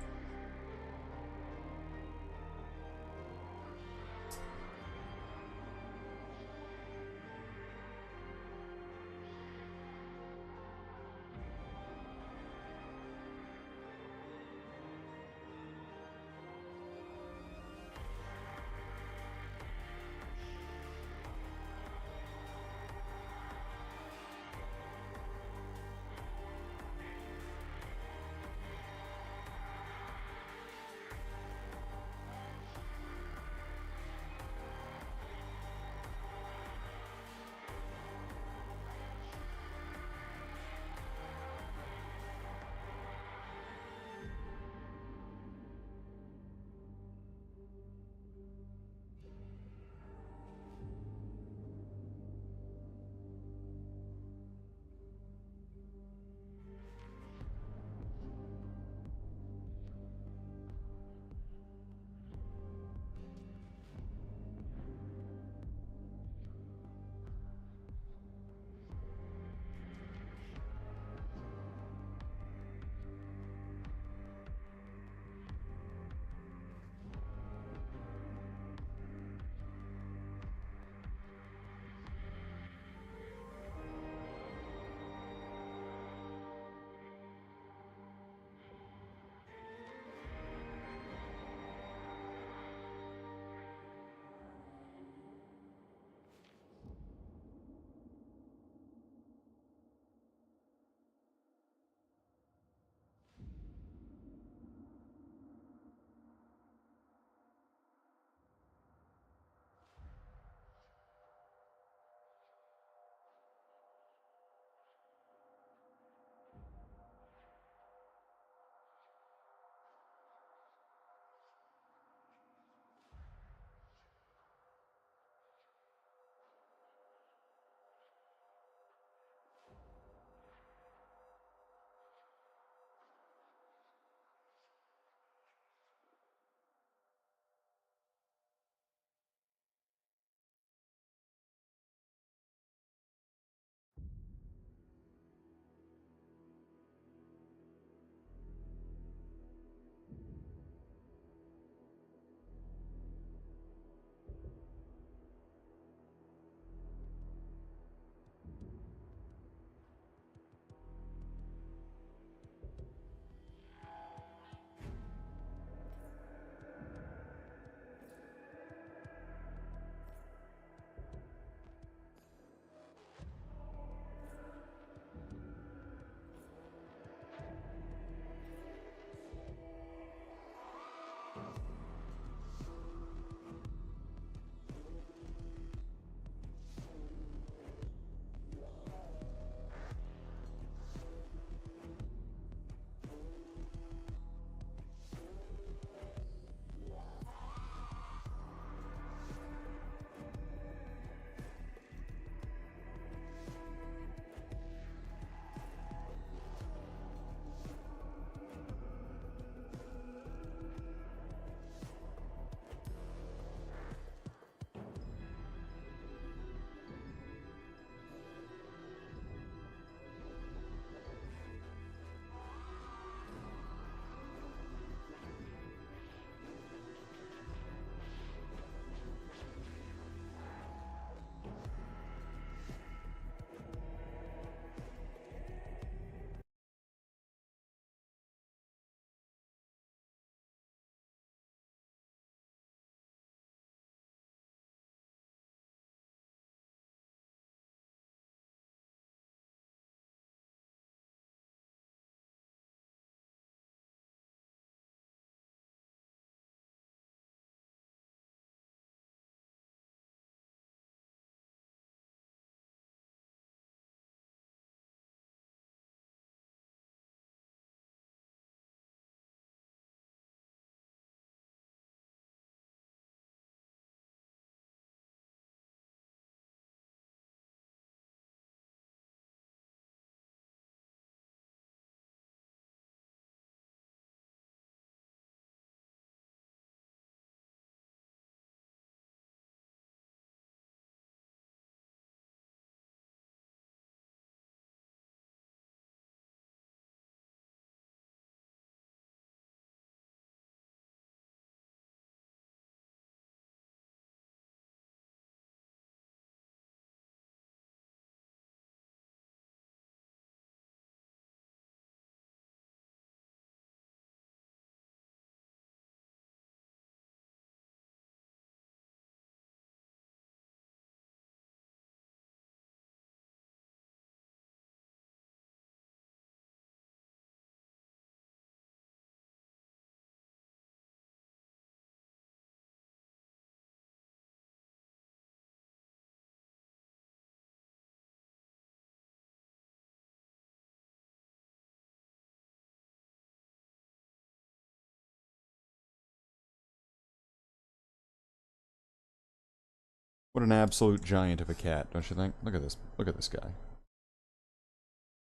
Speaker 1: What an absolute giant of a cat, don't you think? Look at this. Look at this guy.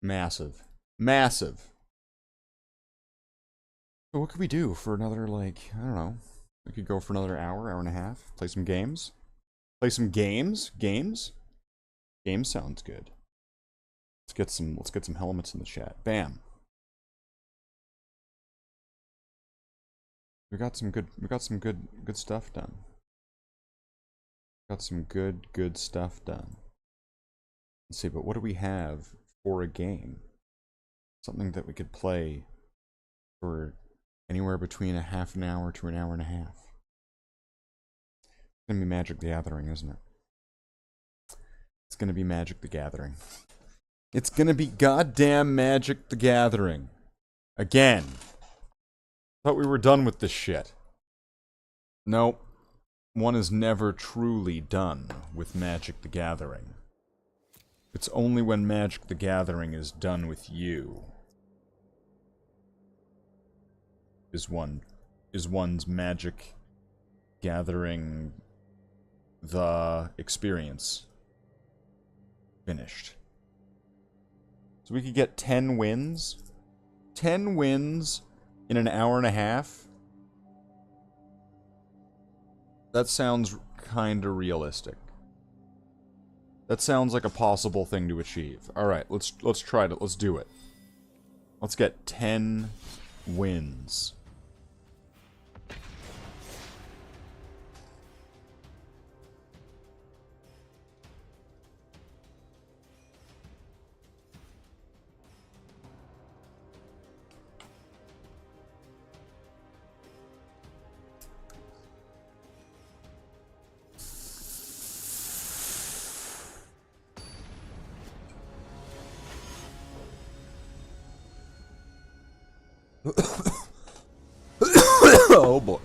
Speaker 1: Massive. Massive. So what could we do for another, like, I don't know. We could go for another hour, hour and a half. Play some games. Play some games? Games? Games sounds good. Let's get some helmets in the chat. Bam. We got some good stuff done. Got some good stuff done. Let's see, but what do we have for a game? Something that we could play for anywhere between a half an hour to an hour and a half. It's gonna be Magic the Gathering, isn't it? It's gonna be Magic the Gathering. It's gonna be goddamn Magic the Gathering. Again. Thought we were done with this shit. Nope. One is never truly done with Magic the Gathering. It's only when Magic the Gathering is done with you is one's Magic Gathering the experience finished. So we could get 10 wins. 10 wins in an hour and a half. That sounds kinda realistic. That sounds like a possible thing to achieve. Alright, let's try it. Let's do it. Let's get 10 wins. Oh boy.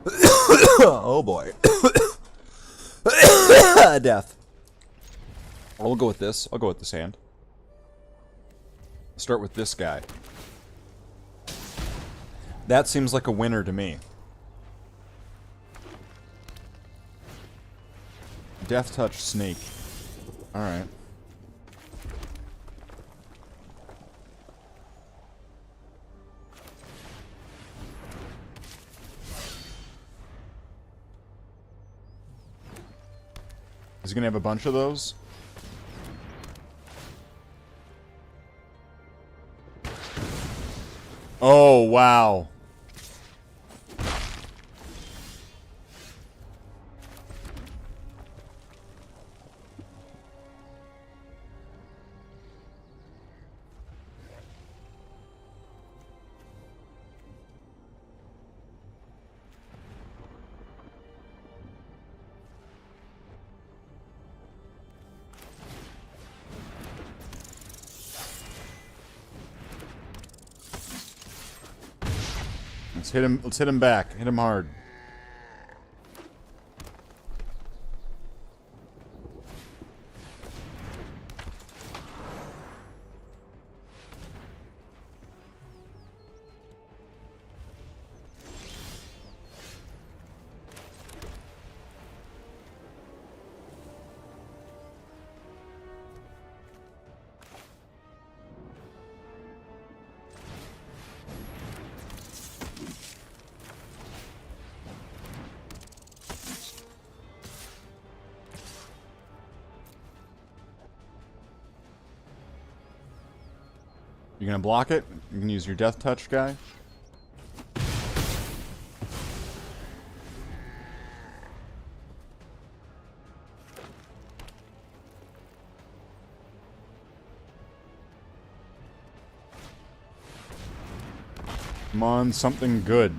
Speaker 1: Oh boy. Death. I'll go with this. I'll go with this hand. Start with this guy. That seems like a winner to me. Death Touch Snake. Alright. Is he gonna have a bunch of those? Oh, wow. Let's hit him back. Hit him hard. You gonna block it? You can use your Death Touch guy. Come on, something good.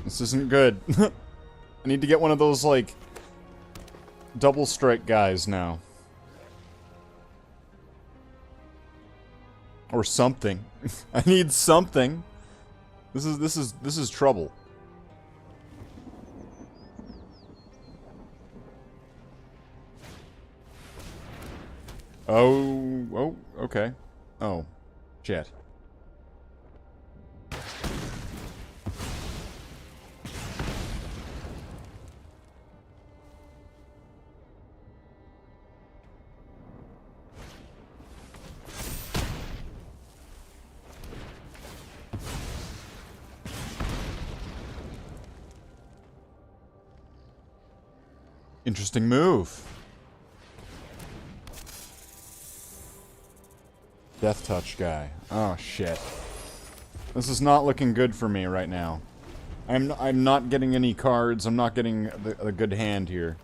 Speaker 1: This isn't good. I need to get one of those, like, double strike guys now. Or something. I need something. This is trouble. Oh, okay. Oh, shit. Interesting move. Death touch guy. Oh shit. This is not looking good for me right now. I'm not getting any cards. I'm not getting a good hand here.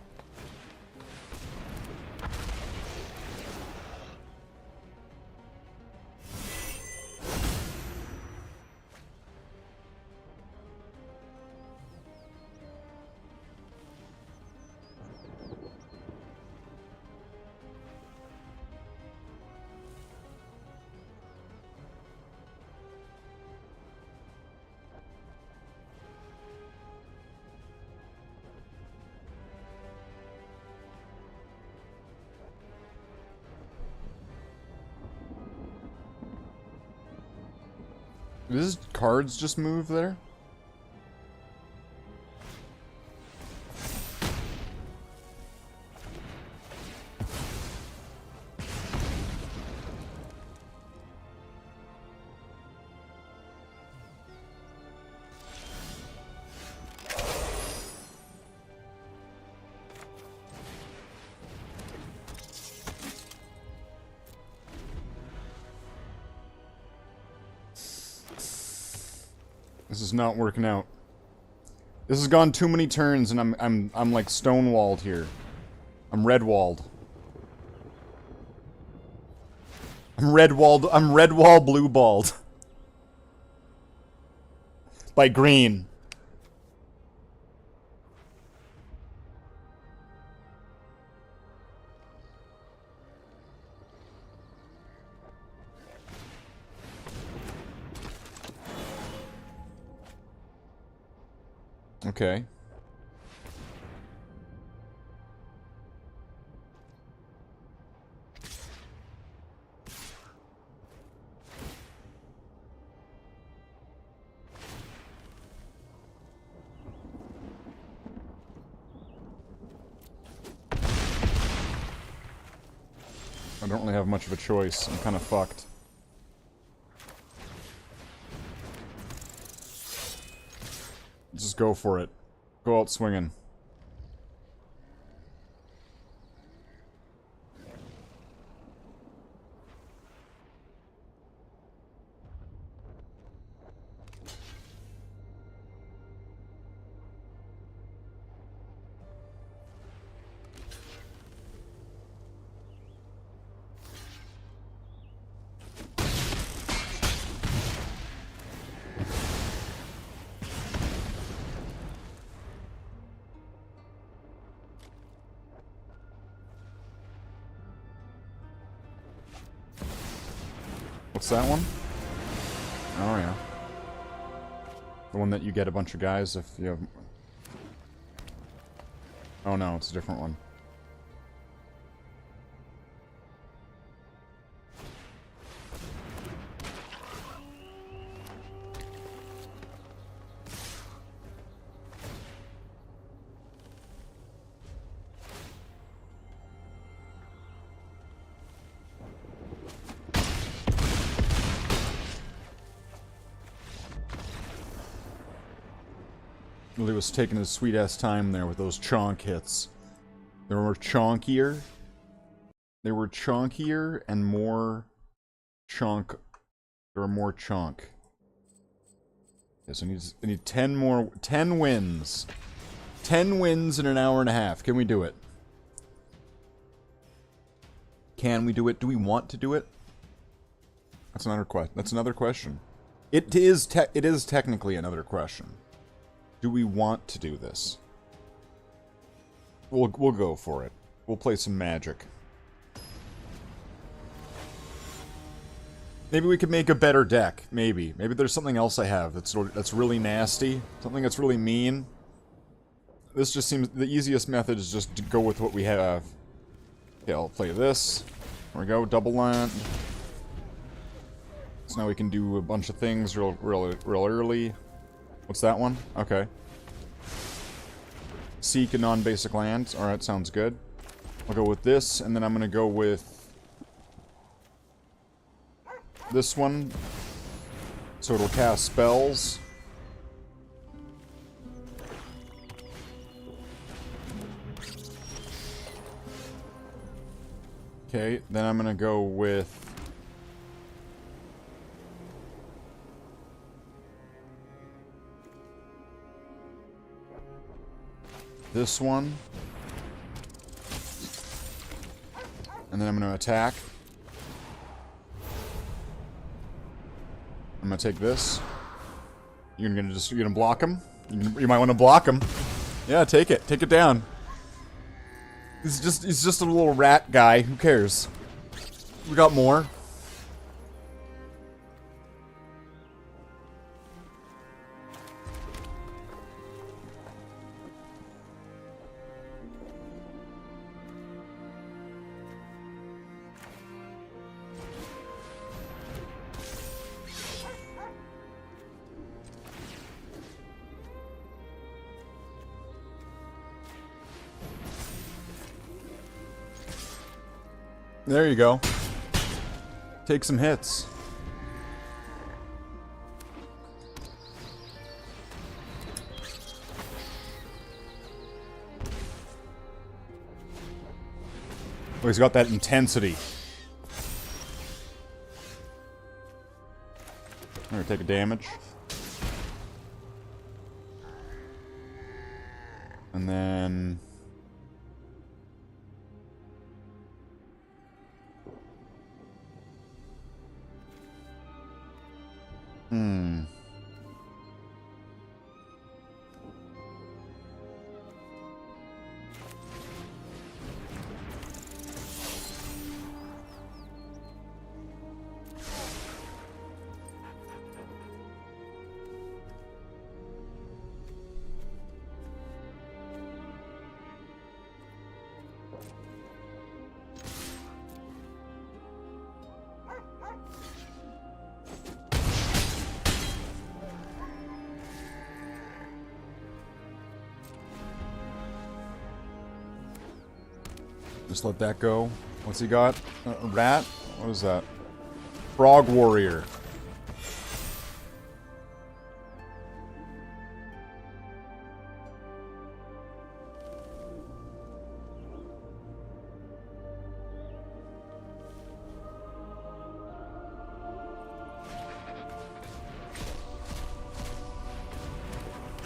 Speaker 1: Did his cards just move there? This is not working out. This has gone too many turns and I'm like stonewalled here. I'm red-walled. I'm red wall blue balled. By green. Okay. I don't really have much of a choice. I'm kind of fucked. Just go for it. Go out swinging. What's that one? Oh, yeah. The one that you get a bunch of guys if you have... Oh no, it's a different one. Really was taking his sweet-ass time there with those chonk hits. They were chonkier. They were chonkier and more chonk. There were more chonk. Yes, I need 10 more... 10 wins. 10 wins in an hour and a half. Can we do it? Can we do it? Do we want to do it? That's another question. It is technically another question. Do we want to do this? We'll go for it. We'll play some magic. Maybe we could make a better deck. Maybe. Maybe there's something else I have that's really nasty. Something that's really mean. This just seems... The easiest method is just to go with what we have. Okay, I'll play this. There we go. Double land. So now we can do a bunch of things real early. What's that one? Okay. Seek a non-basic land. Alright, sounds good. I'll go with this, and then I'm gonna go with... this one. So it'll cast spells. Okay, then I'm gonna go with... this one. And then I'm gonna attack. I'm gonna take this. You're gonna block him? You might want to block him. Yeah, take it. Take it down. He's just a little rat guy. Who cares? We got more. There you go. Take some hits. Oh, he's got that intensity. I'm gonna take a damage. And then... just let that go. What's he got? A rat? What is that? Frog warrior.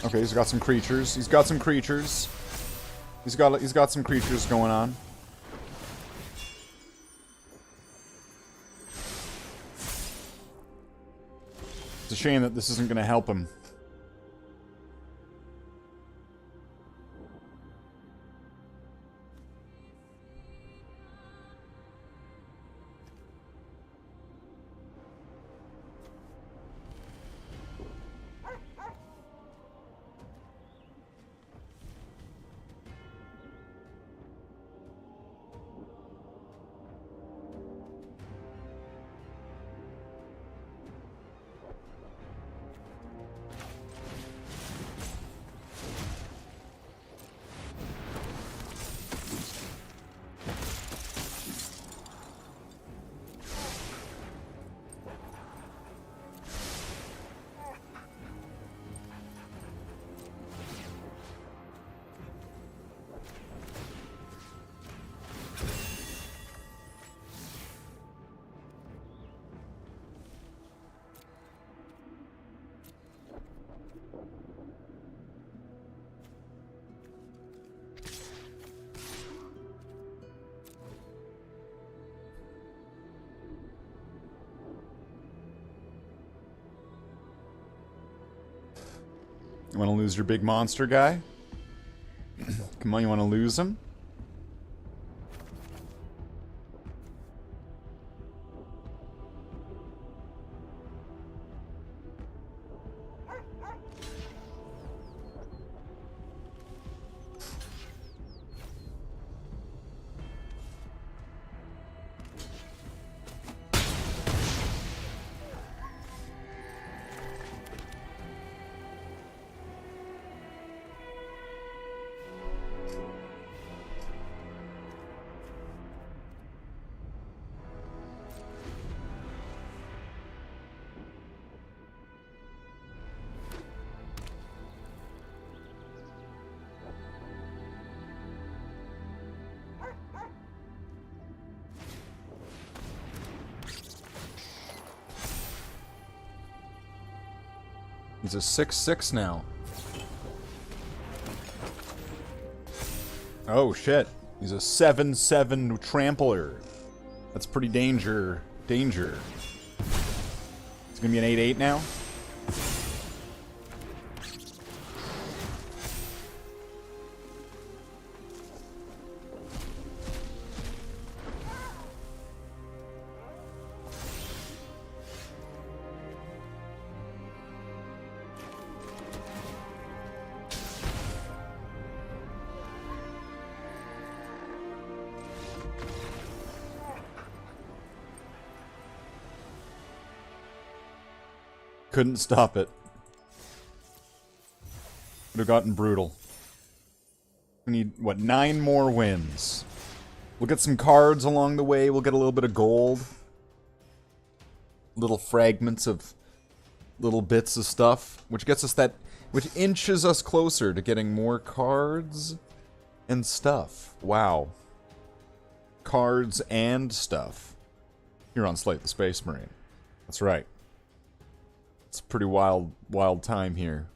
Speaker 1: Okay, he's got some creatures. He's got some creatures. He's got some creatures going on. It's a shame that this isn't going to help him. You want to lose your big monster guy? Come on, you want to lose him? He's a 6/6 now. Oh shit. He's a 7/7 trampler. That's pretty danger. It's gonna be an 8/8 now. Couldn't stop it. Would have gotten brutal. We need, what, 9 more wins. We'll get some cards along the way. We'll get a little bit of gold. Little fragments of little bits of stuff. Which gets us that... Which inches us closer to getting more cards and stuff. Wow. Cards and stuff. Here on Slathe the Space Marine. That's right. It's a pretty wild time here.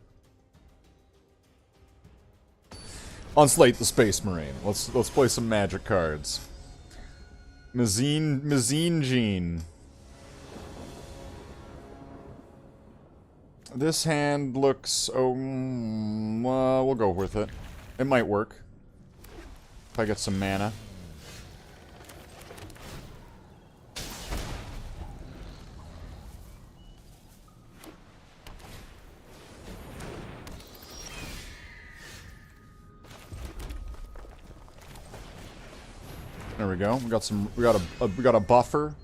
Speaker 1: On Slathe the Space Marine. Let's play some magic cards. Mazine Gene. This hand looks... we'll go with it. It might work. If I get some mana. There we go. We got some. We got a buffer.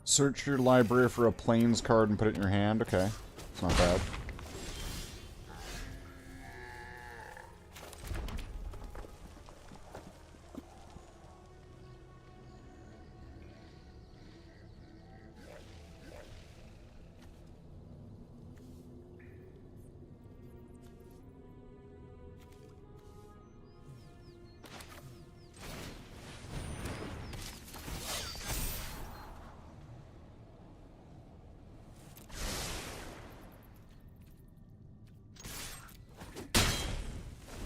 Speaker 1: Search your library for a plains card and put it in your hand. Okay, it's not bad.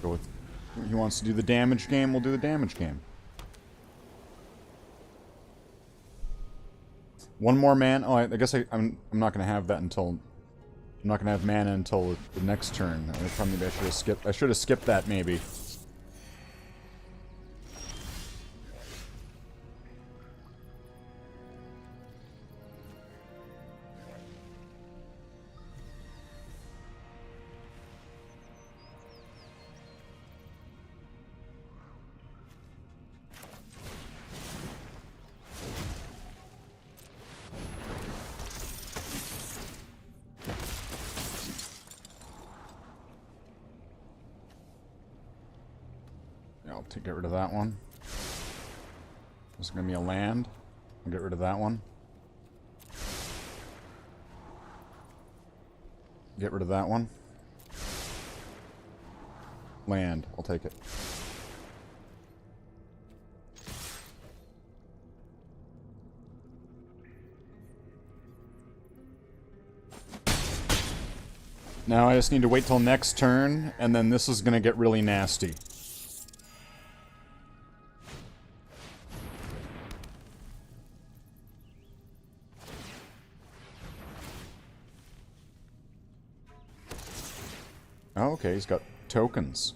Speaker 1: Go with. He wants to do the damage game. We'll do the damage game. One more man. Oh, I guess I'm not gonna have that until. I'm not gonna have mana until the next turn. Maybe I should have skipped. I should have skipped that maybe. To get rid of that one. This is going to be a land. I'll get rid of that one. Get rid of that one. Land. I'll take it. Now I just need to wait till next turn, and then this is going to get really nasty. Oh, okay, he's got tokens.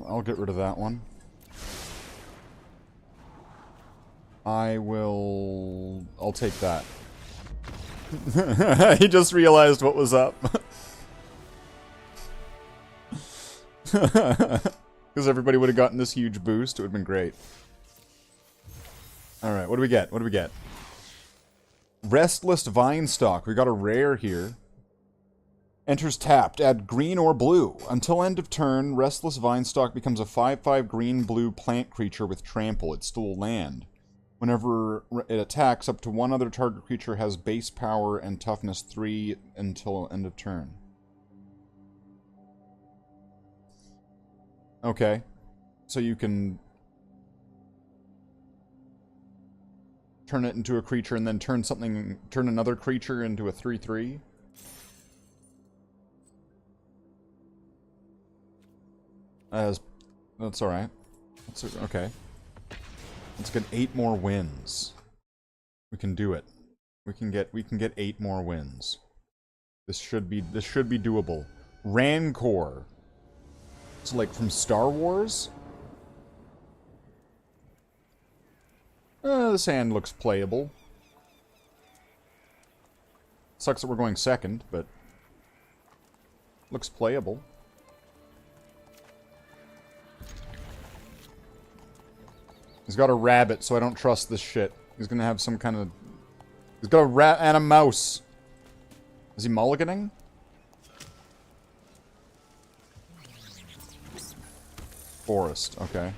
Speaker 1: I'll get rid of that one. I'll take that. He just realized what was up. Because everybody would have gotten this huge boost. It would have been great. Alright, what do we get? What do we get? Restless Vinestalk. We got a rare here. Enters tapped. Add green or blue. Until end of turn, Restless Vinestalk becomes a 5/5 green-blue plant creature with trample. It's still land. Whenever it attacks, up to one other target creature has base power and toughness 3 until end of turn. Okay. So you can turn it into a creature and then turn another creature into a 3/3. That's alright. Okay. Let's get 8 more wins. We can do it. We can get 8 more wins. This should be doable. Rancor. It's like from Star Wars? This hand looks playable. Sucks that we're going second, but looks playable. He's got a rabbit, so I don't trust this shit. He's gonna have some kind of... He's got a rat and a mouse. Is he mulliganing? Forest, okay.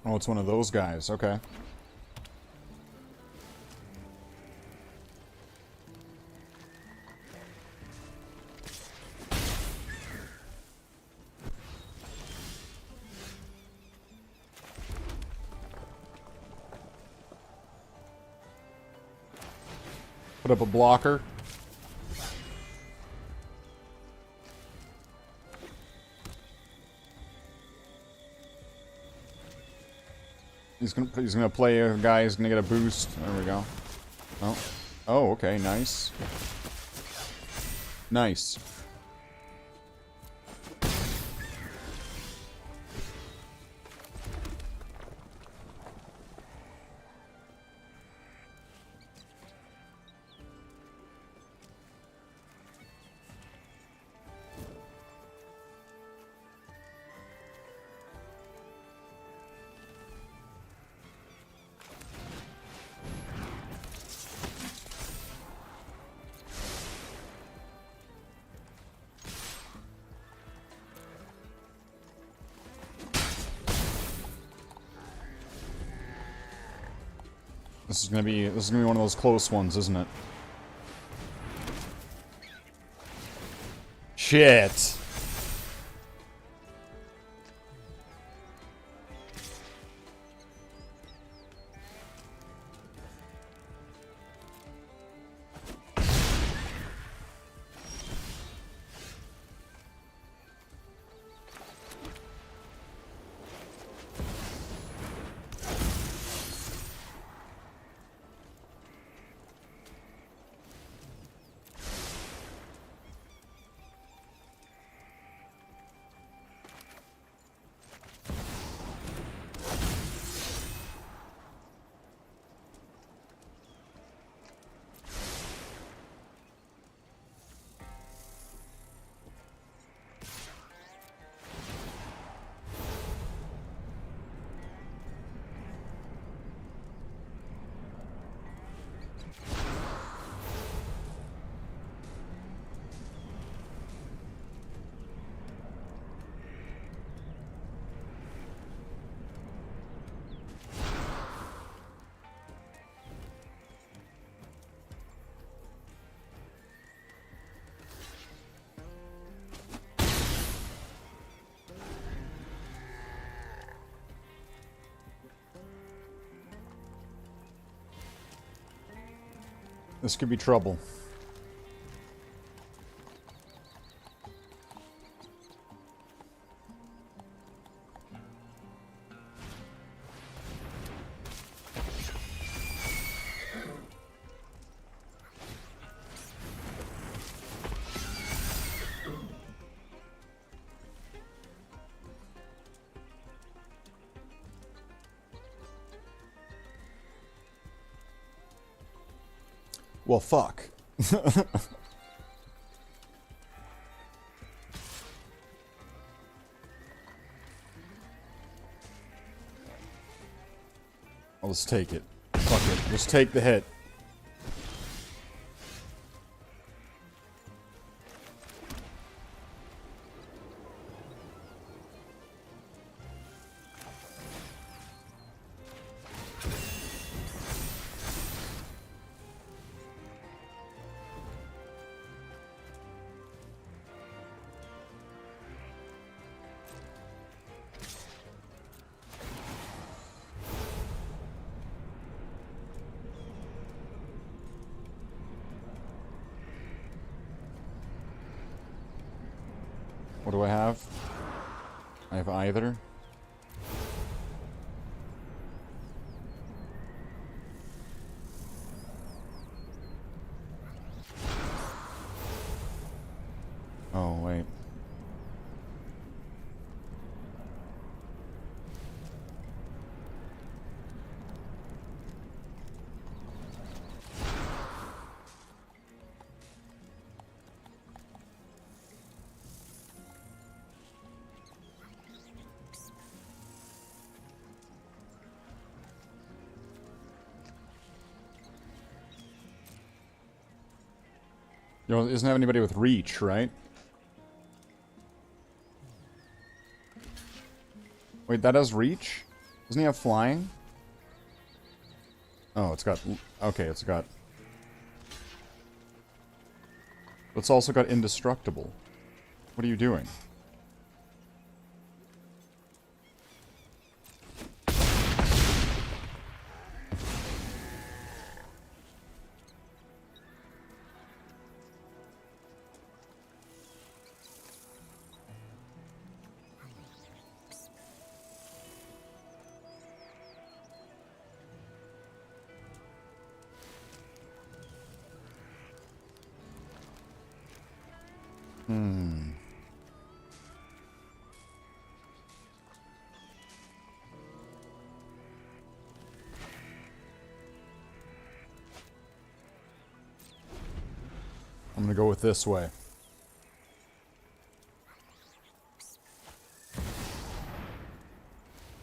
Speaker 1: Oh, it's one of those guys, okay. Put up a blocker. He's gonna play a guy who's gonna get a boost. There we go. Oh. Oh, okay, nice. Nice. This is gonna be one of those close ones, isn't it? Shit. This could be trouble. Well, fuck. Let's take it. Fuck it. Let's take the hit. What do I have? I have either. Oh, wait. You know, doesn't have anybody with reach, right? Wait, that has reach? Doesn't he have flying? Oh, it's got... Okay, it's got... It's also got indestructible. What are you doing? I'm gonna go with this way.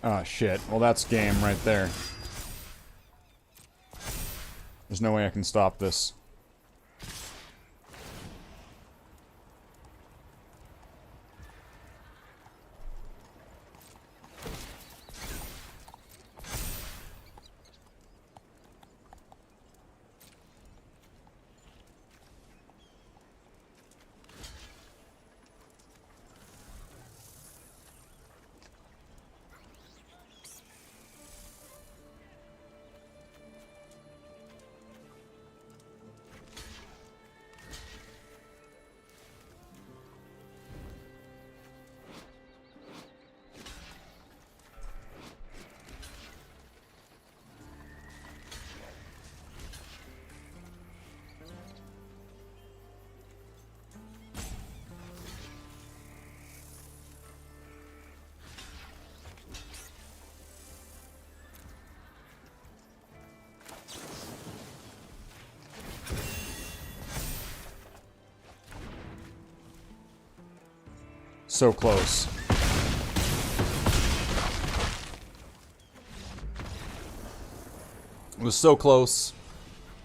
Speaker 1: Ah, shit. Well, that's game right there. There's no way I can stop this. So close. It was so close,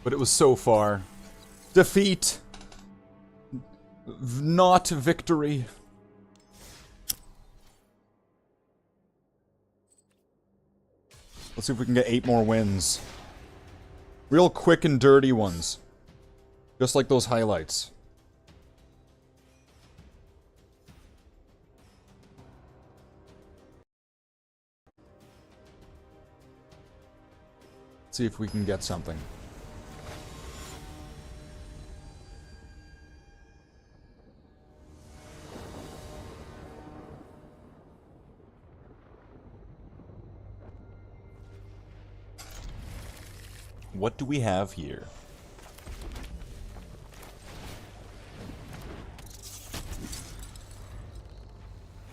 Speaker 1: but it was so far. Defeat! Not victory. Let's see if we can get 8 more wins. Real quick and dirty ones. Just like those highlights. See if we can get something. What do we have here?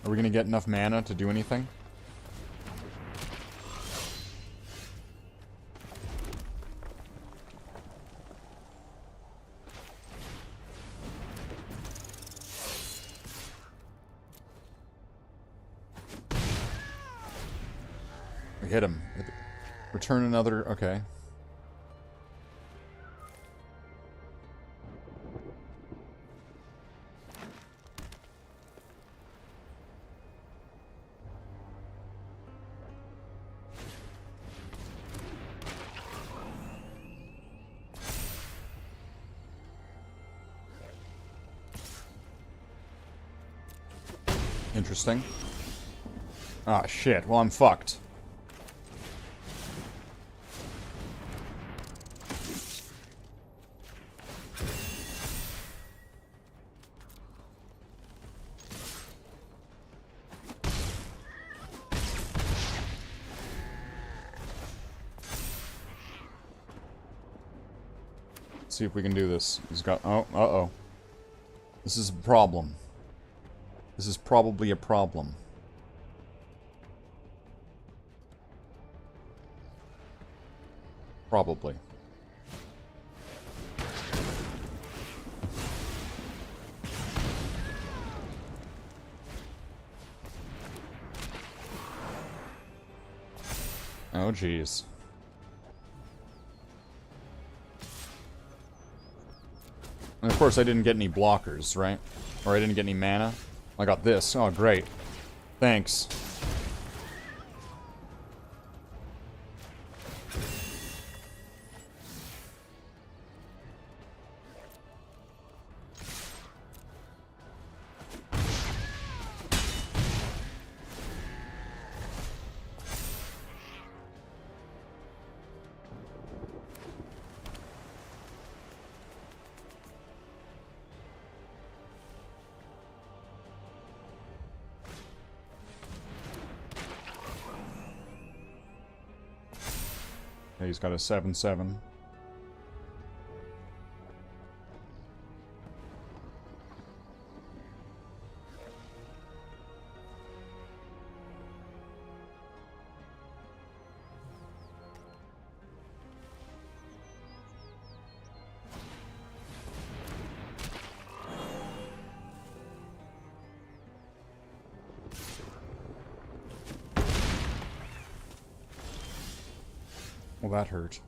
Speaker 1: Are we gonna get enough mana to do anything? Hit him. Return another... Okay. Interesting. Ah, shit. Well, I'm fucked. Let's see if we can do this. He's got... Oh, uh-oh. This is a problem. This is probably a problem. Probably. Oh, jeez. And of course I didn't get any blockers, right? Or I didn't get any mana. I got this. Oh, great. Thanks. Yeah, he's got a 7/7. Well, that hurt.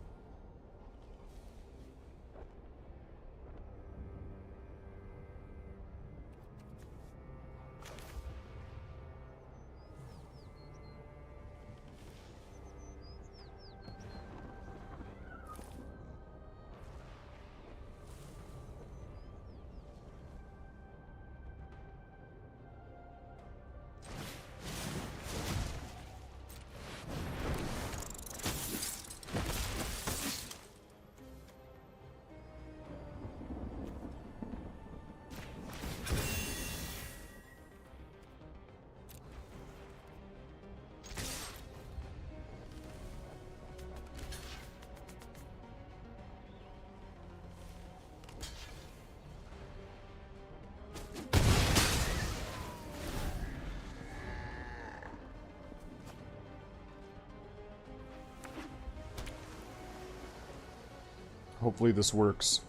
Speaker 1: Hopefully this works.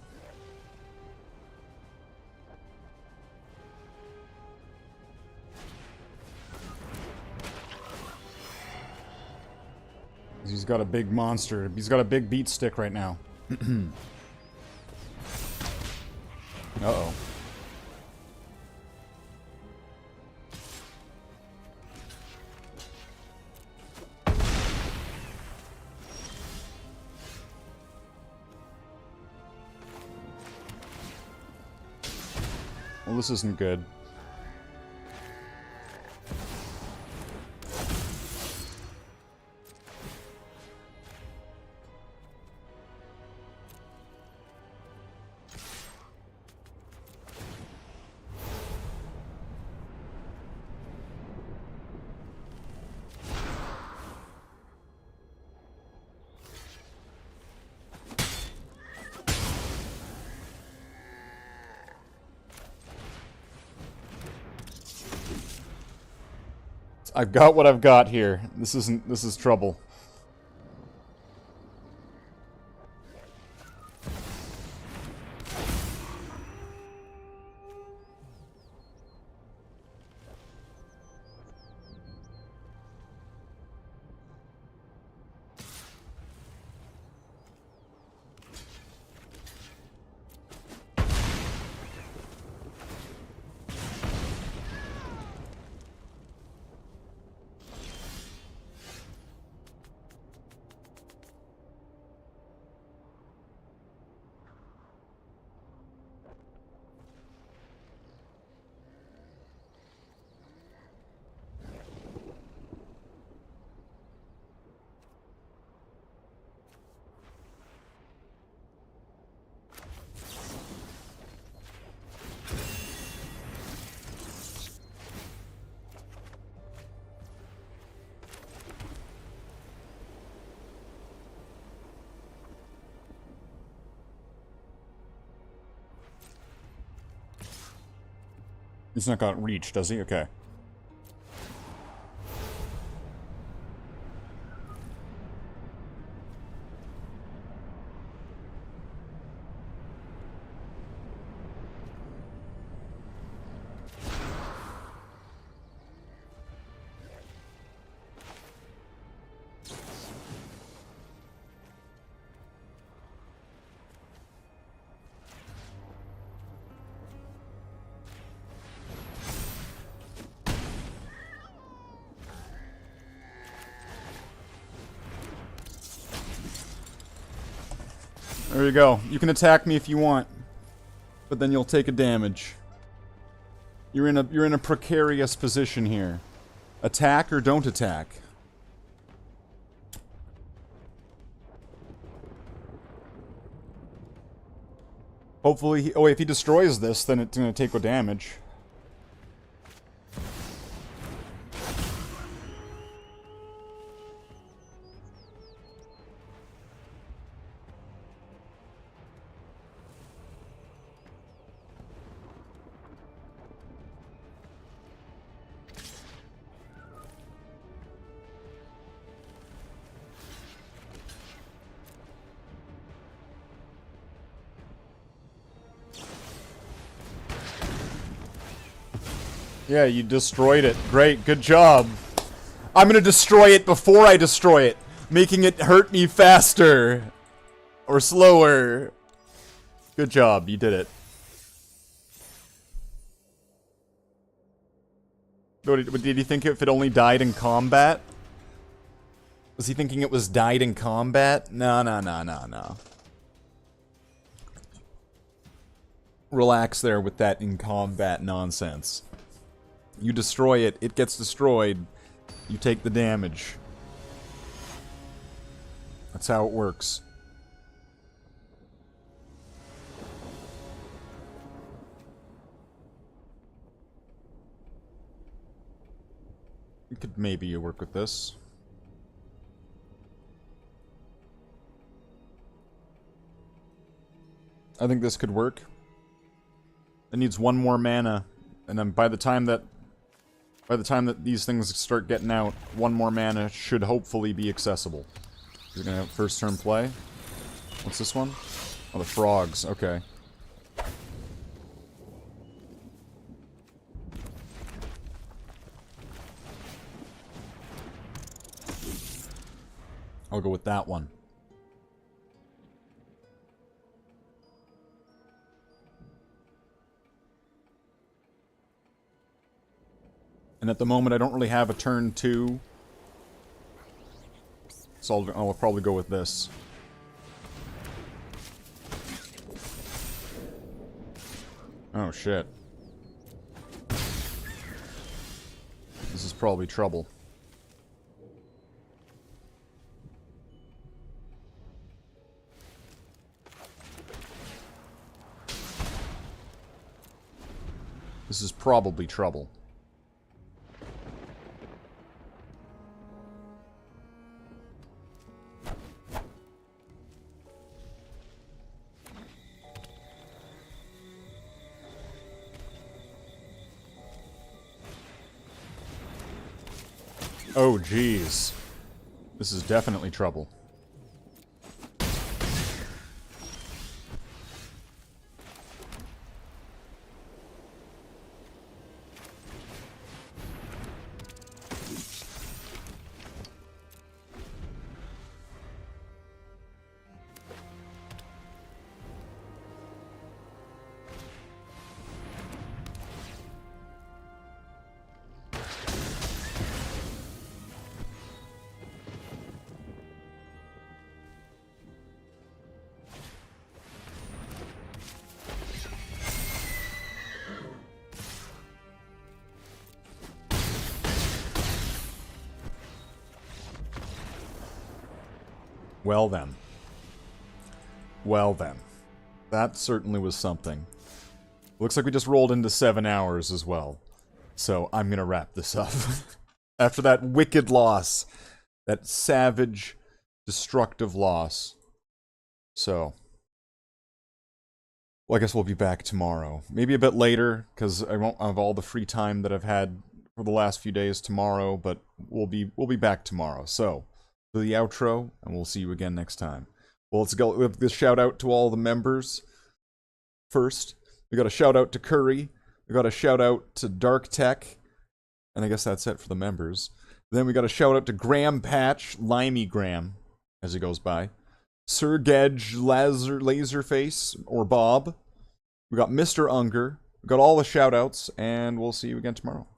Speaker 1: He's got a big monster. He's got a big beat stick right now. Uh-oh. Well, this isn't good. I've got what I've got here. This is trouble. He's not got reach, does he? Okay. There you go. You can attack me if you want, but then you'll take a damage. You're in a precarious position here. Attack or don't attack. Hopefully, oh, if he destroys this, then it's gonna take a damage. Yeah, you destroyed it. Great, good job. I'm gonna destroy it before I destroy it, making it hurt me faster. Or slower. Good job, you did it. Did he think if it only died in combat? Was he thinking it was died in combat? No. Relax there with that in combat nonsense. You destroy it, it gets destroyed, you take the damage. That's how it works. You could maybe work with this. I think this could work. It needs one more mana, and then by the time that these things start getting out, one more mana should hopefully be accessible. Is it gonna have first turn play? What's this one? Oh, the frogs. Okay. I'll go with that one. And at the moment, I don't really have a turn 2. So I'll probably go with this. Oh, shit. This is probably trouble. This is probably trouble. Oh, jeez. This is definitely trouble. Well then. Well then. That certainly was something. Looks like we just rolled into 7 hours as well. So I'm gonna wrap this up. After that wicked loss. That savage, destructive loss. So... Well, I guess we'll be back tomorrow. Maybe a bit later, because I won't have all the free time that I've had for the last few days tomorrow, but we'll be back tomorrow. So, to the outro, and we'll see you again next time. Well, let's go with this shout out to all the members. First, we got a shout out to Curry. We got a shout out to Dark Tech. And I guess that's it for the members. Then we got a shout out to Graham Patch, Limey Graham, as he goes by. Sir Gedge Laserface, or Bob. We got Mr. Unger. We got all the shout outs, and we'll see you again tomorrow.